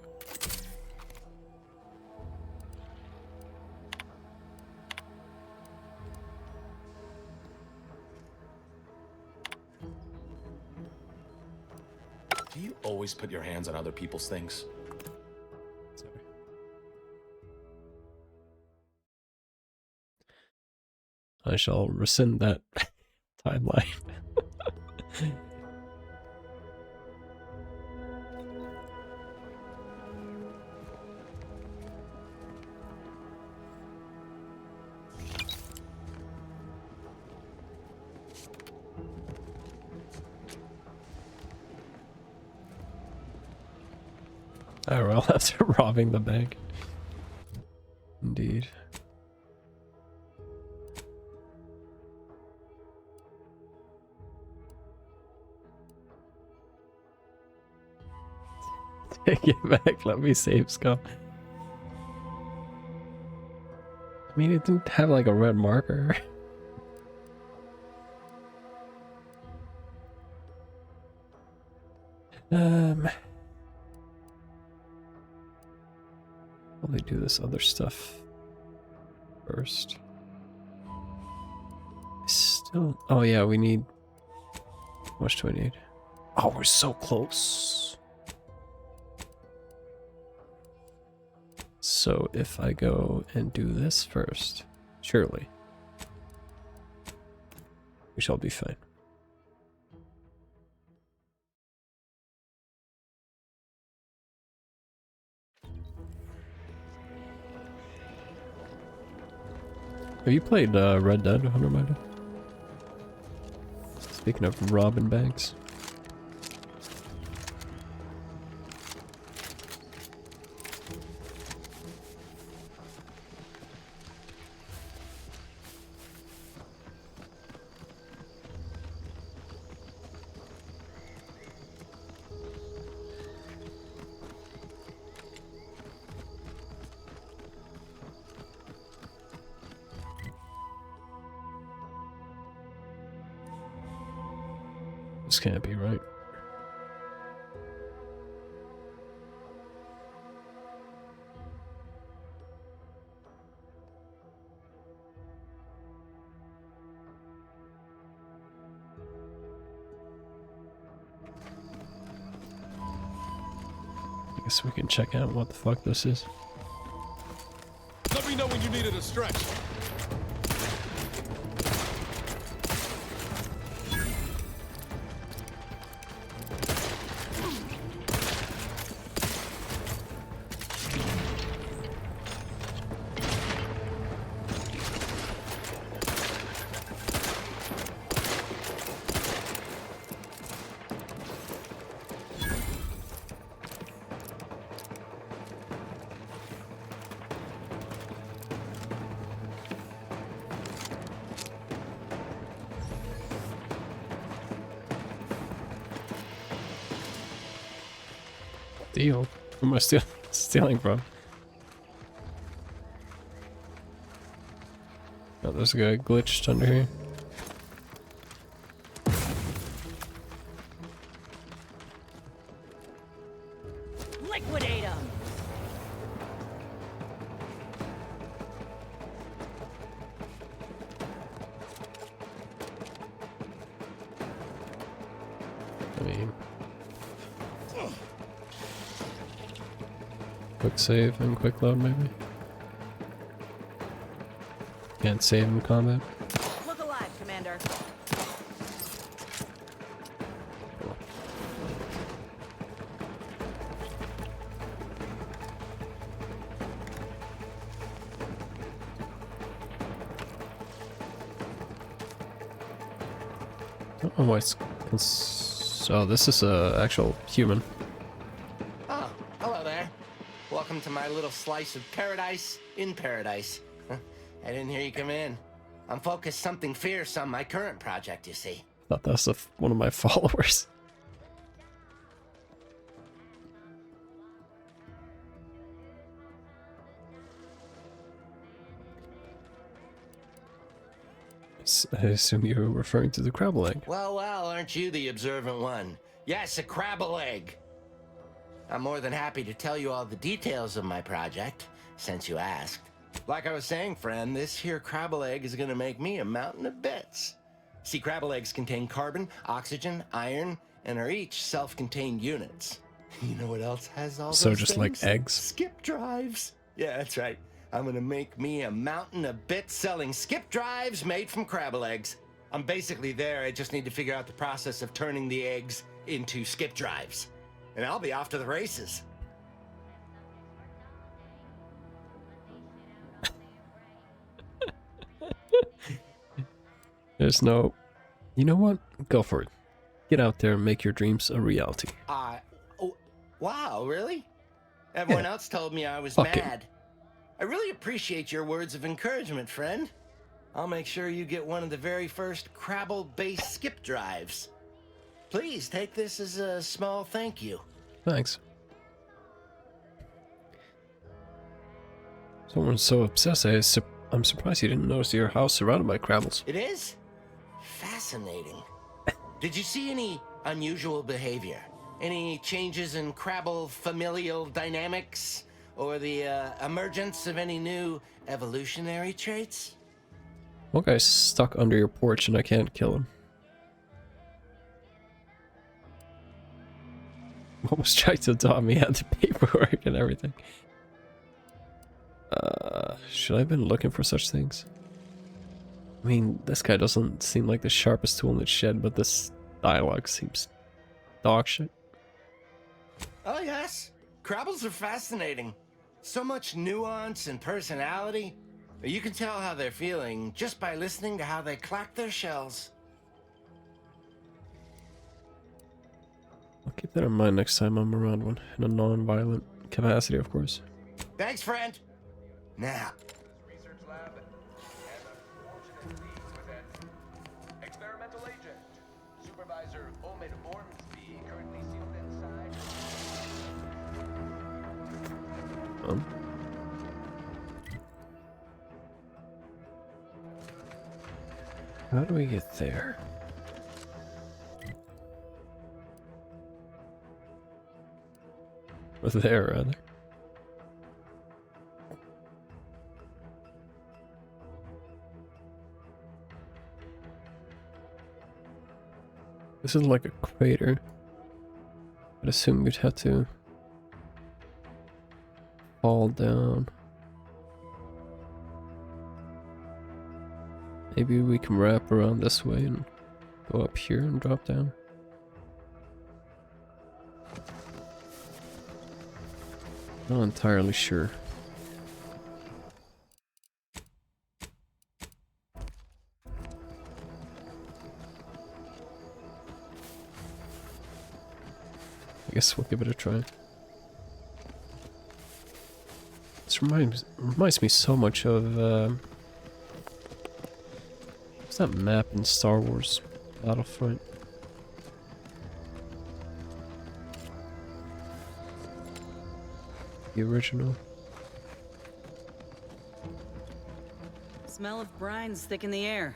Do you always put your hands on other people's things? Sorry. I shall rescind that timeline. Oh well, after robbing the bank. Indeed. Take it back, let me save Scum. I mean, it didn't have like a red marker. Probably do this other stuff first. Still, oh yeah, we need. How much do I need? Oh, we're so close. So if I go and do this first, surely we shall be fine. Have you played Red Dead, Hunter? Speaking of robbing banks. This can't be right. I guess we can check out what the fuck this is. Let me know when you needed a stretch. Deal? Who am I stealing from? Oh, there's a guy glitched under here. Liquidate him! I mean, quick save and quick load, maybe? Can't save in combat? Look alive, Commander. I don't know why it's... So this is a actual human. Oh, hello there. Welcome to my little slice of paradise in paradise. I didn't hear you come in. I'm focused something fierce on my current project, you see. Thought that's one of my followers. I assume you're referring to the crabble egg. Well, aren't you the observant one? Yes, a crabble egg. I'm more than happy to tell you all the details of my project, since you asked. Like I was saying, friend, this here crabble egg is gonna make me a mountain of bits. See, crabble eggs contain carbon, oxygen, iron, and are each self-contained units. You know what else has all those So just things? like eggs? Skip drives. Yeah, that's right. I'm gonna make me a mountain of bits selling skip drives made from crabble eggs. I'm basically there. I just need to figure out the process of turning the eggs into skip drives. And I'll be off to the races. There's no... You know what? Go for it. Get out there and make your dreams a reality. Oh, wow, really? Everyone else told me I was mad. I really appreciate your words of encouragement, friend. I'll make sure you get one of the very first Crabble-based skip drives. Please take this as a small thank you. Thanks. Someone's so obsessed, I'm surprised you didn't notice your house surrounded by Crabbles. It is? Fascinating. Did you see any unusual behavior? Any changes in Crabble familial dynamics? Or the emergence of any new evolutionary traits? One guy's stuck under your porch and I can't kill him. Almost tried to adopt me at the paperwork and everything. Should I have been looking for such things? I mean, this guy doesn't seem like the sharpest tool in the shed, but this dialogue seems dog shit. Oh yes, Crabbles are fascinating. So much nuance and personality. You can tell how they're feeling just by listening to how they clack their shells. I'll keep that in mind next time I'm around one, in a non-violent capacity, of course. Thanks, friend. Now. Research lab has unfortunate leads with it. Experimental agent. Supervisor Omid Ormsby currently sealed inside. How do we get there? Or there, rather. This is like a crater. I'd assume you'd have to fall down. Maybe we can wrap around this way and go up here and drop down. Not entirely sure. I guess we'll give it a try. This reminds me so much of what's that map in Star Wars Battlefront? The original. Smell of brines thick in the air.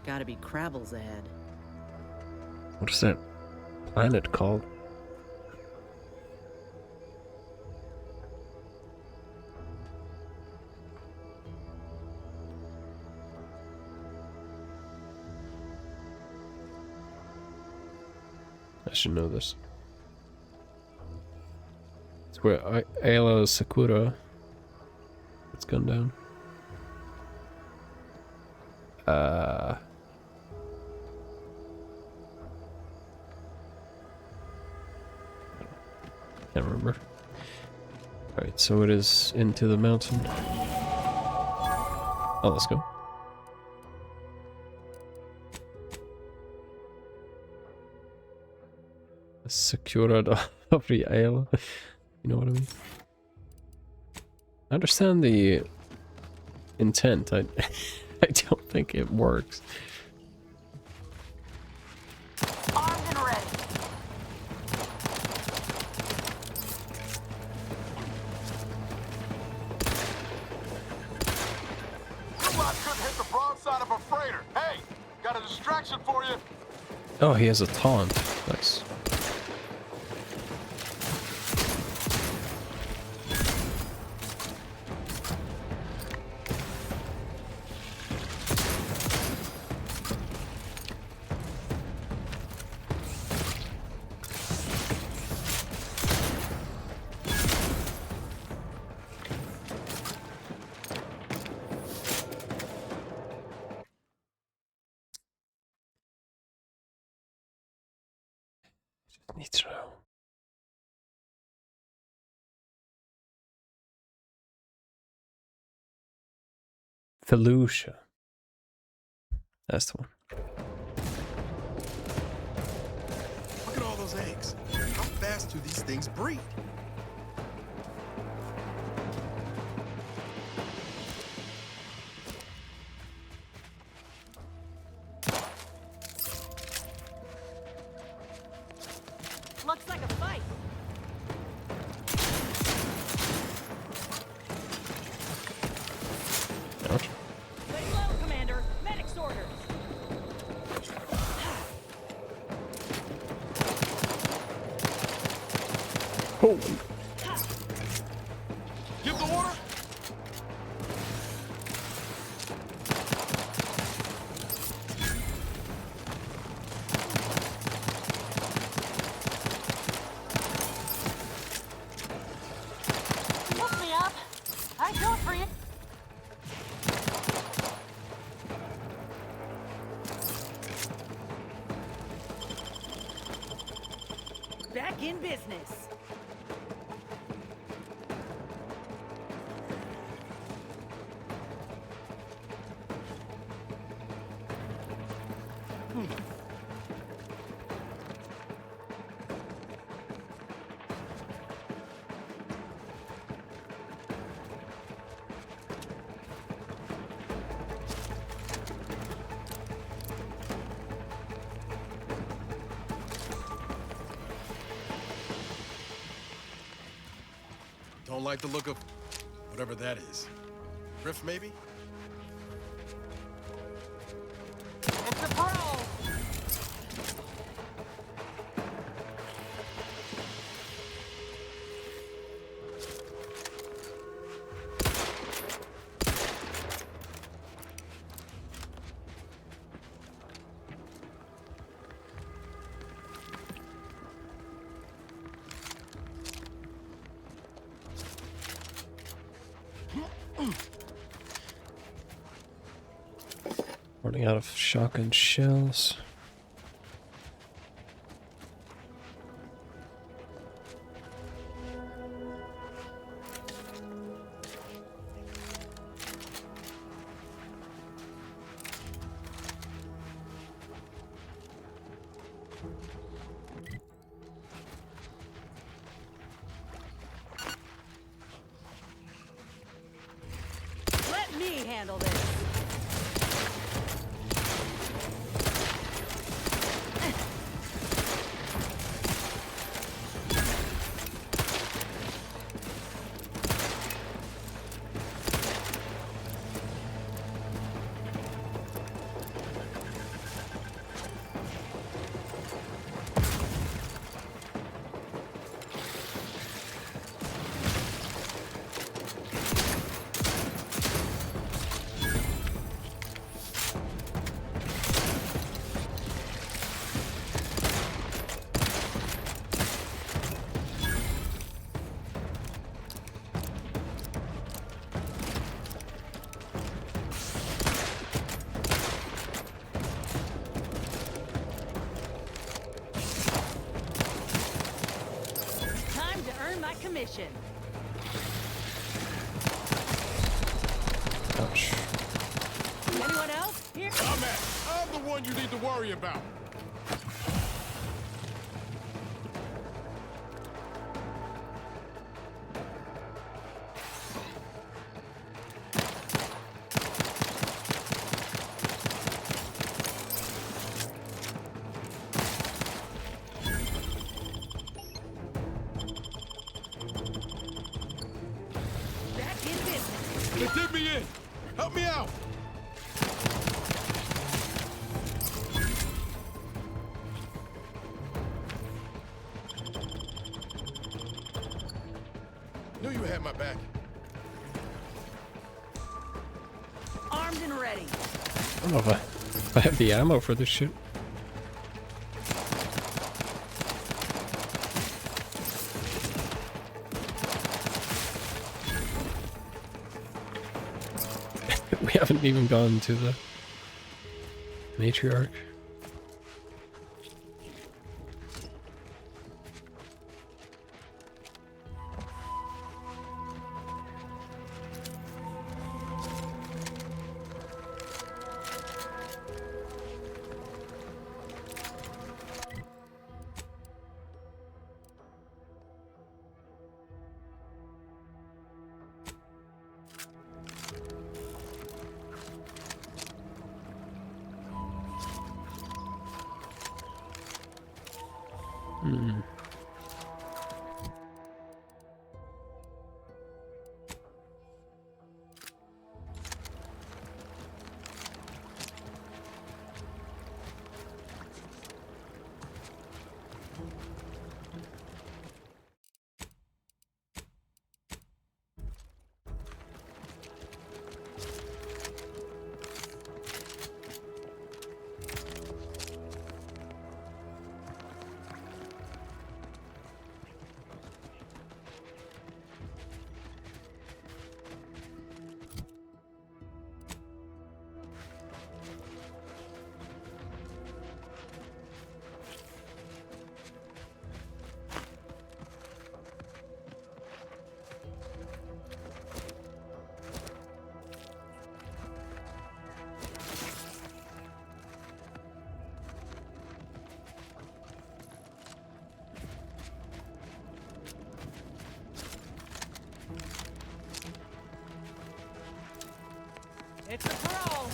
Gotta be Crabbles ahead. What is that planet called? I should know this. It's where Ayla Sakura gets gunned down. Can't remember. Alright, so it is into the mountain. Oh, let's go. Sakura of the Ayla. You know what I mean? I understand the intent. I don't think it works. Armed and ready. Your lot couldn't hit the broadside of a freighter. Hey, got a distraction for you. Oh, he has a taunt. Nice. Needs to know. Felucia. That's the one. Look at all those eggs. How fast do these things breed? Ouch. Lay low, Commander. Medic's orders. Holy. Give the order. Look me up. I do it for you. Back in business. Don't like the look of whatever that is. Rift, maybe? It's a pro. Running out of shotgun shells. Let me handle this. Time to earn my commission. Ouch. Anyone else? Here. I'm the one you need to worry about. Back in business. They did me in. Help me out. Knew you had my back. Armed and ready. I don't know if I have the ammo for this shit. We haven't even gone to the matriarch. It's a parole.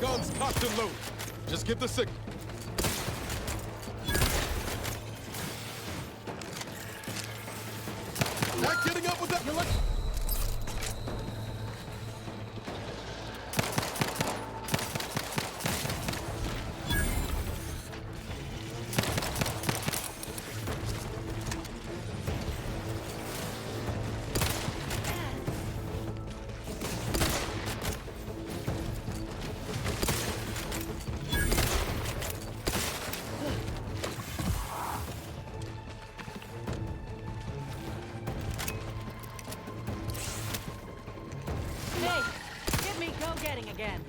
Guns cocked and loaded. Just give the signal. Not getting up with that. You're like... Hey, get me go-getting again.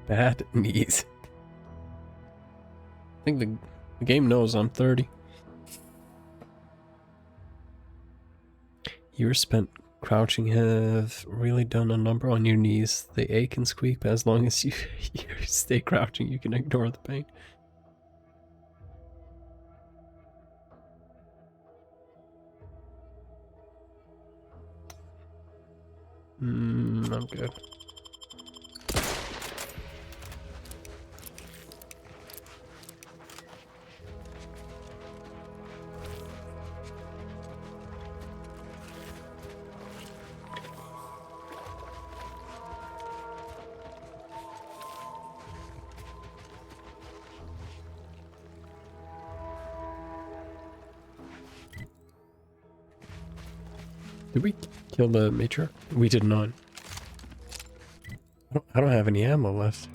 Bad knees. I think the game knows I'm 30. Years spent crouching have really done a number on your knees. They ache and squeak, but as long as you stay crouching, you can ignore the pain. I'm good. Did we kill the matriarch? We did not. I don't have any ammo left.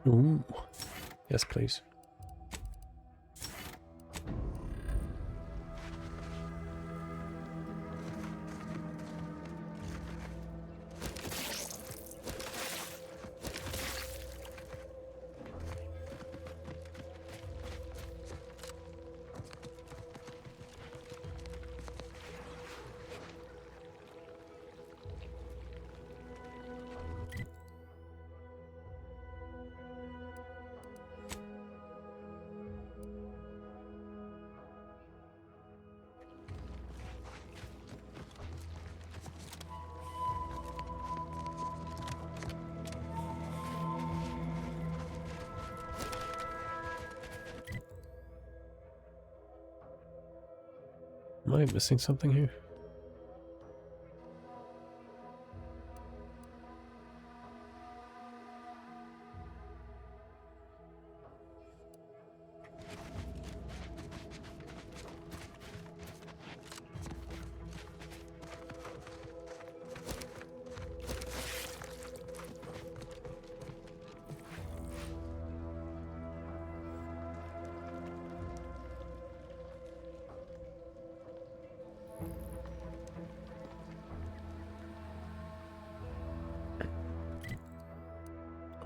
Ooh. Yes, please. Am I missing something here?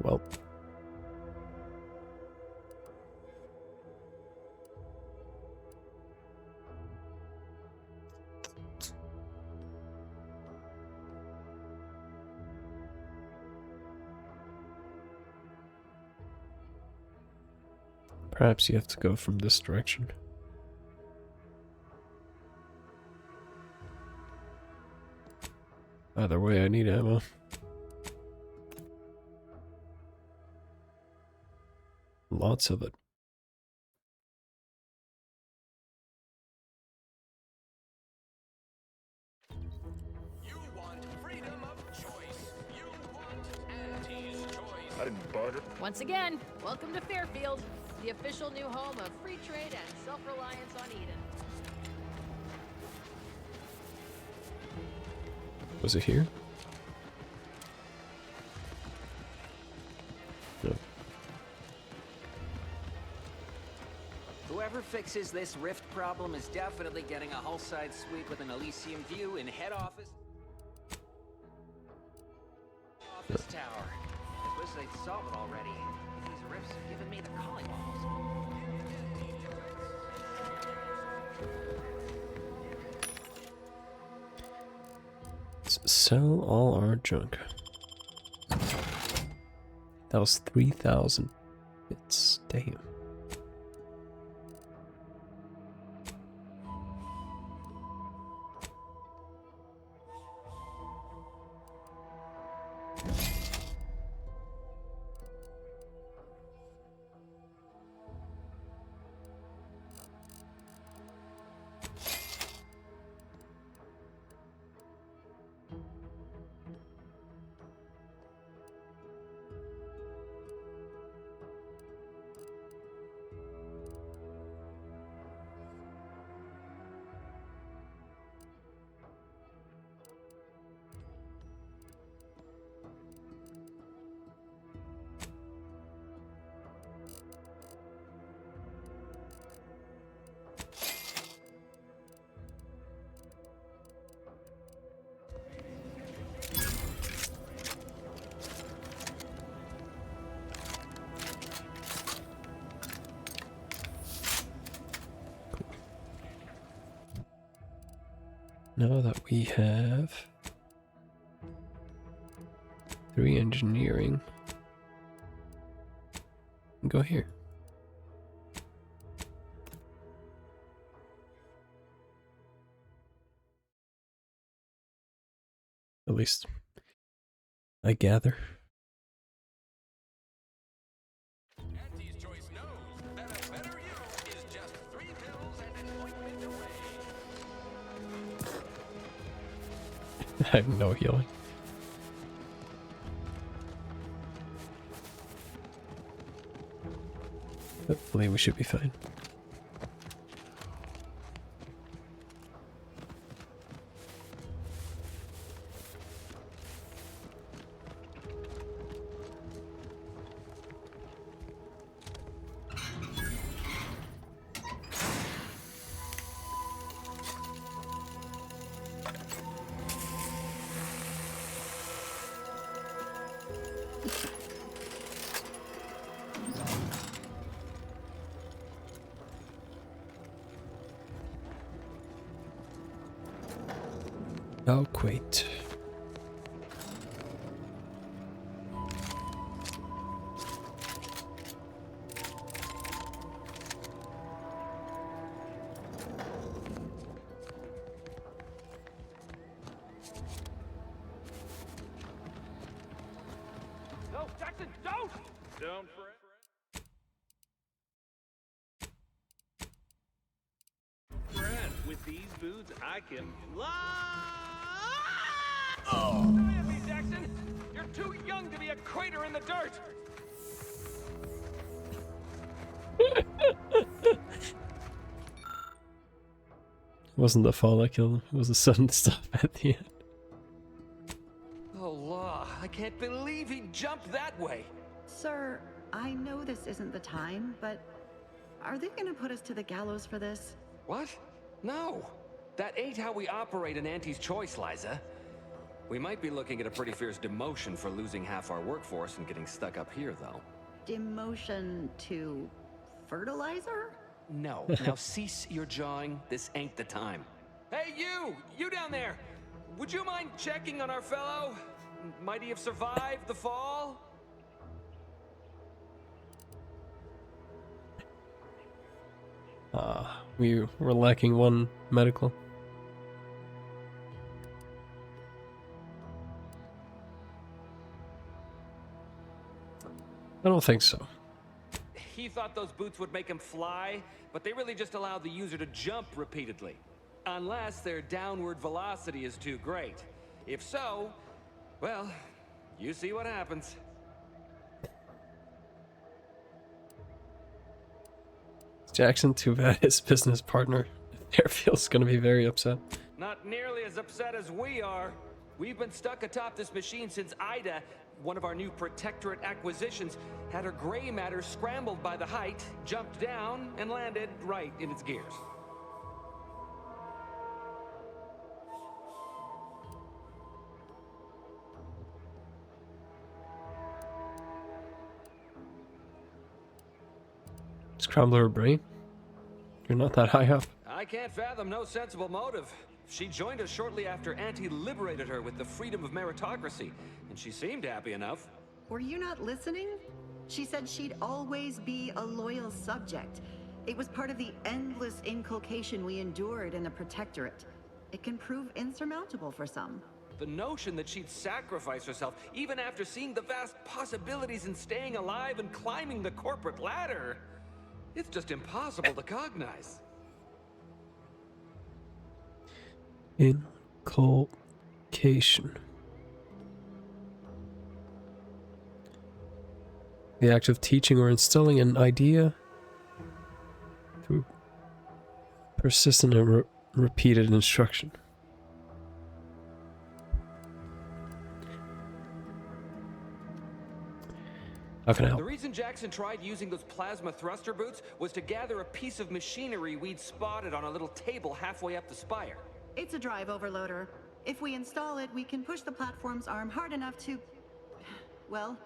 well. Perhaps you have to go from this direction. Either way, I need ammo. Lots of it. You want freedom of choice. You want Auntie's choice. I didn't barter. Once again, welcome to Fairfield, the official new home of free trade and self-reliance on Eden. Was it here? No. Whoever fixes this rift problem is definitely getting a hull-side suite with an Elysium view in head office. Office tower. I wish they'd solve it already. These rifts have given me the calling balls. Let's sell all our junk. That was 3,000 bits. Damn. Now that we have 3 engineering, go here. At least I gather. Auntie's choice knows that a better you is just 3 pills and an ointment away. I have no healing. Hopefully we should be fine. Oh, wait. No, Jackson, don't! Don't, Fred, with these boots, I can fly! Oh! Come at me, Jackson! You're too young to be a crater in the dirt! It wasn't the fall that killed him, it was the sudden stop at the end. Oh, law, I can't believe he jumped that way! Sir, I know this isn't the time, but are they gonna put us to the gallows for this? What? No! That ain't how we operate in Auntie's Choice, Liza. We might be looking at a pretty fierce demotion for losing half our workforce and getting stuck up here, though. Demotion to fertilizer? No. Now cease your jawing. This ain't the time. Hey, you! You down there! Would you mind checking on our fellow? Might he have survived the fall? We were lacking one medical. I don't think so. He thought those boots would make him fly, but they really just allow the user to jump repeatedly. Unless their downward velocity is too great. If so, well, you see what happens. Jackson, too bad his business partner Fairfield's gonna be very upset. Not nearly as upset as we are. We've been stuck atop this machine since Ida, one of our new Protectorate acquisitions, had her gray matter scrambled by the height, jumped down, and landed right in its gears. Scramble her brain? You're not that high up. I can't fathom no sensible motive. She joined us shortly after Auntie liberated her with the freedom of meritocracy, and she seemed happy enough. Were you not listening? She said she'd always be a loyal subject. It was part of the endless inculcation we endured in the Protectorate. It can prove insurmountable for some. The notion that she'd sacrifice herself, even after seeing the vast possibilities in staying alive and climbing the corporate ladder, it's just impossible to cognize. Inculcation. The act of teaching or instilling an idea through persistent and repeated instruction. How can I help? The reason Jackson tried using those plasma thruster boots was to gather a piece of machinery we'd spotted on a little table halfway up the spire. It's a drive overloader. If we install it, we can push the platform's arm hard enough to... well,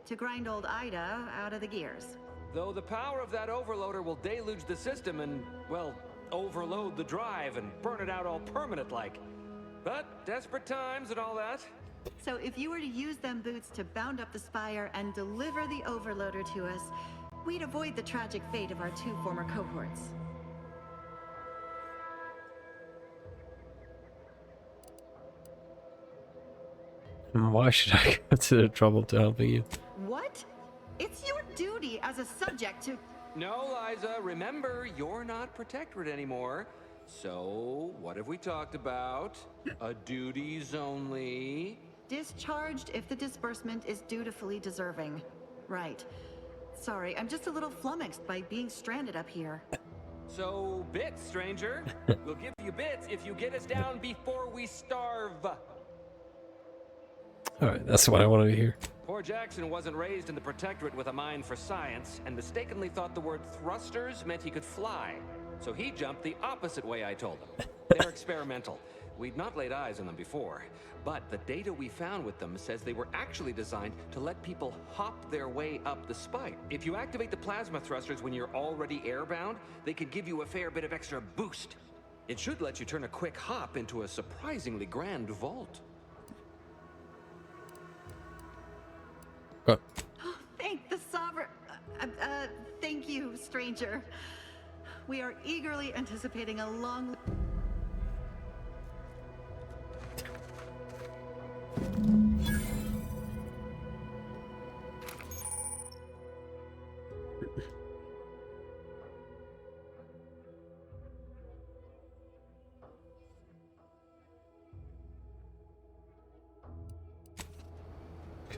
to grind old Ida out of the gears. Though the power of that overloader will deluge the system and, well, overload the drive and burn it out all permanent-like. But desperate times and all that. So if you were to use them boots to bound up the spire and deliver the overloader to us, we'd avoid the tragic fate of our two former cohorts. And why should I go to the trouble to helping you? What? It's your duty as a subject to... No, Liza, remember, you're not Protectorate anymore. So, what have we talked about? A duties only... Discharged if the disbursement is dutifully deserving. Right. Sorry, I'm just a little flummoxed by being stranded up here. So, bits, stranger. We'll give you bits if you get us down before we starve. Alright, that's what I wanted to hear. Poor Jackson wasn't raised in the Protectorate with a mind for science, and mistakenly thought the word thrusters meant he could fly. So he jumped the opposite way I told him. They're experimental. We'd not laid eyes on them before, but the data we found with them says they were actually designed to let people hop their way up the spike. If you activate the plasma thrusters when you're already airbound, they could give you a fair bit of extra boost. It should let you turn a quick hop into a surprisingly grand vault. Thank the Sovereign... thank you, stranger. We are eagerly anticipating a long...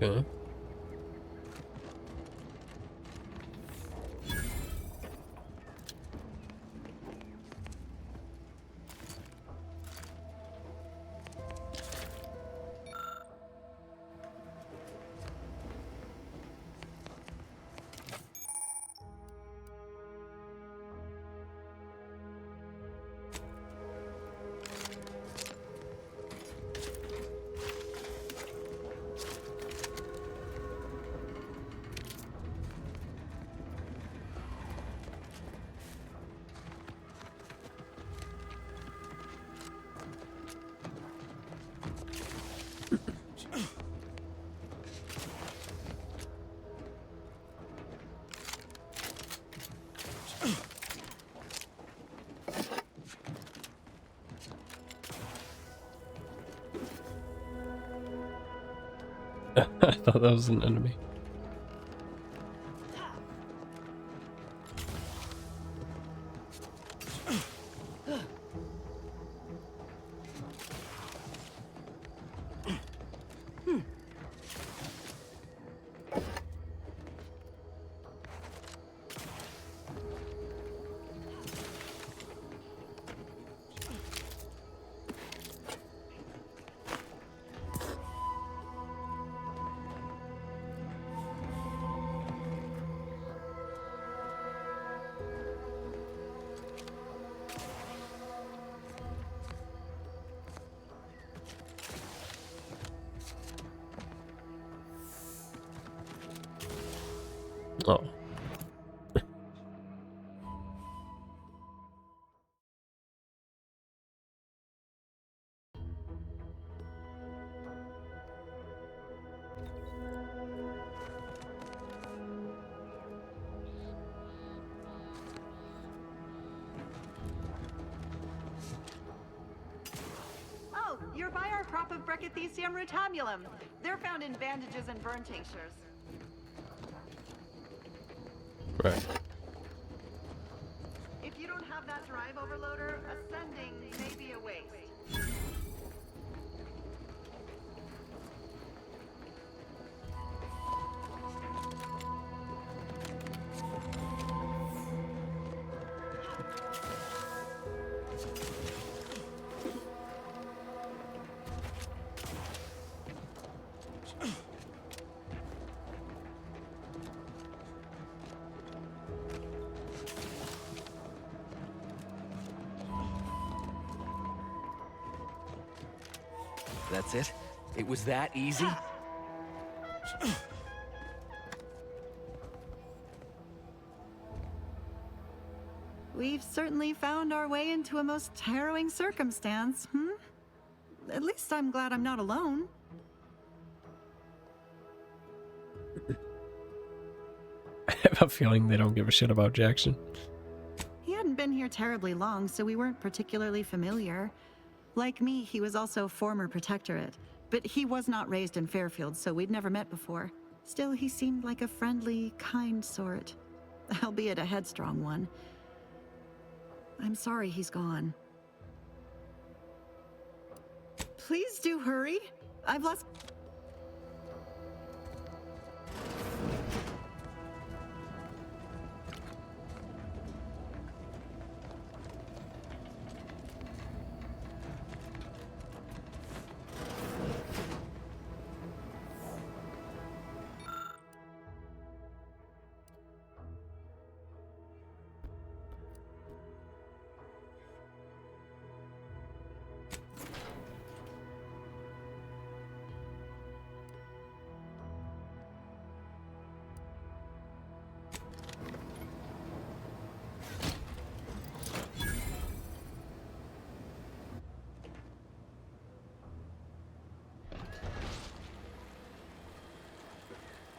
Okay. I thought that was an enemy. Oh. Oh, you're by our crop of Brachythecium rutamulum. They're found in bandages and burn tinctures. Right. If you don't have that drive overloader, ascending may be a waste. That's it? It was that easy? We've certainly found our way into a most harrowing circumstance, At least I'm glad I'm not alone. I have a feeling they don't give a shit about Jackson. He hadn't been here terribly long, so we weren't particularly familiar. Like me, he was also former Protectorate, but he was not raised in Fairfield, so we'd never met before. Still, he seemed like a friendly, kind sort, albeit a headstrong one. I'm sorry he's gone. Please do hurry. I've lost...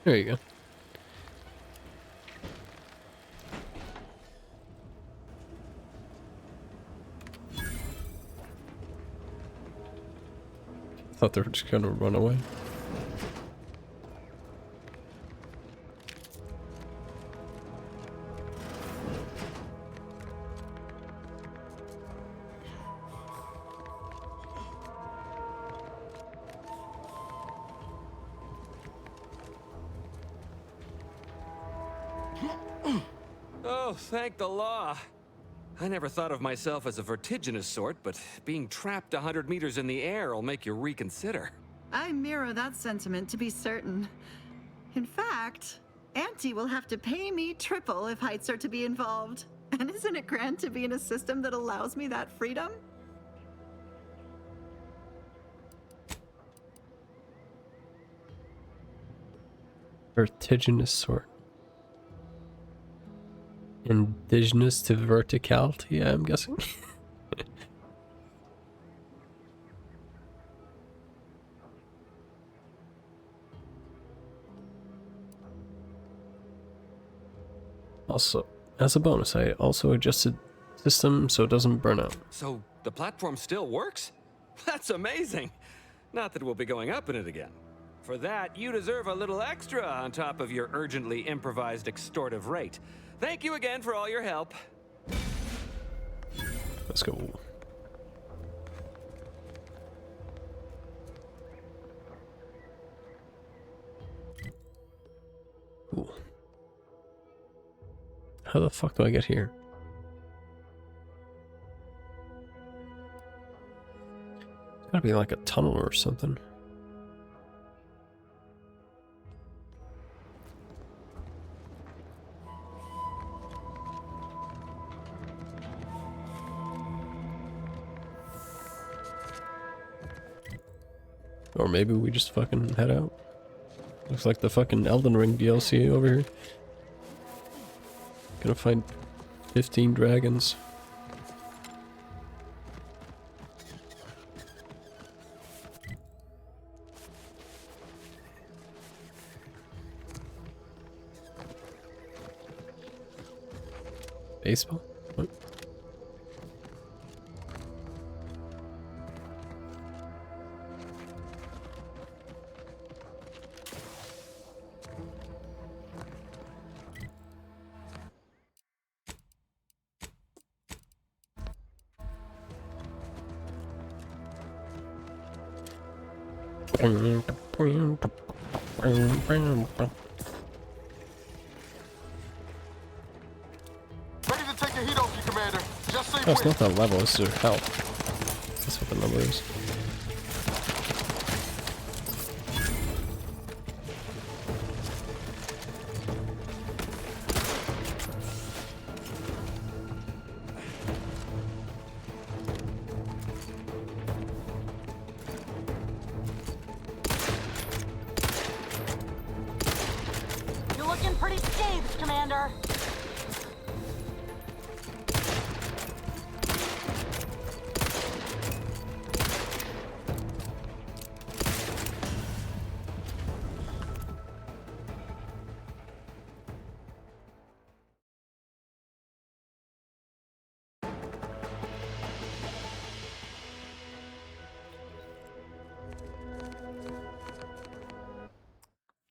There you go. Thought they were just gonna run away. Oh, thank the law. I never thought of myself as a vertiginous sort, but being trapped 100 meters in the air will make you reconsider. I mirror that sentiment, to be certain. In fact, Auntie will have to pay me triple if heights are to be involved. And isn't it grand to be in a system that allows me that freedom? Vertiginous sort. Indigenous to verticality, I'm guessing. Also, as a bonus, I also adjusted system so it doesn't burn out. So the platform still works? That's amazing! Not that we'll be going up in it again. For that, you deserve a little extra on top of your urgently improvised extortive rate. Thank you again for all your help. Let's go. Ooh. How the fuck do I get here? It's gotta be like a tunnel or something. Or maybe we just fucking head out. Looks like the fucking Elden Ring DLC over here. Gonna find 15 dragons. Baseball? What? Oh, it's not that level, it's their health. That's what the number is. You're looking pretty scathed, Commander.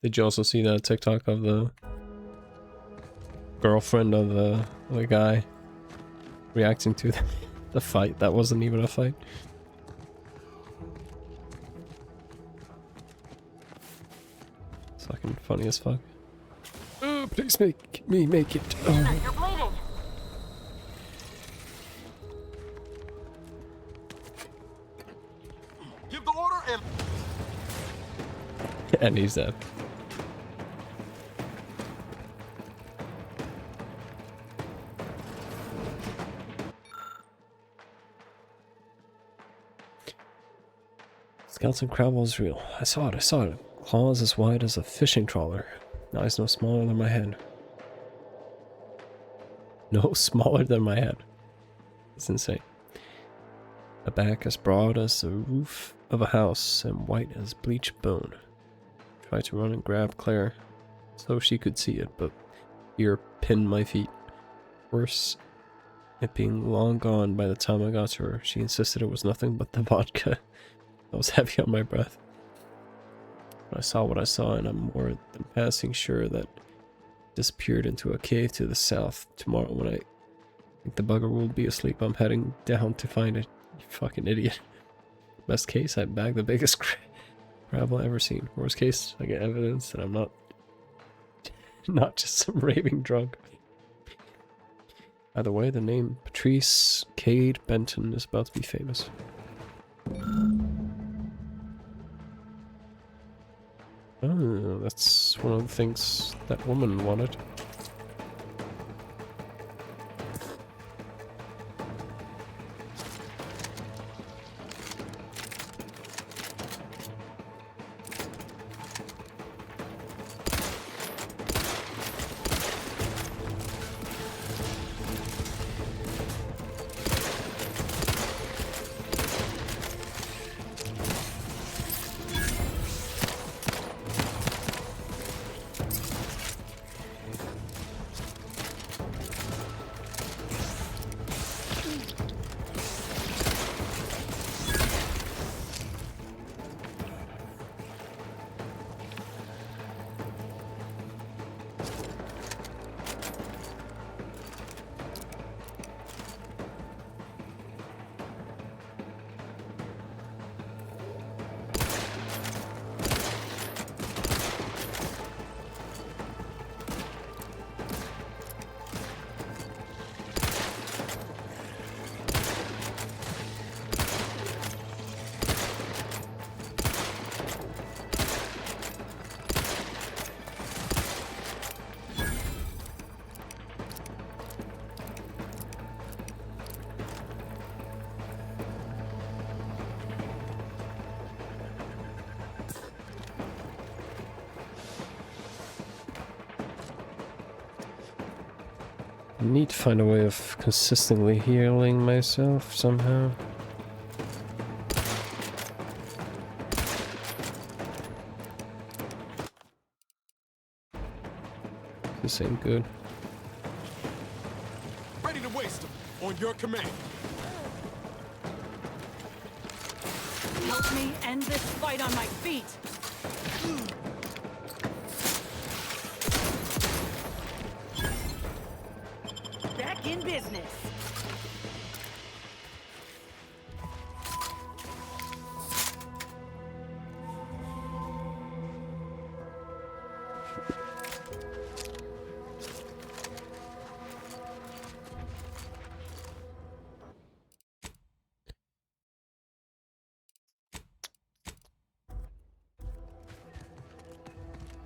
Did you also see that TikTok of the girlfriend of the guy reacting to the fight? That wasn't even a fight. It's fucking funny as fuck. Oh, please make me make it. Oh. You're bleeding. Give the order and And he's dead. Skeleton crab was real. I saw it. Claws as wide as a fishing trawler. Eyes no smaller than my head. No smaller than my head. It's insane. A back as broad as the roof of a house and white as bleached bone. Tried to run and grab Claire so she could see it, but fear pinned my feet. Worse, it being long gone by the time I got to her. She insisted it was nothing but the vodka. I was heavy on my breath. But I saw what I saw, and I'm more than passing sure that it disappeared into a cave to the south. Tomorrow, when I think the bugger will be asleep, I'm heading down to find it. You fucking idiot. Best case, I bagged the biggest crab I've ever seen. Worst case, I get evidence that I'm not just some raving drunk. Either way, the name Patrice Cade Benton is about to be famous. Oh, that's one of the things that woman wanted. I need to find a way of consistently healing myself somehow. This ain't good. Ready to waste them. On your command. Help me end this fight on my feet. Back in business.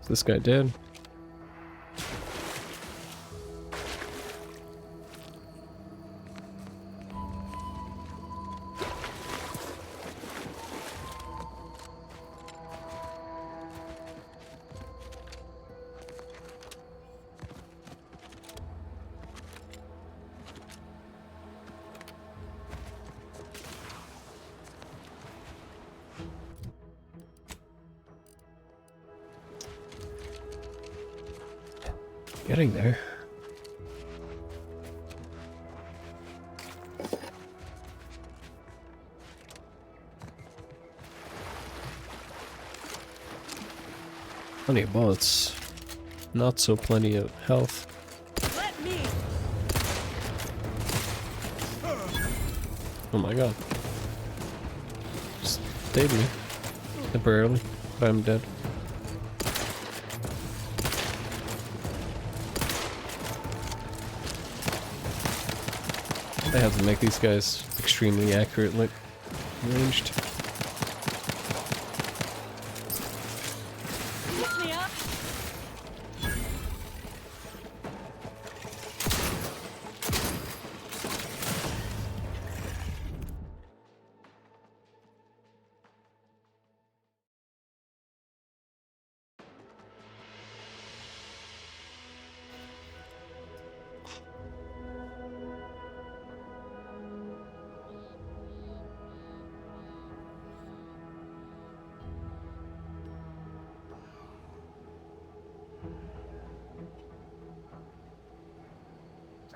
Is this guy dead? Getting there. Plenty of bullets. Not so plenty of health. Let me. Oh my god. Just stayed me. Temporarily. But I'm dead. I have to make these guys extremely accurately ranged. Pick me up.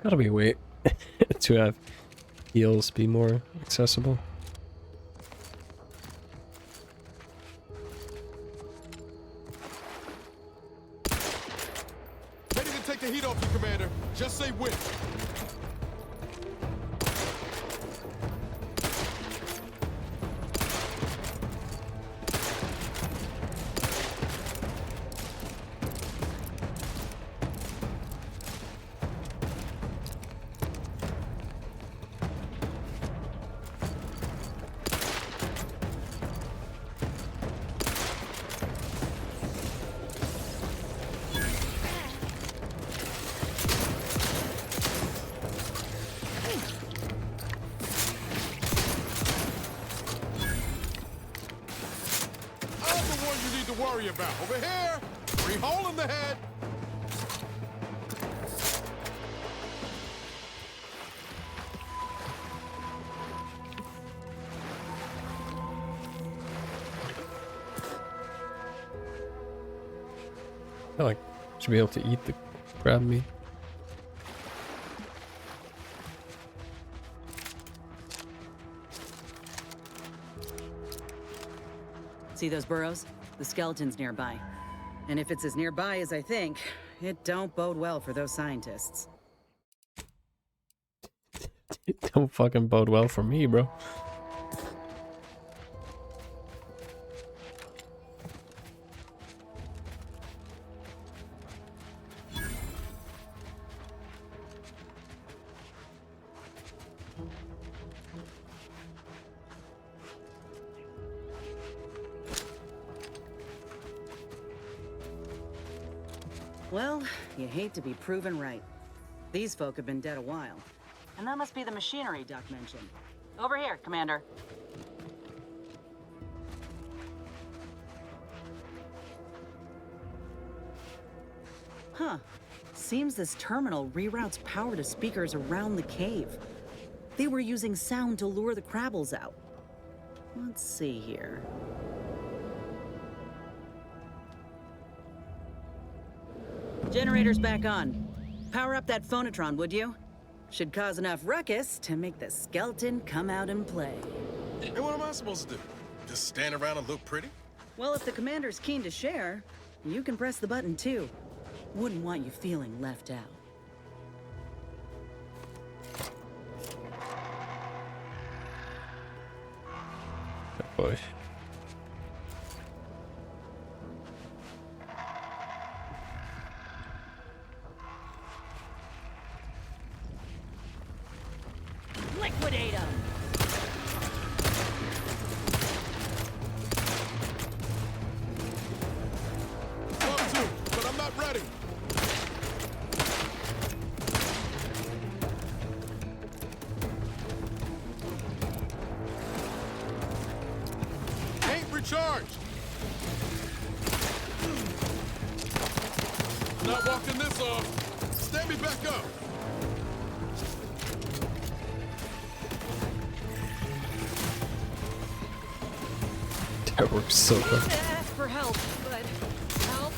Gotta be a way to have heals be more accessible. Ready to take the heat off you, Commander. Just say when. Worry about. Over here! Free hole in the head! I feel like I should be able to eat the crab meat. See those burrows? The skeleton's nearby. And if it's as nearby as I think, it don't bode well for those scientists. It don't fucking bode well for me, bro. Well, you hate to be proven right. These folk have been dead a while. And that must be the machinery Doc mentioned. over here, Commander. Huh. Seems this terminal reroutes power to speakers around the cave. They were using sound to lure the Crabbles out. Let's see here. Generator's back on. Power up that phonotron, would you? Should cause enough ruckus to make the skeleton come out and play. And what am I supposed to do? Just stand around and look pretty? Well, if the commander's keen to share, you can press the button too. Wouldn't want you feeling left out. Oh boy. Liquidate him! Love to, but I'm not ready. Ain't recharged. Not walking this off. Stand me back up. That works so well. Ask for help, but help?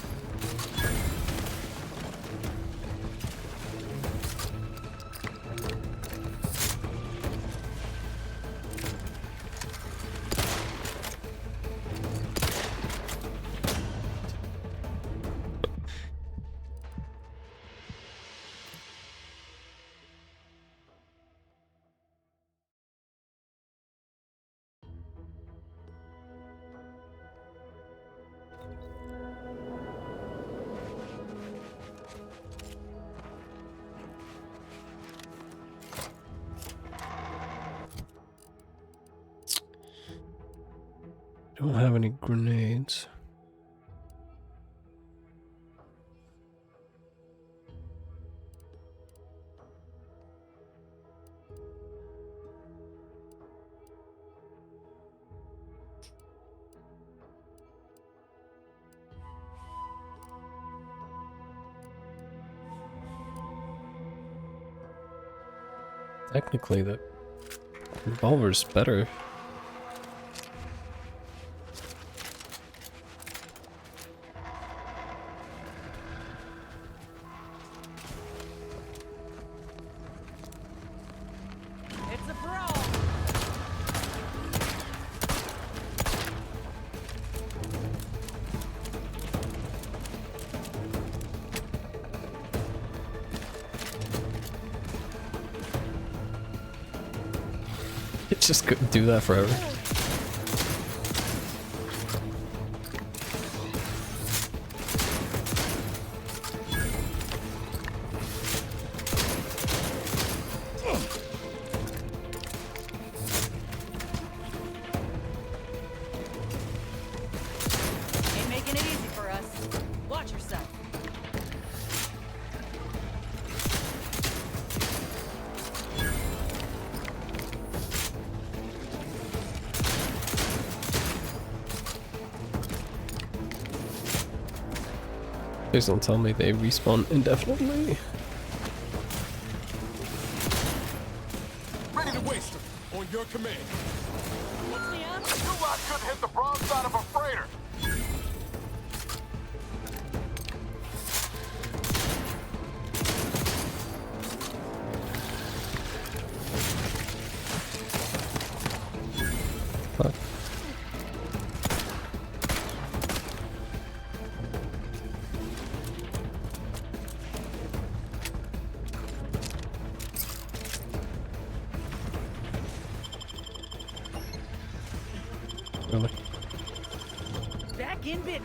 Don't have any grenades. Technically, the revolver's better. It just couldn't do that forever. Ain't making it easy for us. Watch yourself. Please don't tell me they respawn indefinitely. Ready to waste them. On your command. You lot couldn't hit the broadside of a freighter. Fuck. Really? Back in bit.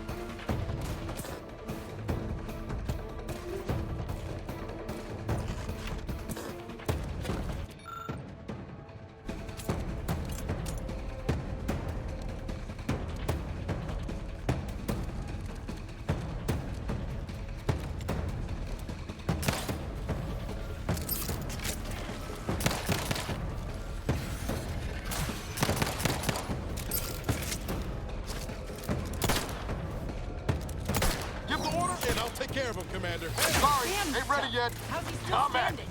ready yet. How's he still Combat. standing?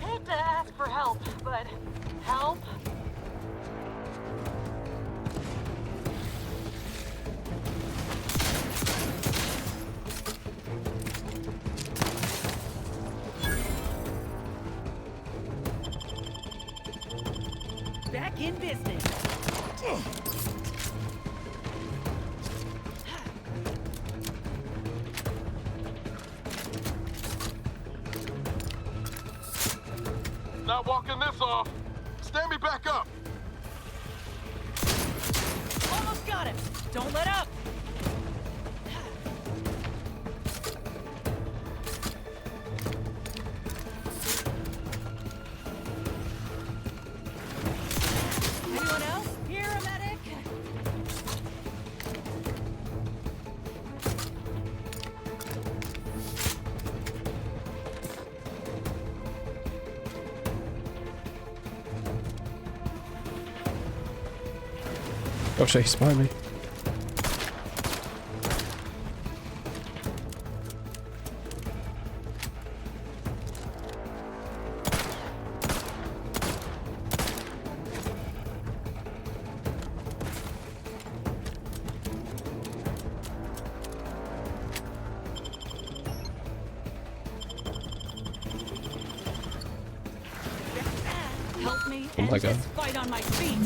Hate to ask for help, but help? Back in business. Not walking this off. Stand me back up. Almost got him. Don't let up. Anyone else? Here, a medic. Oh shit, he's behind me. Help me Oh my end God. this fight on my feet.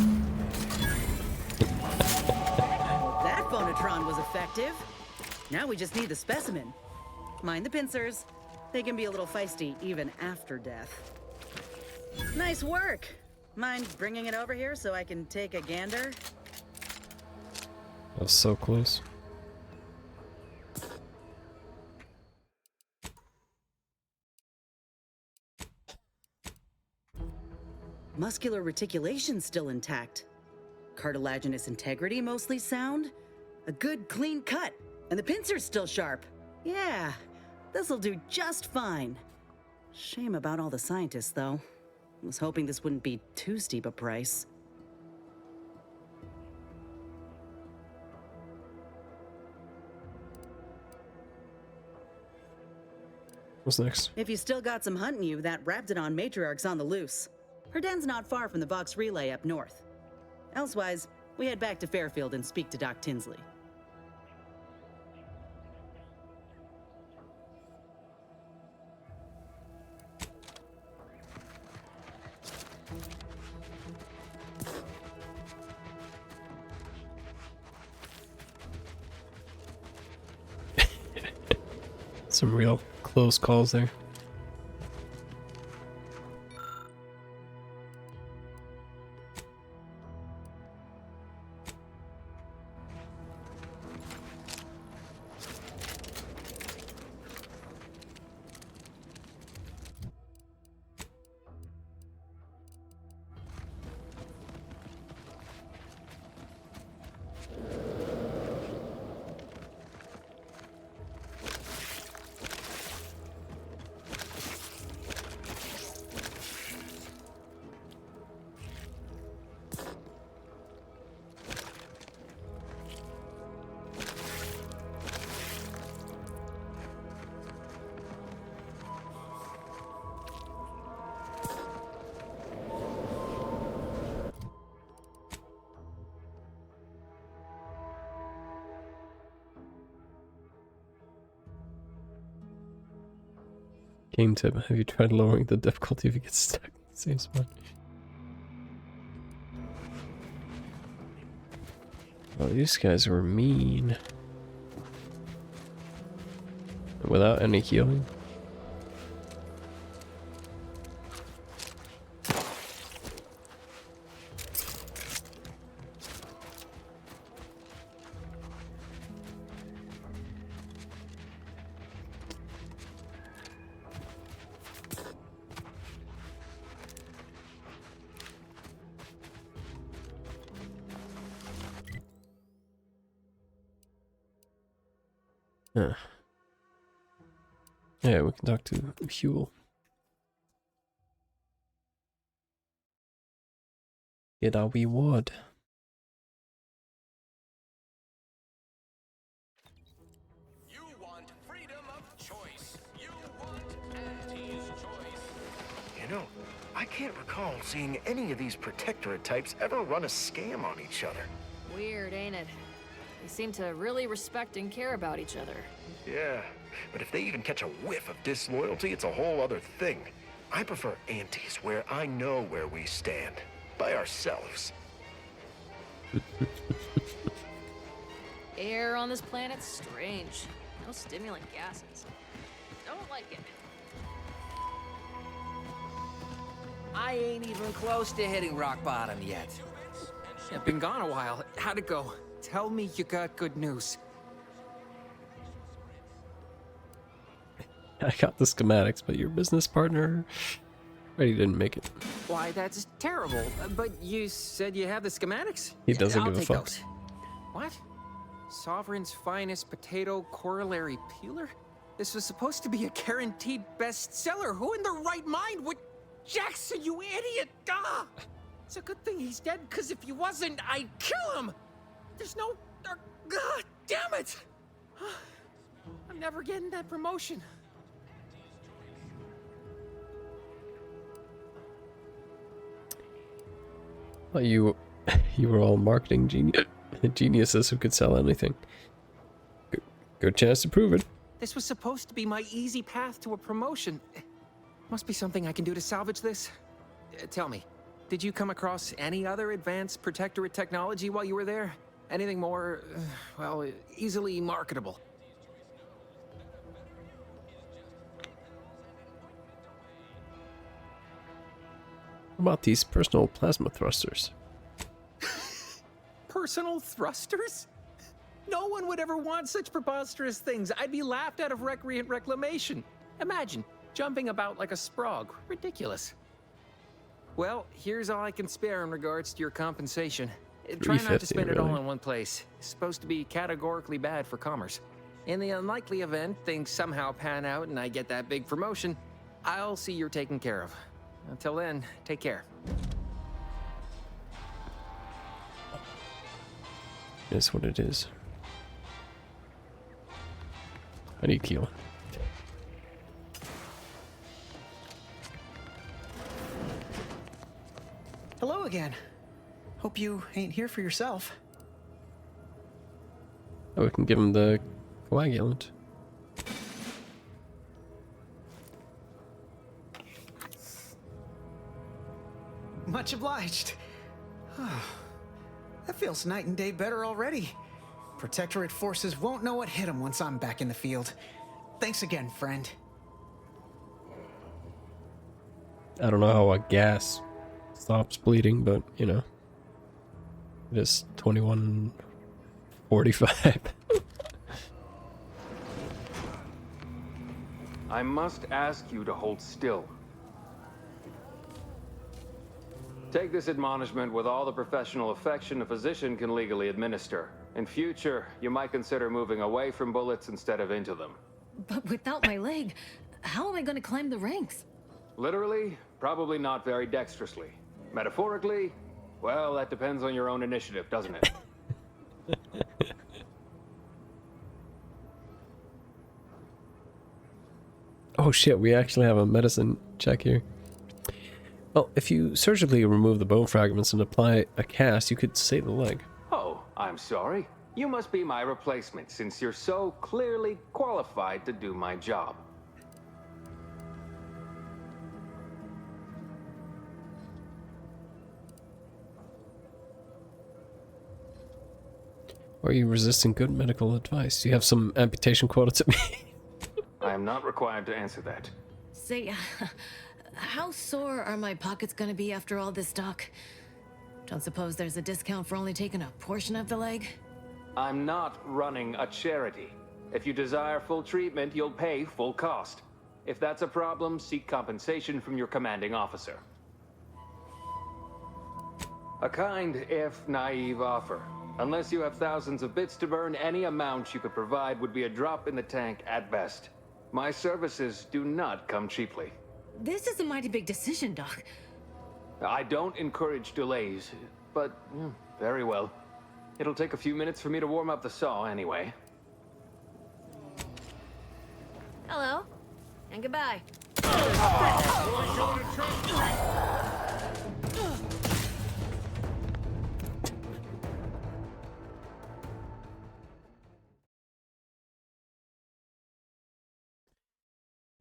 That phonotron was effective. Now we just need the specimen. Mind the pincers. They can be a little feisty even after death. Nice work. Mind bringing it over here so I can take a gander? That was so close. Muscular reticulation still intact. Cartilaginous integrity mostly sound. A good clean cut. And the pincer's still sharp. Yeah, this'll do just fine. Shame about all the scientists, though. Was hoping this wouldn't be too steep a price. What's next? If you still got some hunting you, that Raptidon matriarch's on the loose. Her den's not far from the Vox Relay up north. Elsewise, we head back to Fairfield and speak to Doc Tinsley. Some real close calls there. Game tip, have you tried lowering the difficulty if you get stuck in the same spot? Oh, these guys were mean. Without any healing. Yeah, we can talk to Huel. Get our reward. You want freedom of choice. You want Auntie's choice. You know, I can't recall seeing any of these Protectorate types ever run a scam on each other. Weird, ain't it? They seem to really respect and care about each other. Yeah, but if they even catch a whiff of disloyalty, it's a whole other thing. I prefer Auntie's, where I know where we stand. By ourselves. Air on this planet's strange. No stimulant gases. Don't like it. I ain't even close to hitting rock bottom yet. I've been gone a while. How'd it go? Tell me you got good news. I got the schematics, but your business partner, he didn't make it. Why, that's terrible. But you said you have the schematics? He doesn't I'll give a take fuck. those. What? Sovereign's finest potato corollary peeler? This was supposed to be a guaranteed bestseller. Who in their right mind would... Jackson, you idiot! Ah! It's a good thing he's dead, because if he wasn't, I'd kill him! There's no... God damn it! I'm never getting that promotion. Well, you were all marketing geniuses who could sell anything. Good chance to prove it. This was supposed to be my easy path to a promotion. Must be something I can do to salvage this. Tell me, did you come across any other advanced Protectorate technology while you were there? Anything more, well, easily marketable? What about these personal plasma thrusters? Personal thrusters? No one would ever want such preposterous things. I'd be laughed out of recreant reclamation. Imagine, jumping about like a sprog. Ridiculous. Well, here's all I can spare in regards to your compensation. Try not to spend it all in one place. It's supposed to be categorically bad for commerce. In the unlikely event things somehow pan out and I get that big promotion, I'll see you're taken care of. Until then, take care. That's what it is. I need Keelan. Hello again. Hope you ain't here for yourself. Oh, we can give him the coagulant. Much obliged. That feels night and day better already. Protectorate forces won't know what hit them once I'm back in the field. Thanks again, friend. I don't know how a gas stops bleeding, but you know, it is 21:45. I must ask you to hold still. Take this admonishment with all the professional affection a physician can legally administer. In future, you might consider moving away from bullets instead of into them. But without my leg, how am I going to climb the ranks? Literally, probably not very dexterously. Metaphorically, well, that depends on your own initiative, doesn't it? Oh shit, we actually have a medicine check here. Well, if you surgically remove the bone fragments and apply a cast, you could save the leg. Oh, I'm sorry. You must be my replacement, since you're so clearly qualified to do my job. Or are you resisting good medical advice? Do you have some amputation quotas at me? I am not required to answer that. Say, how sore are my pockets gonna be after all this, Doc? Don't suppose there's a discount for only taking a portion of the leg? I'm not running a charity. If you desire full treatment, you'll pay full cost. If that's a problem, seek compensation from your commanding officer. A kind, if naive offer. Unless you have thousands of bits to burn, any amount you could provide would be a drop in the tank at best. My services do not come cheaply. This is a mighty big decision, Doc. I don't encourage delays, but very well. It'll take a few minutes for me to warm up the saw anyway. Hello, and goodbye.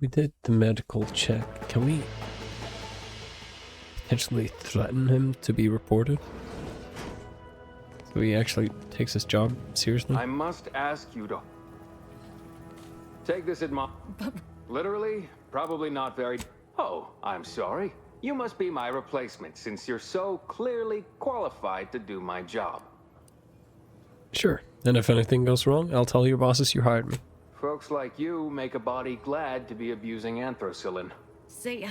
We did the medical check. Can we potentially threaten him to be reported? So he actually takes his job seriously? I must ask you to take this literally, probably not very. Oh, I'm sorry. You must be my replacement since you're so clearly qualified to do my job. Sure. And if anything goes wrong, I'll tell your bosses you hired me. Folks like you make a body glad to be abusing anthracillin. Say,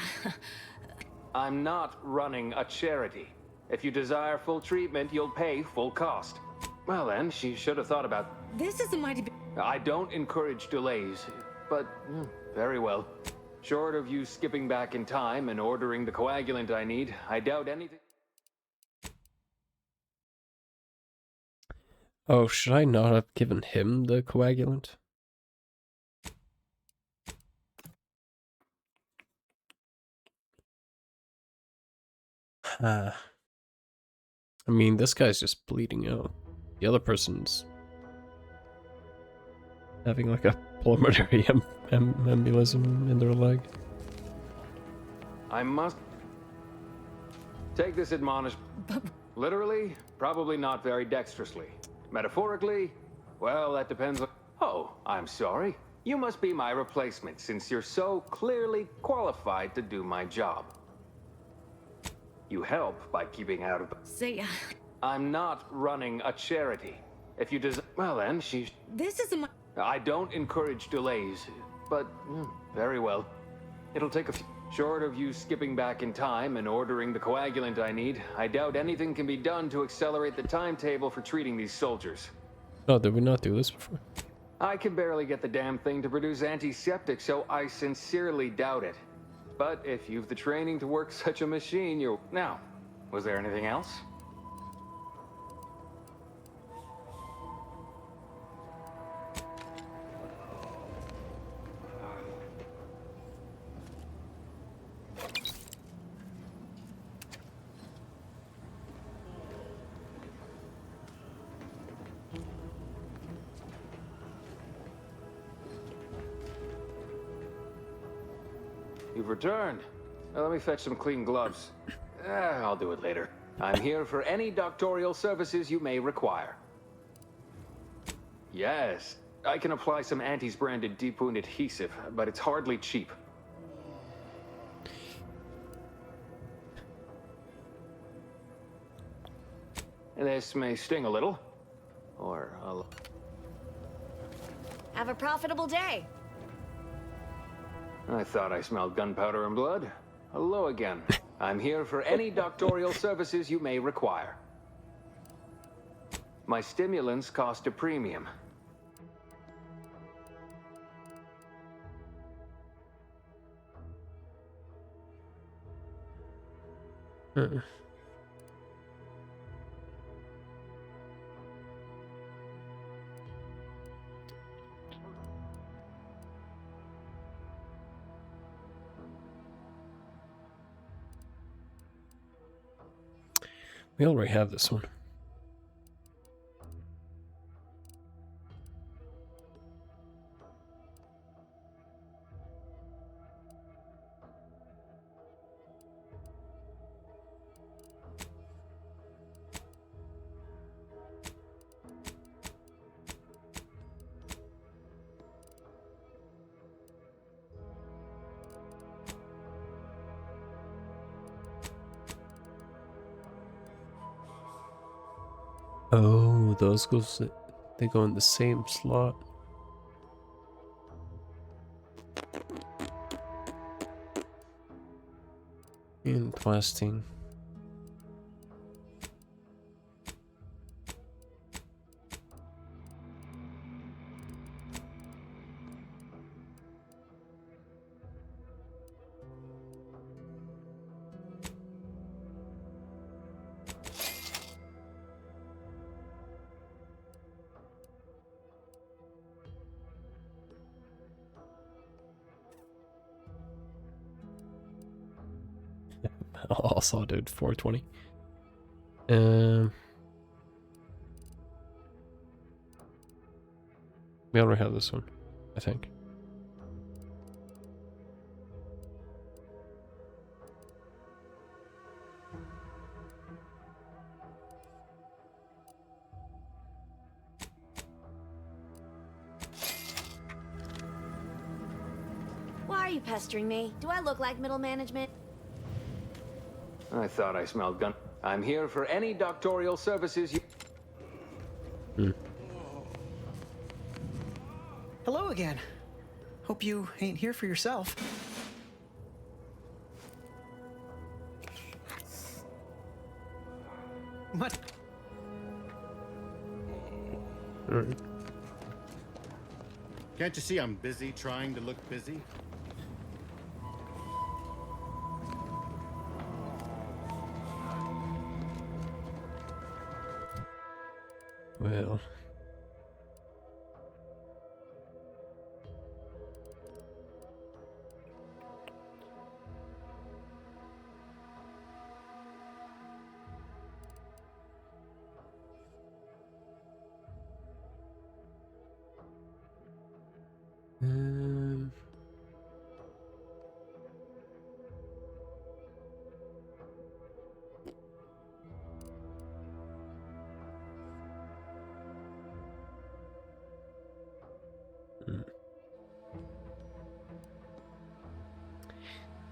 I'm not running a charity. If you desire full treatment, you'll pay full cost. Well then, she should have thought about... This is a mighty big... I don't encourage delays, but very well. Short of you skipping back in time and ordering the coagulant I need, I doubt anything... Oh, should I not have given him the coagulant? I mean, this guy's just bleeding out. The other person's having like a pulmonary embolism in their leg. I must take this admonishment. Literally, probably not very dexterously. Metaphorically, well, that depends on... Oh, I'm sorry. You must be my replacement since you're so clearly qualified to do my job. You help by keeping out of... Say, I'm not running a charity. If you well then, she... This is a... I don't encourage delays, but very well. It'll take a few... Short of you skipping back in time and ordering the coagulant I need, I doubt anything can be done to accelerate the timetable for treating these soldiers. Oh, did we not do this before? I can barely get the damn thing to produce antiseptic, so I sincerely doubt it. But if you've the training to work such a machine, you're... Now, was there anything else? You've returned. Now, let me fetch some clean gloves. I'll do it later. I'm here for any doctorial services you may require. Yes, I can apply some Antes branded deep wound adhesive, but it's hardly cheap. This may sting a little, or a... Have a profitable day. I thought I smelled gunpowder and blood. Hello again. I'm here for any doctorial services you may require. My stimulants cost a premium. We already have this one. Oh, those they go in the same slot. Interesting. Also, dude, 420. We already have this one, I think. Why are you pestering me? Do I look like middle management? I thought I smelled gun. I'm here for any doctorial services you... Hello again. Hope you ain't here for yourself. What? Can't you see I'm busy trying to look busy? Well.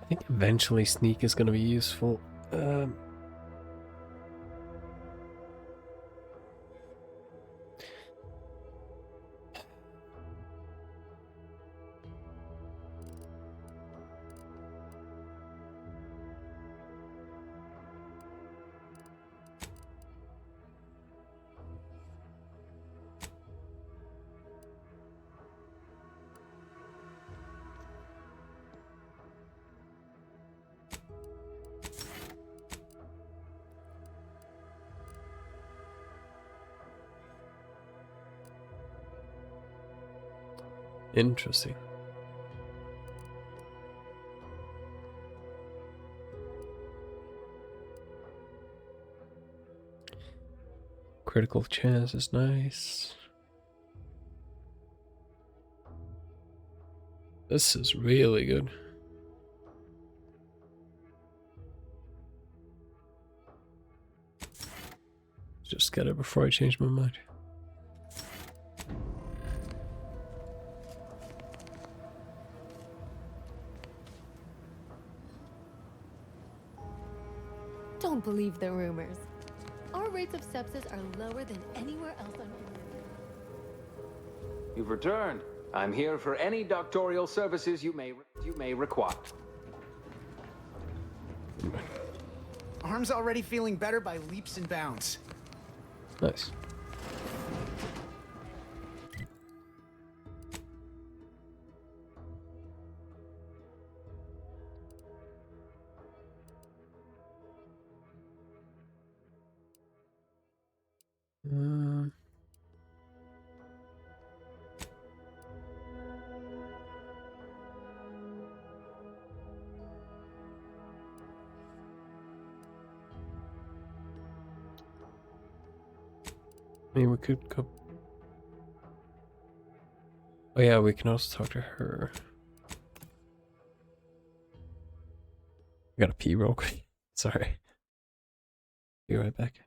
I think eventually sneak is going to be useful. Interesting. Critical chance is nice. This is really good. Just get it before I change my mind. Don't believe the rumors. Our rates of sepsis are lower than anywhere else on Earth. You've returned. I'm here for any doctorial services you may require. Arm's already feeling better by leaps and bounds. Nice. I mean, we could go. Oh yeah, we can also talk to her. I gotta pee real quick. Sorry. Be right back.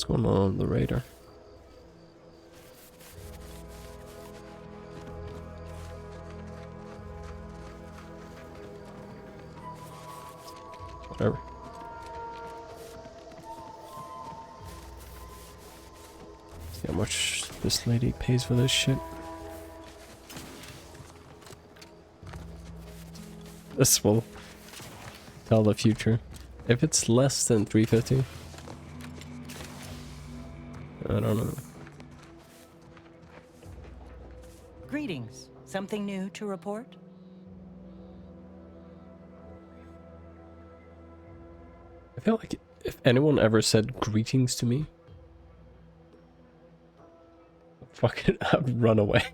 What's going on the radar? Whatever. See how much this lady pays for this shit. This will tell the future. If it's less than 350, I don't know. Greetings. Something new to report? I feel like if anyone ever said greetings to me, fucking I'd run away.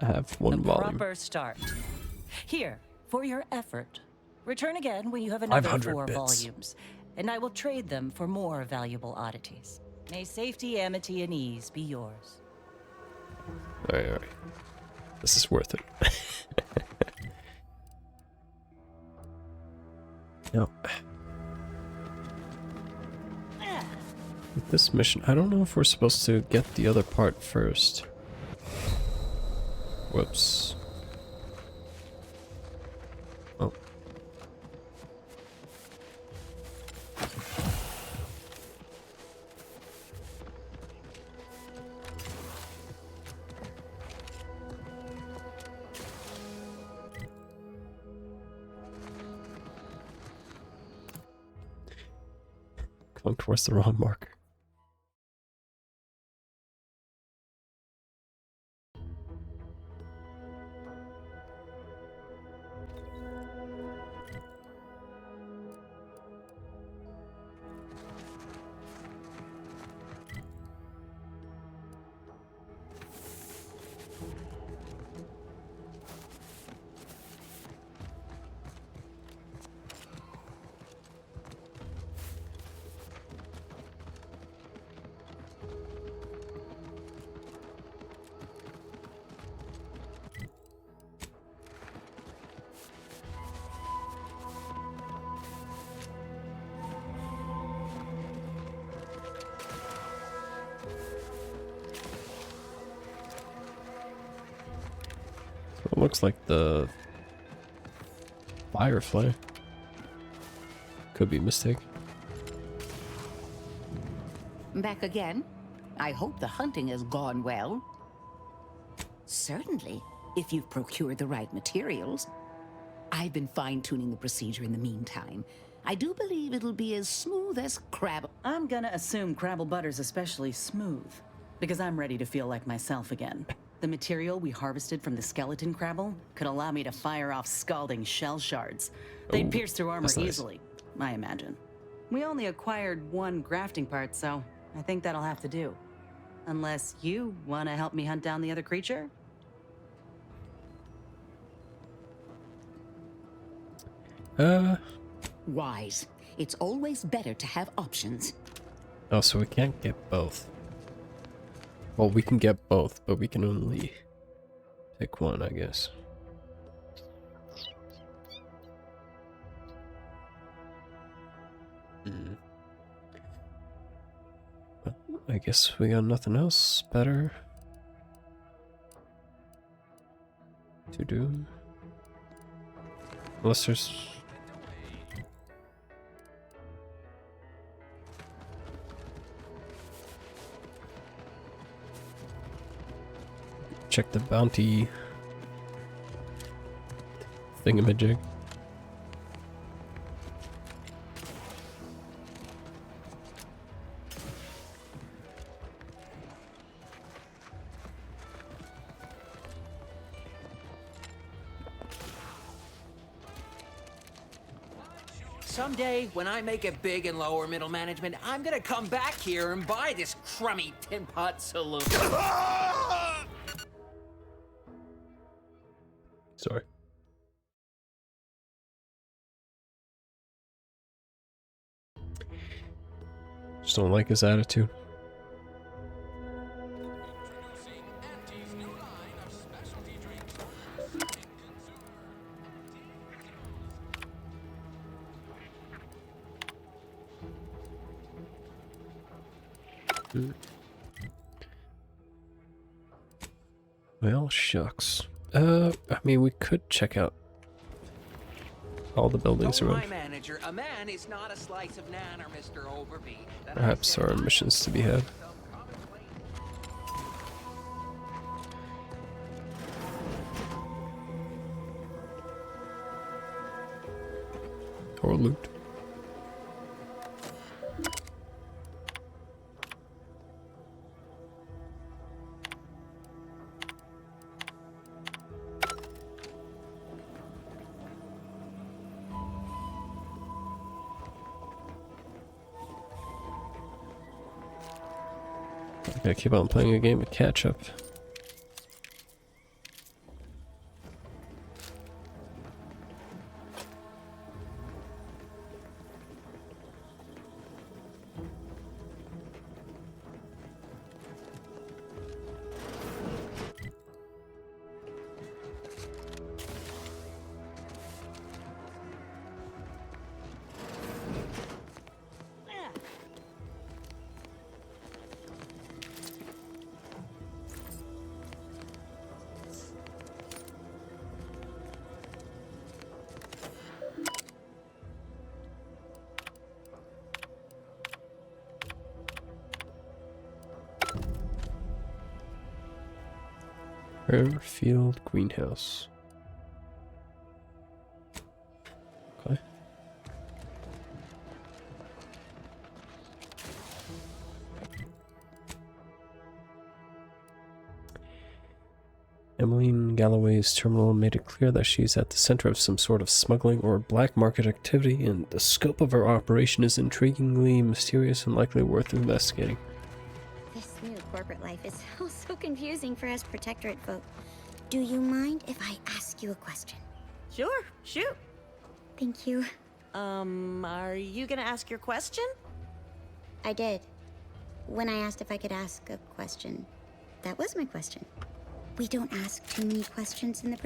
I have one volume. Proper start. Here, for your effort. Return again when you have another 4 volumes, and I will trade them for more valuable oddities. May safety, amity, and ease be yours. Alright. This is worth it. No. With this mission, I don't know if we're supposed to get the other part first. Whoops. Oh. Going towards the wrong marker. It looks like the Firefly. Could be a mistake. Back again? I hope the hunting has gone well. Certainly, if you've procured the right materials. I've been fine-tuning the procedure in the meantime. I do believe it'll be as smooth as crab. I'm gonna assume Crabble Butter's especially smooth, because I'm ready to feel like myself again. The material we harvested from the skeleton crabble could allow me to fire off scalding shell shards. They'd pierce through armor easily, I imagine. We only acquired 1 grafting part, so I think that'll have to do. Unless you want to help me hunt down the other creature? Wise. It's always better to have options. Oh, so we can't get both. Well, we can get both, but we can only pick one, I guess. Well, I guess we got nothing else better to do. Unless there's... Check the bounty thingamajig. Someday, when I make it big in lower middle management, I'm gonna come back here and buy this crummy tin pot saloon. Sorry. Just don't like his attitude. Well, shucks. I mean, we could check out all the buildings Told around. my manager, a man is not a slice of nanner, Mr. Overby. Perhaps there are missions to be had. Or loot. I gotta keep on playing a game of catch up. Fairfield Greenhouse. Okay. Emmeline Galloway's terminal made it clear that she's at the center of some sort of smuggling or black market activity, and the scope of her operation is intriguingly mysterious and likely worth investigating. This new corporate life is so confusing for us Protectorate folk. Do you mind if I ask you a question? Sure, shoot. Thank you. Are you gonna ask your question? I did. When I asked if I could ask a question. That was my question. We don't ask too many questions in the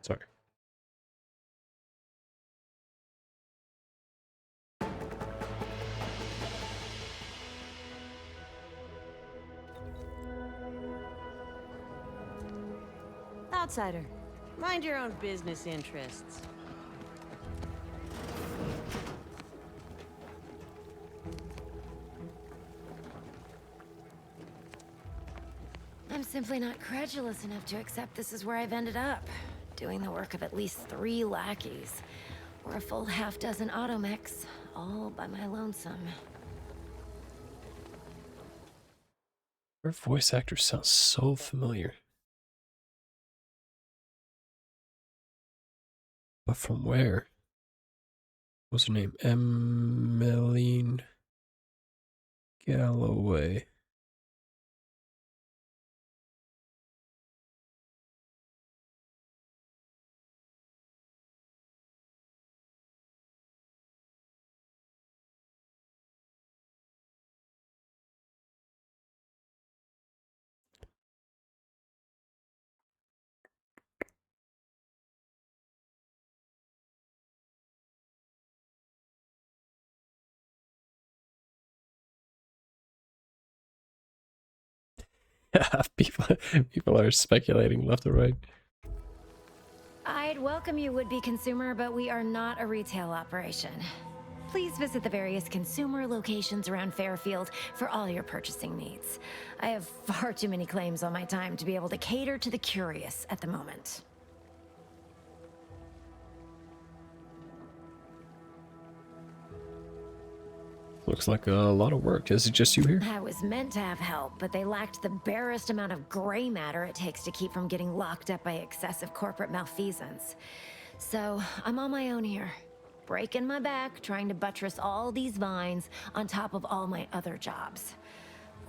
Sorry. Outsider, mind your own business interests. I'm simply not credulous enough to accept this is where I've ended up. Doing the work of at least 3 lackeys. Or a full half-dozen automechs, all by my lonesome. Her voice actor sounds so familiar. But from where? What's her name? Emmeline Galloway. people are speculating left or right. I'd welcome you, would-be consumer, but we are not a retail operation. Please visit the various consumer locations around Fairfield for all your purchasing needs. I have far too many claims on my time to be able to cater to the curious at the moment. Looks like a lot of work. Is it just you here? I was meant to have help, but they lacked the barest amount of gray matter it takes to keep from getting locked up by excessive corporate malfeasance. So, I'm on my own here. Breaking my back, trying to buttress all these vines on top of all my other jobs.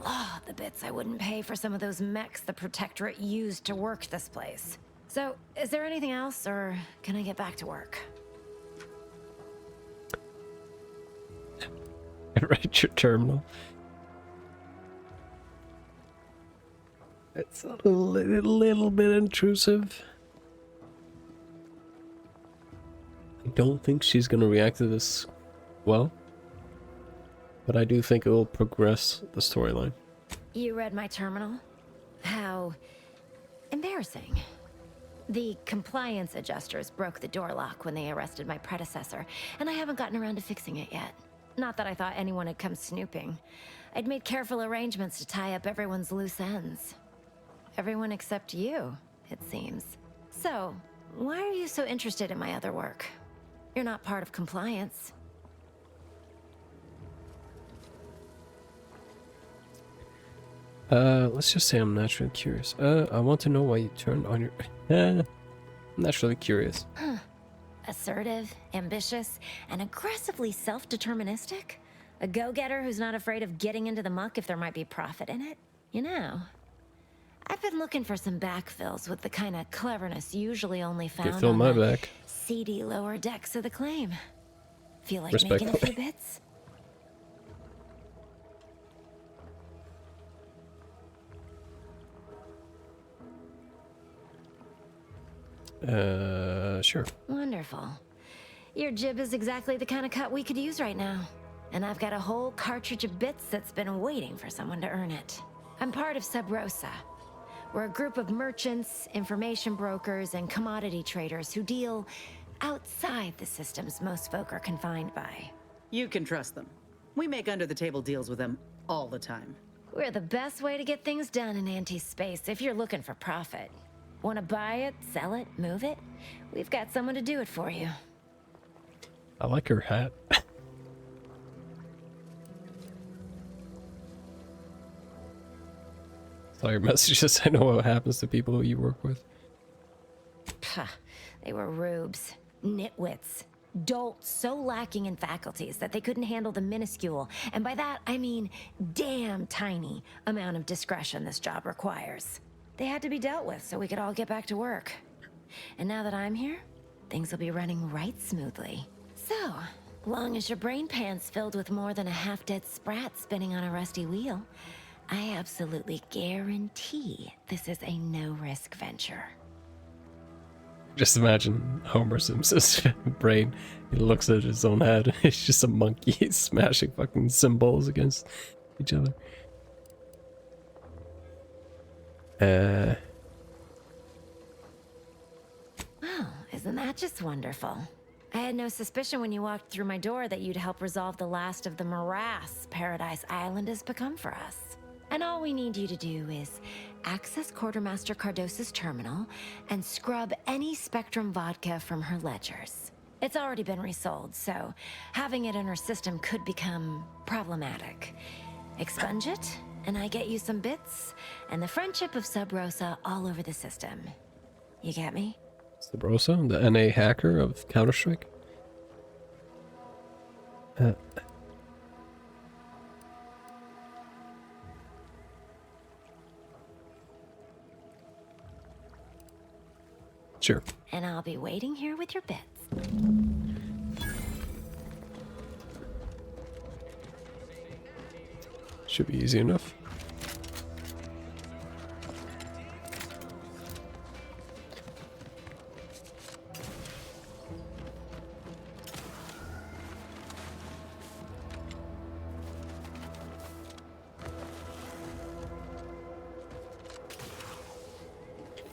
Oh, the bits I wouldn't pay for some of those mechs the Protectorate used to work this place. So, is there anything else, or can I get back to work? Right, your terminal. It's a little bit intrusive. I don't think she's gonna react to this well, but I do think it will progress the storyline. You read my terminal? How embarrassing. The compliance adjusters broke the door lock when they arrested my predecessor, and I haven't gotten around to fixing it yet. Not that I thought anyone had come snooping. I'd made careful arrangements to tie up everyone's loose ends. Everyone except you, it seems. So, why are you so interested in my other work? You're not part of compliance. Let's just say I'm naturally curious. I want to know why you turned on your... naturally curious. Huh. Assertive, ambitious, and aggressively self-deterministic? A go-getter who's not afraid of getting into the muck if there might be profit in it? You know, I've been looking for some backfills with the kind of cleverness usually only found fill on my the back. seedy lower decks of the Claim. Feel like Respect. making a few bits? Sure. Wonderful. Your jib is exactly the kind of cut we could use right now. And I've got a whole cartridge of bits that's been waiting for someone to earn it. I'm part of Sub Rosa. We're a group of merchants, information brokers, and commodity traders who deal outside the systems most folk are confined by. You can trust them. We make under-the-table deals with them all the time. We're the best way to get things done in anti-space if you're looking for profit. Want to buy it, sell it, move it? We've got someone to do it for you. I like her hat. Saw your messages. I know what happens to people who you work with. Puh, they were rubes, nitwits, dolts so lacking in faculties that they couldn't handle the minuscule, and by that I mean damn tiny, amount of discretion this job requires. They had to be dealt with so we could all get back to work. And now that I'm here, things will be running right smoothly. So, long as your brain pan's filled with more than a half-dead sprat spinning on a rusty wheel, I absolutely guarantee this is a no-risk venture. Just imagine Homer Simpson's brain. He looks at his own head. It's just a monkey smashing fucking symbols against each other. Well, isn't that just wonderful? I had no suspicion when you walked through my door that you'd help resolve the last of the morass Paradise Island has become for us. And all we need you to do is access Quartermaster Cardos's terminal and scrub any Spectrum vodka from her ledgers. It's already been resold, so having it in her system could become problematic. Expunge it, and I get you some bits, and the friendship of Sub Rosa all over the system. You get me? Sub Rosa, the NA hacker of Counter-Strike? Sure. And I'll be waiting here with your bits. Should be easy enough.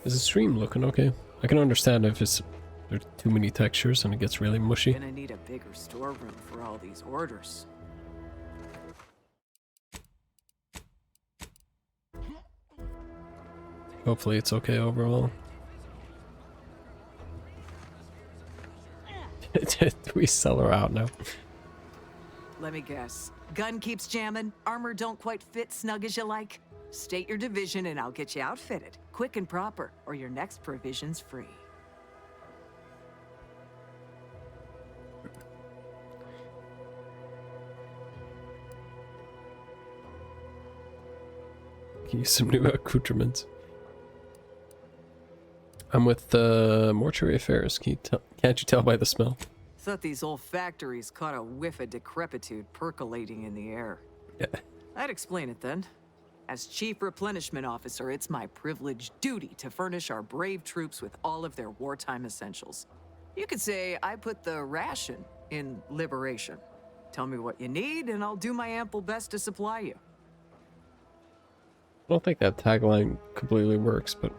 Is the stream looking okay? I can understand if there's too many textures and it gets really mushy. Gonna need a bigger storeroom for all these orders. Hopefully it's okay overall. Do we sell her out now? Let me guess. Gun keeps jamming, armor don't quite fit snug as you like. State your division and I'll get you outfitted, quick and proper, or your next provision's free. Use some new accoutrements. I'm with Mortuary Affairs. Can't you tell by the smell? Thought these old factories caught a whiff of decrepitude percolating in the air. Yeah. I'd explain it then. As Chief Replenishment Officer, it's my privileged duty to furnish our brave troops with all of their wartime essentials. You could say I put the ration in liberation. Tell me what you need, and I'll do my ample best to supply you. I don't think that tagline completely works, but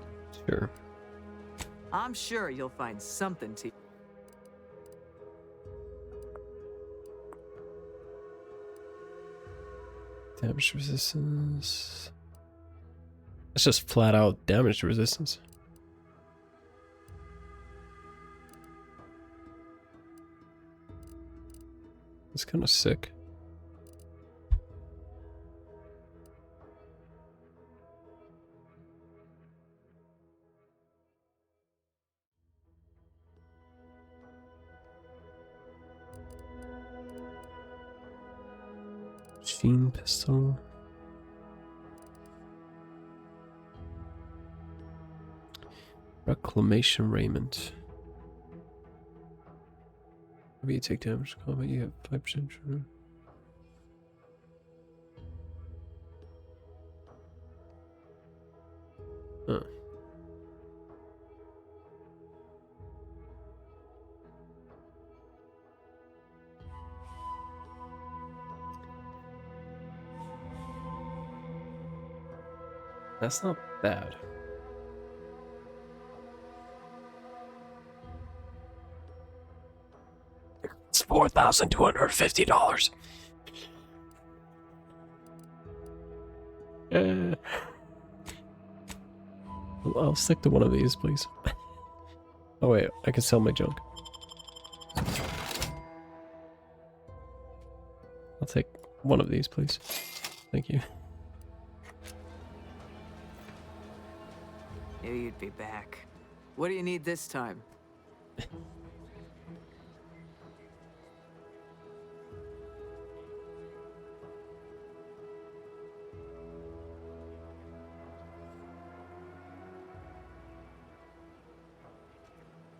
sure. I'm sure you'll find something to... Damage resistance. It's just flat out damage resistance. It's kind of sick. Machine pistol. Reclamation raiment. Maybe you take damage to combat, you have 5% sure. Huh. That's not bad. It's $4,250. I'll stick to one of these, please. Oh wait, I can sell my junk. I'll take one of these, please. Thank you. Knew you'd be back. What do you need this time?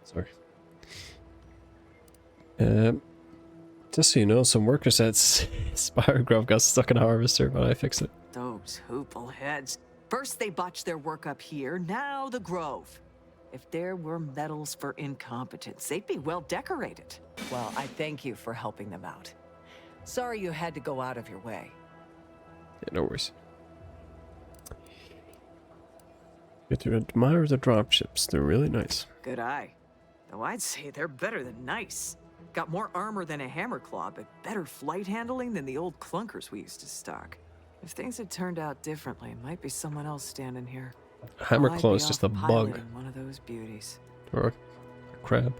Sorry. Just so you know, some workers at Spire Grove got stuck in a harvester, but I fixed it. Those hoople heads. First they botched their work up here, now the Grove. If there were medals for incompetence, they'd be well decorated. Well, I thank you for helping them out. Sorry you had to go out of your way. Yeah, no worries. Get to admire the dropships. They're really nice. Good eye. Though I'd say they're better than nice. Got more armor than a Hammerclaw, but better flight handling than the old clunkers we used to stock. If things had turned out differently, it might be someone else standing here. Hammerclaw is just a bug. One of those beauties. Or a crab.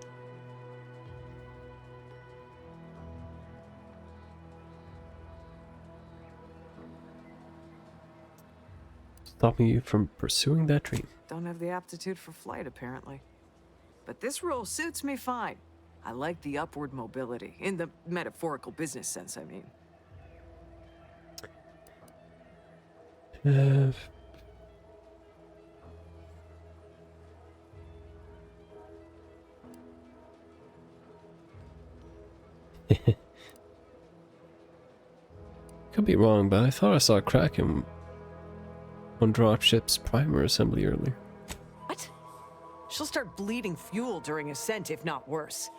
Stopping you from pursuing that dream. Don't have the aptitude for flight, apparently. But this role suits me fine. I like the upward mobility, in the metaphorical business sense, I mean. Could be wrong, but I thought I saw a crack in one dropship's primer assembly earlier. What? She'll start bleeding fuel during ascent, if not worse.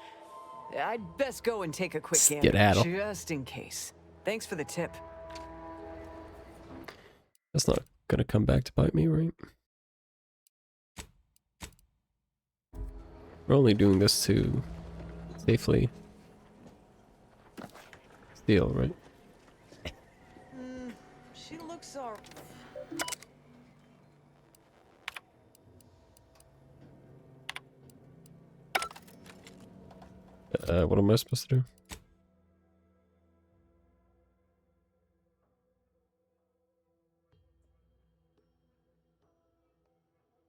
I'd best go and take a quick gander, Skedaddle. just in case. Thanks for the tip. That's not gonna come back to bite me, right? We're only doing this to safely steal, right? She looks all... What am I supposed to do?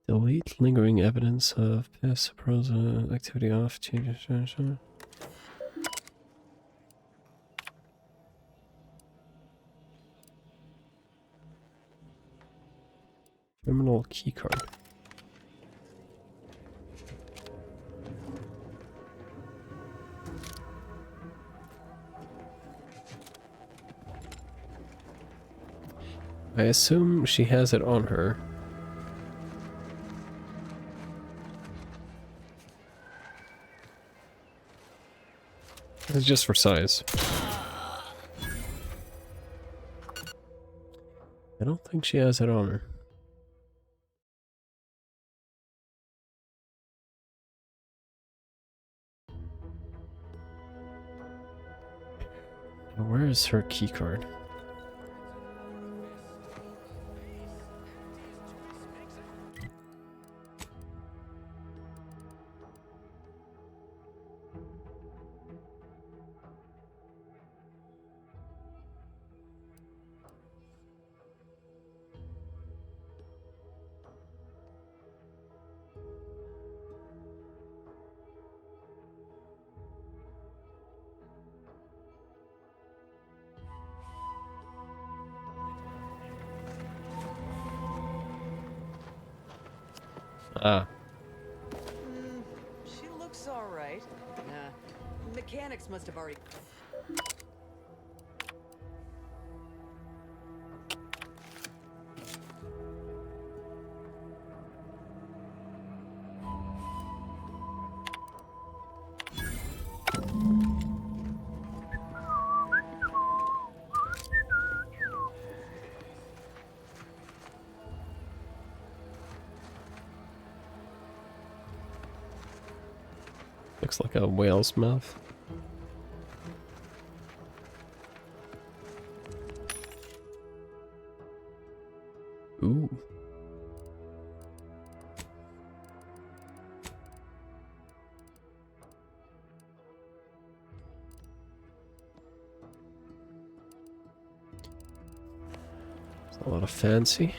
Delete lingering evidence of past prosa activity off. Changes. Terminal keycard. I assume she has it on her. It's just for size. I don't think she has it on her. Now, where is her key card? Ah. She looks all right. Nah, mechanics must have already. Looks like a whale's mouth. Ooh. It's a lot of fancy.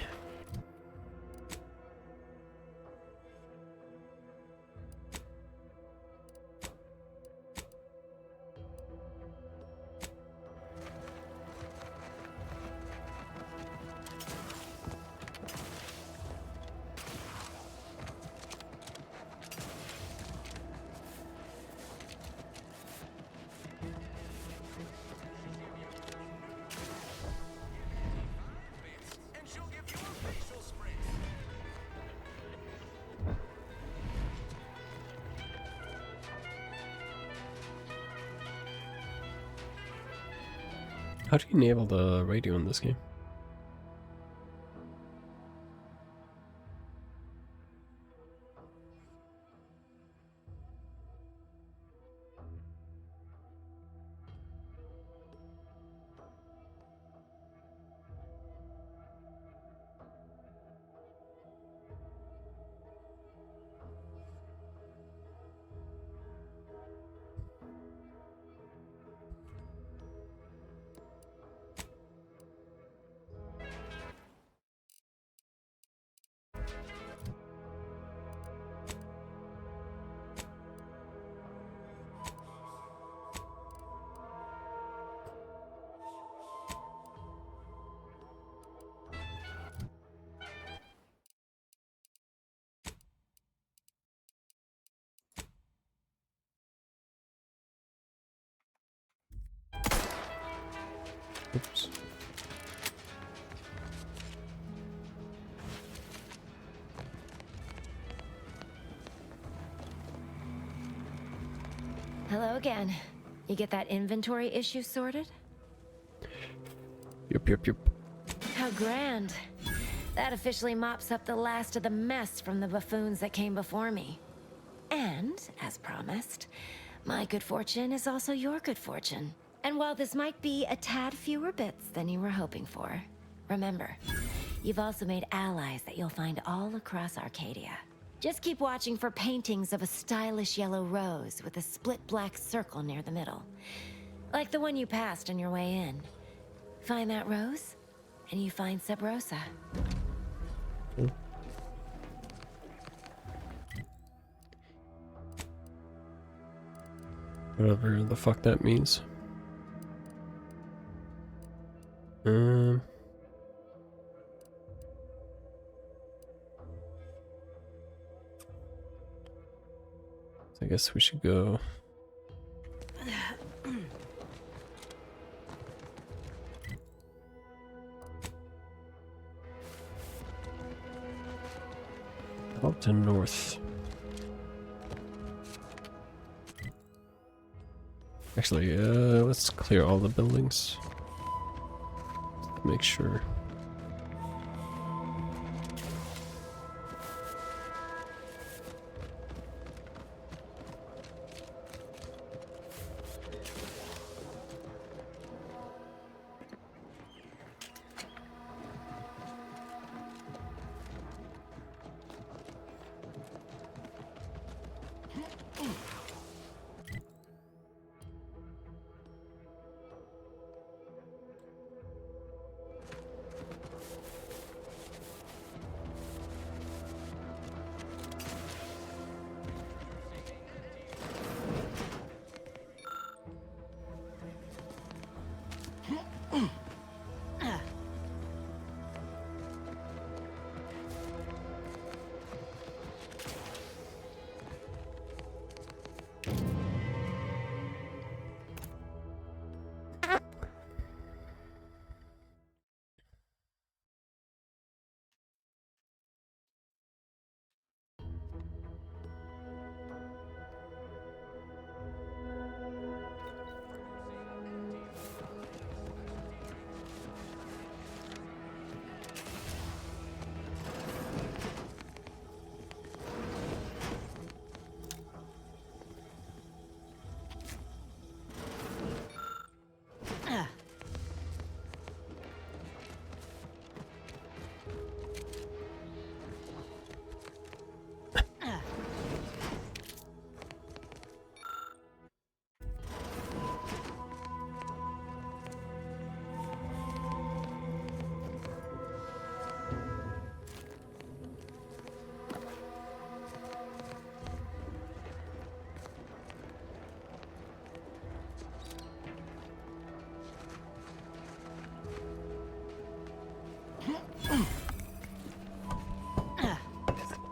How do you enable the radio in this game? Oops. Hello again. You get that inventory issue sorted? Yep. How grand. That officially mops up the last of the mess from the buffoons that came before me. And, as promised, my good fortune is also your good fortune. And while this might be a tad fewer bits than you were hoping for, remember, you've also made allies that you'll find all across Arcadia. Just keep watching for paintings of a stylish yellow rose with a split black circle near the middle. Like the one you passed on your way in. Find that rose, and you find Sub Rosa. Whatever the fuck that means. I guess we should go. Up to north. Actually, let's clear all the buildings. Make sure.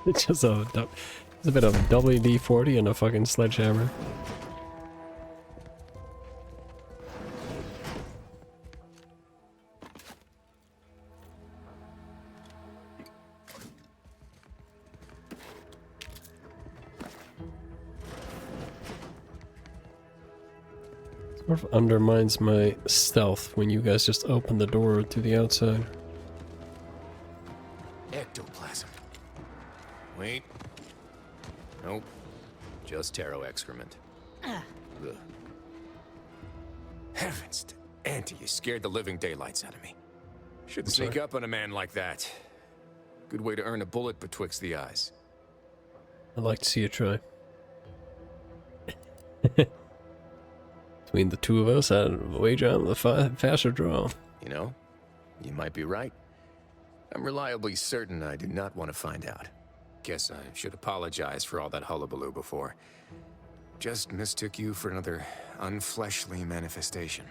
It's just a bit of WD-40 and a fucking sledgehammer. Sort of undermines my stealth when you guys just open the door to the outside. Ectoplasm. Wait. Nope. Just taro excrement. Ugh. Heavens, Auntie, you scared the living daylights out of me. Shouldn't sneak up on a man like that. Good way to earn a bullet betwixt the eyes. I'd like to see you try. Between the two of us, I'd wager on the faster draw. You know, you might be right. I'm reliably certain I did not want to find out. Guess I should apologize for all that hullabaloo before. Just mistook you for another unfleshly manifestation.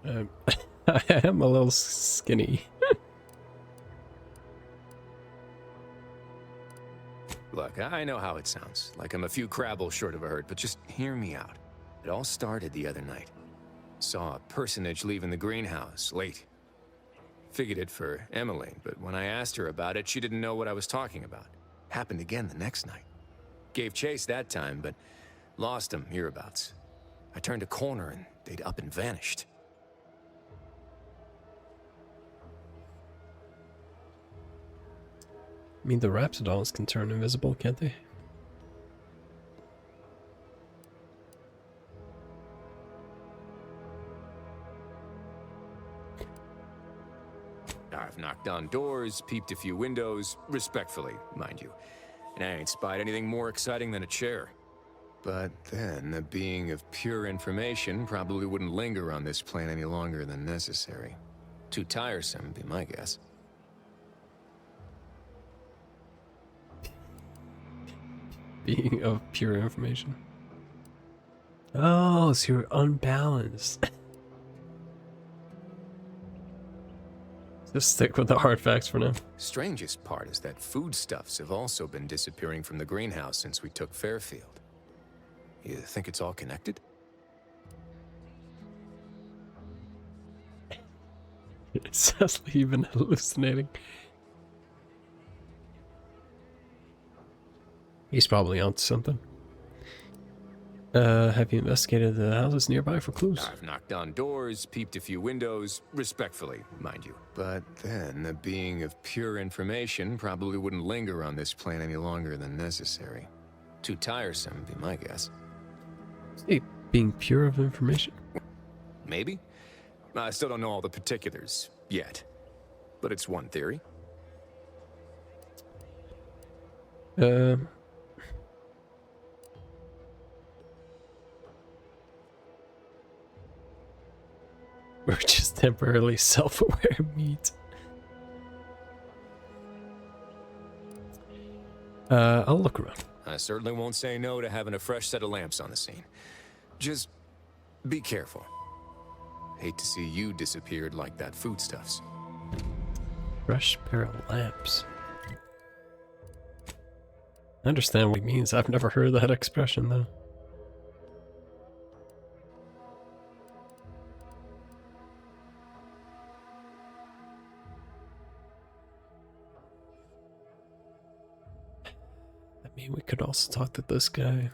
I am a little skinny. Look, I know how it sounds, like I'm a few crabbles short of a hurt, but just hear me out. It all started the other night. Saw a personage leaving the greenhouse, late. Figured it for Emmeline, but when I asked her about it, she didn't know what I was talking about. Happened again the next night. Gave chase that time, but lost them hereabouts. I turned a corner and they'd up and vanished. I mean, the Rhapsodons can turn invisible, can't they? I've knocked on doors, peeped a few windows, respectfully, mind you. And I ain't spied anything more exciting than a chair. But then, a being of pure information probably wouldn't linger on this plane any longer than necessary. Too tiresome, be my guess. Being of pure information. Oh, so you're unbalanced. Just stick with the hard facts for now. Strangest part is that foodstuffs have also been disappearing from the greenhouse since we took Fairfield. You think it's all connected? It's just even hallucinating. He's probably onto something. Have you investigated the houses nearby for clues? I've knocked on doors, peeped a few windows, respectfully, mind you. But then, a being of pure information probably wouldn't linger on this plane any longer than necessary. Too tiresome, be my guess. Hey, being pure of information? Maybe. I still don't know all the particulars, yet. But it's one theory. We're just temporarily self-aware meat. I'll look around. I certainly won't say no to having a fresh set of lamps on the scene. Just be careful. Hate to see you disappeared like that foodstuffs. Fresh pair of lamps. I understand what he means. I've never heard that expression though. I mean, we could also talk to this guy.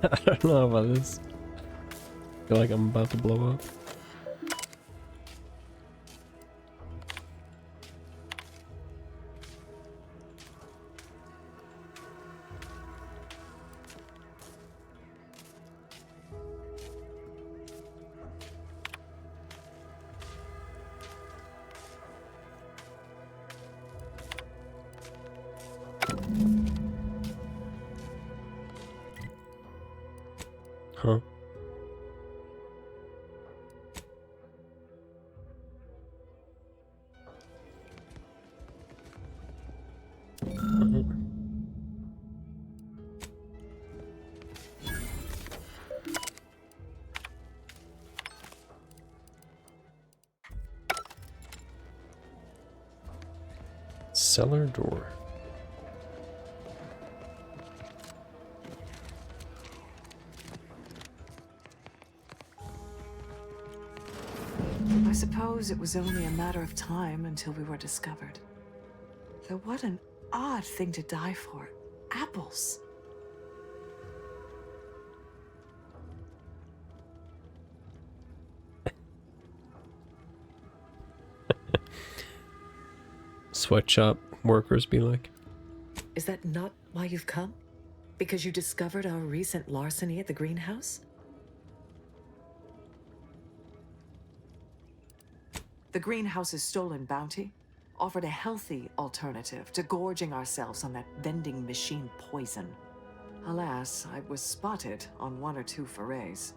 I don't know about this. I feel like I'm about to blow up. Huh. Cellar door. I suppose it was only a matter of time until we were discovered. Though what an odd thing to die for. Apples. Sweatshop workers be like. Is that not why you've come? Because you discovered our recent larceny at the greenhouse? The greenhouse's stolen bounty offered a healthy alternative to gorging ourselves on that vending machine poison. Alas, I was spotted on 1 or 2 forays.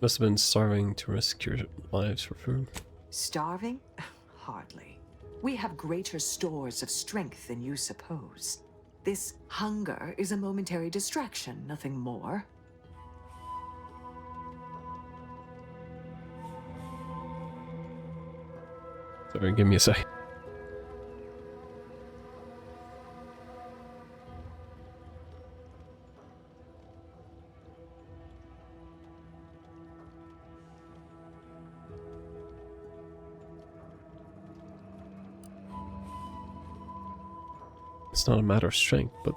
Must have been starving to risk your lives for food. Starving? Hardly. We have greater stores of strength than you suppose. This hunger is a momentary distraction, nothing more. Sorry, give me a sec. It's not a matter of strength, but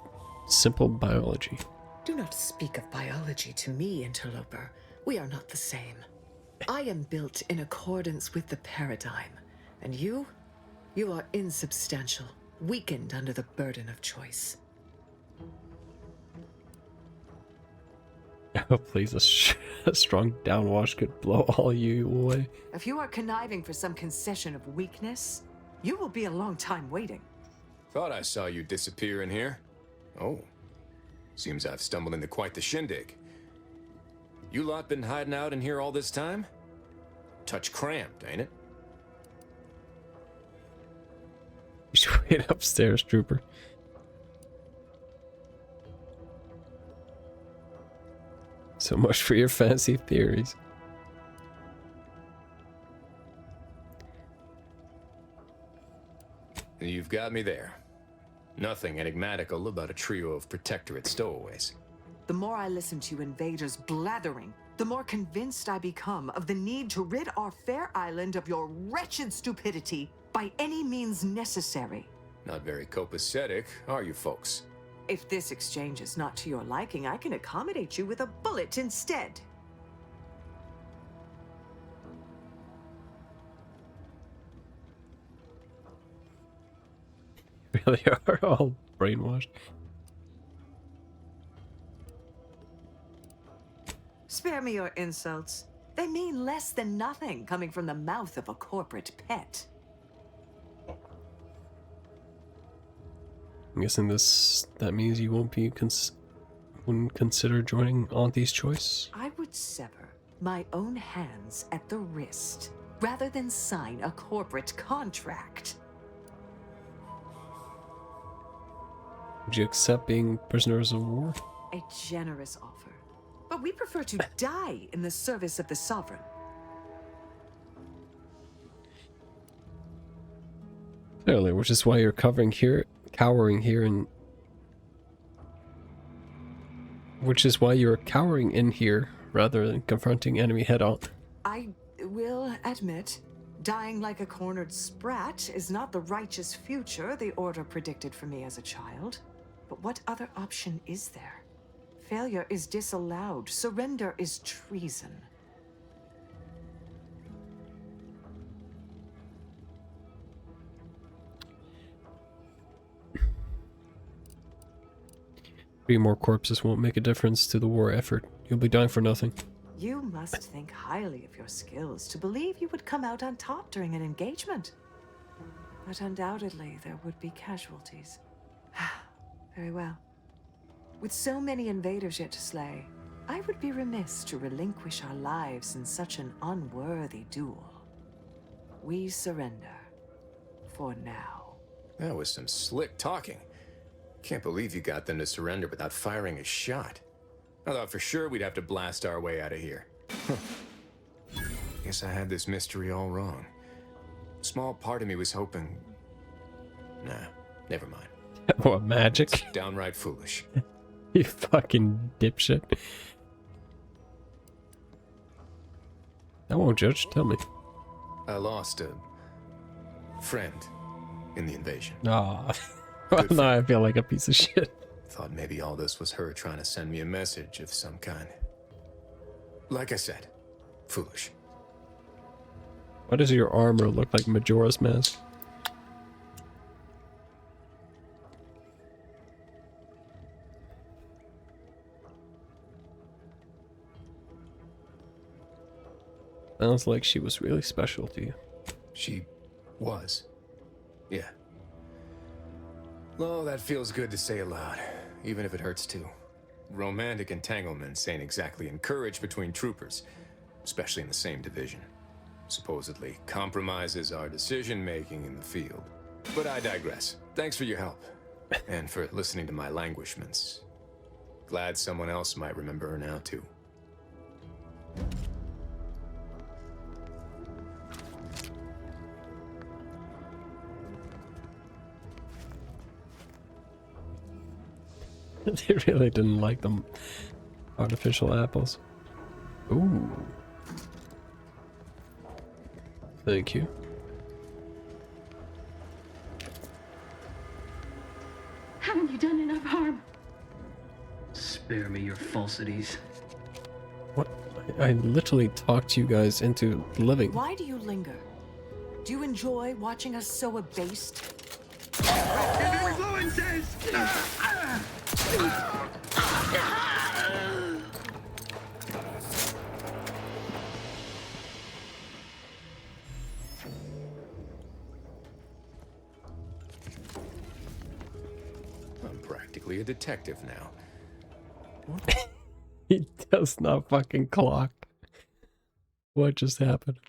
simple biology. Do not speak of biology to me, interloper. We are not the same. I am built in accordance with the paradigm. And you are insubstantial, weakened under the burden of choice. Oh, please, a strong downwash could blow all you away. If you are conniving for some concession of weakness, you will be a long time waiting. Thought I saw you disappear in here. Oh. Seems I've stumbled into quite the shindig. You lot been hiding out in here all this time? Touch cramped, ain't it? You should wait upstairs, trooper. So much for your fancy theories. You've got me there. Nothing enigmatical about a trio of Protectorate stowaways. The more I listen to invaders blathering, the more convinced I become of the need to rid our fair island of your wretched stupidity by any means necessary. Not very copacetic, are you folks? If this exchange is not to your liking, I can accommodate you with a bullet instead. Really are all brainwashed. Spare me your insults. They mean less than nothing coming from the mouth of a corporate pet. I'm guessing that means you wouldn't consider joining Auntie's choice? I would sever my own hands at the wrist rather than sign a corporate contract. Would you accept being prisoners of war? A generous offer. But we prefer to die in the service of the Sovereign. Clearly, which is why you're cowering here, which is why you're cowering in here rather than confronting enemy head on. I will admit, dying like a cornered sprat is not the righteous future the Order predicted for me as a child. But what other option is there? Failure is disallowed. Surrender is treason. Three more corpses won't make a difference to the war effort. You'll be dying for nothing. You must think highly of your skills to believe you would come out on top during an engagement. But undoubtedly, there would be casualties. Very well. With so many invaders yet to slay, I would be remiss to relinquish our lives in such an unworthy duel. We surrender. For now. That was some slick talking. Can't believe you got them to surrender without firing a shot. I thought for sure we'd have to blast our way out of here. Guess I had this mystery all wrong. Small part of me was hoping... Nah, never mind. What, magic? It's downright foolish. You fucking dipshit. I won't judge, tell me. I lost a friend in the invasion. Ah, well, now I feel like a piece of shit. Thought maybe all this was her trying to send me a message of some kind. Like I said, foolish. Why does your armor look like Majora's Mask? Sounds like she was really special to you. She was. Yeah. Oh, that feels good to say aloud, even if it hurts too. Romantic entanglements ain't exactly encouraged between troopers, especially in the same division. Supposedly compromises our decision-making in the field. But I digress. Thanks for your help, and for listening to my languishments. Glad someone else might remember her now, too. They really didn't like them artificial apples. Ooh. Thank you. Haven't you done enough harm? Spare me your falsities. What? I literally talked you guys into living. Why do you linger? Do you enjoy watching us so abased? Influences! I'm practically a detective now. He does not fucking clock. What just happened?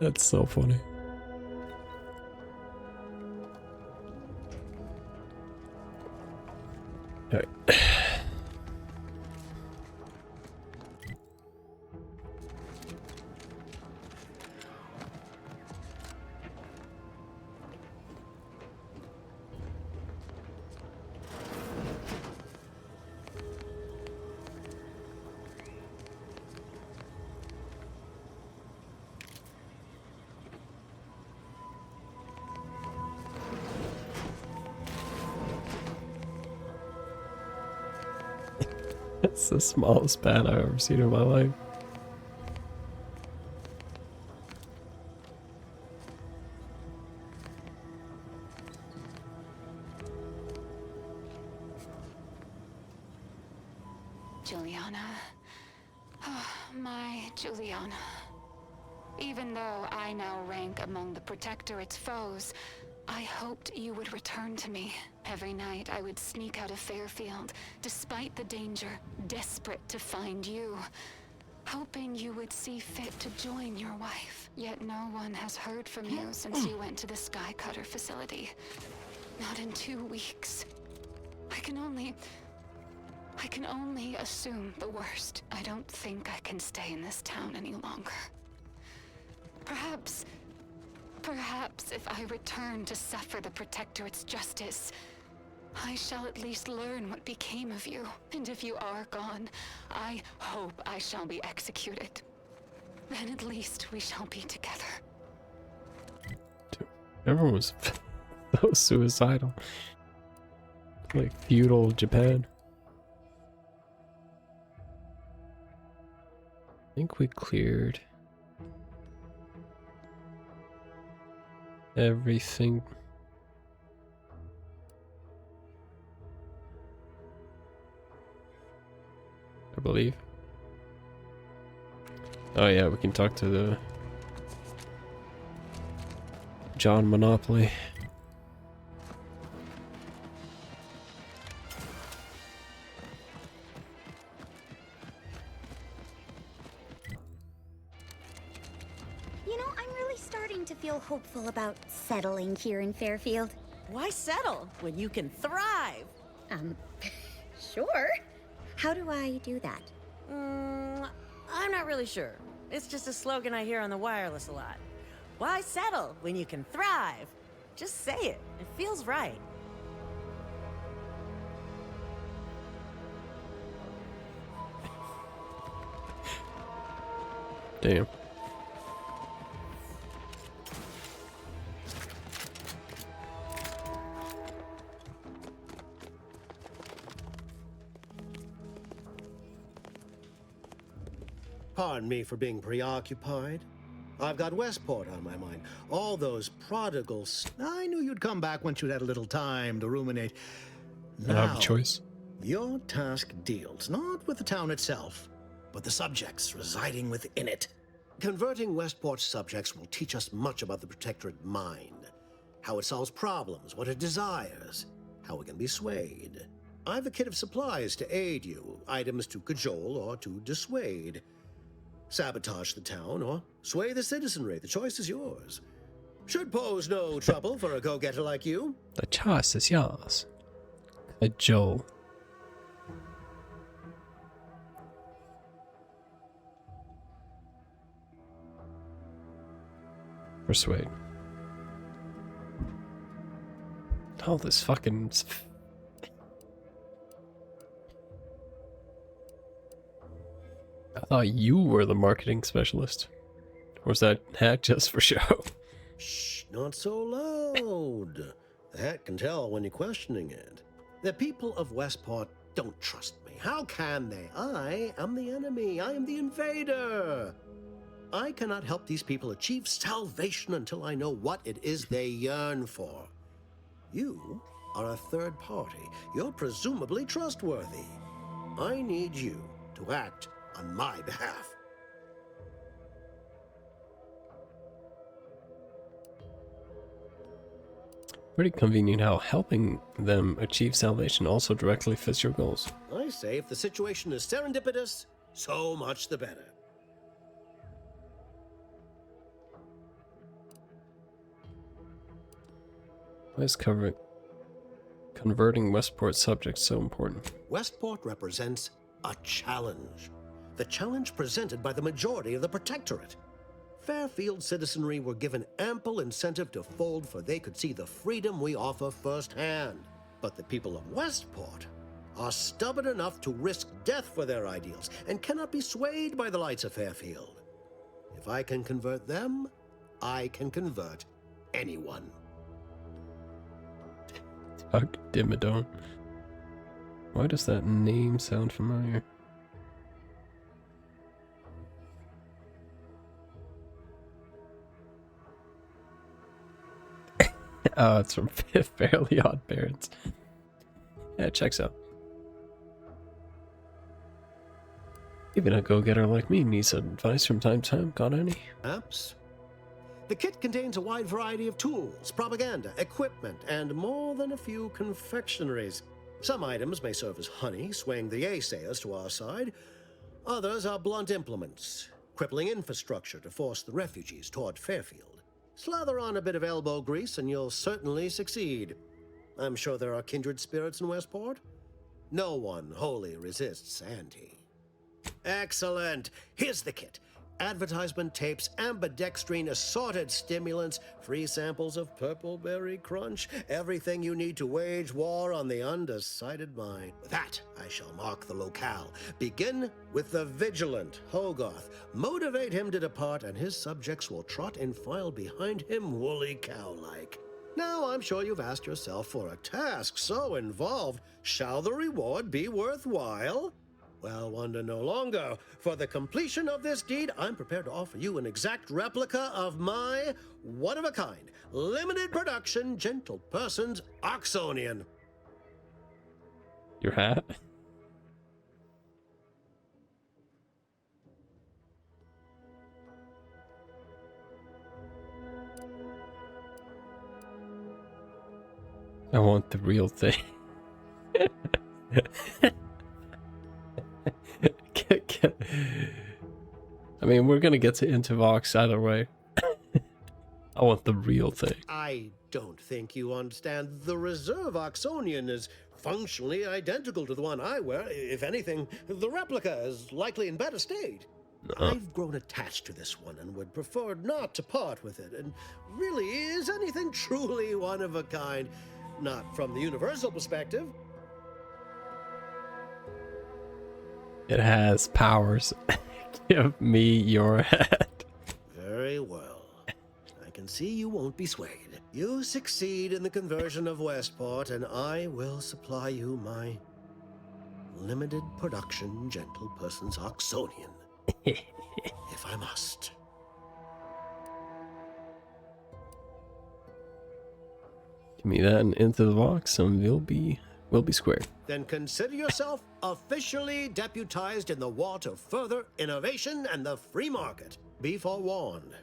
That's so funny. All right. It's the smallest bat I've ever seen in my life. Juliana. Oh, my Juliana. Even though I now rank among the Protectorate's foes, I hoped you would return to me. Every night I would sneak out of Fairfield, despite the danger, desperate to find you. Hoping you would see fit to join your wife. Yet no one has heard from you since you went to the Skycutter facility. Not in 2 weeks. I can only assume the worst. I don't think I can stay in this town any longer. Perhaps if I return to suffer the Protectorate's justice, I shall at least learn what became of you. And if you are gone, I hope I shall be executed. Then at least we shall be together. Dude, everyone was so suicidal. Like feudal Japan. I think we cleared everything. believe. Oh yeah, we can talk to the John Monopoly. You know, I'm really starting to feel hopeful about settling here in Fairfield. Why settle when you can thrive? Sure. How do I do that? I'm not really sure. It's just a slogan I hear on the wireless a lot. Why settle when you can thrive? Just say it. It feels right. Damn. Pardon me for being preoccupied. I've got Westport on my mind. All those prodigals. I knew you'd come back once you'd had a little time to ruminate. I don't have a choice. Your task deals not with the town itself, but the subjects residing within it. Converting Westport's subjects will teach us much about the Protectorate mind. How it solves problems, what it desires, how it can be swayed. I've a kit of supplies to aid you, items to cajole or to dissuade. Sabotage the town or sway the citizenry. The choice is yours. Should pose no trouble for a go-getter like you. The choice is yours. Cajole. Persuade. All this fucking... I thought you were the marketing specialist. Or was that hat just for show? Shh, not so loud. The hat can tell when you're questioning it. The people of Westport don't trust me. How can they? I am the enemy. I am the invader. I cannot help these people achieve salvation until I know what it is they yearn for. You are a third party. You're presumably trustworthy. I need you to act on my behalf. Pretty convenient how helping them achieve salvation also directly fits your goals. I say if the situation is serendipitous, so much the better. Why is converting Westport subjects so important? Westport represents a challenge. The challenge presented by the majority of the Protectorate. Fairfield citizenry were given ample incentive to fold, for they could see the freedom we offer firsthand. But the people of Westport are stubborn enough to risk death for their ideals and cannot be swayed by the lights of Fairfield. If I can convert them, I can convert anyone. Fuck Dimmadome. Why does that name sound familiar? Oh, it's from Fairly Odd Parents. Yeah, it checks out. Even a go-getter like me needs advice from time to time. Got any? Apps? The kit contains a wide variety of tools, propaganda, equipment, and more than a few confectionaries. Some items may serve as honey, swaying the naysayers to our side. Others are blunt implements, crippling infrastructure to force the refugees toward Fairfield. Slather on a bit of elbow grease and you'll certainly succeed. I'm sure there are kindred spirits in Westport. No one wholly resists Auntie. Excellent! Here's the kit. Advertisement tapes, ambidextrine, assorted stimulants, free samples of Purple Berry Crunch, everything you need to wage war on the undecided mind. With that, I shall mark the locale. Begin with the vigilant Hogarth. Motivate him to depart, and his subjects will trot in file behind him woolly cow-like. Now, I'm sure you've asked yourself, for a task so involved, shall the reward be worthwhile? Well, wonder no longer. For the completion of this deed, I'm prepared to offer you an exact replica of my one-of-a-kind, limited production, Gentle Person's Oxonian. Your hat? I want the real thing. I mean, we're gonna get into Vox either way. I want the real thing. I don't think you understand. The Reserve Oxonian is functionally identical to the one I wear. If anything, the replica is likely in better state. I've grown attached to this one and would prefer not to part with it. And really, is anything truly one of a kind? Not from the universal perspective. It has powers. Give me your head. Very well. I can see you won't be swayed. You succeed in the conversion of Westport, and I will supply you my limited production gentle person's Oxonian. If I must. Give me that and into the Vox, and we'll be squared. Then consider yourself officially deputized in the war to further innovation and the free market. Be forewarned.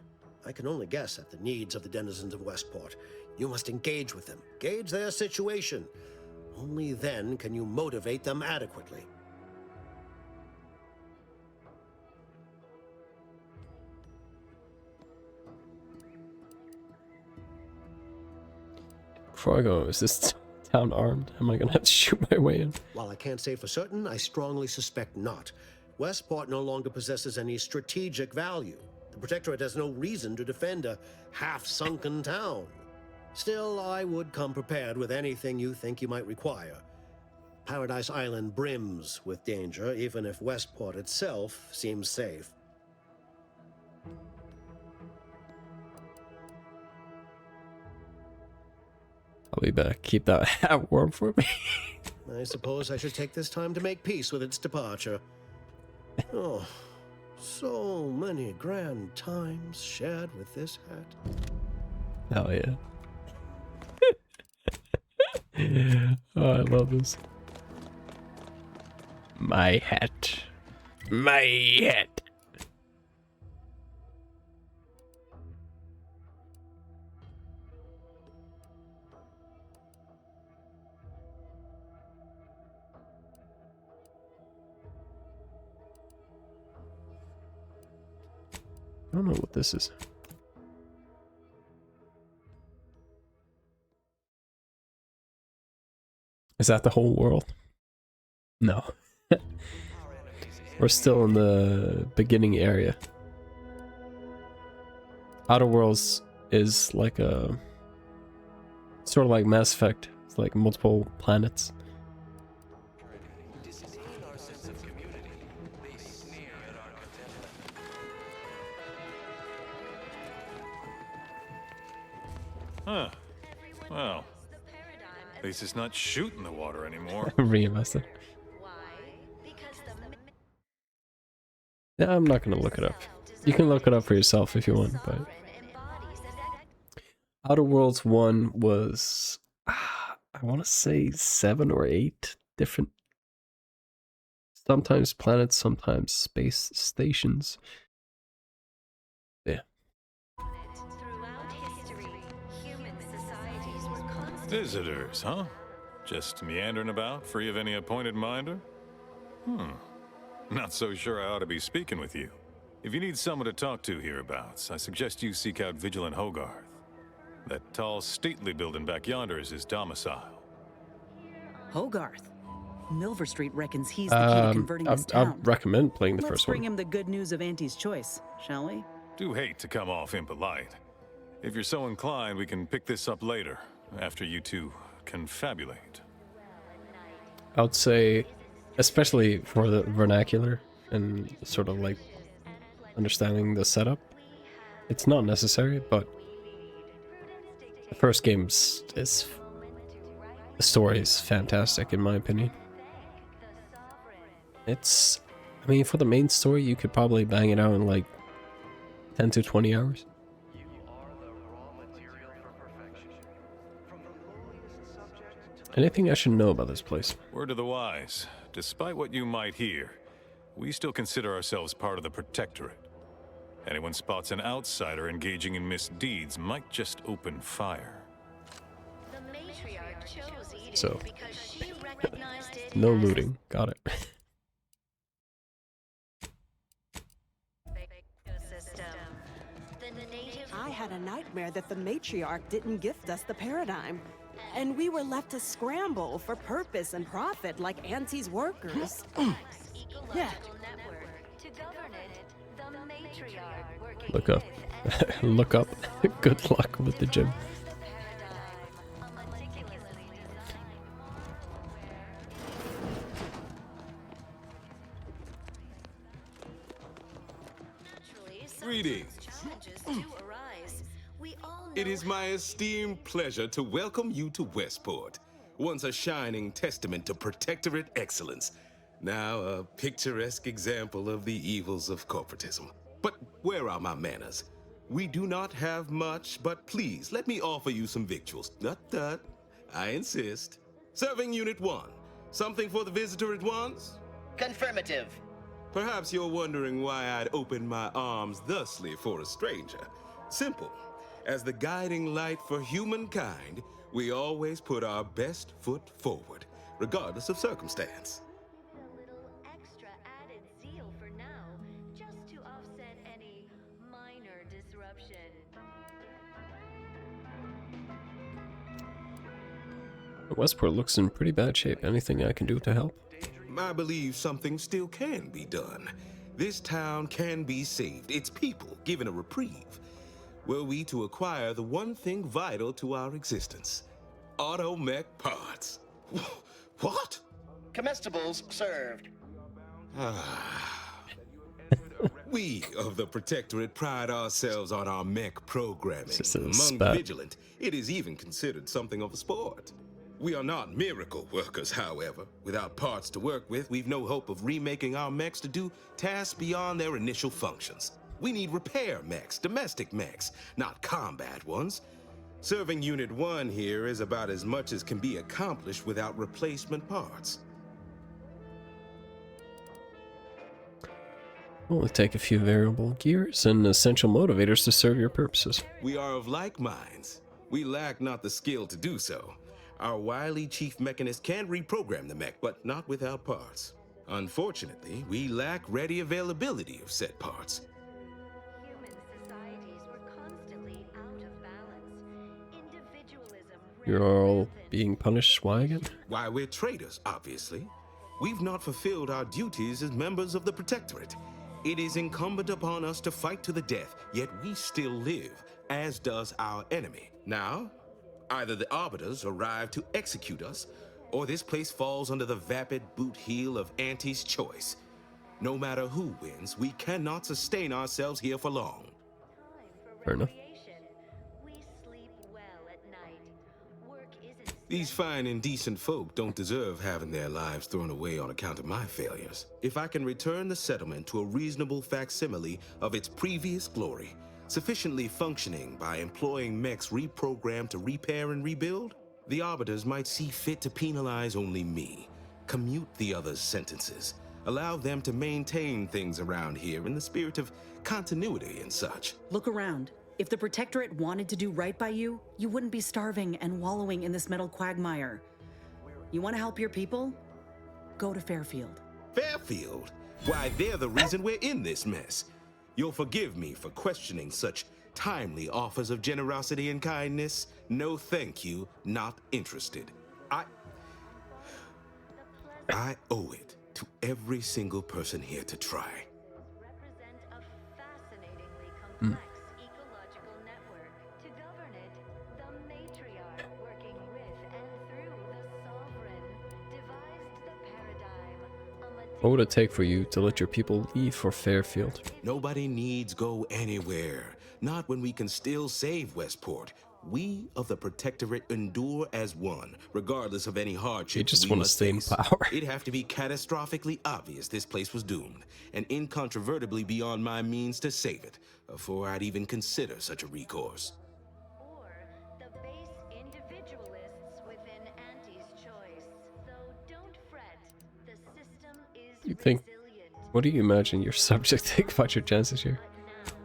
I can only guess at the needs of the denizens of Westport. You must engage with them, gauge their situation. Only then can you motivate them adequately. Before I go, is this town armed? Am I gonna have to shoot my way in? While I can't say for certain, I strongly suspect not. Westport no longer possesses any strategic value. The Protectorate has no reason to defend a half-sunken town. Still, I would come prepared with anything you think you might require. Paradise Island brims with danger, even if Westport itself seems safe. I'll be back. Keep that hat warm for me. I suppose I should take this time to make peace with its departure. Oh, so many grand times shared with this hat. Hell yeah. Oh, I love this. My hat. My hat. I don't know what this is. Is that the whole world? No. We're still in the beginning area. Outer Worlds is like a... sort of like Mass Effect. It's like multiple planets. Huh. Well, at least it's not shooting the water anymore. Reinvested. Yeah, I'm not gonna look it up. You can look it up for yourself if you want, but... Outer Worlds 1 was... I want to say 7 or 8 different... sometimes planets, sometimes space stations. Yeah. Visitors, huh? Just meandering about, free of any appointed minder? Not so sure I ought to be speaking with you. If you need someone to talk to hereabouts, I suggest you seek out Vigilant Hogarth. That tall, stately building back yonder is his domicile. Hogarth? Milver Street reckons he's the key to converting this town. I'd recommend playing the Let's first one. bring him the good news of Auntie's choice, shall we? Do hate to come off impolite. If you're so inclined, we can pick this up later, after you two confabulate. I would say, especially for the vernacular and sort of like understanding the setup, it's not necessary, but the first game is the story is fantastic in my opinion. It's, I mean, for the main story, you could probably bang it out in like 10 to 20 hours. Anything I should know about this place? Word to the wise. Despite what you might hear, we still consider ourselves part of the Protectorate. Anyone spots an outsider engaging in misdeeds might just open fire. The matriarch chose So, no looting. Got it. I had a nightmare that the matriarch didn't gift us the paradigm. And we were left to scramble for purpose and profit like Auntie's workers. Yeah. Look up. Look up. Good luck with the gym. Greetings. It is my esteemed pleasure to welcome you to Westport, once a shining testament to Protectorate excellence, now a picturesque example of the evils of corporatism. But where are my manners? We do not have much, but please let me offer you some victuals. Tut. I insist. Serving Unit 1. Something for the visitor at once? Confirmative. Perhaps you're wondering why I'd open my arms thusly for a stranger. Simple. As the guiding light for humankind, we always put our best foot forward, regardless of circumstance. Westport looks in pretty bad shape. Anything I can do to help? I believe something still can be done. This town can be saved, its people given a reprieve. Were we to acquire the one thing vital to our existence, automech parts. What? Comestibles served. We of the Protectorate pride ourselves on our mech programming. Among spat. Vigilant, it is even considered something of a sport. We are not miracle workers, however. Without parts to work with, we've no hope of remaking our mechs to do tasks beyond their initial functions. We need repair mechs, domestic mechs, not combat ones. Serving Unit 1 here is about as much as can be accomplished without replacement parts. Only take a few variable gears and essential motivators to serve your purposes. We are of like minds. We lack not the skill to do so. Our wily chief mechanist can reprogram the mech, but not without parts. Unfortunately, we lack ready availability of said parts. You're all being punished. Why again? Why, we're traitors, obviously. We've not fulfilled our duties as members of the Protectorate. It is incumbent upon us to fight to the death, yet we still live, as does our enemy. Now, either the Arbiters arrive to execute us, or this place falls under the vapid boot heel of Auntie's choice. No matter who wins, we cannot sustain ourselves here for long. Fair enough. These fine and decent folk don't deserve having their lives thrown away on account of my failures. If I can return the settlement to a reasonable facsimile of its previous glory, sufficiently functioning by employing mechs reprogrammed to repair and rebuild, the Arbiters might see fit to penalize only me, commute the others' sentences, allow them to maintain things around here in the spirit of continuity and such. Look around. If the Protectorate wanted to do right by you, you wouldn't be starving and wallowing in this metal quagmire. You want to help your people? Go to Fairfield. Fairfield? Why, they're the reason we're in this mess. You'll forgive me for questioning such timely offers of generosity and kindness. No thank you, not interested. I owe it to every single person here to try. What would it take for you to let your people leave for Fairfield? Nobody needs go anywhere. Not when we can still save Westport. We of the Protectorate endure as one, regardless of any hardships. You just want to stay in power. It'd have to be catastrophically obvious this place was doomed, and incontrovertibly beyond my means to save it, before I'd even consider such a recourse. You think, what do you imagine your subject think about your chances here?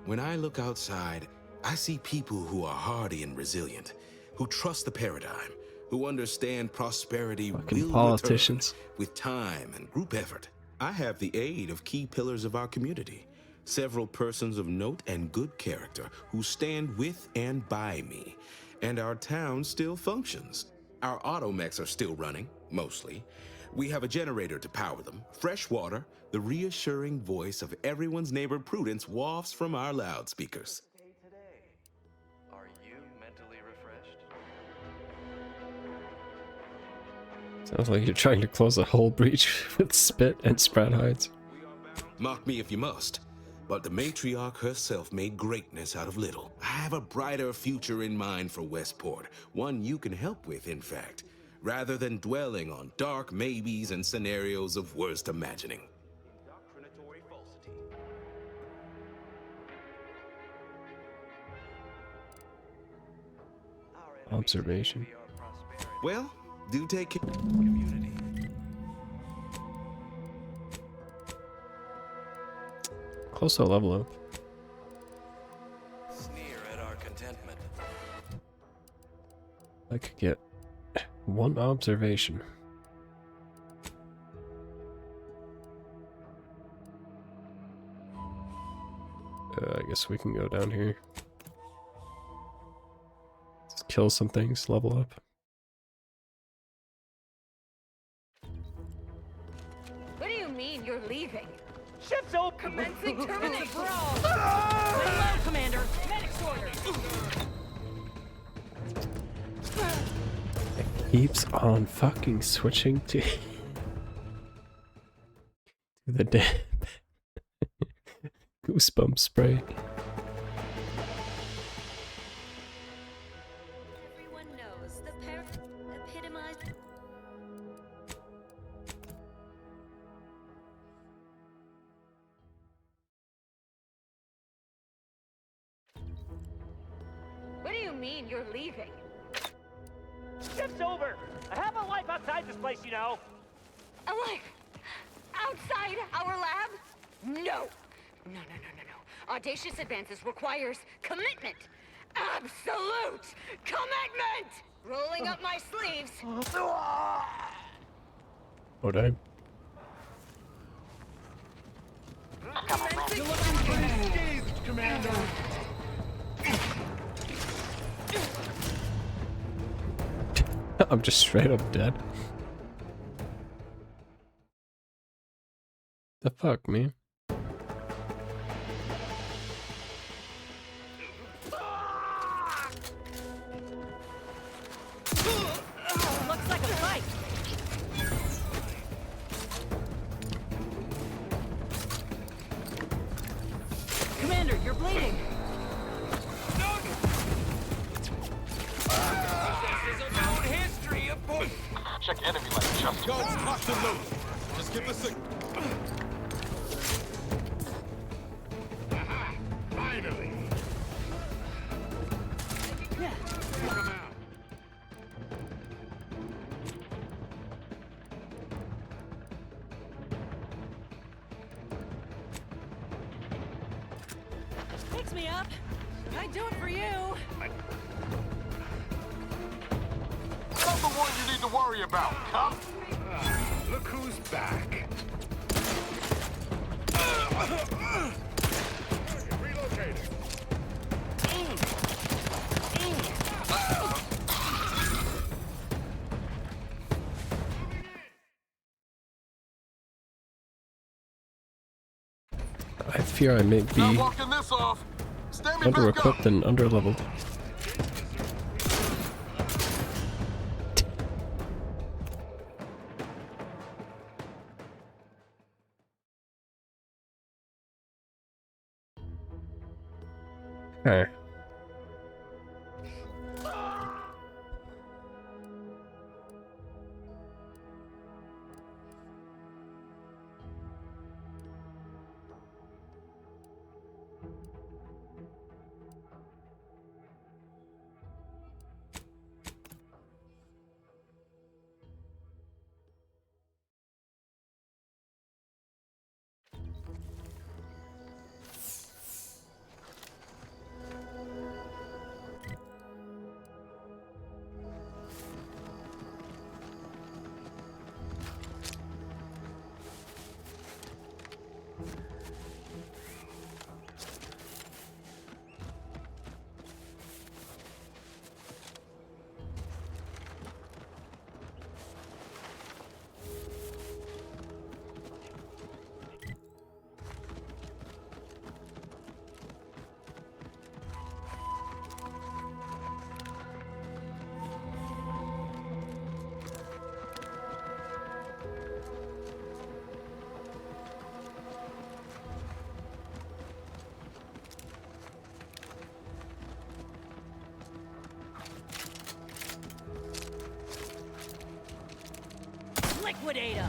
When I look outside, I see people who are hardy and resilient, who trust the paradigm, who understand prosperity Fucking will politicians. return with time and group effort. I have the aid of key pillars of our community, several persons of note and good character who stand with and by me, and our town still functions. Our automechs are still running, mostly. We have a generator to power them, fresh water, the reassuring voice of everyone's neighbor Prudence wafts from our loudspeakers. Are you mentally refreshed? Sounds like you're trying to close a whole breach with spit and sprout hides. Mock me if you must, but the matriarch herself made greatness out of little. I have a brighter future in mind for Westport, one you can help with, in fact, rather than dwelling on dark maybes and scenarios of worst imagining. Observation. Well, do take care. Close to level up. Sneer at our contentment. I could get one observation. I guess we can go down here. Just kill some things, level up. What do you mean you're leaving? Ship's open! Commencing terminate brawl! Ah! Lay low, Commander! Medic's orders! Keeps on fucking switching to the dead. Goosebump spray. Everyone knows the epitomized. What do you mean you're leaving? Ship's over! I have a life outside this place, you know! A life? Outside our lab? No! No. Audacious advances requires commitment! Absolute commitment! Rolling up my sleeves! Oh damn. You're looking pretty scathed, Commander! I'm just straight up dead. The fuck, man? Looks like a fight! Commander, you're bleeding! Check enemy light just. Guards locked and loaded. Just give the signal. Finally! Yeah. Come out. Picks me up. I'd do it for you. I'm the one you need to worry about, cup. Look who's back. Relocating. I fear I may be under-equipped and under-leveled. Okay. liquidate him.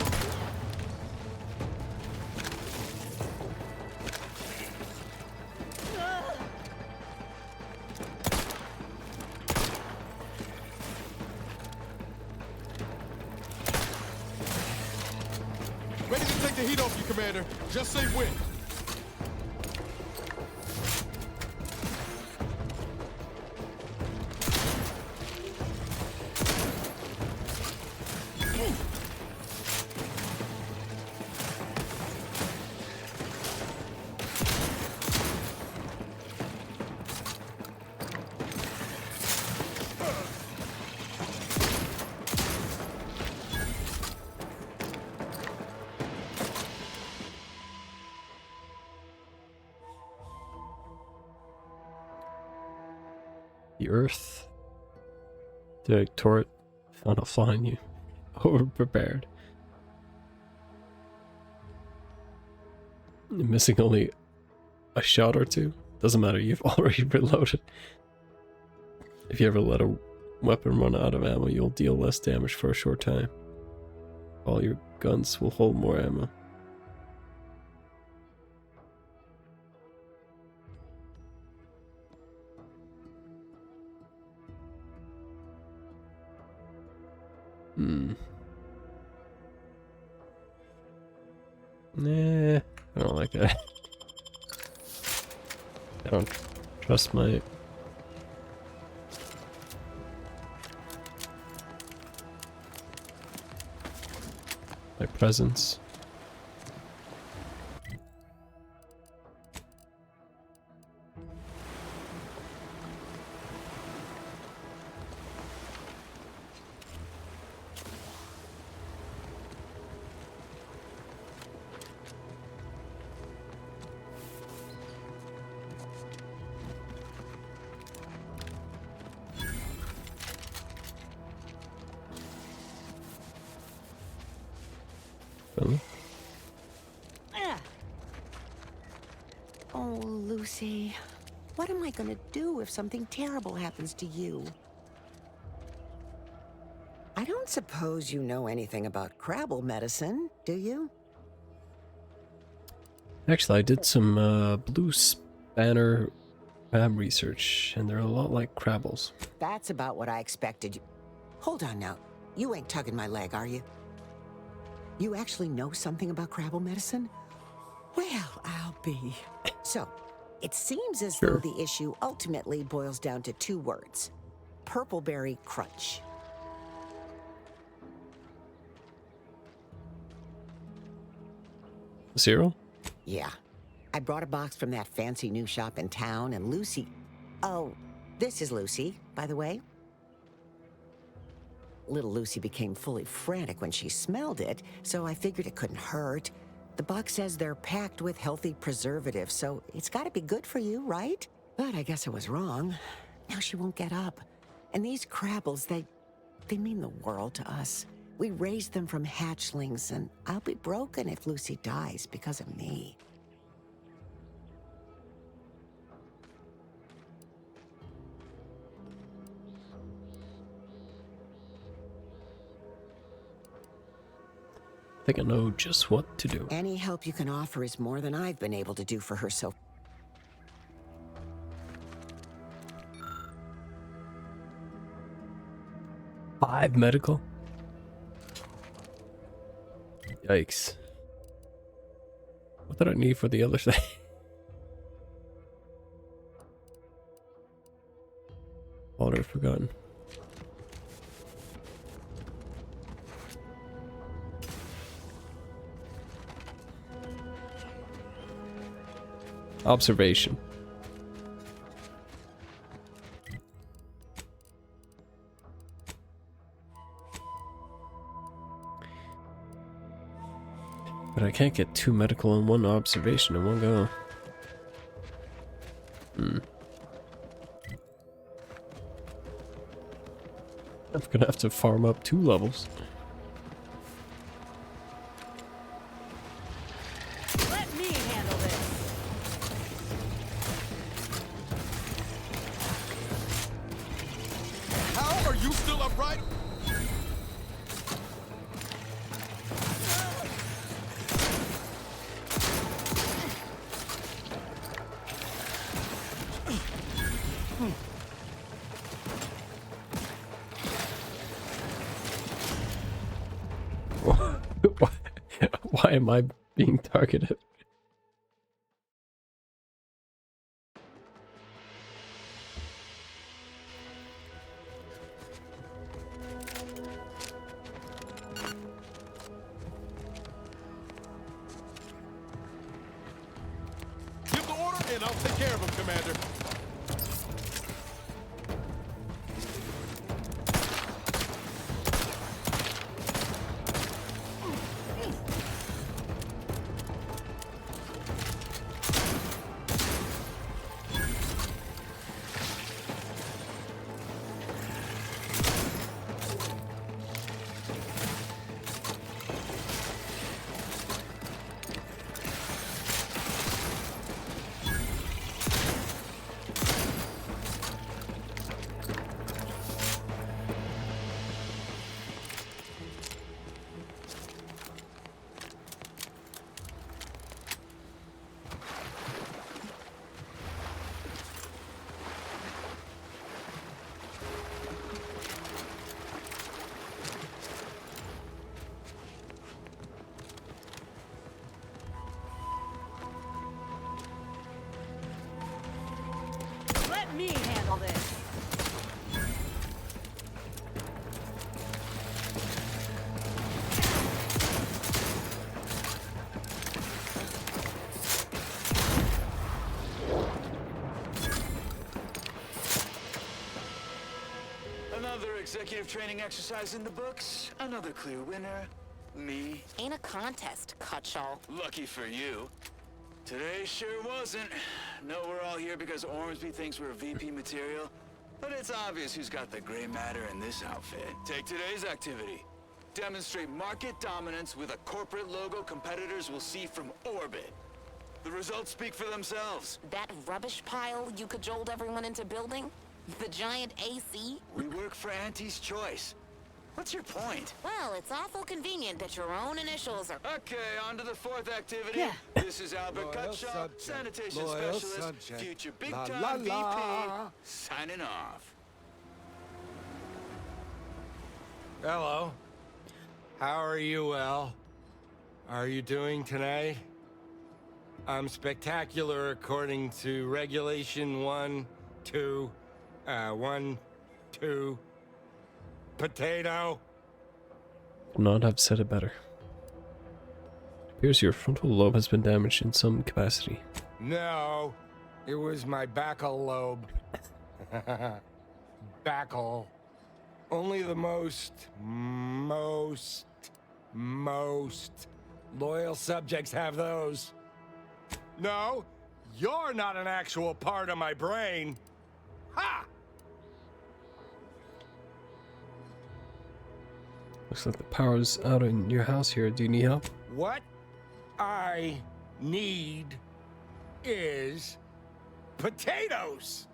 Ready to take the heat off you, Commander. Just say when. The Earth. Directorate found a flaw in you. Overprepared. You're missing only a shot or two. Doesn't matter, you've already reloaded. If you ever let a weapon run out of ammo, you'll deal less damage for a short time. All your guns will hold more ammo. Nah, I don't like that. I don't trust my presence. Oh, Lucy. What am I gonna do if something terrible happens to you? I don't suppose you know anything about Crabble medicine, do you? Actually, I did some blue spanner crab research, and they're a lot like Crabbles. That's about what I expected. Hold on now. You ain't tugging my leg, are you? You actually know something about Crabble medicine? Well, I'll be. So, it seems as though the issue ultimately boils down to two words. Purpleberry crunch. Cereal? Yeah. I brought a box from that fancy new shop in town, and Lucy... Oh, this is Lucy, by the way. Little Lucy became fully frantic when she smelled it, so I figured it couldn't hurt. The box says they're packed with healthy preservatives, so it's gotta be good for you, right? But I guess I was wrong. Now she won't get up. And these Crabbles, they mean the world to us. We raised them from hatchlings, and I'll be broken if Lucy dies because of me. I think I know just what to do. Any help you can offer is more than I've been able to do for her so... Five medical? Yikes. What did I need for the other thing? Already forgotten. Observation. But I can't get two medical and one observation in one go. I'm gonna have to farm up 2 levels. Let me handle this. How are you still upright? Why am I being targeted? Give the order and I'll take care of him, Commander. Let me handle this. Another executive training exercise in the books. Another clear winner. Me. Ain't a contest, Cutshall. Lucky for you. Today sure wasn't. No, we're all here because Ormsby thinks we're VP material. But it's obvious who's got the gray matter in this outfit. Take today's activity. Demonstrate market dominance with a corporate logo competitors will see from orbit. The results speak for themselves. That rubbish pile you cajoled everyone into building? The giant AC? We work for Auntie's Choice. What's your point? Well, it's awful convenient that your own initials are... Okay, on to the fourth activity. Yeah. This is Albert Cutshaw, sanitation specialist, future big-time VP, signing off. Hello. How are you, El? Are you doing tonight? I'm spectacular according to Regulation 1, 2, potato. Could not have said it better. It appears your frontal lobe has been damaged in some capacity. No, it was my backal lobe. Backal. Only the most loyal subjects have those. No, you're not an actual part of my brain. Ha! Looks like the power's out in your house here. Do you need help? What I need is potatoes.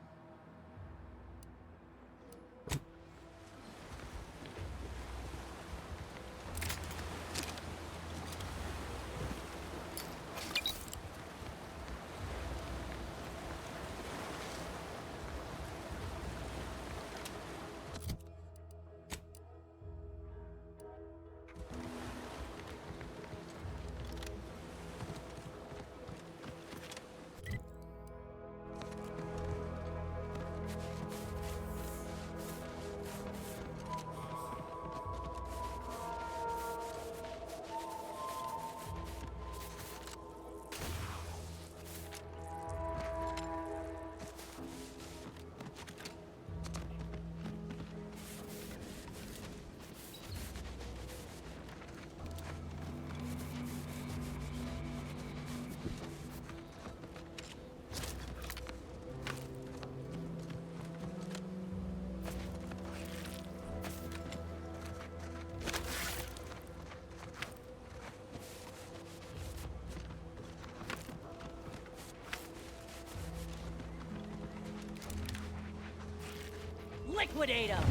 Liquidate him!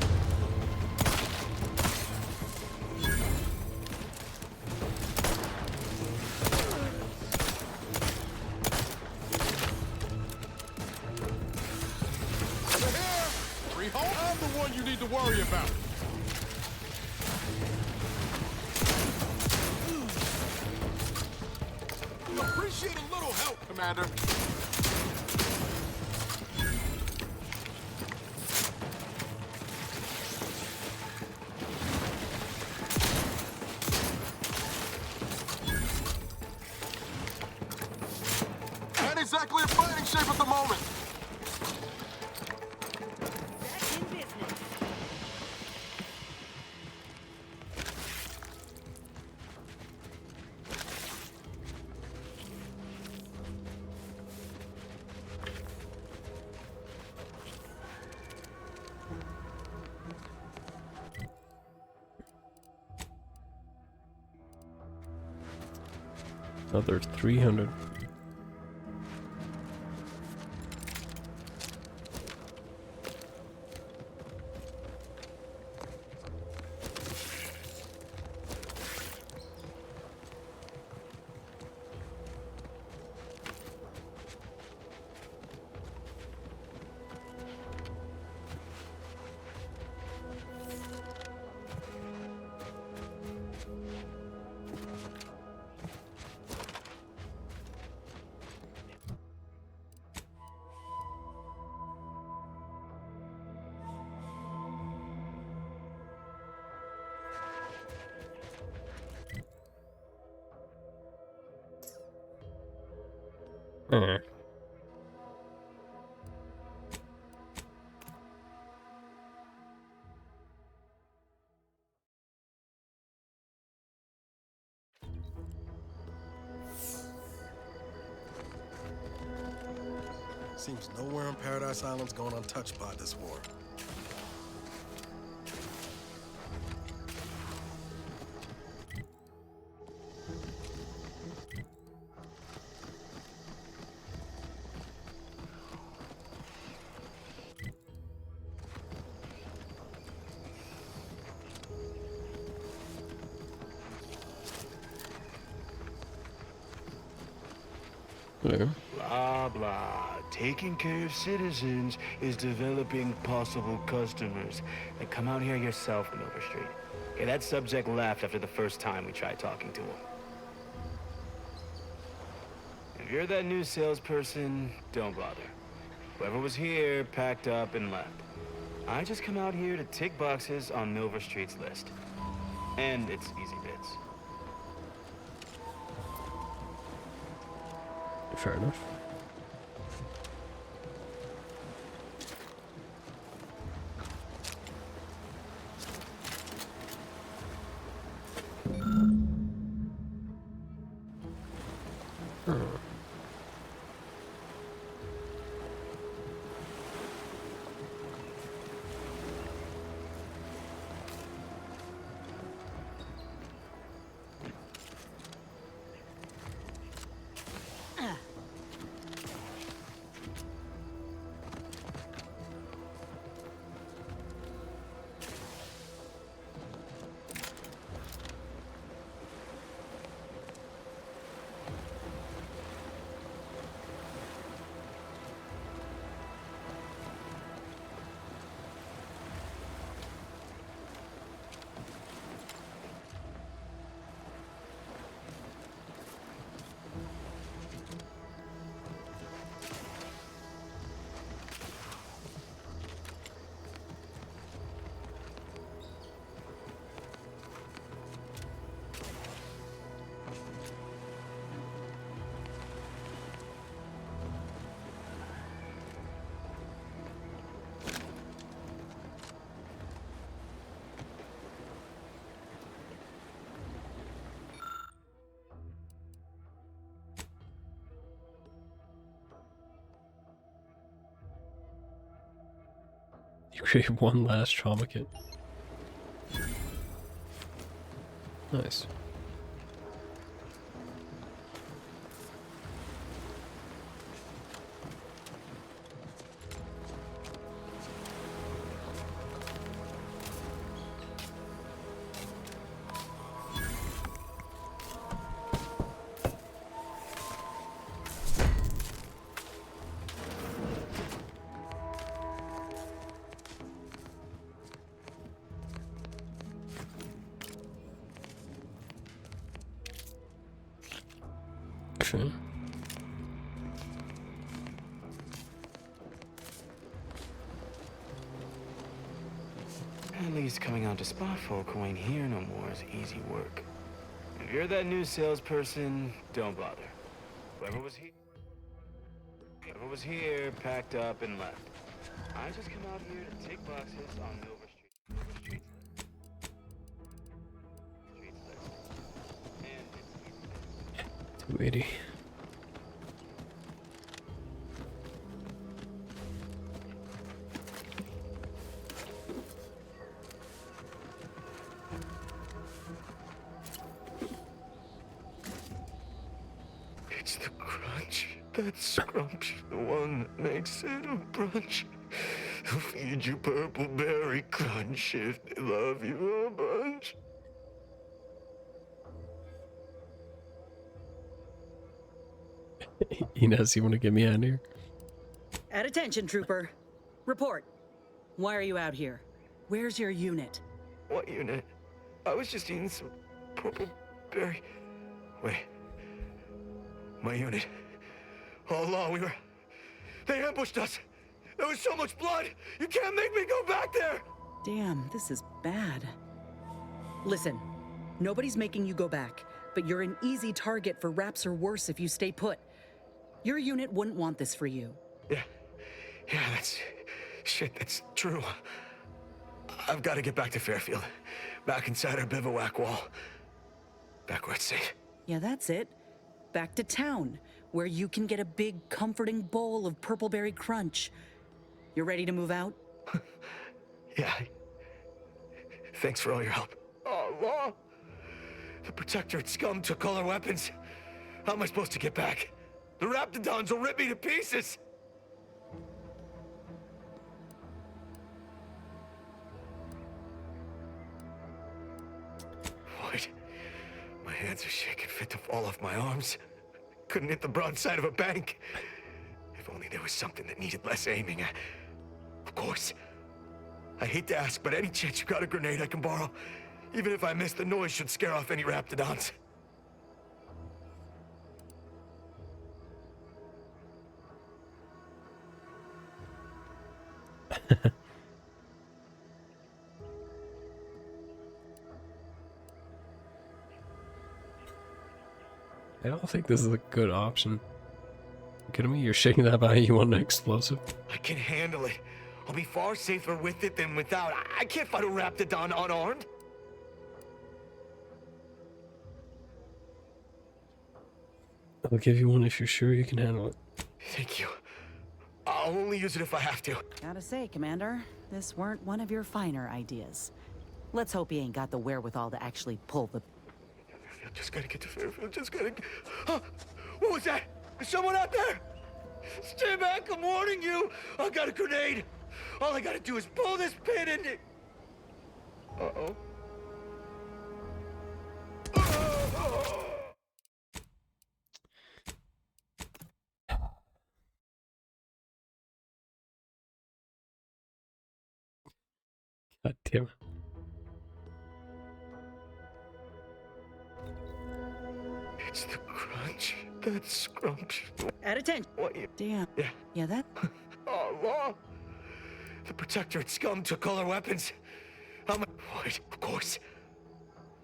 I'm the one you need to worry about. appreciate a little help, Commander. Not exactly in fighting shape at the moment. Back in business. Another 300. Seems nowhere on Paradise Island's going untouched by this war. Hello. Blah, blah. Taking care of citizens is developing possible customers. And come out here yourself in Overstreet. Okay, that subject left after the first time we tried talking to him. If you're that new salesperson, don't bother. Whoever was here packed up and left. I just come out here to tick boxes on Milver Street's list. And it's easy bits. Fair enough. You create one last trauma kit. Nice. train. At least coming out to spot folk who ain't here no more is easy work. If you're that new salesperson, don't bother. Whoever was here packed up and left. I just come out here to take boxes on Milver Street. Milver Street. Streets list. And 280. it's the crunch. That scrunch, the one that makes it a brunch. They'll feed you purple berry crunch if they love you a bunch. Inez, you want to get me out of here? At attention, trooper. Report. Why are you out here? Where's your unit? What unit? I was just eating some purple berry. Wait. My unit. All along, they ambushed us. There was so much blood. You can't make me go back there. Damn, this is bad. Listen, nobody's making you go back, but you're an easy target for Raps or worse if you stay put. Your unit wouldn't want this for you. Yeah, that's true. I've got to get back to Fairfield. Back inside our bivouac wall. Back where it's safe. Yeah, that's it. Back to town, where you can get a big, comforting bowl of purpleberry crunch. You ready to move out? Yeah. Thanks for all your help. Oh, Law! The Protectorate scum took all our weapons. How am I supposed to get back? The Raptidons will rip me to pieces! What? My hands are shaking fit to fall off my arms. Couldn't hit the broadside of a bank. If only there was something that needed less aiming. Of course. I hate to ask, but any chance you got a grenade I can borrow? Even if I miss, the noise should scare off any Raptidons. I don't think this is a good option. You kidding me? You're shaking that by you want an explosive? I can handle it. I'll be far safer with it than without. I can't fight a Raptidon unarmed. I'll give you one if you're sure you can handle it. Thank you. I'll only use it if I have to. Gotta say, Commander, this weren't one of your finer ideas. Let's hope he ain't got the wherewithal to actually pull the... Just gotta get to Fairfield. Just gotta... Huh? What was that? Is someone out there? Stay back, I'm warning you. I got a grenade. All I gotta do is pull this pin and... Uh-oh. God damn it. It's the crunch. That scrunch. At attention. What you... Damn. Yeah. Yeah, that... Oh, Law. The Protectorate scum took all our weapons. What? Of course.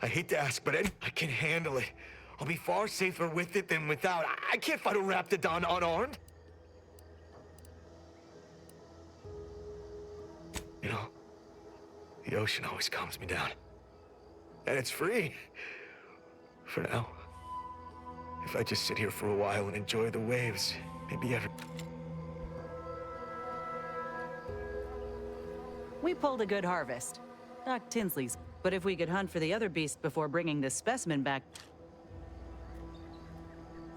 I hate to ask, but I can handle it. I'll be far safer with it than without. I can't fight a Raptidon unarmed. You know, the ocean always calms me down. And it's free. For now. If I just sit here for a while and enjoy the waves, maybe We pulled a good harvest. Doc Tinsley's. But if we could hunt for the other beast before bringing this specimen back...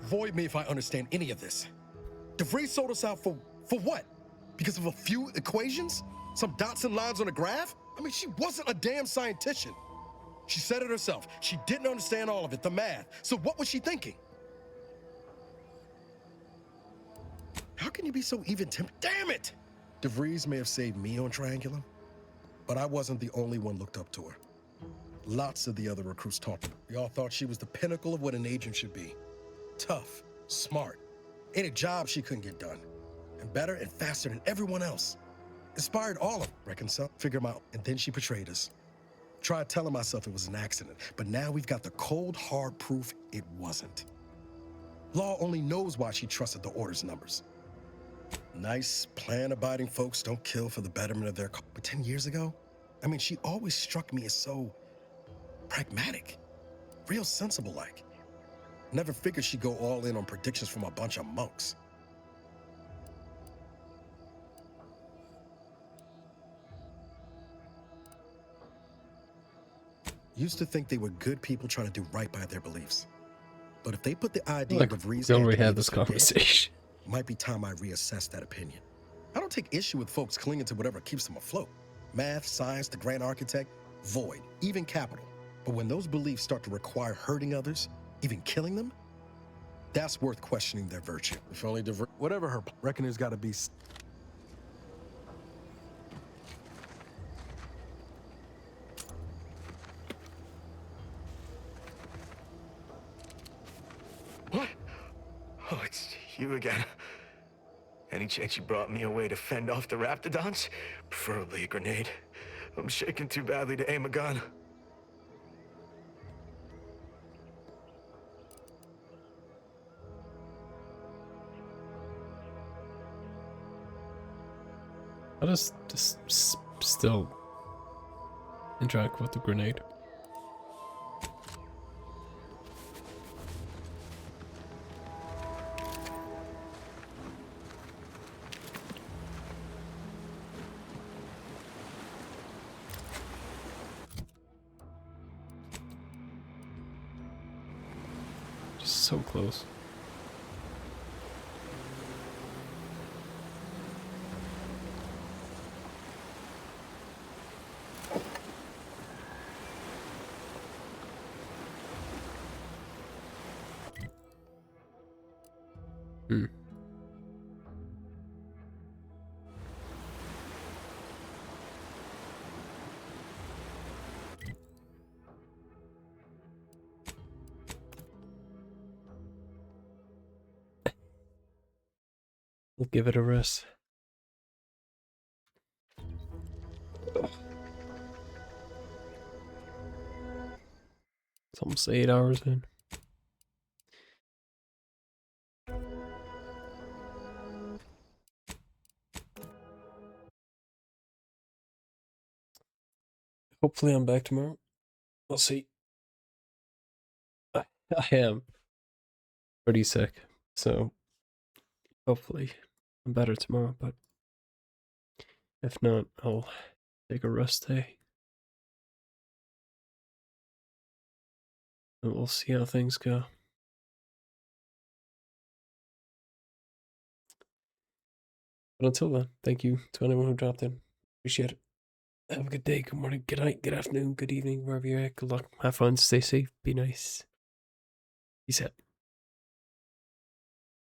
Void me if I understand any of this. DeVries sold us out for what? Because of a few equations? Some dots and lines on a graph? I mean, she wasn't a damn scientician. She said it herself. She didn't understand all of it, the math. So what was she thinking? How can you be so even-tempered? Damn it! DeVries may have saved me on Triangulum, but I wasn't the only one looked up to her. Lots of the other recruits talked. We all thought she was the pinnacle of what an agent should be. Tough, smart, in a job she couldn't get done, and better and faster than everyone else. Inspired all of them. Reconcile, figure them out, and then she betrayed us. Tried telling myself it was an accident, but now we've got the cold, hard proof it wasn't. Law only knows why she trusted the Order's numbers. Nice, plan-abiding folks don't kill for the betterment of their cause. But 10 years ago, I mean, she always struck me as so pragmatic, real sensible-like. Never figured she'd go all in on predictions from a bunch of monks. Used to think they were good people trying to do right by their beliefs. But if they put the idea Like, of we reason... already had this conversation. Might be time I reassess that opinion. I don't take issue with folks clinging to whatever keeps them afloat. Math, science, the grand architect, void, even capital. But when those beliefs start to require hurting others, even killing them, that's worth questioning their virtue. If only whatever her reckoning's got to be. What? Oh, it's you again. Any chance you brought me away to fend off the Raptidons? Preferably a grenade. I'm shaking too badly to aim a gun. How does this still interact with the grenade? Just so close. We'll give it a rest. It's almost 8 hours in. Hopefully I'm back tomorrow. We'll see. I am pretty sick, so hopefully I'm better tomorrow, but if not, I'll take a rest day. And we'll see how things go. But until then, thank you to anyone who dropped in. Appreciate it. Have a good day, good morning, good night, good afternoon, good evening, wherever you're at. Good luck. Have fun, stay safe, be nice. Peace out.